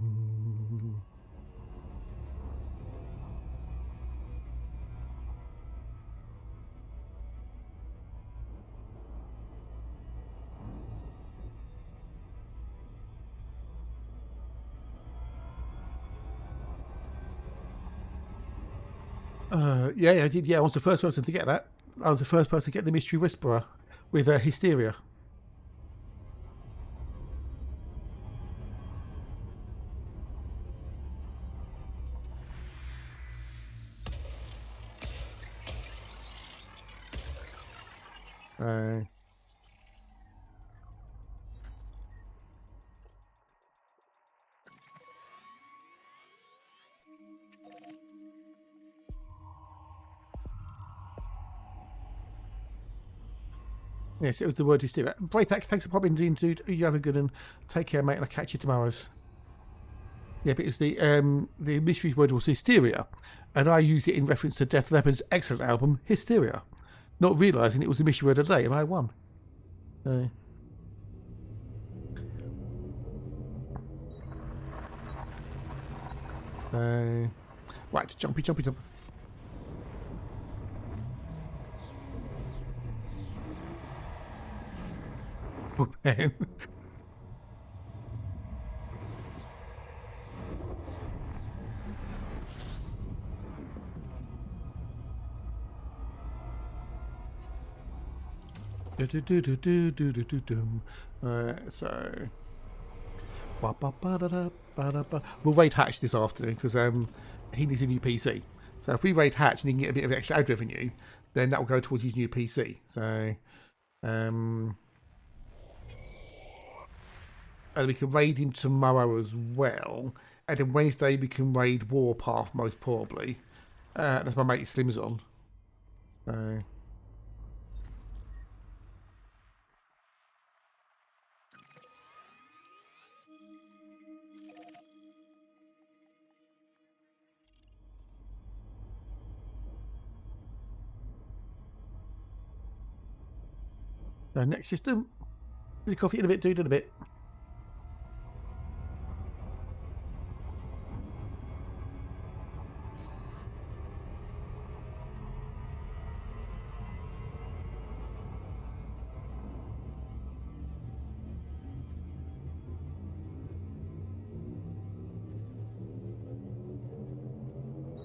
Yeah, I did. Yeah, I was the first person to get that. I was the first person to get the Mystery Whisperer with Hysteria. Yes, it was the word hysteria. Braytac, thanks for popping in, dude. You have a good one. Take care, mate, and I'll catch you tomorrow's. Yeah, but it's the mystery word was hysteria, and I used it in reference to Def Leppard's excellent album Hysteria, not realising it was the mystery word of the day, and I won. Right, jumpy, jumpy, jump. Oh, man. So we'll raid Hatch this afternoon because he needs a new PC. So if we raid Hatch and he can get a bit of extra ad revenue, then that will go towards his new PC. So and we can raid him tomorrow as well. And then Wednesday we can raid Warpath most probably. That's my mate Slim's on. Next system. Really coffee in a bit, dude, in a bit.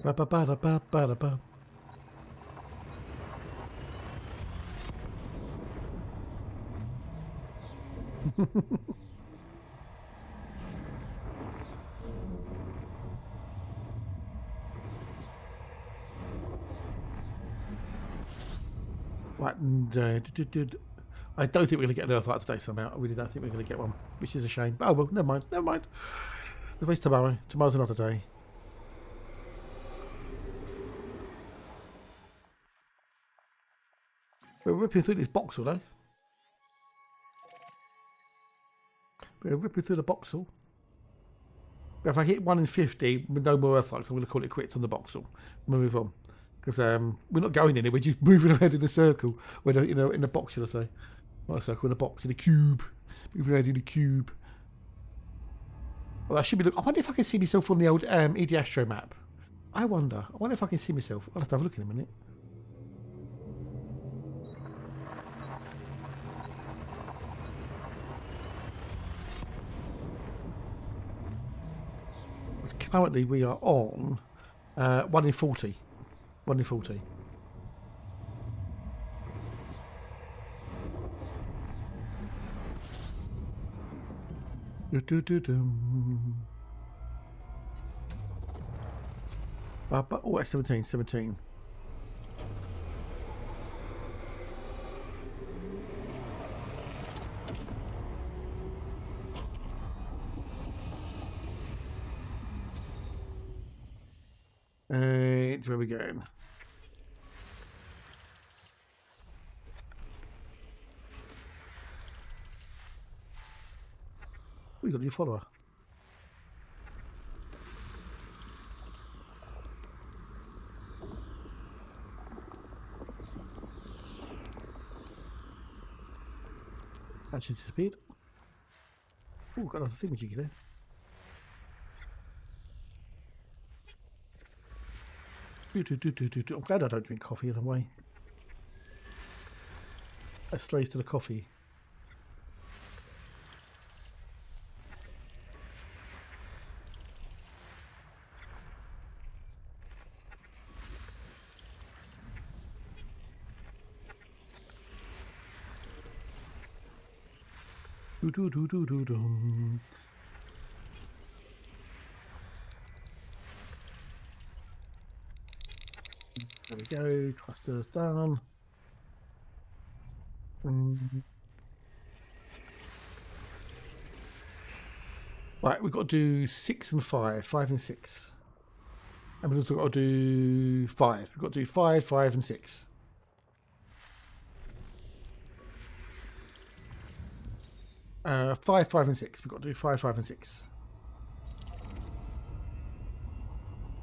Ba-ba-ba-da-ba-ba-da-ba. Right, and, I don't think we're going to get an Earthlight today somehow. I really don't think we're going to get one, which is a shame. Oh, well, never mind, never mind. We'll wait tomorrow. Tomorrow's another day. We're ripping through this Boxel, though. We're ripping through the Boxel. If I hit 1 in 50 with no more Earthlights, I'm going to call it quits on the Boxel. Move on. Because we're not going anywhere. We're just moving around in a circle. We're in a box, should I say? Not a circle, in a box, in a cube. Moving around in a cube. Well, I should be. I wonder if I can see myself on the old ED Astro map. I wonder if I can see myself. I'll have to have a look in a minute. Currently, we are on 1 in 40. 1 in 40. Oh, 17. Where are we going? We got a new follower. Actually disappeared. Oh, got another thingamajiggy there. I'm glad I don't drink coffee in a way. That slaves to the coffee. There we go, clusters done. Right, we've got to do 6 and 5, 5 and 6. And we've also got to do 5. We've got to do 5, 5 and 6. Five, 5 and 6. We've got to do 5, 5 and 6.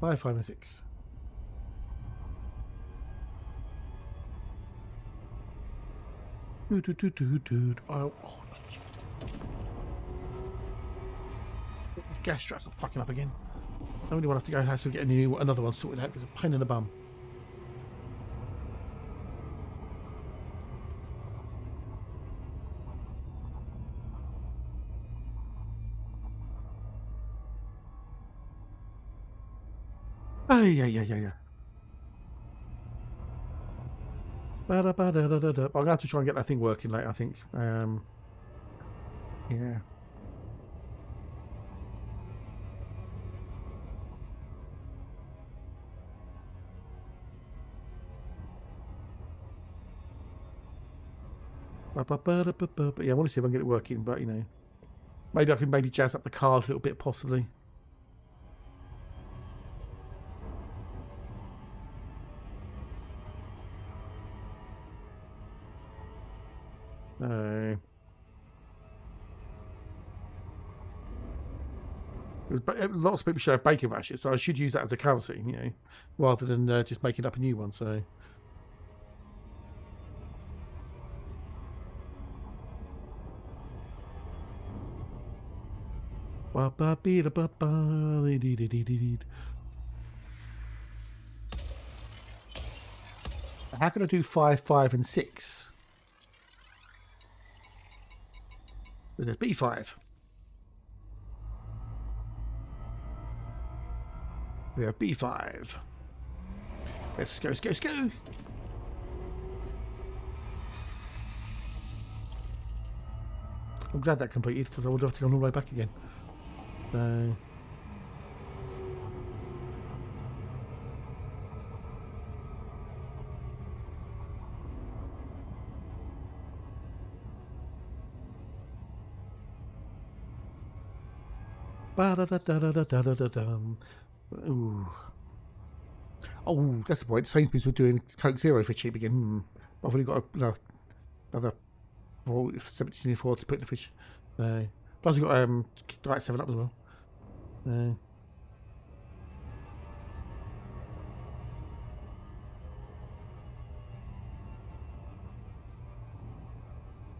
5, 5 and 6. Oh, this gas strap's not fucking up again. I only want to have to get another one sorted out because it's a pain in the bum. Oh, yeah. I'm going to have to try and get that thing working later, I think. Yeah. Yeah, I want to see if I can get it working, but you know, maybe I can jazz up the cars a little bit, possibly. Lots of people should have bacon rashes, so I should use that as a currency, you know, rather than just making up a new one. So. How can I do 5, 5 and 6? There's B5. We have B5. Let's go. I'm glad that completed because I would have to go all the way back again. So. Ooh. Oh, that's the point. Sainsbury's were doing Coke Zero for cheap again. I've only got another 74 to put in the fridge. Plus, we've got Diet 7 Up as well.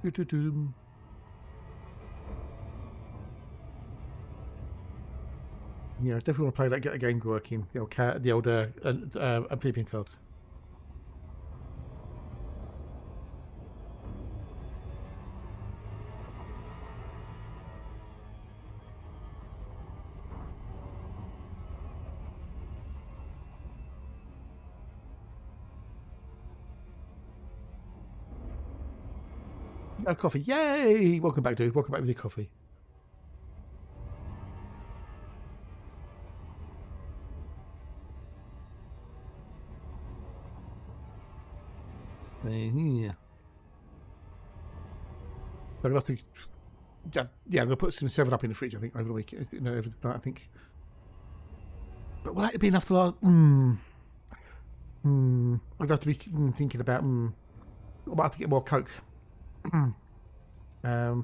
Doo-doo-doo. Yeah, definitely want to play that. Get the game working. The old cat, the old amphibian cards. Oh, coffee! Yay! Welcome back, dude. Welcome back with your coffee. Yeah. I'm gonna have to. Yeah, I'm gonna put some 7-Up in the fridge. I think over the week, every night. I think. But will that be enough to last? I'd have to be thinking about. I might have to get more Coke.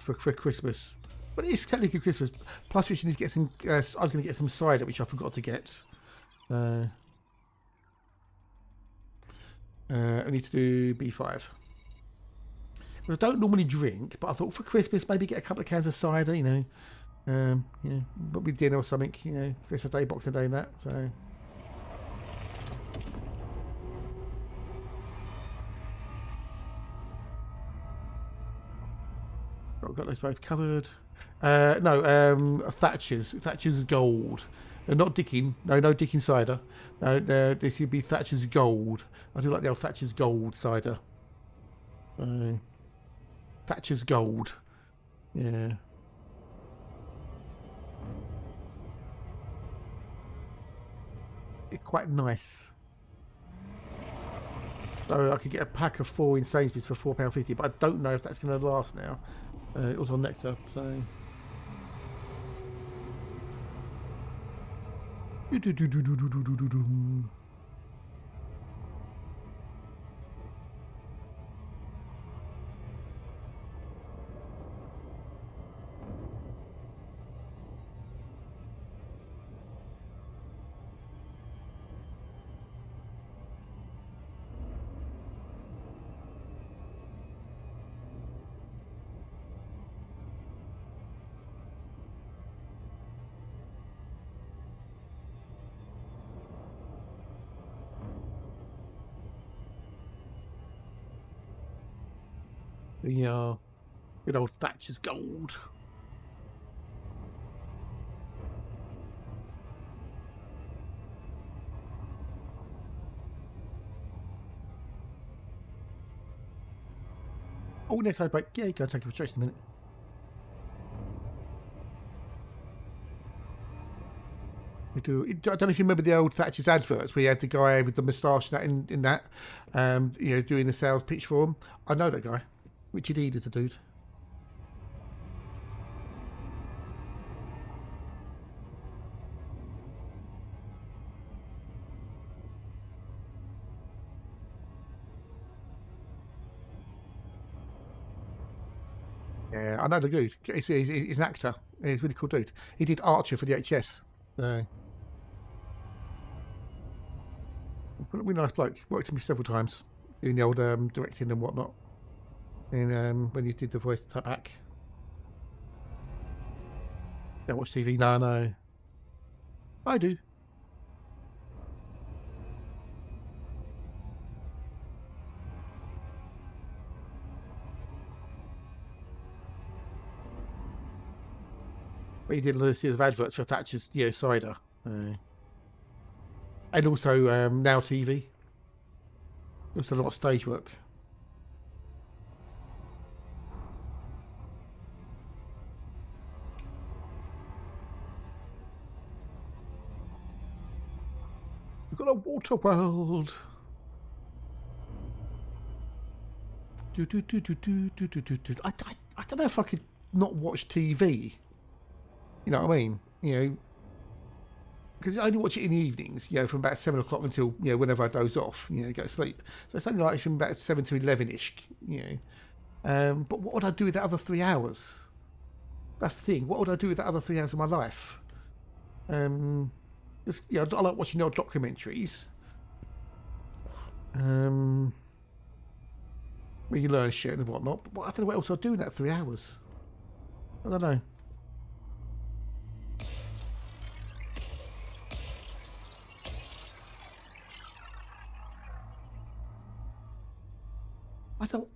For Christmas, but it's technically Christmas. Plus, we should need to get some. I was going to get some cider, which I forgot to get. I need to do B5. I don't normally drink, but I thought for Christmas maybe get a couple of cans of cider. You know, but with dinner or something. You know, Christmas Day, Boxing Day, and that. So. I've got those both covered. No, Thatcher's Gold. Not Dickin. No Dickin cider. No, this would be Thatcher's Gold. I do like the old Thatcher's Gold cider. Thatcher's Gold. Yeah. It's quite nice. So I could get a pack of 4 in Sainsbury's for £4.50, but I don't know if that's going to last now. It was on Nectar, so. The good old Thatcher's Gold. Oh, next side break. Yeah, you can take a stretch in a minute. We do. I don't know if you remember the old Thatcher's adverts where you had the guy with the moustache in that, you know, doing the sales pitch for him. I know that guy. Richard Eade is a dude. Yeah, I know the dude. He's an actor. He's a really cool dude. He did Archer for the HS. Really nice bloke. Worked with me several times doing the old directing and whatnot. And when you did the voice type back. Don't watch TV? No. I do. But he did a series of adverts for Thatcher's cider. And also Now TV. Also a lot of stage work. We've got a water world. I don't know if I could not watch TV. You know what I mean? You know, because I only watch it in the evenings. You know, from about 7 o'clock until whenever I doze off. You know, go to sleep. So it's only like from about 7 to 11ish. You know, but what would I do with the other 3 hours? That's the thing. What would I do with the other 3 hours of my life? I like watching old documentaries. where you learn shit and whatnot. But I don't know what else I'll do in that 3 hours. I don't know. I don't.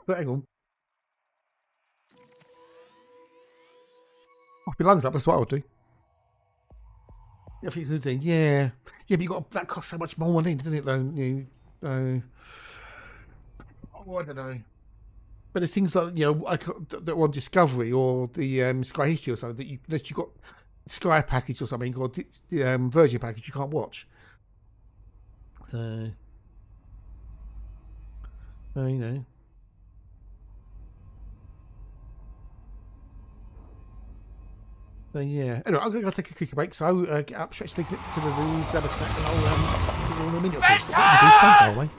Hang on. Off my lungs up. That's what I'll do. I think it's the thing. Yeah, but you got that costs so much more money, doesn't it? Though I don't know. But there's things like that are on Discovery or the Sky History or something that you got Sky package or something or the Virgin package you can't watch. So you know. So yeah. Anyway, I'm going to go take a quick break. So get up, stretch the leg to the room, grab a snack, and I'll see you in a minute or two. What do you do? Don't go away.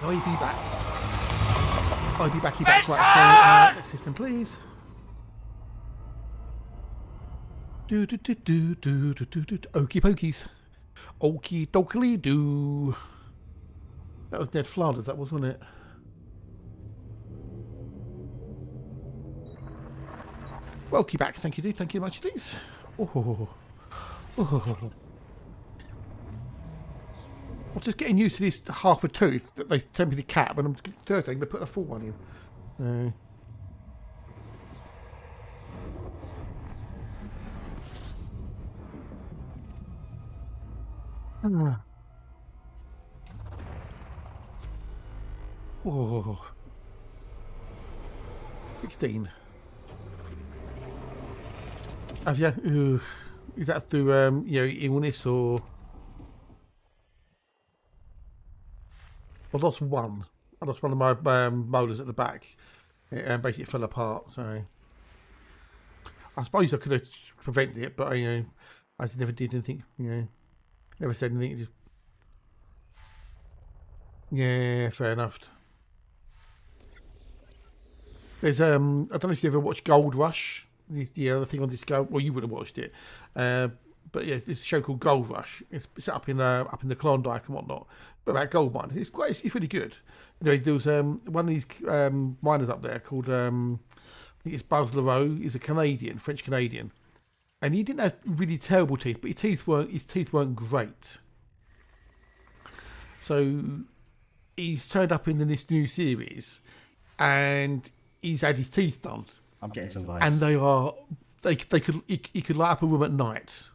I'll be back. I'll be back. Right, so next system, please. Okey pokies. Okie dokily doo. That was Ned Flanders, that was, wasn't it? Welcome back. Thank you, dude. Thank you much, please. Oh. I'm just getting used to this half a tooth that they sent me the cat, but I'm Thursday going to put a full one in. Oh. 16. Have you? Is that through illness or? I lost one. I lost one of my molars at the back. It basically fell apart. So I suppose I could have prevented it, but I just never did anything. Never said anything. Just... Yeah, fair enough. There's I don't know if you ever watched Gold Rush, the other thing on Discovery. Well, you would have watched it, but yeah, it's a show called Gold Rush. It's up in the Klondike and whatnot, but about gold miners. It's great. It's really good. Anyway, there was one of these miners up there called I think it's Boxel. He's a Canadian, French Canadian, and he didn't have really terrible teeth, but his teeth weren't great. So he's turned up in this new series, and he's had his teeth done. I'm getting some vibes. And he could light up a room at night.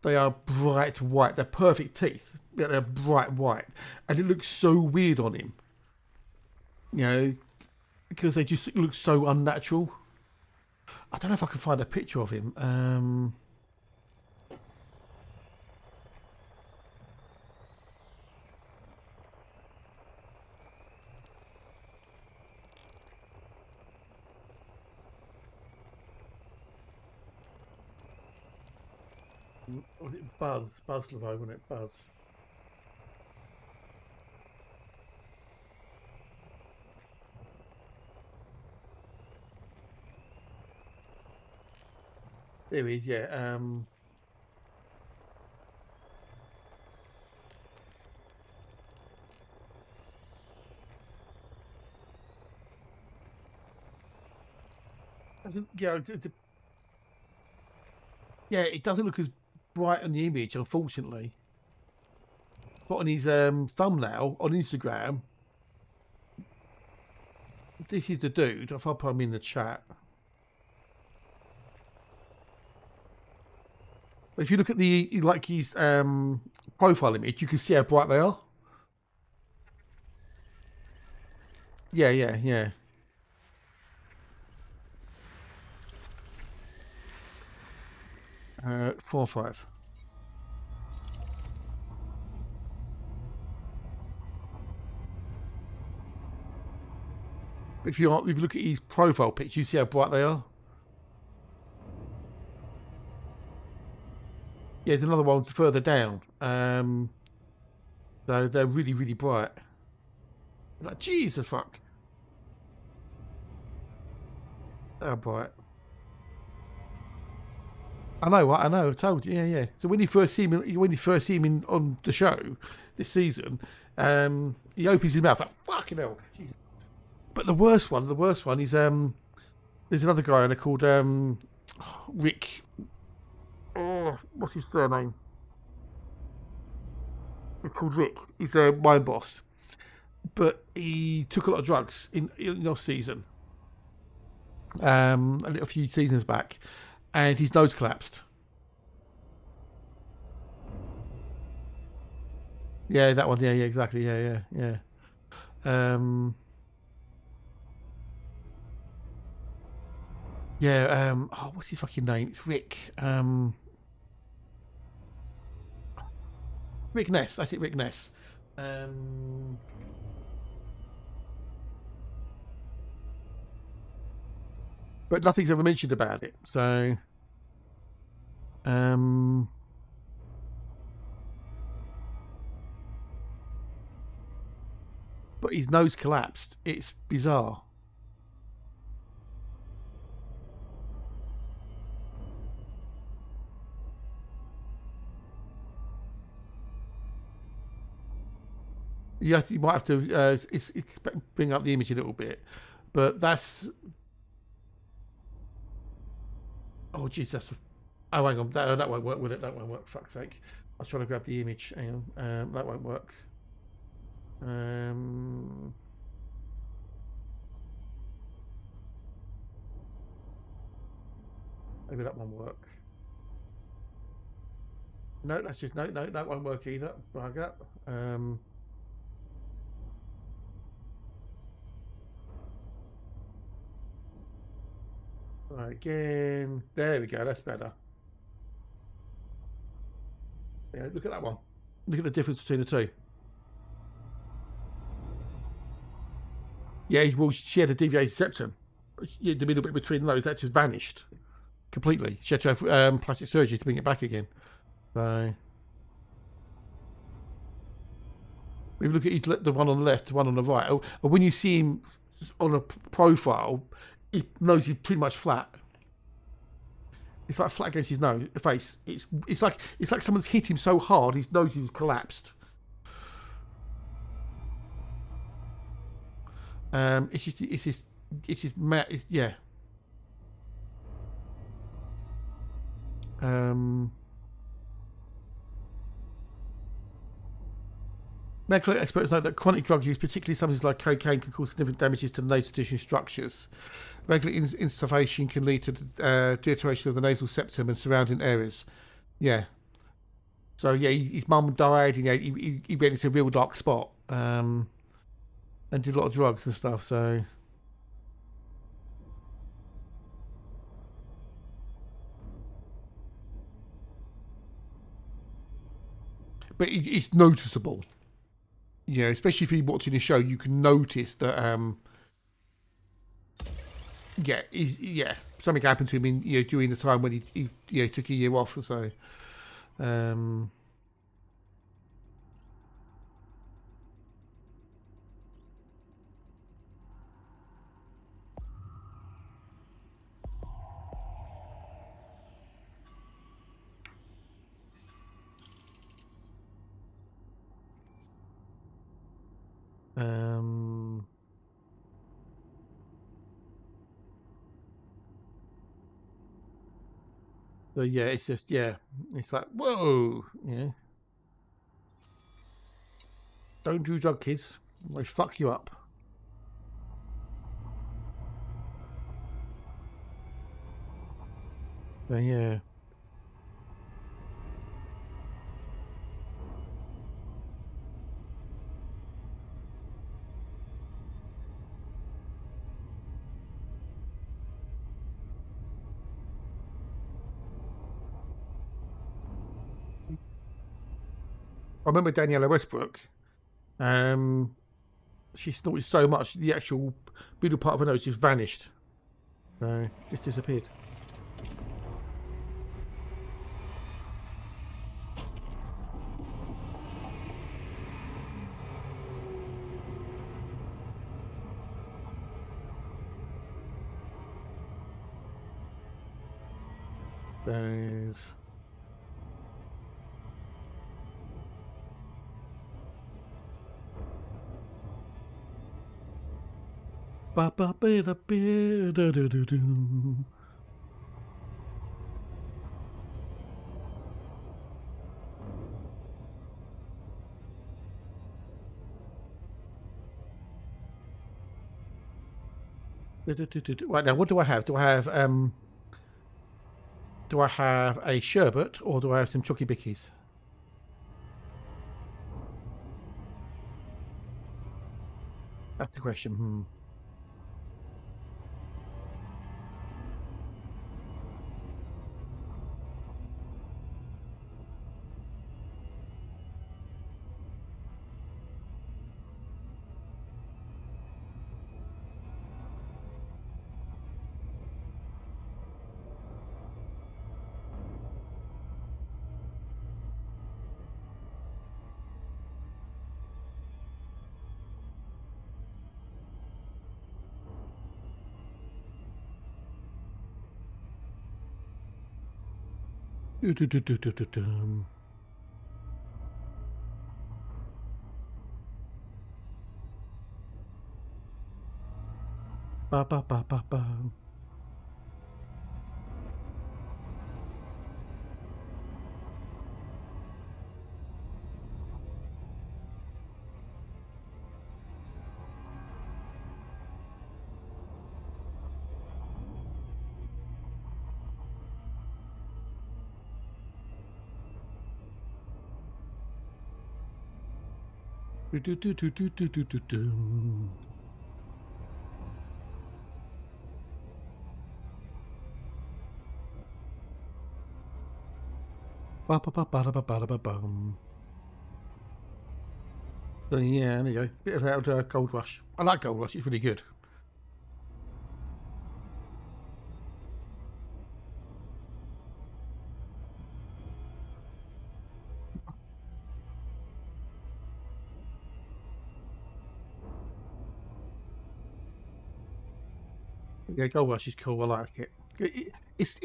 They are bright white. They're perfect teeth. Yeah, they're bright white. And it looks so weird on him. Because they just look so unnatural. I don't know if I can find a picture of him. Was it Buzz? Buzz Levo, wasn't it? Buzz. There he is, yeah. Yeah, it doesn't look as bright on the image, unfortunately. But on his thumbnail on Instagram, this is the dude. If I put him in the chat. But if you look at his profile image, you can see how bright they are. Yeah. 4 or 5. If you look at his profile picture, you see how bright they are. Yeah, there's another one further down. So they're really, really bright. Like, Jesus fuck. They're bright. I know. I told you. Yeah. So when you first see him, on the show this season, he opens his mouth like fucking hell. But the worst one is there's another guy on there called Rick. Oh, what's his surname? He's called Rick. He's a mine boss, but he took a lot of drugs in off season, a few seasons back. And his nose collapsed. Yeah, that one. Yeah, exactly. Yeah. What's his fucking name? It's Rick. Rick Ness. That's it, Rick Ness. But nothing's ever mentioned about it. So, but his nose collapsed. It's bizarre. You might have to bring up the image a little bit, but that's. Oh, jeez, that's... Oh, hang on. That won't work, will it? That won't work, fuck's sake. I was trying to grab the image. Hang on. That won't work. Maybe that won't work. No, that's just... No, that won't work either. Bugger. Right, again. There we go. That's better. Yeah, look at that one. Look at the difference between the two. Yeah, well, she had a deviated septum. Yeah, the middle bit between those, that just vanished completely. She had to have plastic surgery to bring it back again. So, if you look at the one on the left, the one on the right, and when you see him on a profile, he knows he's pretty much flat. It's like flat against his nose, face. It's like someone's hit him so hard his nose has collapsed. Yeah. Medical experts note that chronic drug use, particularly substances like cocaine, can cause significant damages to the nasal tissue structures. Regular insufficiency can lead to deterioration of the nasal septum and surrounding areas. Yeah. So yeah, his mum died, and he went into a real dark spot, and did a lot of drugs and stuff. So. But it's noticeable. Yeah, especially if you're watching the show, you can notice that. Something happened to him during the time when he took a year off or so. So yeah, it's just it's like whoa, yeah. Don't do drug, kids. They fuck you up. So yeah. I remember Daniela Westbrook. She snorted so much the actual middle part of her nose just vanished. So just disappeared. There's ba ba ba da ba da da da da. Right now, what do I have? Do I have a sherbet or do I have some chocky bickies? That's the question. Ba ba ba ba ba. Ba ba ba ba ba ba ba ba. So yeah, there you go. Bit of that Gold Rush. I like Gold Rush. It's really good. Yeah, Gold Rush is cool. I like it. It's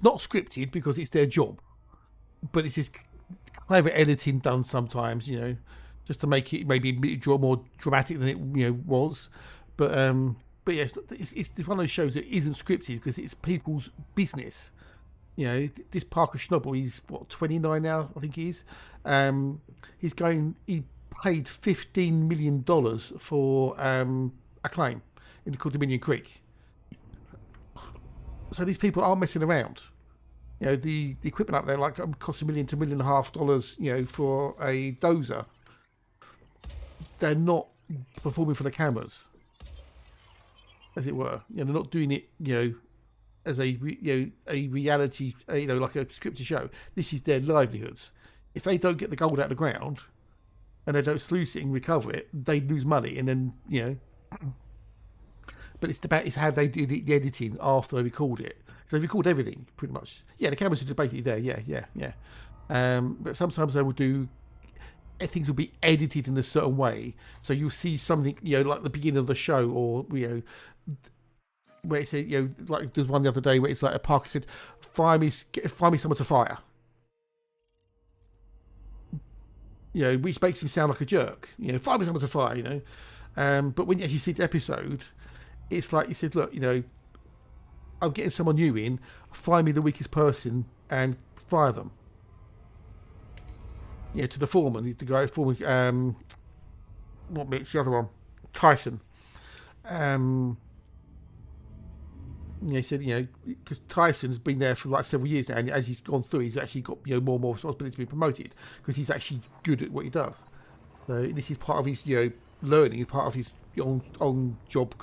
not scripted because it's their job, but it's just clever editing done sometimes. Just to make it maybe more dramatic than it was. But yeah, it's one of those shows that isn't scripted because it's people's business. This Parker Schnabel, he's what 29 now, I think he is. He paid $15 million for a claim called Dominion Creek. So these people aren't messing around. The equipment up there costs $1 million to $1.5 million, for a dozer. They're not performing for the cameras, as it were. They're not doing it, as a reality, like a scripted show. This is their livelihoods. If they don't get the gold out of the ground and they don't sluice it and recover it, they lose money, and then But it's how they do the editing after they record it. So they record everything pretty much. Yeah, the cameras are just basically there. Yeah. But sometimes they will do. Things will be edited in a certain way, so you'll see something, like the beginning of the show, or where it said, like there's one the other day where it's like a Parker said, find me someone to fire. Which makes him sound like a jerk. Find me someone to fire. But when you actually see the episode, it's like you said, look, I'm getting someone new in, find me the weakest person and fire them. To the foreman, the guy foreman, what makes the other one? Tyson. He said, because Tyson's been there for like several years now, and as he's gone through, he's actually got more and more responsibility to be promoted because he's actually good at what he does. So this is part of his learning, part of his on job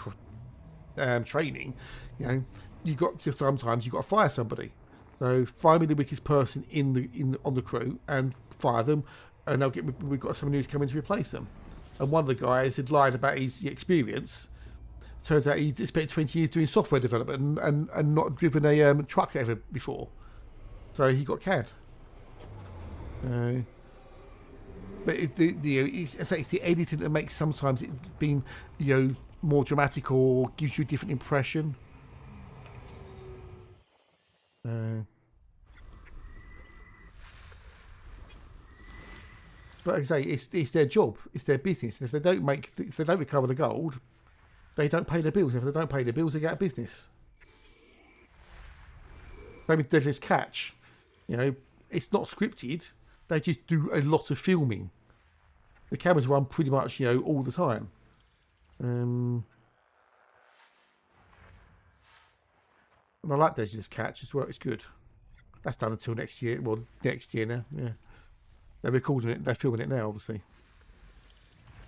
training. Sometimes you got to fire somebody. So find me the weakest person on the crew and fire them, and we've got someone who's come in to replace them. And one of the guys had lied about his experience. Turns out he spent 20 years doing software development and not driven a truck ever before. So he got canned. But it's the editing that makes sometimes it being more dramatic or gives you a different impression. But like I say, it's their job, it's their business, and if they don't recover the gold, they don't pay their bills. If they don't pay their bills, they get out of business. Same with Deadliest Catch. It's not scripted. They just do a lot of filming. The cameras run pretty much, all the time. And I like Deadliest Catch as well. It's good. That's done until next year. Well, next year now. Yeah, they're recording it. They're filming it now, obviously.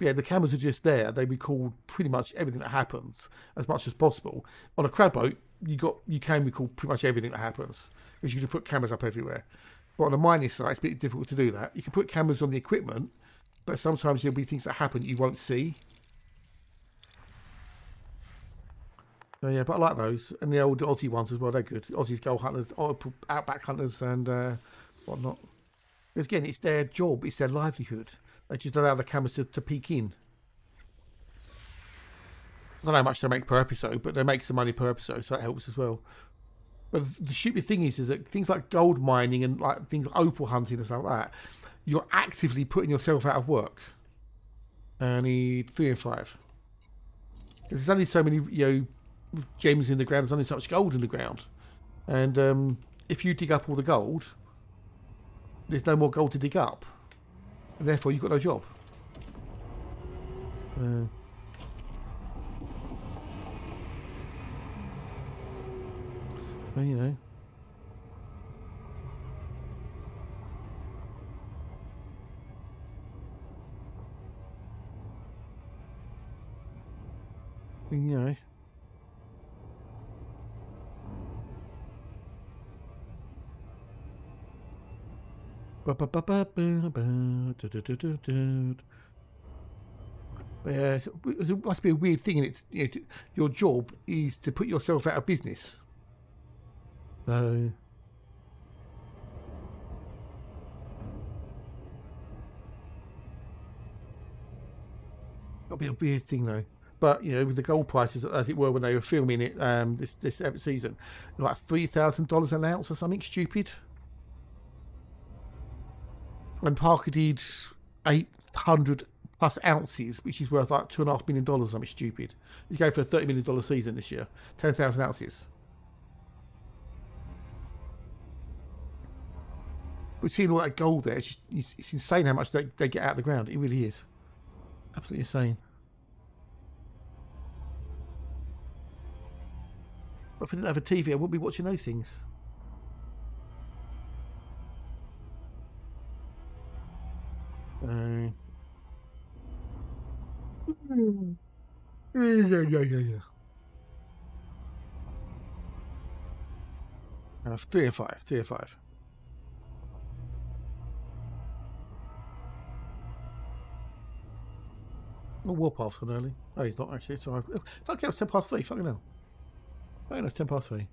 Yeah, the cameras are just there. They record pretty much everything that happens as much as possible. On a crab boat, you can record pretty much everything that happens because you can put cameras up everywhere. But on a mining site, it's a bit difficult to do that. You can put cameras on the equipment, but sometimes there'll be things that happen you won't see. So yeah, but I like those, and the old Aussie ones as well. They're good. Aussies, gold hunters, outback hunters, and whatnot. Because again, it's their job, it's their livelihood. They just allow the cameras to peek in. I don't know how much they make per episode, but they make some money per episode, so that helps as well. But the stupid thing is that things like gold mining and like things like opal hunting and stuff like that, you're actively putting yourself out of work. And I need 3 and 5. Because there's only so many gems in the ground. There's only so much gold in the ground, and if you dig up all the gold, there's no more gold to dig up, and therefore you've got no job. So Yeah, it must be a weird thing, and your job is to put yourself out of business. So it'll be a weird thing though. But with the gold prices as it were when they were filming it, this season, like $3,000 an ounce or something stupid. And Parker did 800 plus ounces, which is worth like $2.5 million. Something stupid. He's going for a $30 million season this year. 10,000 ounces. We've seen all that gold there. It's insane how much they get out of the ground. It really is. Absolutely insane. But if I didn't have a TV, I wouldn't be watching those things. Yeah. 3 or 5. 3 or 5. Oh, Warpath's gone early. Oh, he's not actually. So fuck, it was 3:10. Fucking hell. Oh, no, it's 3:10.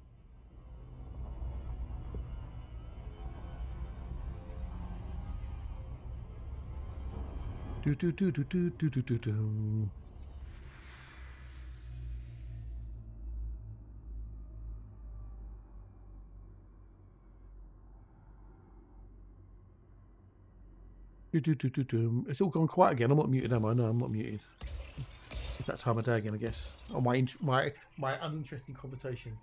Do. It's all gone quiet again. I'm not muted, am I? No, I'm not muted. It's that time of day again, I guess. Or my uninteresting conversation.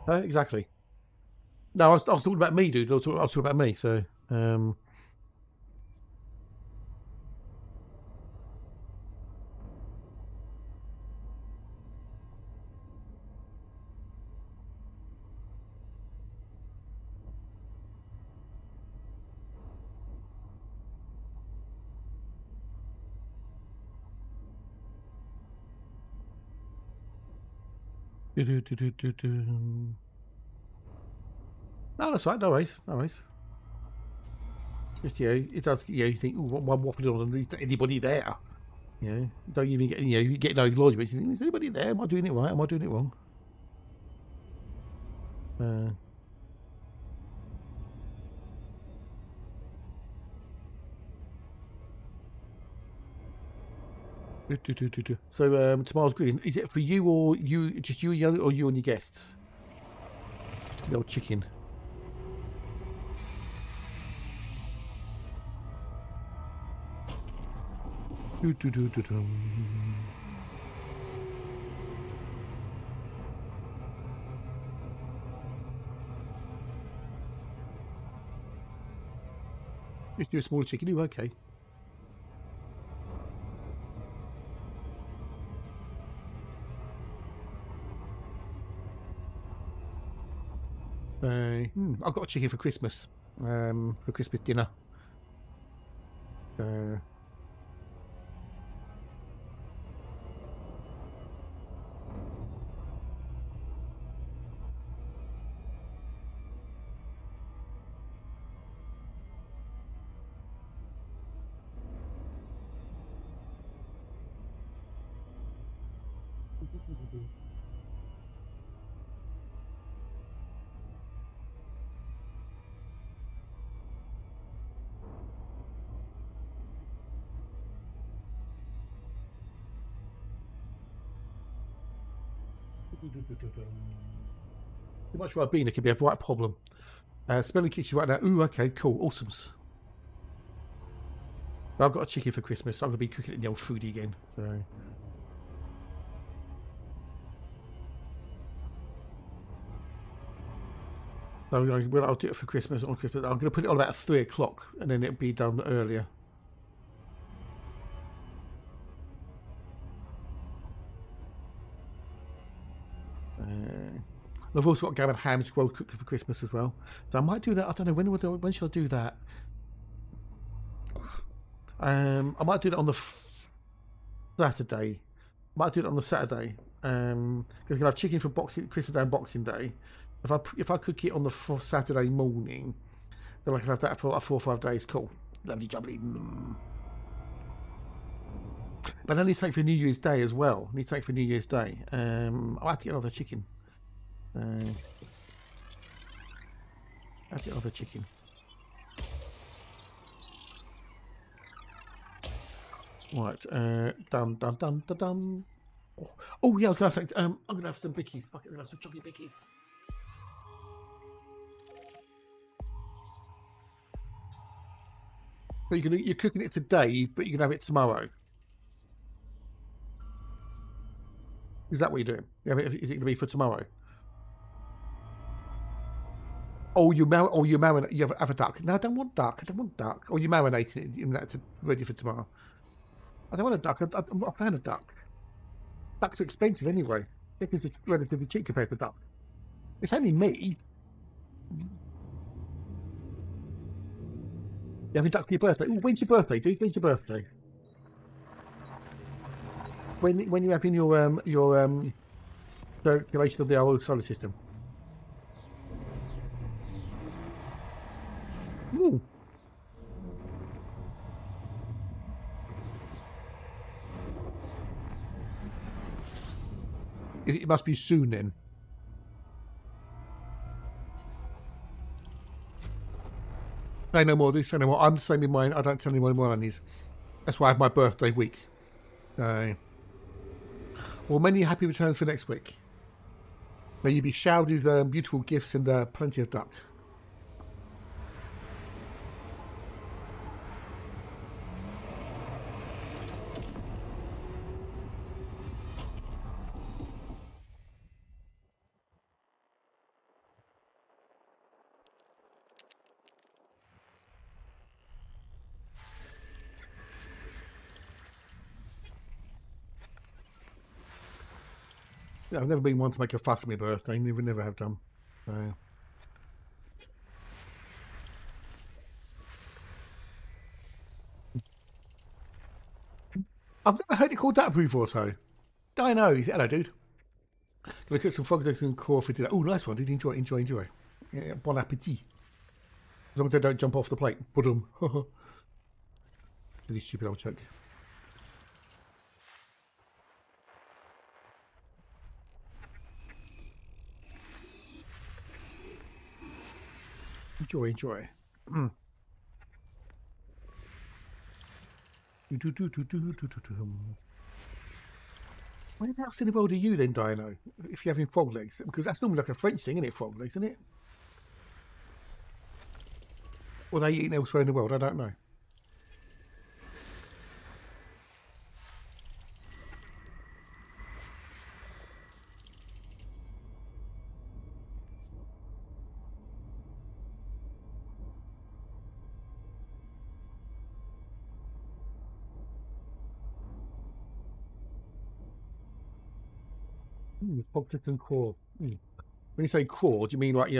Exactly. No, I was talking about me, dude. I was talking about me. So, No, that's right. No worries. No worries. Just it does. You think, oh, I'm waffling on, and is there anybody there? You don't even get. You get no acknowledgement. You think, is anybody there? Am I doing it right? Am I doing it wrong? So tomorrow's grilling. Is it for you or just you or you and your guests? The old chicken. Just do a smaller chicken. Ooh, okay. I've got a chicken for Christmas. For Christmas dinner. Too much Ribena could be a right problem. Smelling kitchen right now. Ooh, okay, cool, awesomes. I've got a chicken for Christmas. I'm going to be cooking it in the old foodie again. So when I'll do it for Christmas, on Christmas, I'm going to put it on about 3 o'clock, and then it'll be done earlier. I've also got Gavin Ham's grilled cooked for Christmas as well. So I might do that. I don't know when should I do that. I might do that on the Saturday. Might do it on the Saturday. Because we're gonna have chicken for Christmas Day and Boxing Day. If I cook it on the Saturday morning, then I can have that for like 4 or 5 days. Cool, lovely jubbly. But I need something for New Year's Day as well. I need something for New Year's Day. I'll have to get another chicken. I'll have to get another chicken. Right, done. Oh yeah, I was gonna say, I'm gonna have some bickies. Fuck it, I'm gonna have some chocolate bickies. So you're cooking it today, but you can have it tomorrow. Is that what you're doing? Yeah, is it going to be for tomorrow? Oh, you marinate. You have a duck. No, I don't want duck. I don't want duck. Or you marinate it in that to ready for tomorrow. I don't want a duck. I'm not a fan of duck. Ducks are expensive anyway. Chicken's just relatively cheap compared to duck. It's only me. You having duck for your birthday? Ooh, when's your birthday, dude? When's your birthday? When you having your circulation of the whole solar system? Ooh. It must be soon then. Say no more. Say no more. I'm the same with mine. I don't tell anyone more on these. That's why I have my birthday week. Well, many happy returns for next week. May you be showered with beautiful gifts and plenty of duck. Yeah, I've never been one to make a fuss on my birthday. Never have done. So. I've never heard it called that before, so. I know. Hello, dude. Gonna cook some frog legs and core for dinner. Oh, nice one, dude. Enjoy. Yeah, bon appetit. As long as they don't jump off the plate. Boom. Really stupid old chuck. Enjoy. Where else in the world are you then, Dino? If you're having frog legs? Because that's normally like a French thing, isn't it? Frog legs, isn't it? Or are they eating elsewhere in the world? I don't know. Boxel and core. When you say core, do you mean like,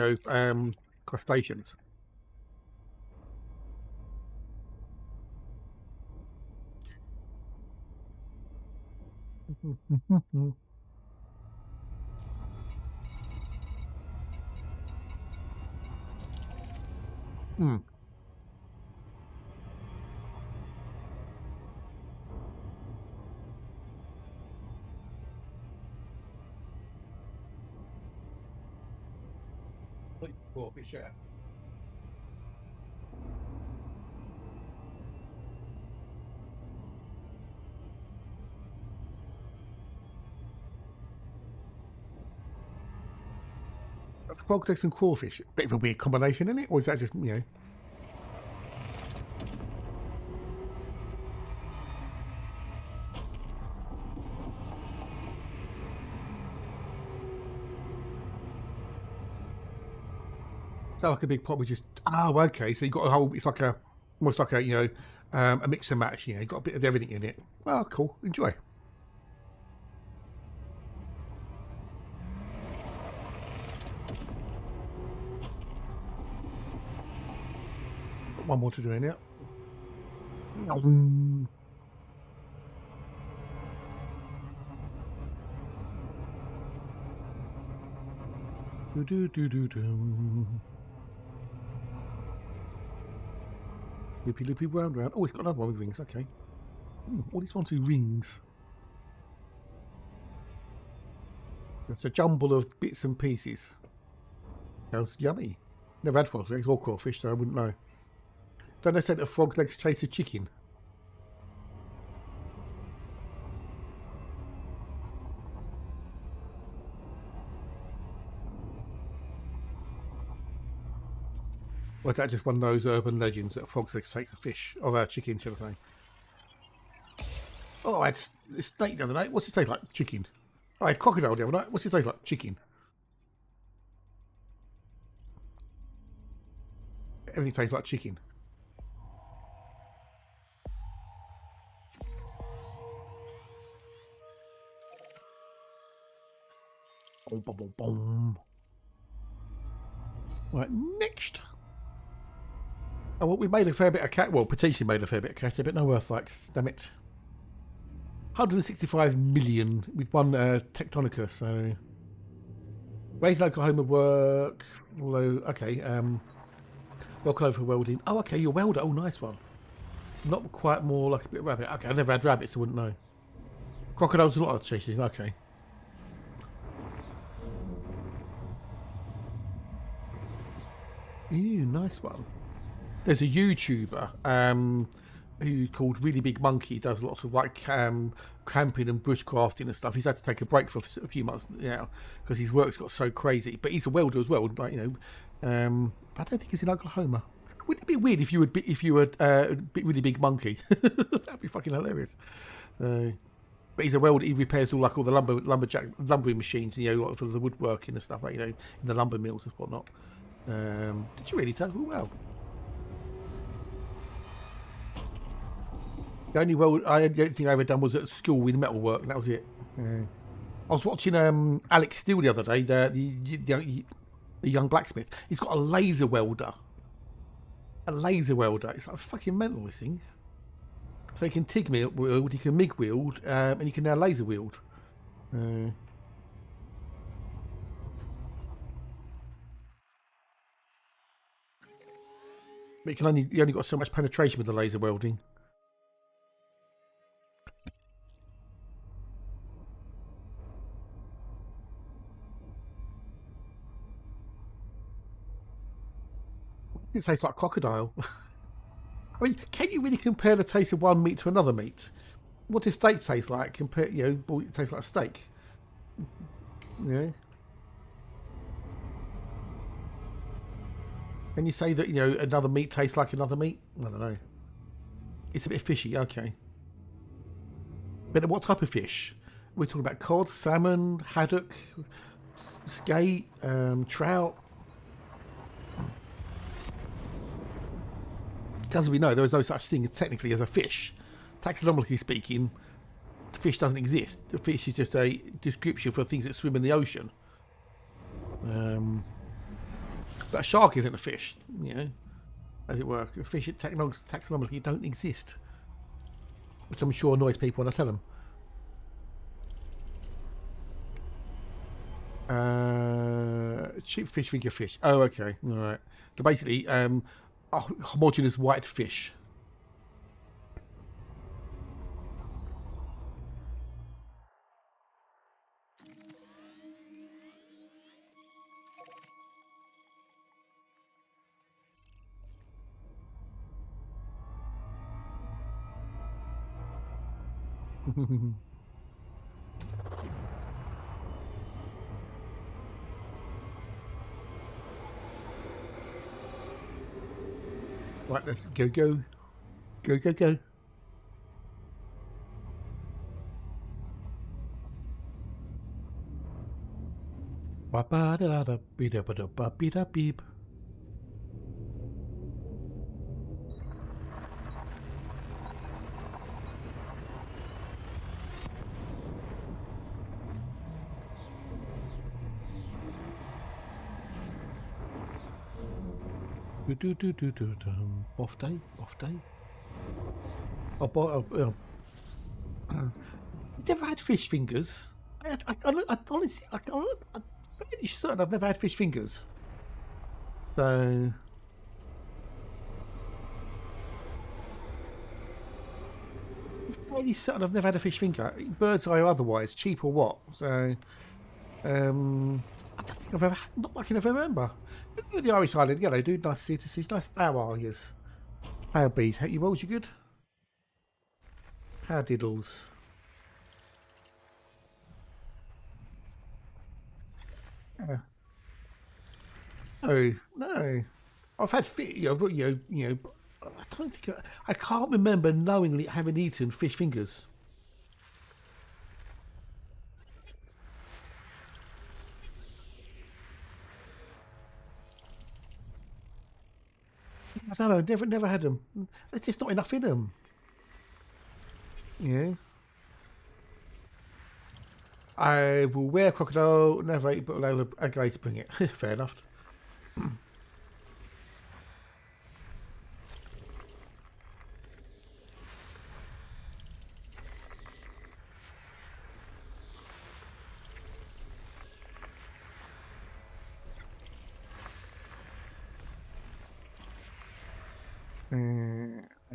crustaceans? Sure. Frog legs and crawfish. Bit of a weird combination, isn't it? Or is that just, So like a big pot with just okay. So you got a whole. It's like almost like a a mix and match. You got a bit of everything in it. Oh, cool. Enjoy. Got one more to do in here. Loopy, loopy, round, round. Oh, it's got another one with rings. Okay. All these ones with rings. It's a jumble of bits and pieces. Sounds yummy. Never had frog legs or crawfish, so I wouldn't know. Don't they say that frog legs chase a chicken? Or is that just one of those urban legends that frog's legs takes a fish, or a chicken, should I say? Oh, I had a snake the other night. What's it taste like? Chicken. Oh, I had crocodile the other night. What's it taste like? Chicken. Everything tastes like chicken. Boom, boom, boom, boom. Right, next. Oh, well, we made a fair bit of cash. Well, potentially made a fair bit of cash, but no earthquakes. Damn it. 165 million with one Tectonica, so. Raise Oklahoma work. Although, okay. Welcome over for welding. Oh, okay, you're a welder. Oh, nice one. Not quite more like a bit of rabbit. Okay, I never had rabbits, so I wouldn't know. Crocodiles are not chasing. Okay. Ew, nice one. There's a YouTuber who called Really Big Monkey. He does lots of like camping and bushcrafting and stuff. He's had to take a break for a few months now because his work's got so crazy. But he's a welder as well. Like, you know, I don't think he's in Oklahoma. Wouldn't it be weird if you were Really Big Monkey? That'd be fucking hilarious. But he's a welder. He repairs all the lumbering machines, you know, like for the woodworking and stuff, like, you know, in the lumber mills and whatnot. Did you really tell? Oh, wow. The only thing I ever done was at school in metalwork, and that was it. I was watching Alex Steele the other day, the young blacksmith. He's got a laser welder. A laser welder. It's like fucking mental, this thing. So he can TIG wield, he can MIG wield, and he can now laser wield. But you only got so much penetration with the laser welding. It tastes like crocodile. I mean, can you really compare the taste of one meat to another meat? What does steak taste like? Compare, you know, it tastes like steak. Yeah. Can you say that, you know, another meat tastes like another meat? I don't know. It's a bit fishy, okay. But what type of fish? We're talking about cod, salmon, haddock, skate, trout. As we know, there is no such thing technically as a fish. Taxonomically speaking, the fish doesn't exist. The fish is just a description for things that swim in the ocean. But a shark isn't a fish, you know, as it were. A fish taxonomically don't exist, which I'm sure annoys people when I tell them. Cheap fish, finger fish. Oh, okay, all right. So basically, a homogeneous white fish. Right, let's go. Go. Beep. Off day. Never had fish fingers. I honestly, fairly certain I've never had fish fingers. So. I'm fairly certain I've never had a fish finger. Bird's eye or otherwise, cheap or what. So. I don't think I've ever. Not like I can ever remember. With the Irish Island, yeah, they do nice cities, nice. How are you? How bees? How you rolls? You good? How diddles? Oh no, I've had fish. I don't think I can't remember knowingly having eaten fish fingers. I don't know. Never had them. There's just not enough in them. Yeah. I will wear crocodile. Never ate, but allow a guy to bring it. Fair enough.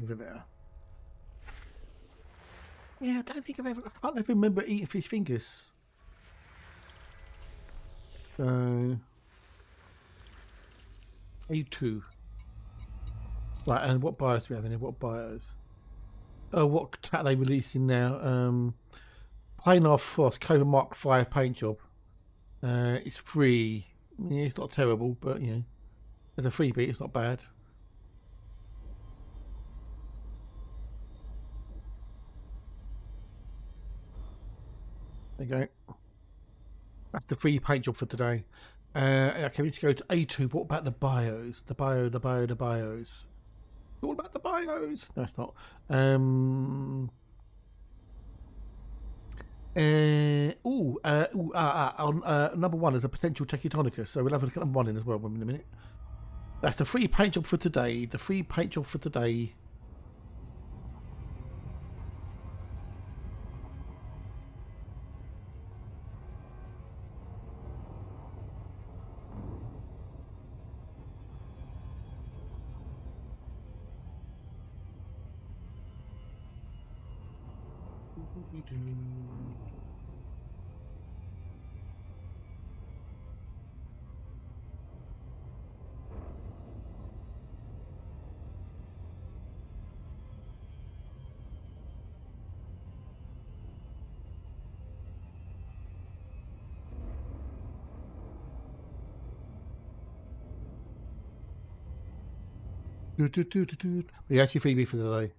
Over there. Yeah, I don't think I can't ever remember eating fish fingers. So, A2. Right, and what bios do we have in here? What bios? Oh, what tat are they releasing now? Plain off Frost, Cobra Mark 5 paint job. It's free. Yeah, it's not terrible, but you know, as a freebie, it's not bad. There you go. That's the free paint job for today. Okay, we need to go to A2. What about the bios? The bios. All about the bios. No, it's not. Number one is a potential Tectonicus, so we'll have a look at number one in as well in a minute. That's the free paint job for today. The free paint job for today. Yeah, actually freebie for today.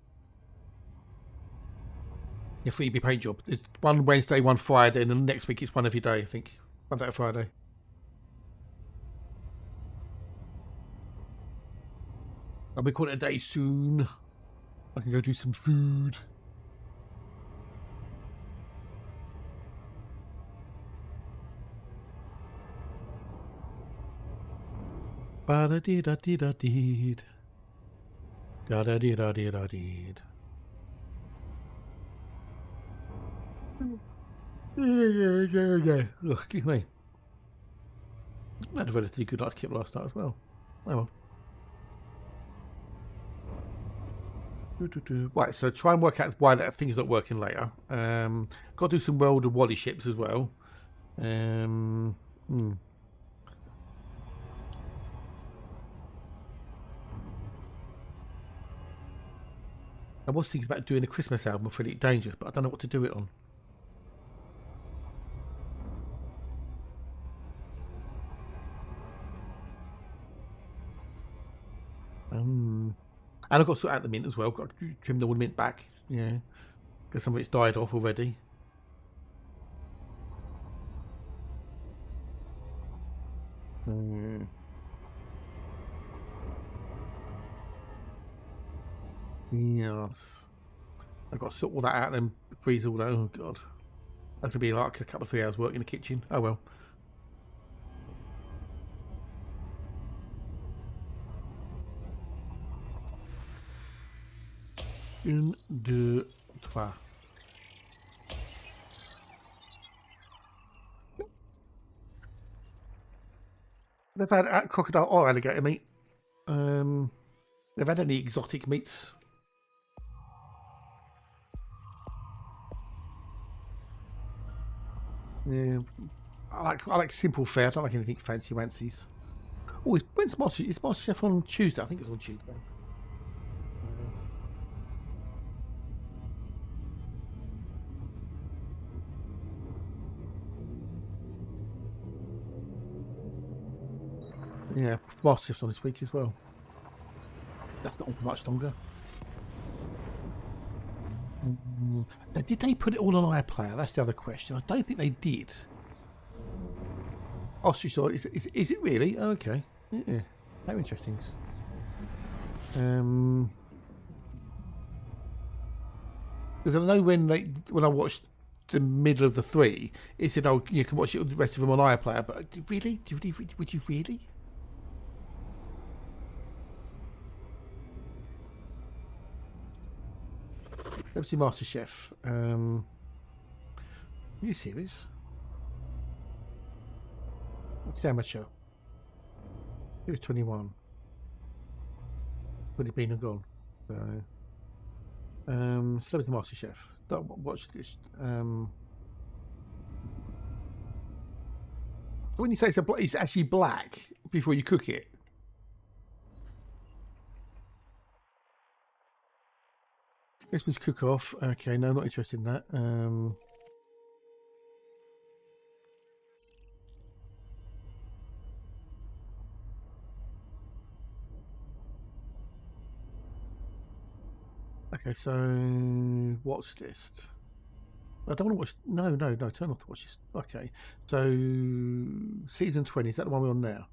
Yeah, freebie paint job. It's one Wednesday, one Friday, and then next week it's one every day, I think. Monday to Friday. I'll be calling it a day soon. I can go do some food. Ba-da-dee-da-dee-da-deed. Da-da-dee-da-dee-da-deed. Yeah. Look, excuse me. I had a relatively good night kip last night as well. Oh well. Right, so try and work out why that thing's not working later. Got to do some World of Wally ships as well. I was thinking about doing a Christmas album for Elite Dangerous, but I don't know what to do it on. And I've got to sort out the mint as well. Got to trim the wood mint back, yeah, because some of it's died off already. Yes, I've got to sort all that out and freeze all that. Oh god, that'll be like a couple of 3 hours work in the kitchen. Oh well. 1, 2, 3. They've had crocodile or alligator meat. They've had any exotic meats. Yeah, I like simple fare. I don't like anything fancy wancies. Oh, when's Master? It's MasterChef on Tuesday. I think it's on Tuesday. Yeah, MasterChef's on this week as well. That's not on for much longer. Now, did they put it all on iPlayer? That's the other question. I don't think they did. Ostrich oil, is it really? Oh, okay. Yeah, how interesting. Because I know when I watched the middle of the 3, it said, "Oh, you can watch the rest of them on iPlayer." But really, would you really? Let's see, MasterChef. Are you serious? It's amateur. It was 21. Would it been and gone? So, Celebrity MasterChef. Don't watch this. When you say it's actually black before you cook it. This was cook off. Okay, no, not interested in that. Okay, so watch list. I don't want to watch. No. Turn off the watch list. Okay, so season 20, is that the one we're on now?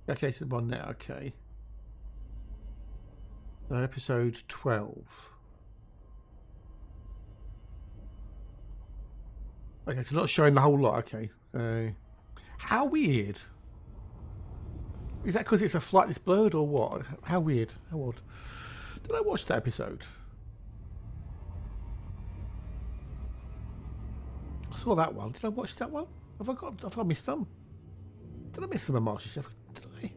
Okay, so the one now. Okay, so episode 12. Okay, so not showing the whole lot. Okay, how weird. Is that because it's a flight that's blurred or what? How weird. How odd. Did I watch that episode? I saw that one. Did I watch that one? Have I missed them? Did I miss them on MasterChef? Did I?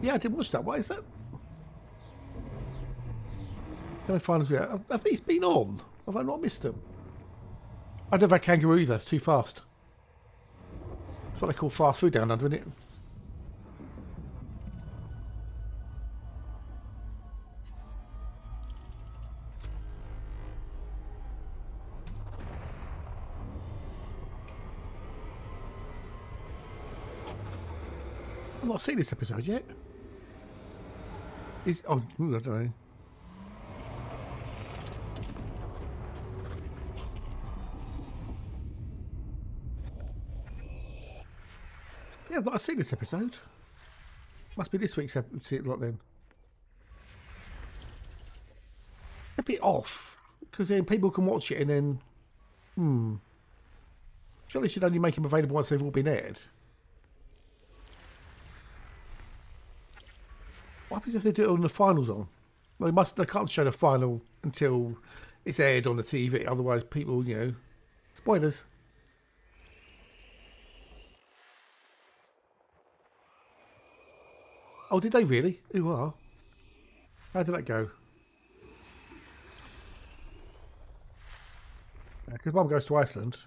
Yeah, I did watch that. What is that? Have these been on? Have I not missed them? I don't have a kangaroo either. It's too fast. That's what they call fast food down under, isn't it? I've not seen this episode yet. I don't know. Yeah, I've not seen this episode. Must be this week's episode. See it lot then. A bit off, because then people can watch it and then, surely they should only make them available once they've all been aired. What happens if they do it on the finals on? Well, they can't show the final until it's aired on the TV. Otherwise, people, spoilers. Oh, did they really? Who are? How did that go? Because Mum goes to Iceland.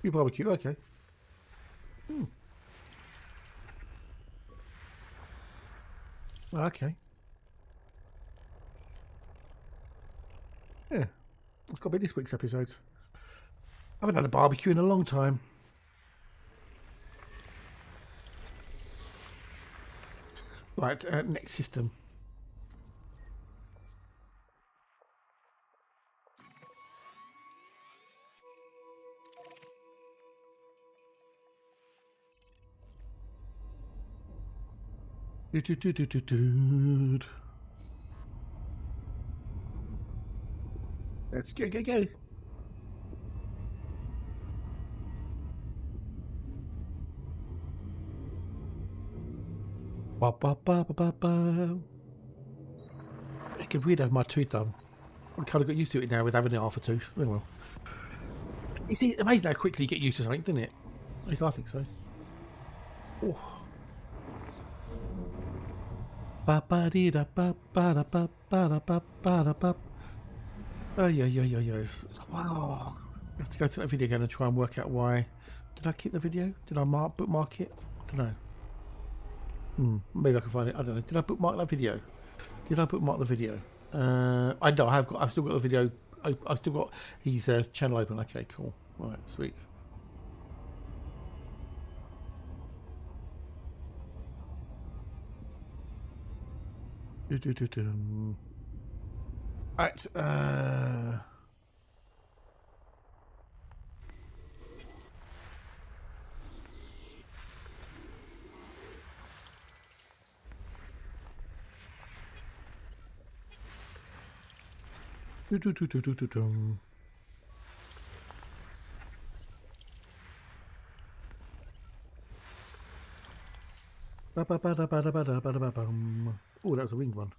You barbecue, okay. Okay. Yeah. It's got to be this week's episode. I haven't had a barbecue in a long time. Right, next system. Let's go. Ba, ba, ba, ba, ba, ba. It could weird having my tooth done. I kind of got used to it now with having it half a tooth. Oh well. You see, amazing how quickly you get used to something, doesn't it? At least I think so. Oh. Ba ba dee da ba ba da ba ba da ba ba da ba. Oh yeah. Wow. I have to go to that video again and try and work out why. Did I keep the video? Did I bookmark it? I don't know. Maybe I can find it. I don't know. Did I bookmark that video? Did I bookmark the video? I know. I've still got the video. I've still got his channel open. Okay, cool. All right, sweet. Right. Oh, that was a winged one.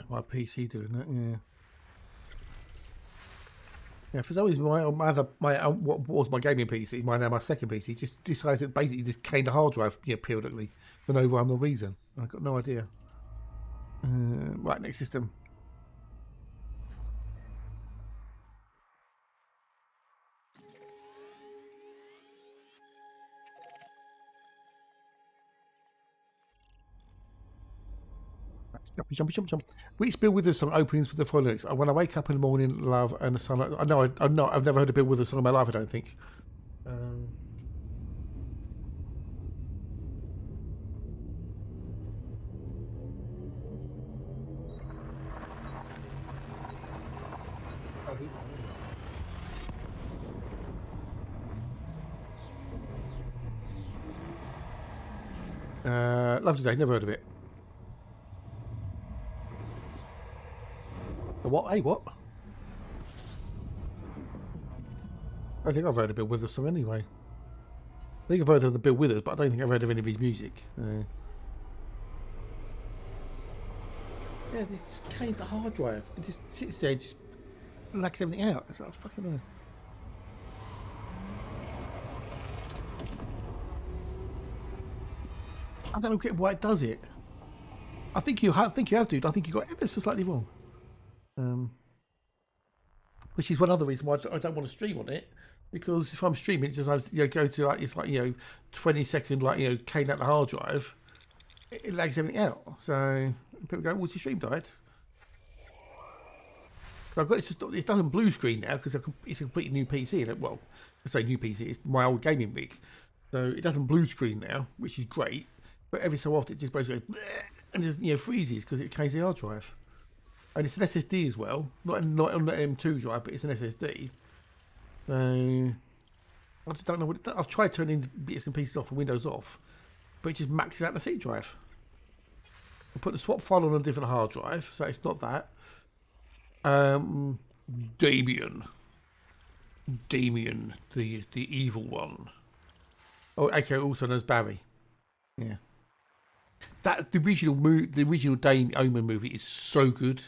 My PC doing that, yeah. Yeah, for some reason, what was my gaming PC, my second PC, just decides it basically just came the hard drive periodically for no rhyme or reason. I've got no idea. Right, next system. Jump. Which Bill Withers song opens with the following lyrics? When I wake up in the morning, love and the sunlight. I know, I've never heard a Bill Withers song in my life, I don't think. Love Today, never heard of it. What? Hey, what? I think I've heard of Bill Withers song anyway. I think I've heard of the Bill Withers, but I don't think I've heard of any of his music. Yeah, it just carries a hard drive. It just sits there, just lacks everything out. It's like fucking annoying. I don't know why it does it. I think you have to. I think you got ever so slightly wrong. Which is one other reason why I don't want to stream on it, because if I'm streaming, it just go to it's 20-second cane out the hard drive. It lags everything out. So people go, "What's your stream died?" So I've got it doesn't blue screen now because it's a completely new PC. Well, I say new PC. It's my old gaming rig, so it doesn't blue screen now, which is great. But every so often, it just goes and just freezes because it canes the hard drive. And it's an SSD as well, not on the M2 drive, but it's an SSD. So I just don't know what I've tried turning bits and pieces off and Windows off, but it just maxes out the C drive. I put the swap file on a different hard drive, so it's not that. Damien, the evil one. Oh, okay, also known as Barry. Yeah. The original Dame Omen movie is so good.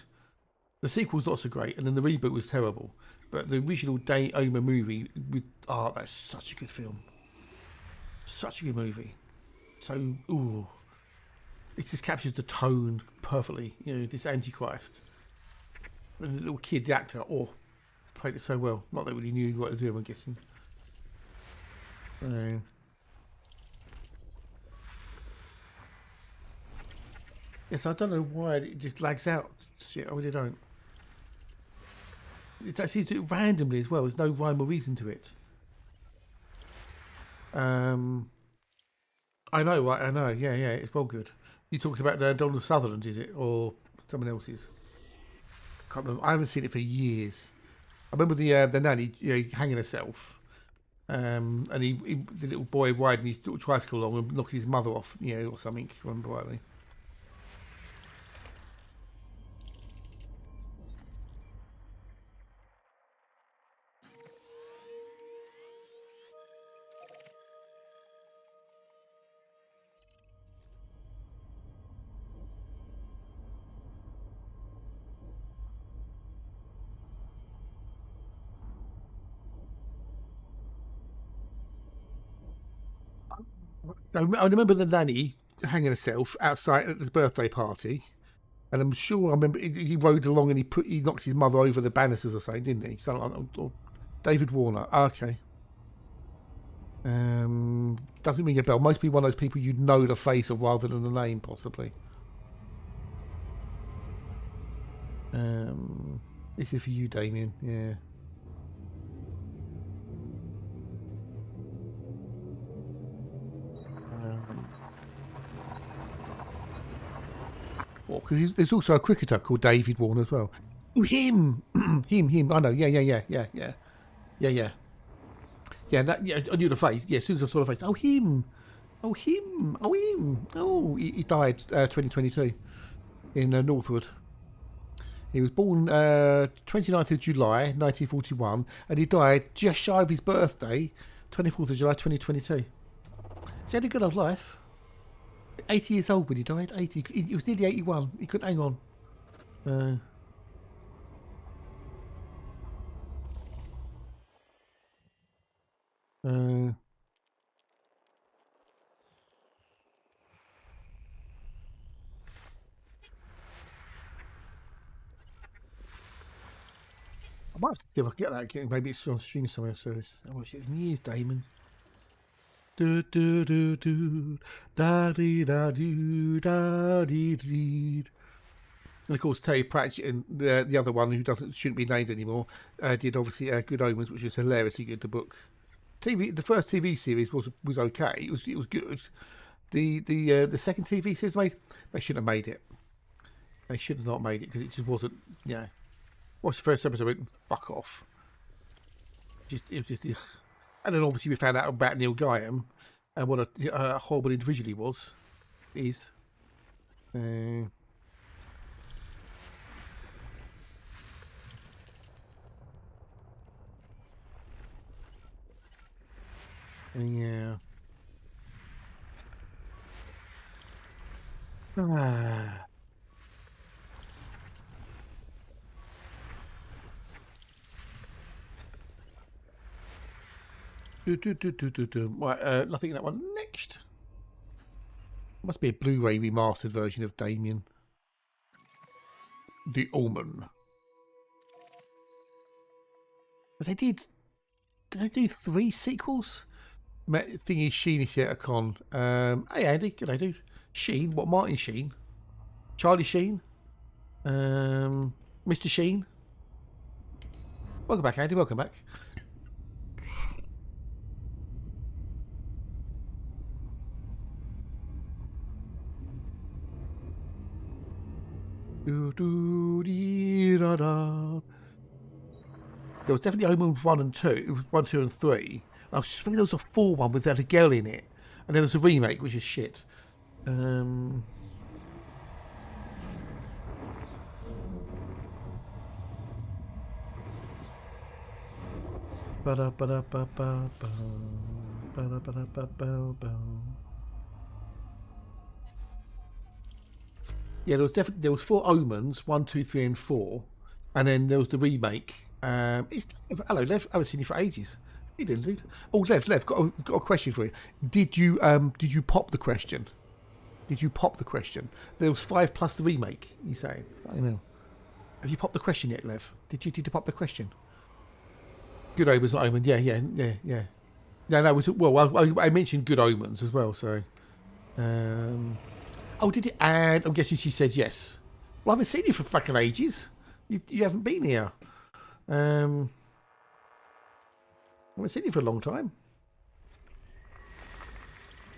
The sequel's not so great, and then the reboot was terrible. But the original Dame Omen movie, that's such a good film. Such a good movie. So, it just captures the tone perfectly. This Antichrist. And the little kid, the actor, played it so well. Not that really knew what to do, I'm guessing. Yes, I don't know why it just lags out. Shit, I really don't. It seems to do it randomly as well. There's no rhyme or reason to it. I know, right? I know. Yeah, it's well good. You talked about Donald Sutherland, is it, or someone else's? Can't remember. I haven't seen it for years. I remember the nanny, hanging herself, and the little boy riding his little tricycle along and knocking his mother off, or something. If I remember rightly. I remember the nanny hanging herself outside at the birthday party, and I'm sure I remember he rode along and he knocked his mother over the banisters or something, didn't he? Something like that. Or David Warner. Okay. Doesn't ring a bell. Must be one of those people you'd know the face of rather than the name, possibly. This is for you, Damien. Yeah. Well, because there's also a cricketer called David Warner as well. Oh, him! him. I know. Yeah. Yeah, I knew the face. Yeah, as soon as I saw the face. Oh, him! Oh, he died 2022 in Northwood. He was born 29th of July, 1941, and he died just shy of his birthday, 24th of July, 2022. So he had a good old life. 80 years old when he died. 80. He was nearly 81. He couldn't hang on. I might have to see if I can get that again. Maybe it's on stream somewhere. So I watched it in years, Damon. Do do do do da dee da do da dee dee. And of course, Terry Pratchett and the other one who shouldn't be named anymore did obviously Good Omens, which is hilariously good. The book, the first TV series was okay. It was good. The second TV series they shouldn't have made it. They should have not made it because it just wasn't. Watched the first episode, went fuck off. It was just. And then obviously we found out about Neil Gaiman and what a horrible individual he was. Yeah. Right, nothing in that one. Next. Must be a Blu-ray remastered version of Damien. The Omen. But did they do 3 sequels? Thingy Sheen is here at a con. Hey Andy, good day, dude. Sheen, what? Martin Sheen, Charlie Sheen, Mr. Sheen. Welcome back, Andy. Welcome back. There was definitely Omen 1 and 2, 1, 2 and 3. I was just thinking there was a 4 one with a girl in it, and then there's a remake which is shit. Yeah, there was 4 Omens, 1, 2, 3, and 4, and then there was the remake. Hello, Lev. I haven't seen you for ages. You didn't, dude. Oh, Lev, got a question for you. Did you pop the question? Did you pop the question? There was 5 plus the remake. You saying? I know. Have you popped the question yet, Lev? Did you pop the question? Good Omens, not Omen. Yeah. No. I mentioned Good Omens as well. So. Oh, did it? And I'm guessing she said yes. Well, I haven't seen you for fucking ages. You haven't been here. I haven't seen you for a long time.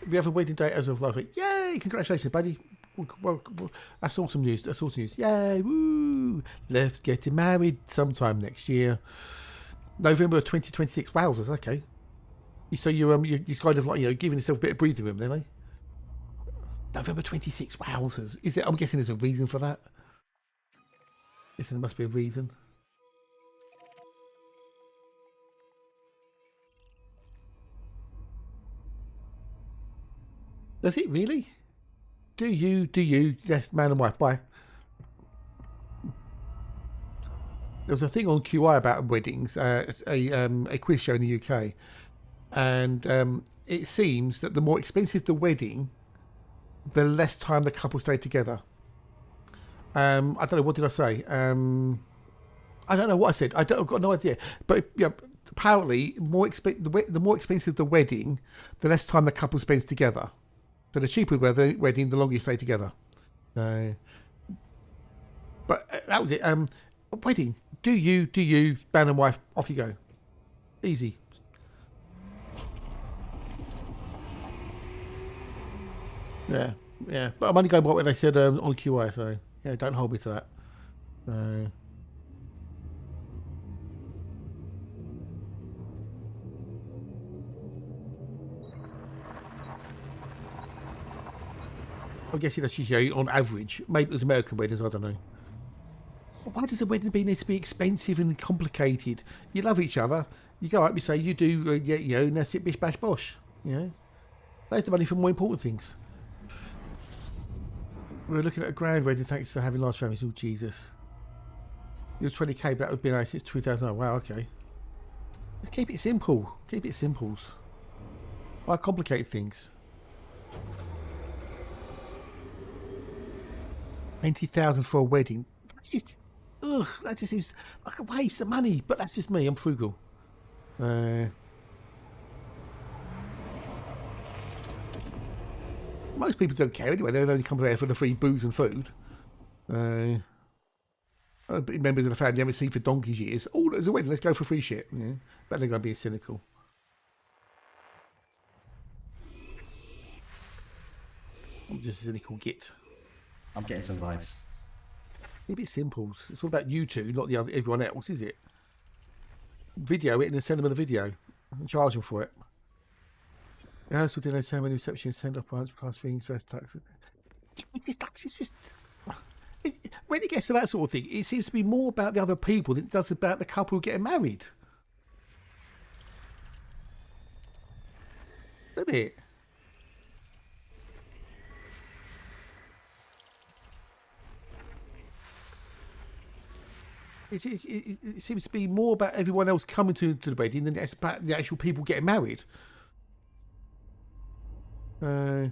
We have a wedding date as of last week. Yay! Congratulations, buddy. Well, that's awesome news. That's awesome news. Yay! Woo! Let's get married sometime next year. November 2026. Wowzers. Okay. So you're kind of like, giving yourself a bit of breathing room then, eh? November 26. Wowzers. Is it? I'm guessing there's a reason for that. Guessing there must be a reason. Does it really? Do you? Yes, man and wife. Bye. There was a thing on QI about weddings, a quiz show in the UK, and it seems that the more expensive the wedding, the less time the couple stay together. I don't know, what did I say? I don't know what I said. I've got no idea. But apparently, the more expensive the wedding, the less time the couple spends together. So the cheaper the wedding, the longer you stay together. But that was it. Wedding. Do you, man and wife, off you go. Easy. Yeah. But I'm only going by what they said on QI, so yeah, don't hold me to that. I'm guessing that's usually on average. Maybe it was American weddings, I don't know. Why does a wedding need to be expensive and complicated? You love each other. You go up, you say, you do, and that's it, bish, bash, bosh. There's the money for more important things. We're looking at a grand wedding, thanks for having large families. Oh, Jesus. It was 20k, but that would be nice. It's 2009. Wow, okay. Let's keep it simple. Keep it simples. Why complicate things? 20,000 for a wedding. That's just, that just seems like a waste of money. But that's just me. I'm frugal. Most people don't care anyway. They only come there for the free booze and food. Members of the family haven't seen for donkey's years. Oh, there's a wedding. Let's go for free shit. Yeah, better than being cynical. I'm just a cynical git. I'm getting some vibes. Keep it simple. It's all about you two, not everyone else, is it? Video it and then send them the video and charge them for it. The house will dinner ceremony, reception, send up once, class rings, dress tax. It's just when it gets to that sort of thing, it seems to be more about the other people than it does about the couple getting married. Doesn't it? It seems to be more about everyone else coming to the wedding than it's about the actual people getting married. It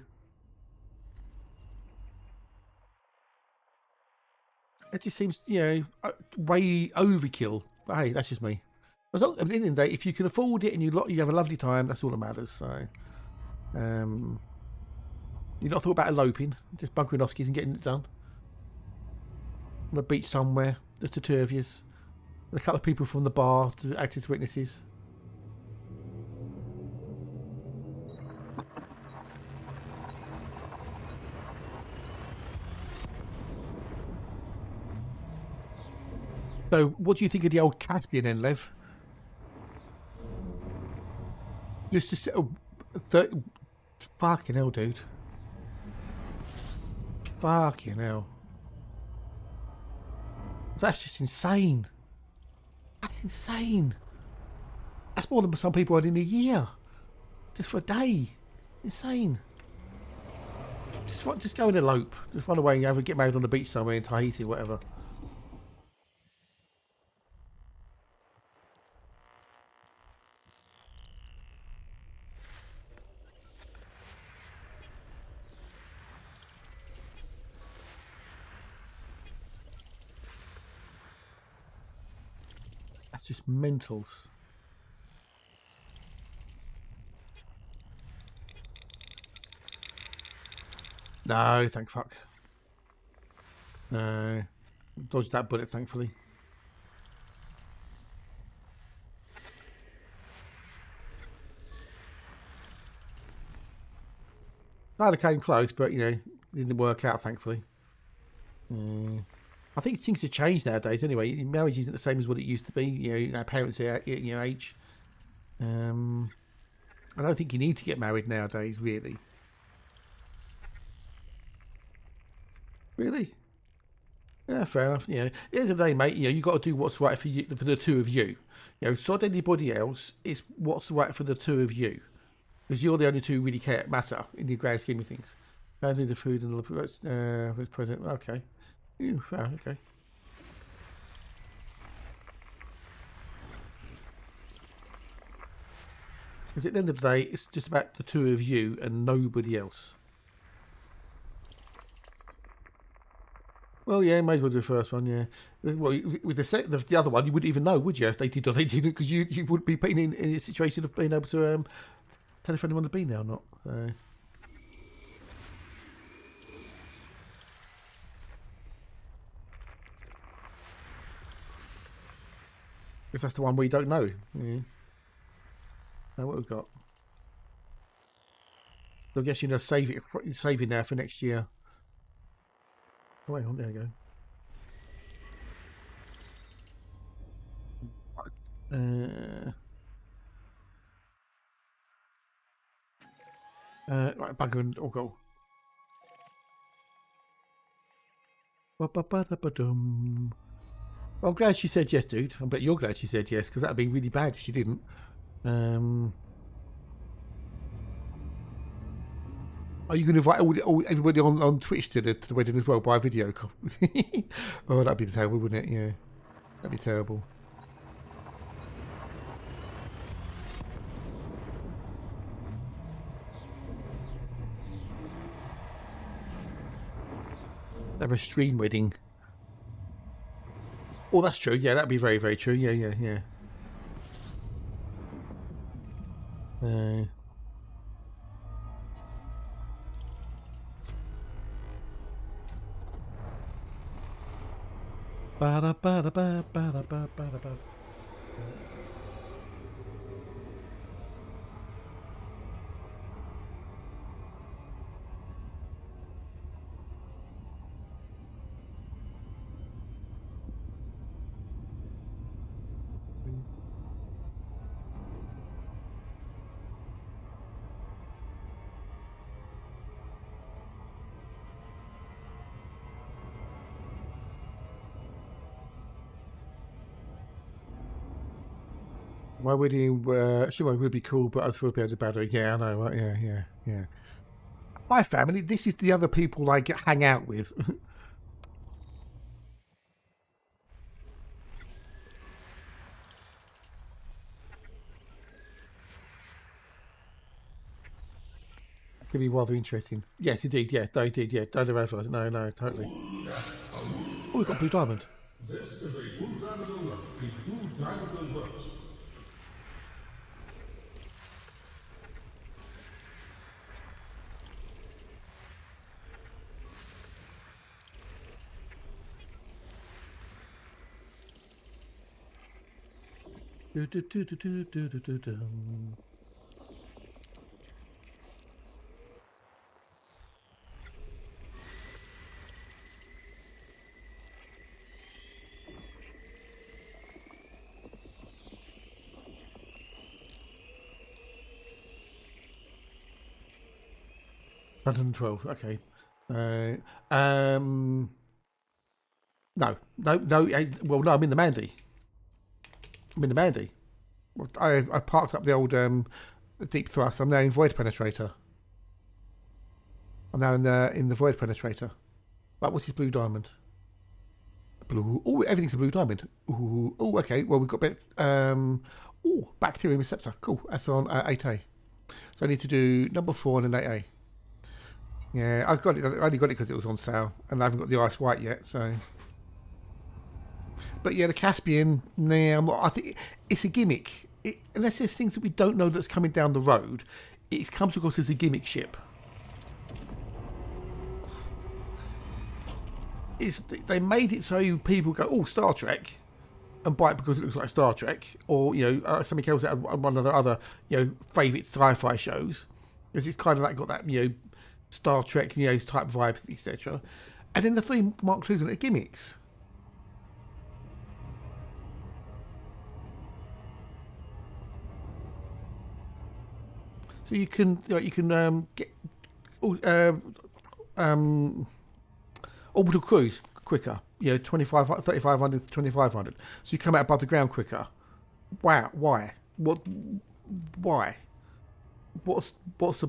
just seems, way overkill. But hey, that's just me. At the end of the day, if you can afford it and you have a lovely time, that's all that matters. So, you're not thought about eloping, just bunkering Oskies and getting it done on a beach somewhere. Just the two of you. And a couple of people from the bar to act as witnesses. So, what do you think of the old Caspian then, Lev? Just to settle... Fucking hell, dude. Fucking hell. That's just insane. That's insane. That's more than some people had in a year. Just for a day. Insane. Just go and elope. Just run away and get married on the beach somewhere in Tahiti or whatever. Just mentals. No, thank fuck. No. Dodged that bullet, thankfully. Neither came close, but you know, it didn't work out, thankfully. I think things have changed nowadays. Anyway, marriage isn't the same as what it used to be. You know, our parents are age. I don't think you need to get married nowadays, really. Really? Yeah, fair enough. You know, at the end of the day, mate, you know, you got to do what's right for you, for the two of you. You know, sod anybody else. It's what's right for the two of you, because you're the only two who really matter in the grand scheme of things. Only the food and the present. Okay. Okay. Because at the end of the day, it's just about the two of you and nobody else. Well, yeah, may as well do the first one, yeah. Well, with the other one, you wouldn't even know, would you, if they did or they didn't, because you wouldn't be putting in a situation of being able to tell if anyone to be there or not. So. Because that's the one we don't know. Yeah. Now what we've got. So I guess you know, save it now for next year. Oh, hang on, there you go. Right, bugger and go. Ba-ba-ba-da-ba-dum. Well, I'm glad she said yes, dude. I bet you're glad she said yes, because that would be really bad if she didn't. Are you going to invite everybody on Twitch to the wedding as well by video call? Oh, that'd be terrible, wouldn't it? Yeah, that'd be terrible. Have a stream wedding. Oh, that's true. Yeah, that'd be very, very true. Yeah, yeah, yeah. Ba-da-ba-da-ba-ba-da-ba-ba-da-ba. Why would he? Sure, it would be cool, but I thought it'd be better. Yeah, I know. Right? Yeah, yeah, yeah. My family. This is the other people I hang out with. Could be rather interesting. Yes, indeed. Yeah, no, indeed. Yeah, don't ever. No, no, totally. Oh, we've got blue diamond. This is a blue diamond alert. A blue diamond alert. Do, do, do, do, do, do, do, do, do. $112. Okay. No. Well, no. I'm in the Mandy. I parked up the old deep thrust. I'm now in void penetrator. I'm now in the void penetrator. Right, what's his blue diamond? Blue. Oh, everything's a blue diamond. Ooh. Oh, okay. Well, we've got a bit. Oh, bacterium receptor. Cool. That's on 8A. So I need to do number 4 and then 8A. Yeah, I only got it because it was on sale, and I haven't got the ice white yet. So. But yeah, the Caspian, nah, I think it's a gimmick. Unless there's things that we don't know that's coming down the road, it comes across as a gimmick ship. They made it so people go, oh, Star Trek, and buy it because it looks like Star Trek, or something else out of one of their other favourite sci-fi shows, because it's kind of like got that Star Trek, type vibes, etc. And then the 3 Mark IIs are gimmicks. So you can get orbital cruise quicker. 3,500 to 2,500. So you come out above the ground quicker. Wow, why? Why? What's the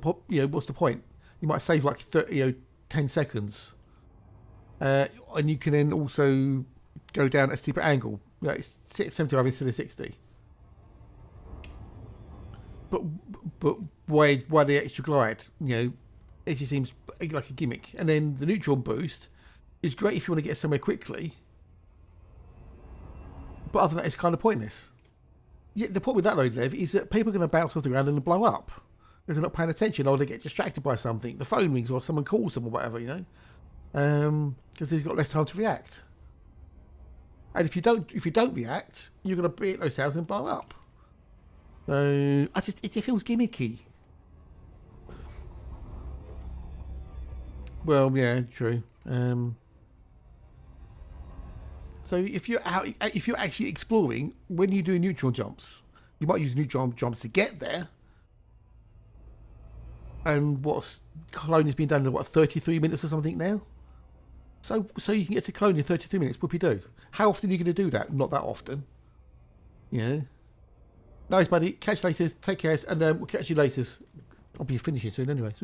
point? You might save like 10 seconds, and you can then also go down a steeper angle. It's 75 instead of 60. But why the extra glide? It just seems like a gimmick. And then the neutron boost is great if you want to get somewhere quickly. But other than that, it's kind of pointless. Yeah, the problem with that, Lev, is that people are going to bounce off the ground and blow up because they're not paying attention, or they get distracted by something. The phone rings, or someone calls them, or whatever, because they've got less time to react. And if you don't react, you're going to be at those sounds and blow up. So it feels gimmicky. Well, yeah, true. So if you're actually exploring, when you do neutron jumps, you might use neutron jumps to get there. And Cologne has been done in 33 minutes or something now. So you can get to Cologne in 33 minutes. Whoopie-doo. How often are you going to do that? Not that often. Yeah. Nice, buddy. Catch you later. Take care, and we'll catch you later. I'll be finishing soon anyway.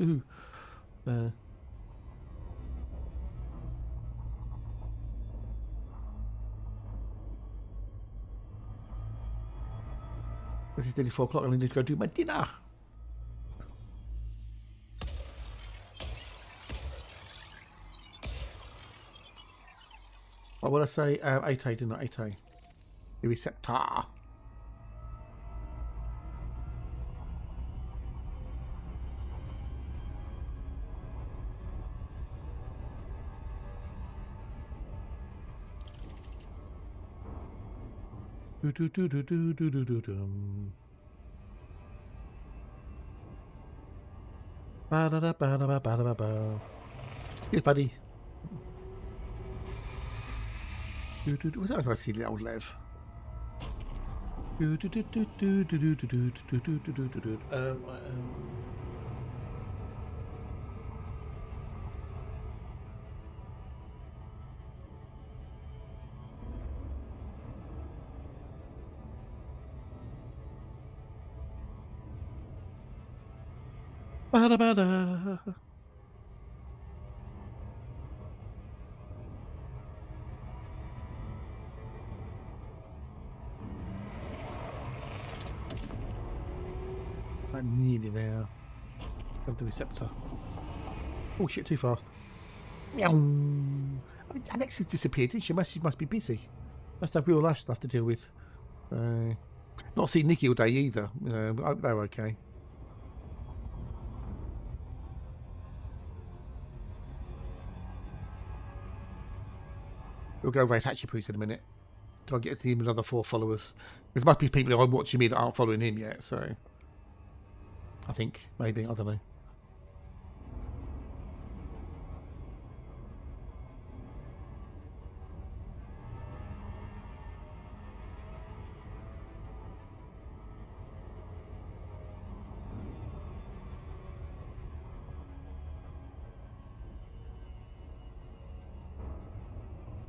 This is nearly 4 o'clock. I need to go do my dinner. What would I say? 8A, didn't I? 8A. The receptor. Yes, buddy. Was that as I see the old Lev? I'm nearly there. Grab the receptor. Oh shit, too fast. Meow. I mean, Alex has disappeared, didn't she? She must be busy. Must have real life stuff to deal with. Not seen Nikki all day either. I hope they're okay. We'll go raid Hatchie in a minute. Try and get him another 4 followers. There must be people who are watching me that aren't following him yet, so I think maybe, I don't know.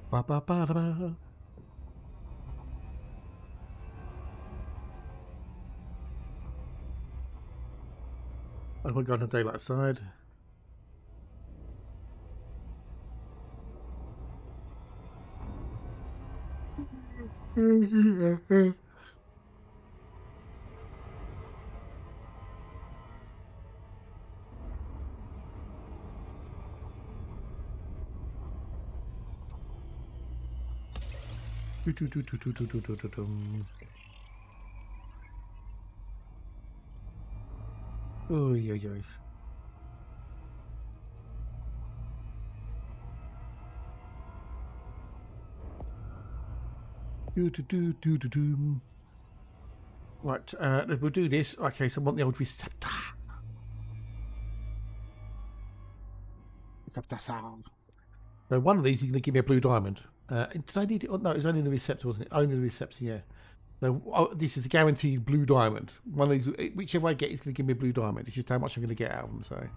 Ba ba ba da ba. Oh my god, a daylight side. Oy, oy, oy. Right, we'll do this. Okay, so I want the old receptor. So one of these is going to give me a blue diamond. Did I need it? Oh, no, it was only the receptor, wasn't it? Only the receptor, yeah. So this is a guaranteed blue diamond. One of these, whichever I get, is going to give me a blue diamond. It's just how much I'm going to get out of them. So,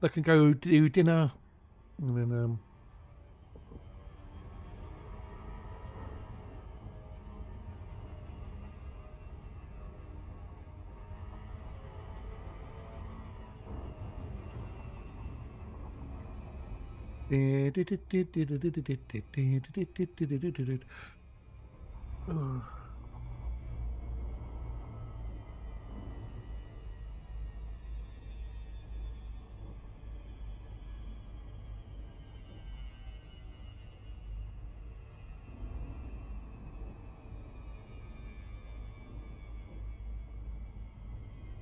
I can go do dinner, and then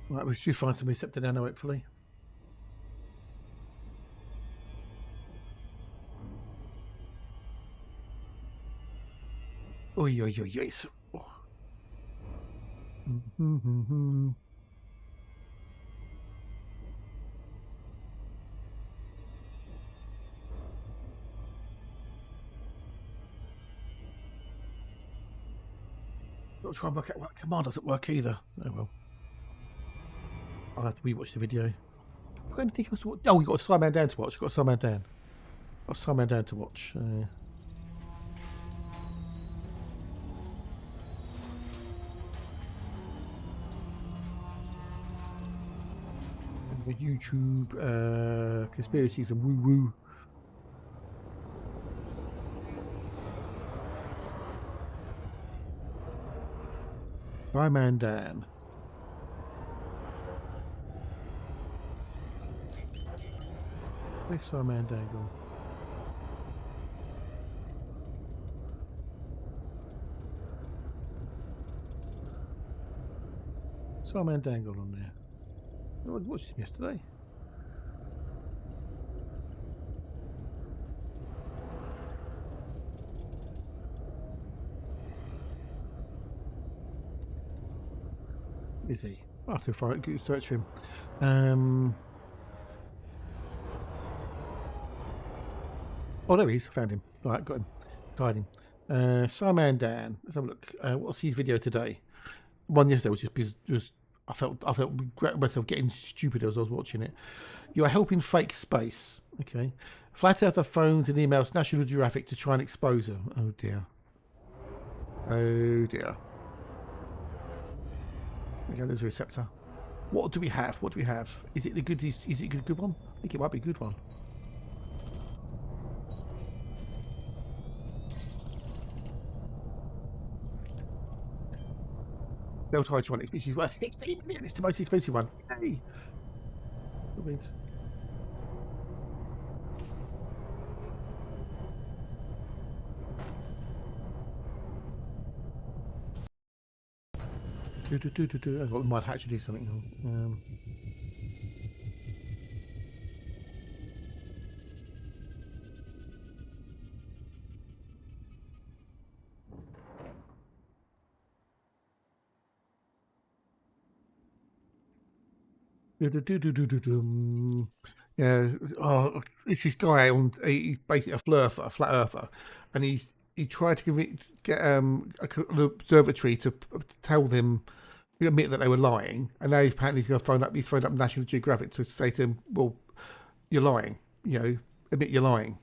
right, we should find some receptor now, hopefully. Oi, oi, oi, oi. Not try and work out what command doesn't work either. Oh well. I'll have to rewatch the video. Have we got anything else to watch? Oh, we've got Simon Dan to watch. We've got Simon Dan. Got Simon Dan to watch. The YouTube conspiracies and woo woo. Simon Dan. Where's Simon Dan gone? Simon Dan gone on there. I watched him yesterday. Is he? I'll have to search for him. Oh, there he is. Found him. All right, got him. Tied him. Simon Dan. Let's have a look. What's his video today? One yesterday was just I felt myself getting stupid as I was watching it. You are helping fake space. Okay. Flat Earther phones and emails National Geographic to try and expose them. Oh dear. Oh dear. Okay, there's a receptor. What do we have? What do we have? Is it the good? Is it a good one? I think it might be a good one. Delta Hydronics, which is worth 16 million. It's the most expensive one. Hey. I thought we might actually do something. Yeah, oh, it's this guy on. He's basically a flat earther, and he tried to get an observatory to tell them, admit that they were lying, and now apparently he's going to phone up. He's phoned up National Geographic to say to them, "Well, you're lying. You know, admit you're lying."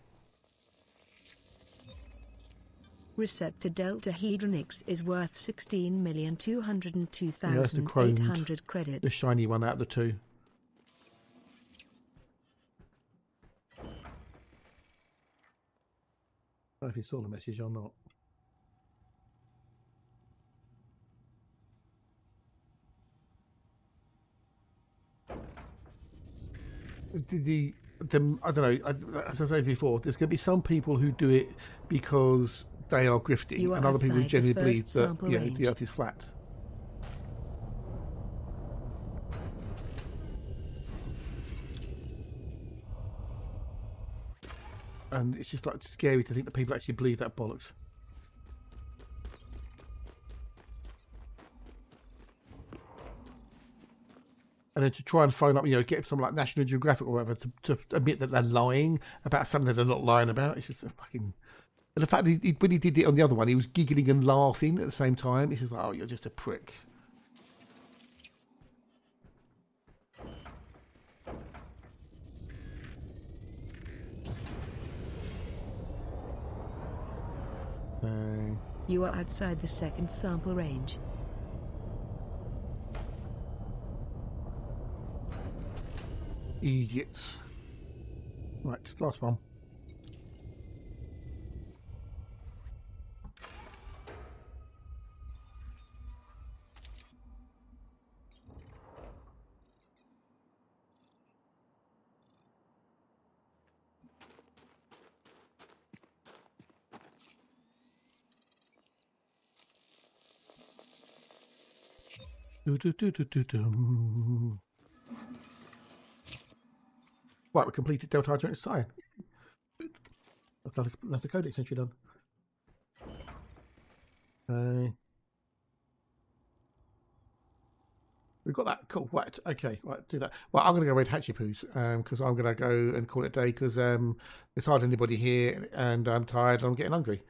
Receptor Delta Hydronics is worth 16,202,800 credits. The shiny one out of the two. I don't know if you saw the message or not. I don't know. As I said before, there's going to be some people who do it because they are grifting, and other people who genuinely believe that the Earth is flat. And it's just like scary to think that people actually believe that bollocks. And then to try and phone up, you know, get some like National Geographic or whatever to admit that they're lying about something that they're not lying about. It's just a fucking... And the fact that when he did it on the other one, he was giggling and laughing at the same time. It's just like, oh, you're just a prick. You are outside the second sample range. Idiots. Right, last one. Right, we completed Delta Hydrant Cyan. That's the code extension done. We've got that. Cool. Right. Okay. Right. Do that. Well, I'm going to go read Hatchy Poos because I'm going to go and call it a day because there's hardly anybody here and I'm tired and I'm getting hungry.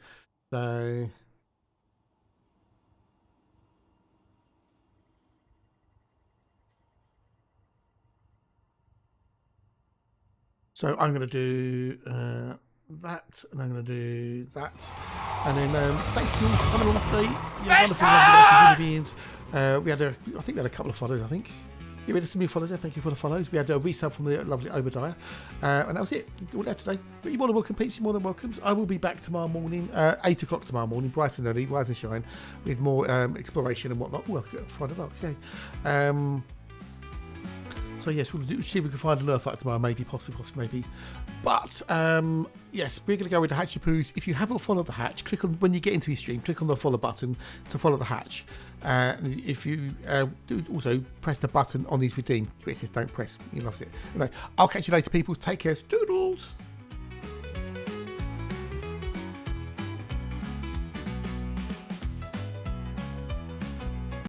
So I'm going to do that, and I'm going to do that, and then thank you all for coming along today. You're wonderful, lovely human beings. We had I think we had a couple of follows. I think you had some new follows there. Thank you for the follows. We had a resub from the lovely Obadiah, and that was it. All that today. But you're more than welcome, peeps. You're more than welcome. I will be back tomorrow morning, 8 o'clock tomorrow morning, bright and early, rise and shine, with more exploration and whatnot. Well, Friday night, yeah. So yes, we'll see if we can find an Earthlight tomorrow, maybe, possibly, maybe. But yes, we're going to go with the Hatchy Poos. If you haven't followed the Hatch, click on when you get into his stream, click on the follow button to follow the Hatch. If you do also press the button on his redeem, which says don't press. He loves it. Anyway, I'll catch you later, people. Take care. Doodles.